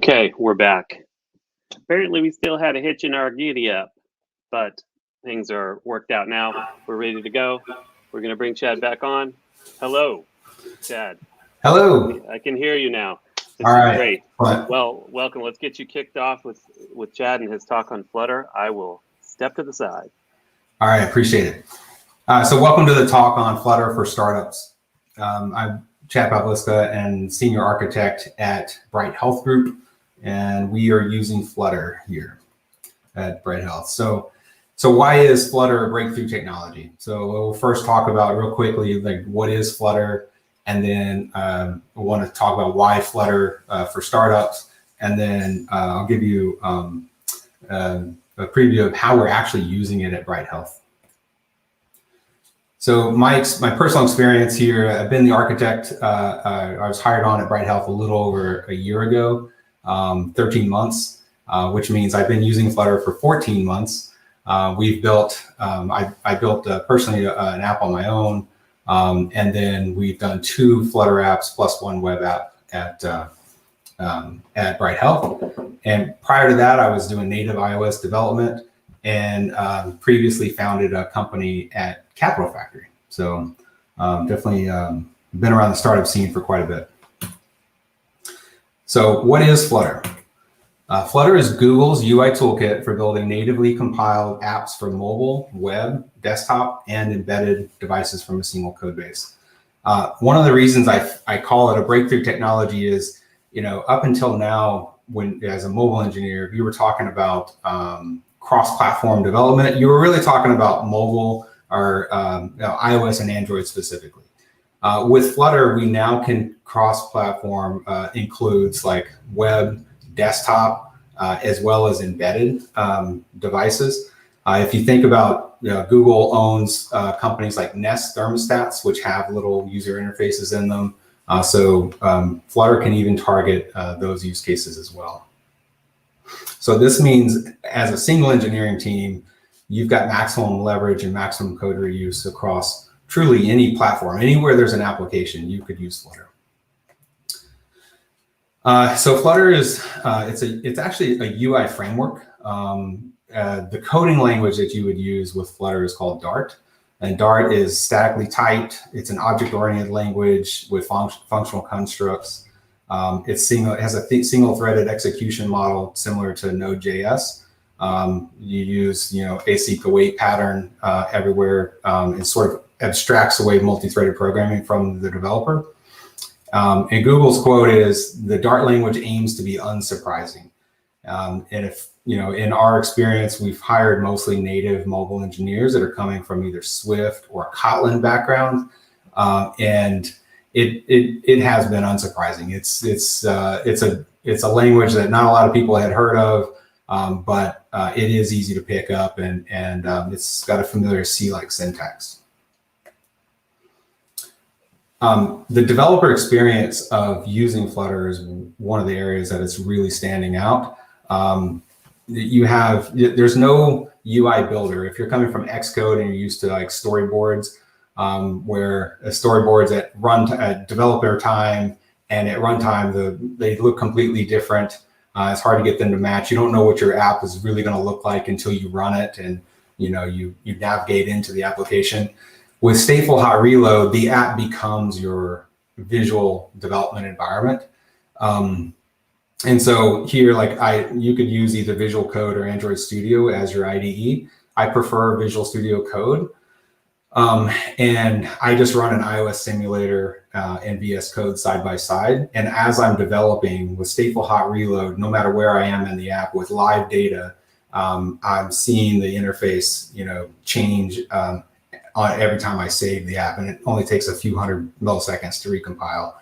Okay, we're back. Apparently we still had a hitch in our giddy up, but things are worked out now. We're ready to go. We're going to bring Chad back on. Hello, Chad. Hello. I can hear you now. This All is right. great. Fine. Well, welcome. Let's get you kicked off with Chad and his talk on Flutter. I will step to the side. All right, appreciate it. So welcome to the talk on Flutter for startups. I'm Chad Pavliska and Senior Architect at Bright Health Group, and we are using Flutter here at Bright Health. So why is Flutter a breakthrough technology? So we'll first talk about real quickly, like what is Flutter, and then we want to talk about why Flutter for startups, and then I'll give you a preview of how we're actually using it at Bright Health. So my personal experience here, I've been the architect. I was hired on at Bright Health a little over a year ago, 13 months, which means I've been using Flutter for 14 months. We've built, I built personally an app on my own, and then we've done 2 Flutter apps plus 1 web app at Bright Health. And prior to that, I was doing native iOS development, and previously founded a company at Capital Factory. So definitely been around the startup scene for quite a bit. So what is Flutter? Flutter is Google's UI toolkit for building natively compiled apps for mobile, web, desktop, and embedded devices from a single code base. One of the reasons I call it a breakthrough technology is, up until now, when as a mobile engineer, if you were talking about cross-platform development, you were really talking about mobile or iOS and Android specifically. With Flutter, we now can cross-platform includes like web, desktop, as well as embedded devices. If you think about, Google owns companies like Nest thermostats, which have little user interfaces in them. So Flutter can even target those use cases as well. So this means as a single engineering team, you've got maximum leverage and maximum code reuse across truly any platform. Anywhere there's an application, you could use Flutter. So Flutter is, it's actually a UI framework. The coding language that you would use with Flutter is called Dart. And Dart is statically typed. It's an object-oriented language with functional constructs. It has a single-threaded execution model similar to Node.js. You use, async await pattern everywhere. It sort of abstracts away multi-threaded programming from the developer. And Google's quote is, "The Dart language aims to be unsurprising." And if, in our experience, we've hired mostly native mobile engineers that are coming from either Swift or Kotlin background, and it has been unsurprising. It's a language that not a lot of people had heard of, but it is easy to pick up, and it's got a familiar C-like syntax. The developer experience of using Flutter is one of the areas that is really standing out. There's no UI builder. If you're coming from Xcode and you're used to like storyboards, where storyboards at developer time and at runtime, they look completely different. It's hard to get them to match. You don't know what your app is really going to look like until you run it and you navigate into the application. With Stateful Hot Reload, the app becomes your visual development environment. And so here, you could use either Visual Code or Android Studio as your IDE. I prefer Visual Studio Code. And I just run an iOS simulator and VS Code side by side. And as I'm developing with Stateful Hot Reload, no matter where I am in the app with live data, I'm seeing the interface, change every time I save the app, and it only takes a few hundred milliseconds to recompile.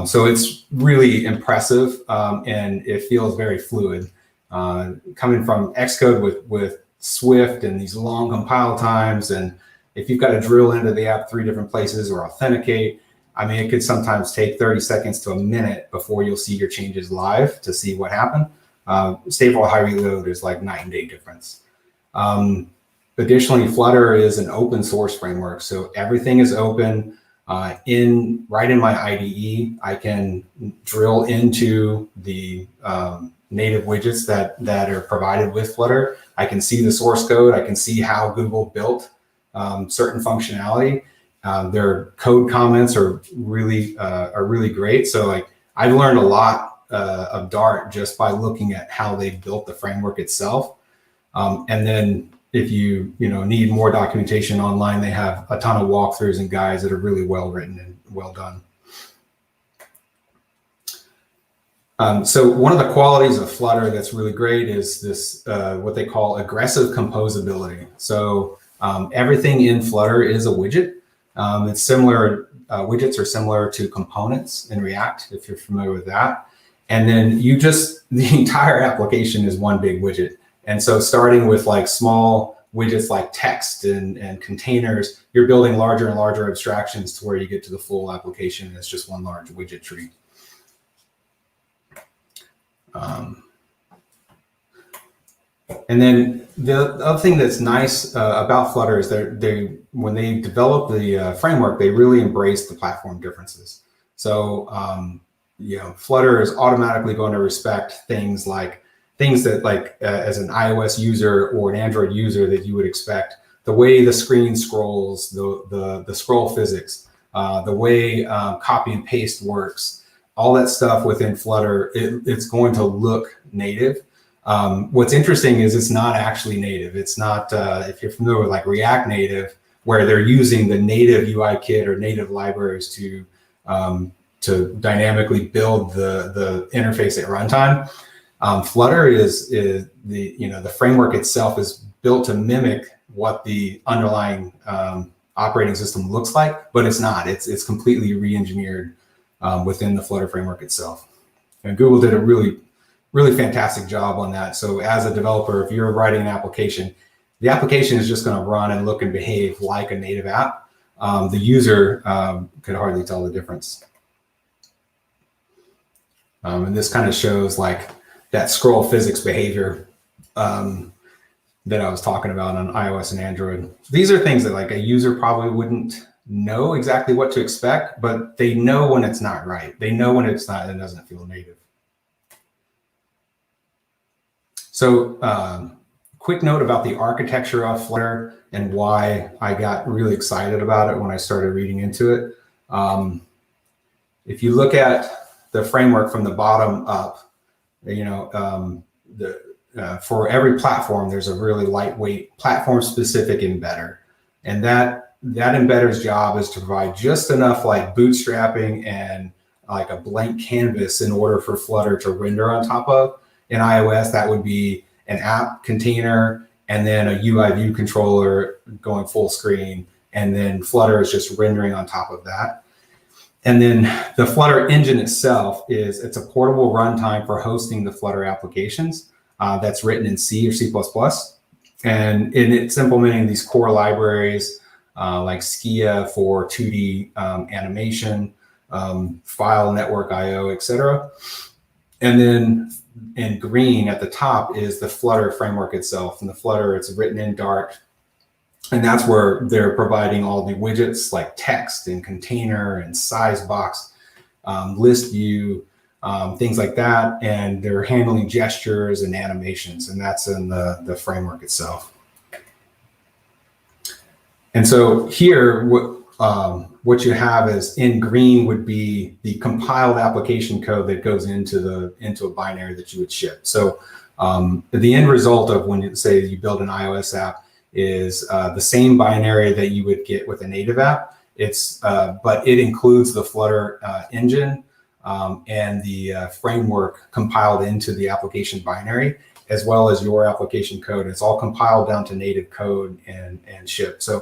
So it's really impressive, and it feels very fluid. Coming from Xcode with Swift and these long compile times, and if you've got to drill into the app 3 different places or authenticate, it could sometimes take 30 seconds to a minute before you'll see your changes live to see what happened. Stateful Hot Reload is like night and day difference. Additionally, Flutter is an open source framework, so everything is open. Right in my IDE, I can drill into the native widgets that are provided with Flutter. I can see the source code. I can see how Google built certain functionality. Their code comments are really great. So like I've learned a lot of Dart just by looking at how they built the framework itself. And then if you need more documentation online, they have a ton of walkthroughs and guides that are really well written and well done. So one of the qualities of Flutter that's really great is this, what they call aggressive composability. So everything in Flutter is a widget. It's similar, widgets are similar to components in React, if you're familiar with that. And then the entire application is one big widget. And so starting with like small widgets like text and containers, you're building larger and larger abstractions to where you get to the full application and it's just one large widget tree. And then the other thing that's nice about Flutter is when they develop the framework, they really embrace the platform differences. So Flutter is automatically going to respect things that like as an iOS user or an Android user that you would expect, the way the screen scrolls, the scroll physics, the way copy and paste works, all that stuff within Flutter, it's going to look native. What's interesting is it's not actually native. It's not, if you're familiar with like React Native, where they're using the native UI kit or native libraries to dynamically build the interface at runtime. Flutter is the framework itself is built to mimic what the underlying operating system looks like, but it's not. It's completely re-engineered within the Flutter framework itself. And Google did a really fantastic job on that. So as a developer, if you're writing an application, the application is just going to run and look and behave like a native app. The user could hardly tell the difference. And this kind of shows like that scroll physics behavior that I was talking about on iOS and Android. These are things that like a user probably wouldn't know exactly what to expect, but they know when it's not right. They know when it's not, it doesn't feel native. So quick note about the architecture of Flutter and why I got really excited about it when I started reading into it. If you look at the framework from the bottom up, for every platform, there's a really lightweight platform-specific embedder. And that embedder's job is to provide just enough like bootstrapping and like a blank canvas in order for Flutter to render on top of. In iOS, that would be an app container and then a UI view controller going full screen. And then Flutter is just rendering on top of that. And then the Flutter engine itself it's a portable runtime for hosting the Flutter applications that's written in C or C++. And it's implementing these core libraries like Skia for 2D animation, file network IO, etc. And then in green at the top is the Flutter framework itself. And the Flutter, it's written in Dart. And that's where they're providing all the widgets like text and container and size box, list view, things like that. And they're handling gestures and animations. And that's in the framework itself. And so here, what you have is in green would be the compiled application code that goes into a binary that you would ship. So the end result of when you say you build an iOS app is the same binary that you would get with a native app. But it includes the Flutter engine and the framework compiled into the application binary, as well as your application code. It's all compiled down to native code and shipped. So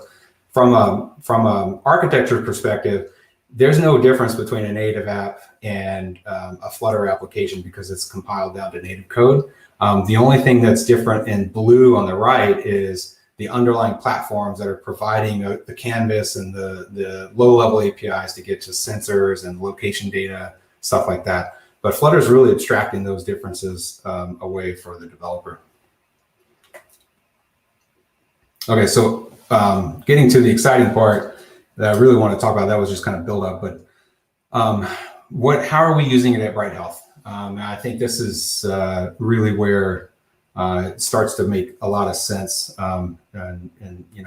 from an architecture perspective, there's no difference between a native app and a Flutter application because it's compiled down to native code. The only thing that's different in blue on the right is the underlying platforms that are providing the canvas and the low-level APIs to get to sensors and location data, stuff like that. But Flutter is really abstracting those differences away for the developer. Okay, so getting to the exciting part that I really want to talk about. That was just kind of build up, but how are we using it at Bright Health? I think this is really where it starts to make a lot of sense, and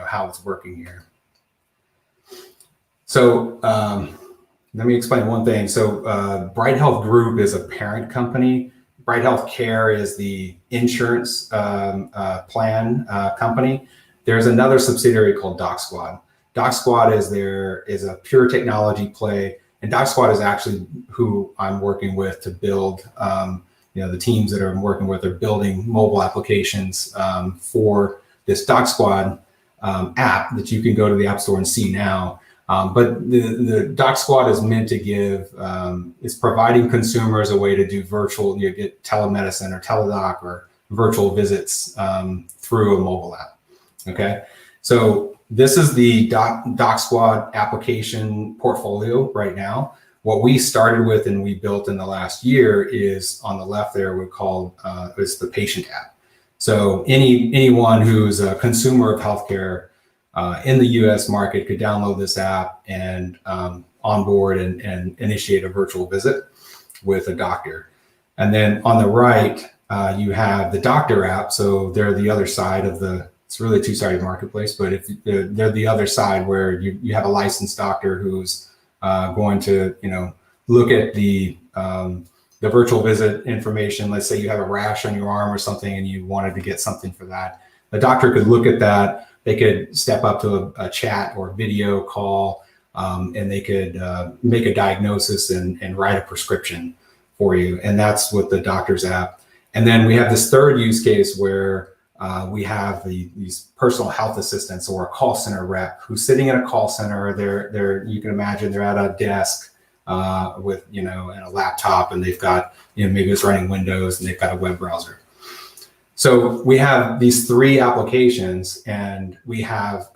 how it's working here. So let me explain one thing. So Bright Health Group is a parent company. Bright Health Care is the insurance plan company. There's another subsidiary called Doc Squad. Doc Squad is a pure technology play, and Doc Squad is actually who I'm working with to build. The teams that I'm working with are building mobile applications for this Doc Squad app that you can go to the App Store and see now. But the Doc Squad is meant to is providing consumers a way to do virtual, get telemedicine or teledoc or virtual visits through a mobile app. Okay, so this is the Doc Squad application portfolio right now. What we started with and we built in the last year is on the left there, we call it's the patient app. So anyone who's a consumer of healthcare in the U.S. market could download this app and onboard and initiate a virtual visit with a doctor. And then on the right, you have the doctor app. So they're the other side of it's really a two-sided marketplace, but if they're the other side where you have a licensed doctor who's going to, look at the virtual visit information. Let's say you have a rash on your arm or something and you wanted to get something for that. The doctor could look at that. They could step up to a chat or video call, and they could make a diagnosis and write a prescription for you. And that's with the doctor's app. And then we have this third use case where we have these personal health assistants or a call center rep who's sitting in a call center. You can imagine they're at a desk with, and a laptop, and they've got, maybe it's running Windows and they've got a web browser. So we have these three applications and we have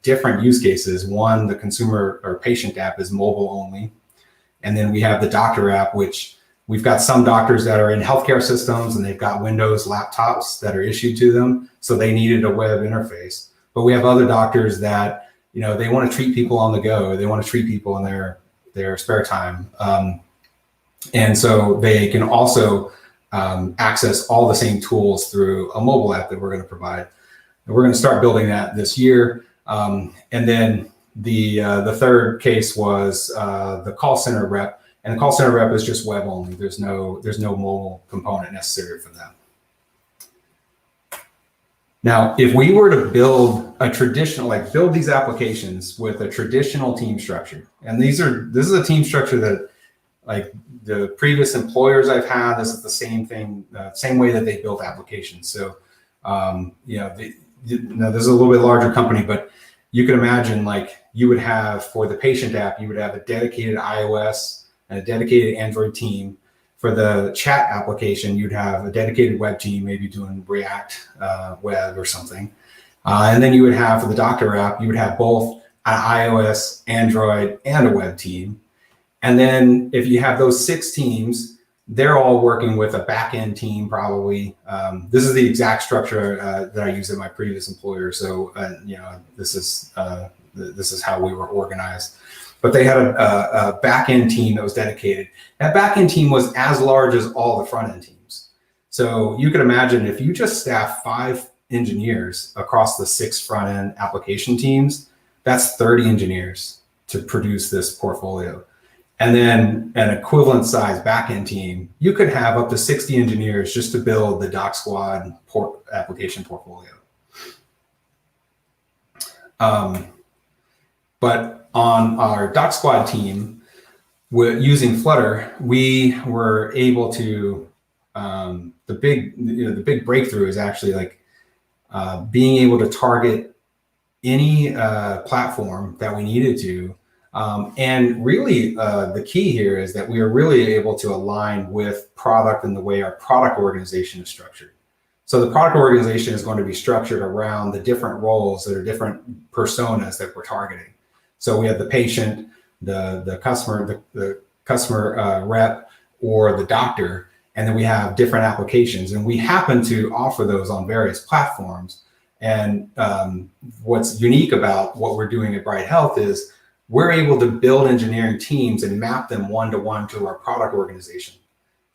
different use cases. One, the consumer or patient app is mobile only. And then we have the doctor app, which we've got some doctors that are in healthcare systems and they've got Windows laptops that are issued to them. So they needed a web interface. But we have other doctors that, they want to treat people on the go. They want to treat people in their spare time. And so they can also access all the same tools through a mobile app that we're going to provide. And we're going to start building that this year. And then the third case was the call center rep, and the call center rep is just web only. There's no mobile component necessary for them. Now, if we were to build a traditional, build these applications with a traditional team structure, and this is a team structure that, the previous employers I've had, this is the same thing, same way that they build applications. So, this is a little bit larger company, but you can imagine you would have, for the patient app, you would have a dedicated iOS and a dedicated Android team. For the chat application, you'd have a dedicated web team, maybe doing React web or something. And then you would have, for the doctor app, you would have both an iOS, Android, and a web team. And then if you have those 6 teams, they're all working with a back-end team probably. This is the exact structure that I used at my previous employer. So, this is how we were organized. But they had a back-end team that was dedicated. That back-end team was as large as all the front-end teams. So you can imagine if you just staff 5 engineers across the 6 front-end application teams, that's 30 engineers to produce this portfolio. And then an equivalent size backend team, you could have up to 60 engineers just to build the Doc Squad application portfolio. But on our Doc Squad team, using Flutter, we were able to, the big breakthrough is actually being able to target any platform that we needed to. And really, the key here is that we are really able to align with product and the way our product organization is structured. So the product organization is going to be structured around the different roles that are different personas that we're targeting. So we have the patient, the customer rep, or the doctor, and then we have different applications. And we happen to offer those on various platforms. And what's unique about what we're doing at Bright Health is we're able to build engineering teams and map them one-to-one to our product organization.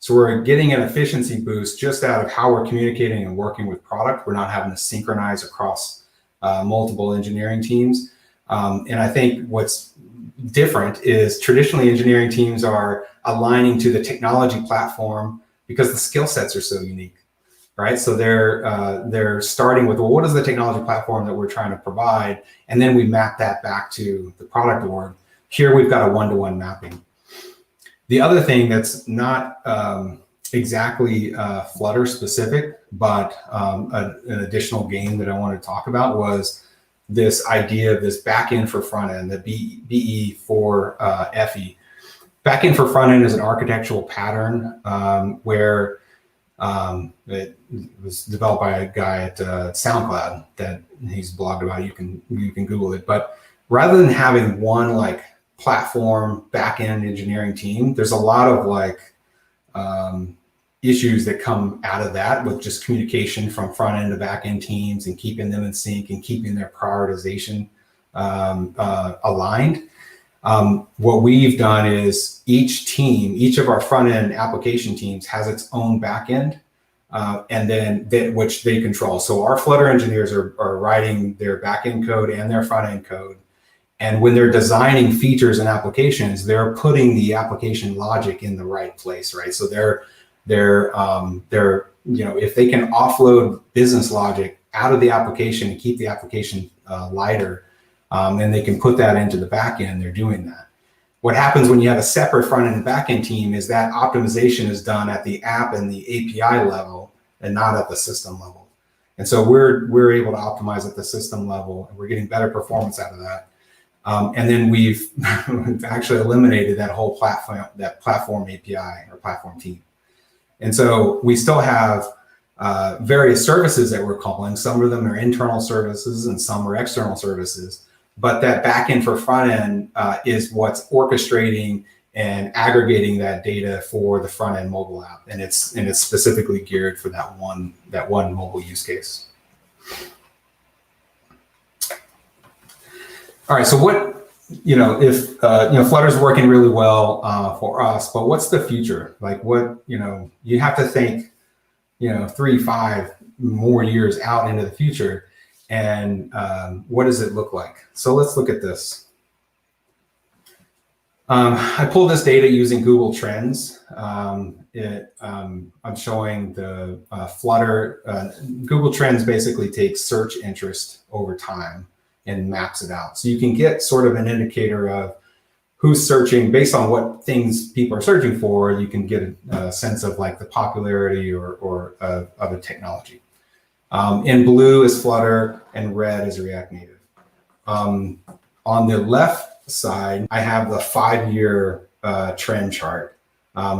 So we're getting an efficiency boost just out of how we're communicating and working with product. We're not having to synchronize across multiple engineering teams. And I think what's different is traditionally engineering teams are aligning to the technology platform because the skill sets are so unique, right? So they're starting with, well, what is the technology platform that we're trying to provide? And then we map that back to the product org. Here we've got a one-to-one mapping. The other thing that's not exactly Flutter specific, but an additional gain that I want to talk about was this idea of this backend for front end, the BE for FE. Backend for front end is an architectural pattern where it was developed by a guy at SoundCloud that he's blogged about. You can Google it. But rather than having one like platform backend engineering team, there's a lot of like issues that come out of that with just communication from front end to back end teams and keeping them in sync and keeping their prioritization aligned. What we've done is each of our front end application teams has its own back end and then which they control. So our Flutter engineers are writing their back end code and their front end code. And when they're designing features and applications, they're putting the application logic in the right place, right? So they're if they can offload business logic out of the application and keep the application lighter, and they can put that into the back end, they're doing that. What happens when you have a separate front end and back end team is that optimization is done at the app and the API level and not at the system level. And so we're able to optimize at the system level, and we're getting better performance out of that. And then we've actually eliminated that whole platform API or platform team. And so we still have various services that we're calling. Some of them are internal services and some are external services. But that backend for front end is what's orchestrating and aggregating that data for the front end mobile app, and it's specifically geared for that one mobile use case. All right, so what if Flutter's working really well for us, but what's the future? Like what you have to think 3-5 more years out into the future. And what does it look like? So let's look at this. I pulled this data using Google Trends. I'm showing the Flutter. Google Trends basically takes search interest over time and maps it out. So you can get sort of an indicator of who's searching based on what things people are searching for. You can get a sense of like the popularity or of a technology. In blue is Flutter and red is React Native. On the left side, I have the 5-year trend chart.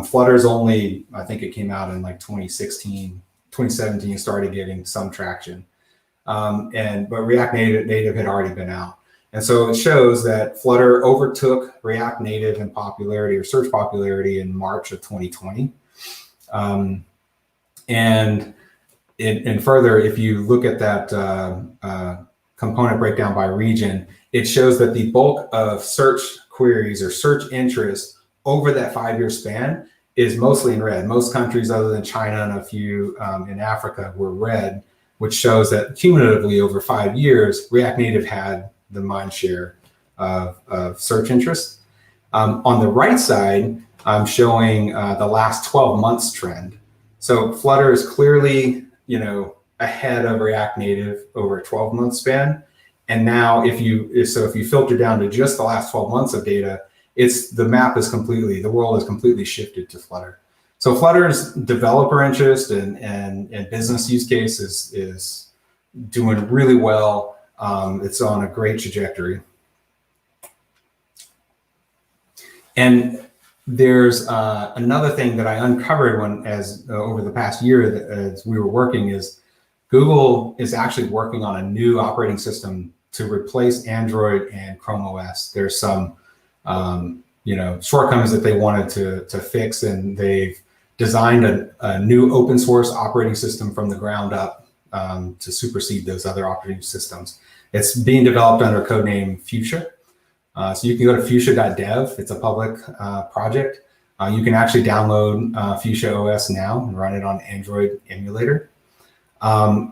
Flutter's only, I think it came out in like 2016, 2017, started getting some traction. But React Native had already been out. And so it shows that Flutter overtook React Native in popularity or search popularity in March of 2020. And further, if you look at that component breakdown by region, it shows that the bulk of search queries or search interest over that 5-year span is mostly in red. Most countries other than China and a few in Africa were red, which shows that cumulatively over 5 years, React Native had the mind share of search interest. On the right side, I'm showing the last 12 months trend. So Flutter is clearly ahead of React Native over a 12-month span. And now if you filter down to just the last 12 months of data, the world is completely shifted to Flutter. So Flutter's developer interest and business use case is doing really well. It's on a great trajectory. And there's another thing that I uncovered over the past year as we were working is Google is actually working on a new operating system to replace Android and Chrome OS. There's some shortcomings that they wanted to fix, and they've designed a new open source operating system from the ground up to supersede those other operating systems. It's being developed under codename Fuchsia. So you can go to fuchsia.dev. It's a public project. You can actually download Fuchsia OS now and run it on Android emulator. From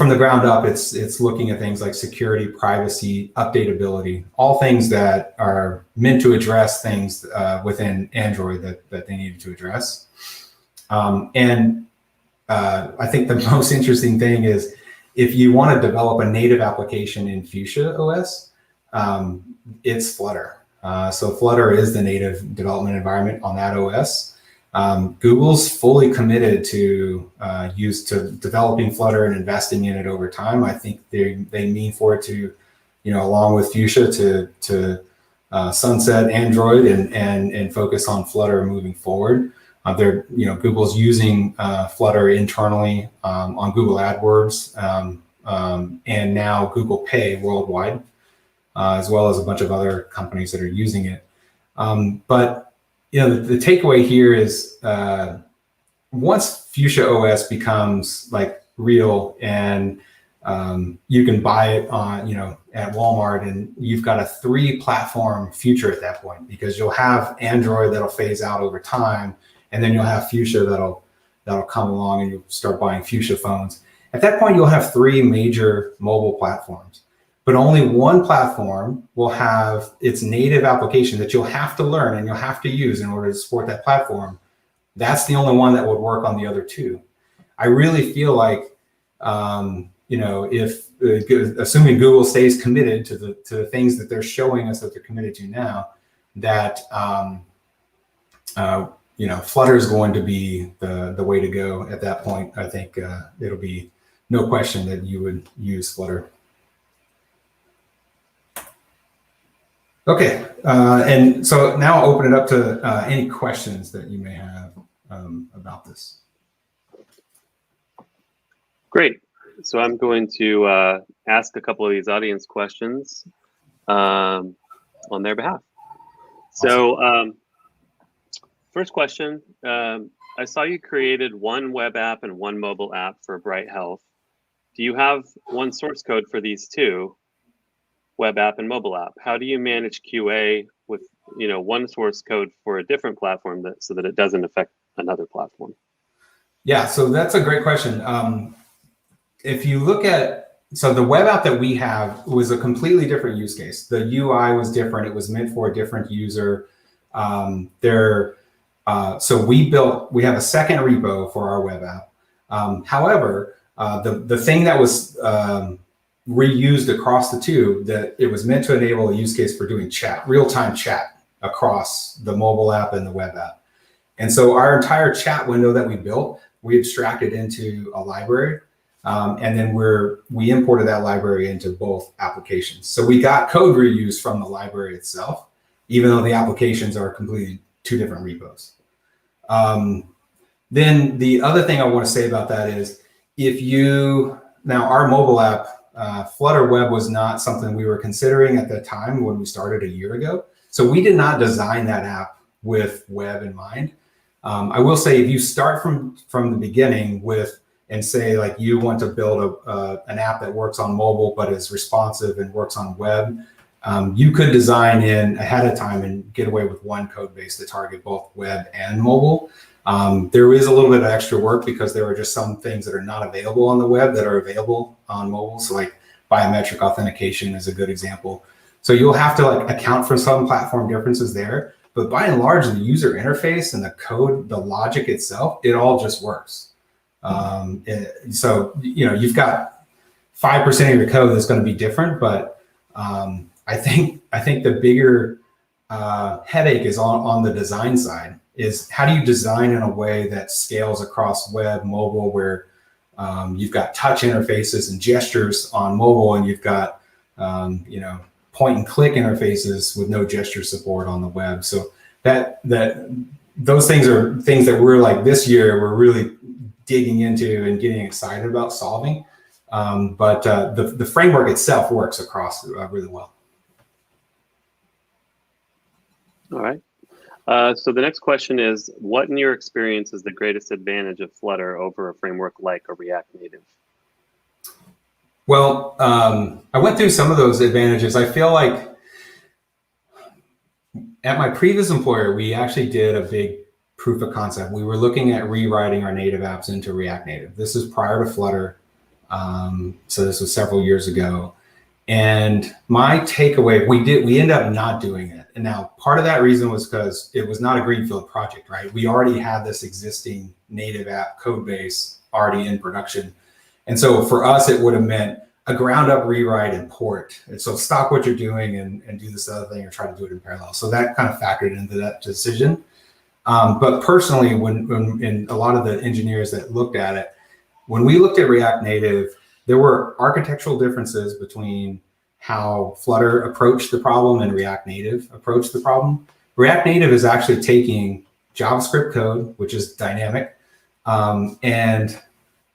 the ground up, it's looking at things like security, privacy, updatability, all things that are meant to address things within Android that they needed to address. I think the most interesting thing is if you want to develop a native application in Fuchsia OS, it's Flutter. So Flutter is the native development environment on that OS. Google's fully committed to developing Flutter and investing in it over time. I think they mean for it to, along with Fuchsia, to sunset Android and focus on Flutter moving forward. Google's using Flutter internally on Google AdWords and now Google Pay worldwide, as well as a bunch of other companies that are using it. The takeaway here is once Fuchsia OS becomes like real and you can buy it on, at Walmart, and you've got a 3-platform future at that point, because you'll have Android that'll phase out over time, and then you'll have Fuchsia that'll come along, and you'll start buying Fuchsia phones. At that point, you'll have 3 major mobile platforms. But only one platform will have its native application that you'll have to learn and you'll have to use in order to support that platform. That's the only one that would work on the other 2. I really feel like, if assuming Google stays committed to the things that they're showing us that they're committed to now, that Flutter is going to be the way to go at that point. I think it'll be no question that you would use Flutter. Okay, and so now I'll open it up to any questions that you may have about this. Great. So I'm going to ask a couple of these audience questions on their behalf. So first question, I saw you created one web app and one mobile app for Bright Health. Do you have one source code for these 2? Web app and mobile app? How do you manage QA with one source code for a different platform so that it doesn't affect another platform? Yeah, so that's a great question. If you look at, so the web app that we have was a completely different use case. The UI was different. It was meant for a different user. So we have a second repo for our web app. However, the thing that was reused across the 2, that it was meant to enable a use case for doing real-time chat across the mobile app and the web app. And so our entire chat window that we built, we abstracted into a library, and then we imported that library into both applications. So we got code reuse from the library itself, even though the applications are completely 2 different repos. Then the other thing I want to say about that is, now our mobile app, Flutter Web was not something we were considering at the time when we started a year ago. So we did not design that app with web in mind. I will say, if you start from the beginning and say like you want to build an app that works on mobile but is responsive and works on web, you could design in ahead of time and get away with one code base to target both web and mobile. There is a little bit of extra work because there are just some things that are not available on the web that are available on mobile. So like biometric authentication is a good example. So you'll have to account for some platform differences there, but by and large, the user interface and the code, the logic itself, it all just works. So you've got 5% of your code that's going to be different, but I think the bigger headache is on the design side. Is how do you design in a way that scales across web, mobile, where you've got touch interfaces and gestures on mobile, and you've got point and click interfaces with no gesture support on the web. So those things are things that we're this year we're really digging into and getting excited about solving. But the framework itself works across really well. All right. So the next question is, what in your experience is the greatest advantage of Flutter over a framework like a React Native? Well, I went through some of those advantages. I feel like at my previous employer, we actually did a big proof of concept. We were looking at rewriting our native apps into React Native. This is prior to Flutter. So this was several years ago. And my takeaway, we ended up not doing it. And now part of that reason was because it was not a greenfield project, right? We already had this existing native app code base already in production. And so for us, it would have meant a ground up rewrite and port. And so stop what you're doing and do this other thing or try to do it in parallel. So that kind of factored into that decision. But personally, when a lot of the engineers that looked at it, when we looked at React Native, there were architectural differences between how Flutter approached the problem and React Native approached the problem. React Native is actually taking JavaScript code, which is dynamic, and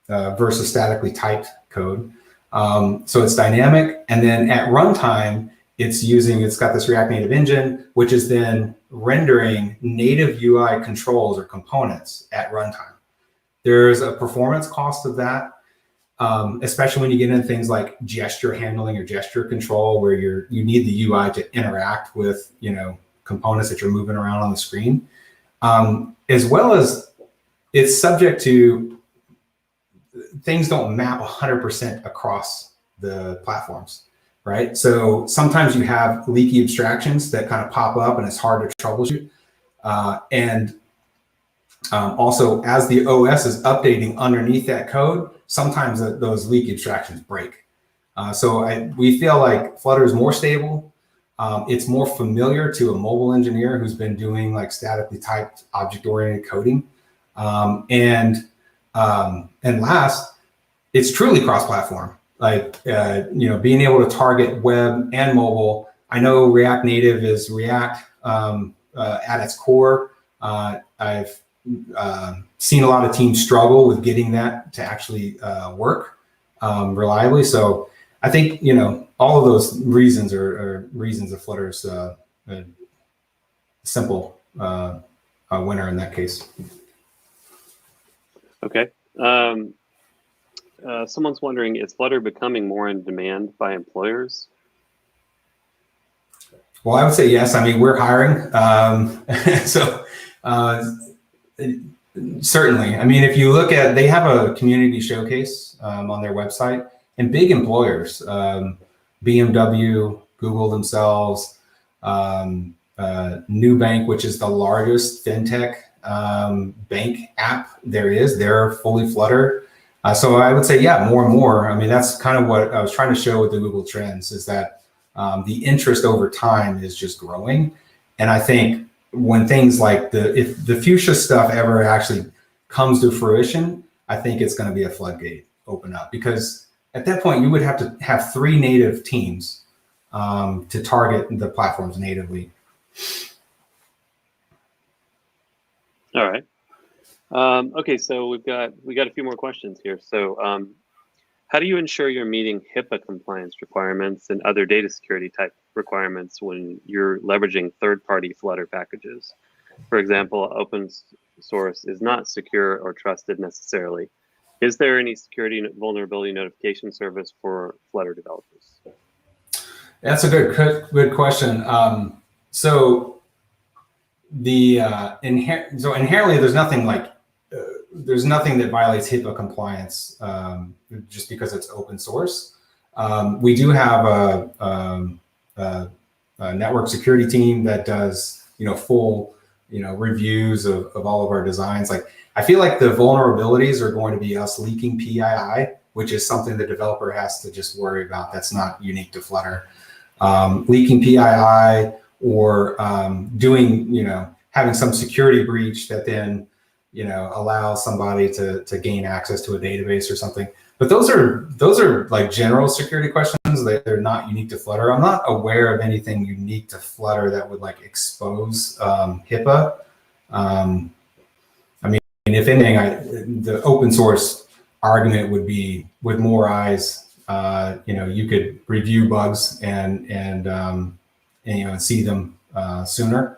versus statically typed code. So it's dynamic, and then at runtime, it's got this React Native engine, which is then rendering native UI controls or components at runtime. There's a performance cost of that, especially when you get into things like gesture handling or gesture control, where you need the UI to interact with components that you're moving around on the screen, as well as it's subject to things don't map 100% across the platforms, right? So sometimes you have leaky abstractions that kind of pop up and it's hard to troubleshoot. Also, as the OS is updating underneath that code, sometimes those leaky abstractions break. We feel like Flutter is more stable. It's more familiar to a mobile engineer who's been doing like statically typed object-oriented coding. And last, it's truly cross-platform. Like, being able to target web and mobile. I know React Native is React at its core. I've seen a lot of teams struggle with getting that to actually work reliably. So I think, all of those reasons are reasons of Flutter's a simple winner in that case. Okay. Someone's wondering, is Flutter becoming more in demand by employers? Well, I would say yes. I mean, we're hiring. Certainly. I mean, if you look at, they have a community showcase on their website, and big employers, BMW, Google themselves, Nubank, which is the largest fintech bank app they're fully Flutter. So I would say, yeah, more and more. I mean, that's kind of what I was trying to show with the Google Trends, is that the interest over time is just growing. And I think when things like if the fuchsia stuff ever actually comes to fruition, I think it's going to be a floodgate open up, because at that point you would have to have 3 native teams to target the platforms natively. All right. Okay, so we got a few more questions here. So how do you ensure you're meeting HIPAA compliance requirements and other data security type requirements when you're leveraging third-party Flutter packages? For example, open source is not secure or trusted necessarily. Is there any security vulnerability notification service for Flutter developers? That's a good question. So inherently, there's nothing that violates HIPAA compliance just because it's open source. We do have a network security team that does full reviews of all of our designs. Like, I feel like the vulnerabilities are going to be us leaking PII, which is something the developer has to just worry about. That's not unique to Flutter. Leaking PII or having some security breach that then allows somebody to gain access to a database or something. But those are like general security questions. They're not unique to Flutter. I'm not aware of anything unique to Flutter that would like expose HIPAA. I mean, if anything, the open source argument would be, with more eyes, you could review bugs and see them sooner.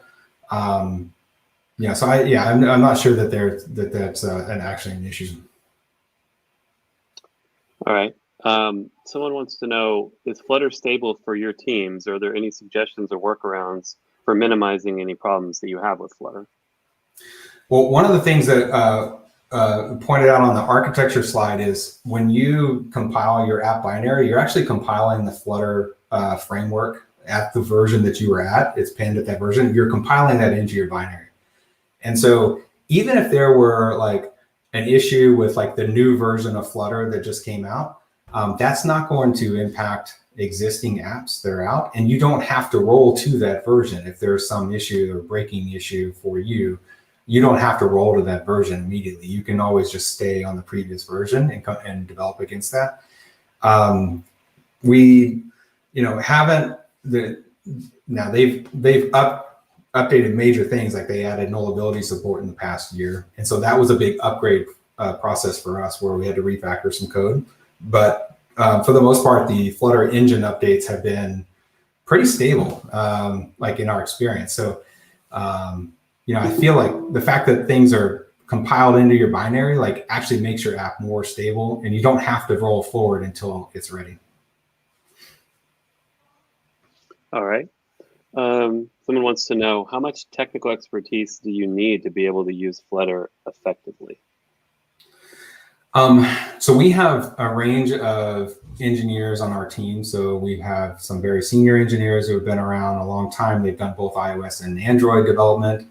I'm not sure that that's actually an issue. All right. Someone wants to know, is Flutter stable for your teams? Are there any suggestions or workarounds for minimizing any problems that you have with Flutter? Well, one of the things that pointed out on the architecture slide is when you compile your app binary, you're actually compiling the Flutter framework at the version that you were at. It's pinned at that version. You're compiling that into your binary. And so even if there were like an issue with like the new version of Flutter that just came out, that's not going to impact existing apps that are out. And you don't have to roll to that version. If there's some issue or breaking issue for you, you don't have to roll to that version immediately. You can always just stay on the previous version and develop against that. We, haven't now they've updated major things, like they added nullability support in the past year, and so that was a big upgrade process for us where we had to refactor some code. But for the most part, the Flutter engine updates have been pretty stable, like in our experience. So. I feel like the fact that things are compiled into your binary, like actually makes your app more stable, and you don't have to roll forward until it's ready. All right. Someone wants to know, how much technical expertise do you need to be able to use Flutter effectively? So we have a range of engineers on our team. So we have some very senior engineers who have been around a long time. They've done both iOS and Android development.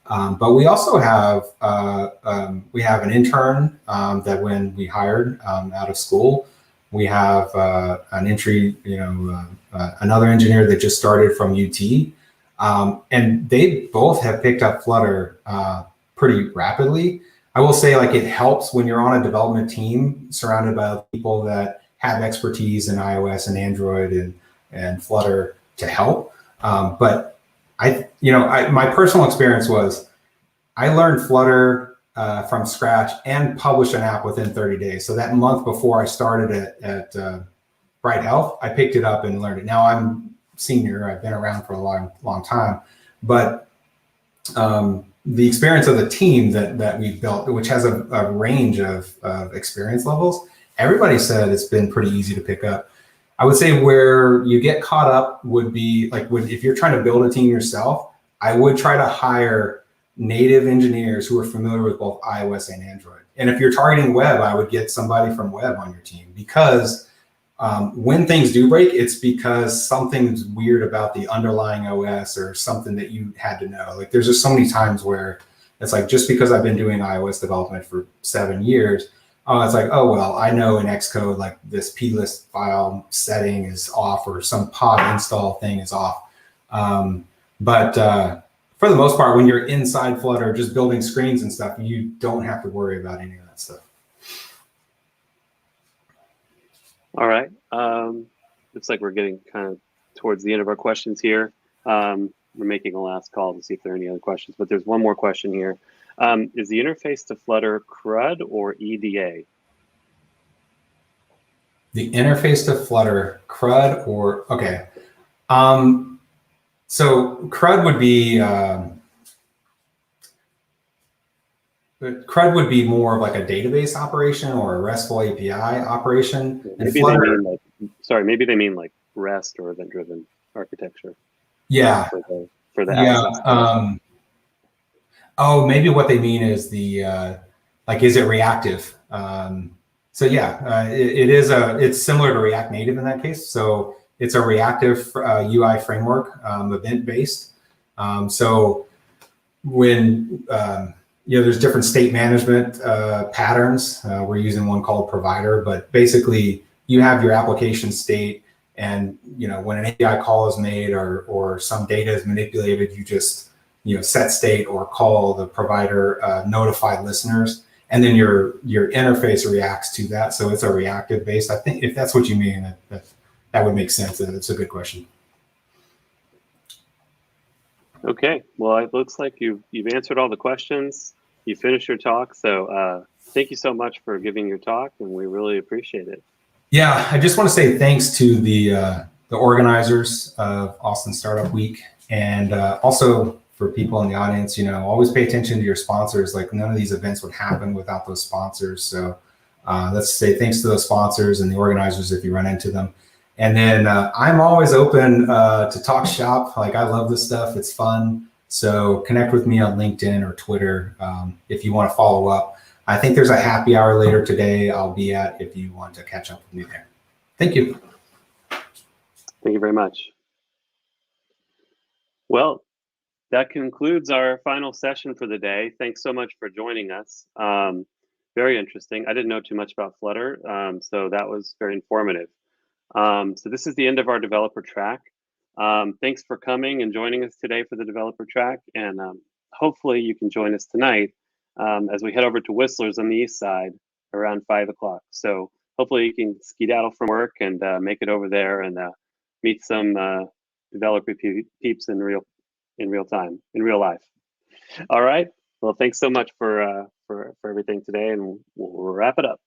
But we also have an intern that when we hired out of school, we have an entry, another engineer that just started from UT, and they both have picked up Flutter pretty rapidly. I will say, like, it helps when you're on a development team surrounded by people that have expertise in iOS and Android and Flutter to help. But my personal experience was I learned Flutter from scratch and published an app within 30 days. So that month before I started at Bright Health, I picked it up and learned it. Now I'm senior, I've been around for a long time, but the experience of the team that we've built, which has a range of experience levels, everybody said it's been pretty easy to pick up. I would say where you get caught up would be like if you're trying to build a team yourself, I would try to hire native engineers who are familiar with both iOS and Android. And if you're targeting web, I would get somebody from web on your team, because when things do break, it's because something's weird about the underlying OS or something that you had to know. Like, there's just so many times where it's like, just because I've been doing iOS development for 7 years, it's like, oh, well, I know in Xcode, like this plist file setting is off or some pod install thing is off. But for the most part, when you're inside Flutter, just building screens and stuff, you don't have to worry about any of that stuff. All right. Looks like we're getting kind of towards the end of our questions here. We're making a last call to see if there are any other questions, but there's one more question here. Is the interface to Flutter CRUD or EDA? The interface to Flutter, CRUD or, okay. So CRUD would be more of like a database operation or a RESTful API operation. Maybe Flutter, they mean like, sorry, maybe they mean like REST or event-driven architecture. Yeah. For the Yeah. access. Maybe what they mean is the like, is it reactive? So yeah, it's similar to React Native in that case. So it's a reactive UI framework, event-based. So when there's different state management patterns. We're using one called provider, but basically you have your application state, and when an API call is made or some data is manipulated, you just set state or call the provider, notify listeners, and then your interface reacts to that. So it's a reactive based. I think if that's what you mean, that would make sense. It's a good question. Okay, well, it looks like you've answered all the questions. You finished your talk, so thank you so much for giving your talk, and we really appreciate it. Yeah, I just want to say thanks to the organizers of Austin Startup Week, and also for people in the audience. Always pay attention to your sponsors. Like, none of these events would happen without those sponsors. So Let's say thanks to those sponsors and the organizers if you run into them. And then I'm always open to talk shop. Like, I love this stuff. It's fun. So connect with me on LinkedIn or Twitter if you want to follow up. I think there's a happy hour later today I'll be at if you want to catch up with me there. Thank you. Thank you very much. Well, that concludes our final session for the day. Thanks so much for joining us. Very interesting. I didn't know too much about Flutter, so that was very informative. So this is the end of our developer track. Thanks for coming and joining us today for the developer track. And hopefully you can join us tonight as we head over to Whistler's on the east side around 5 o'clock. So hopefully you can skedaddle from work and make it over there and meet some developer peeps in real time, in real life. All right. Well, thanks so much for everything today, and we'll wrap it up.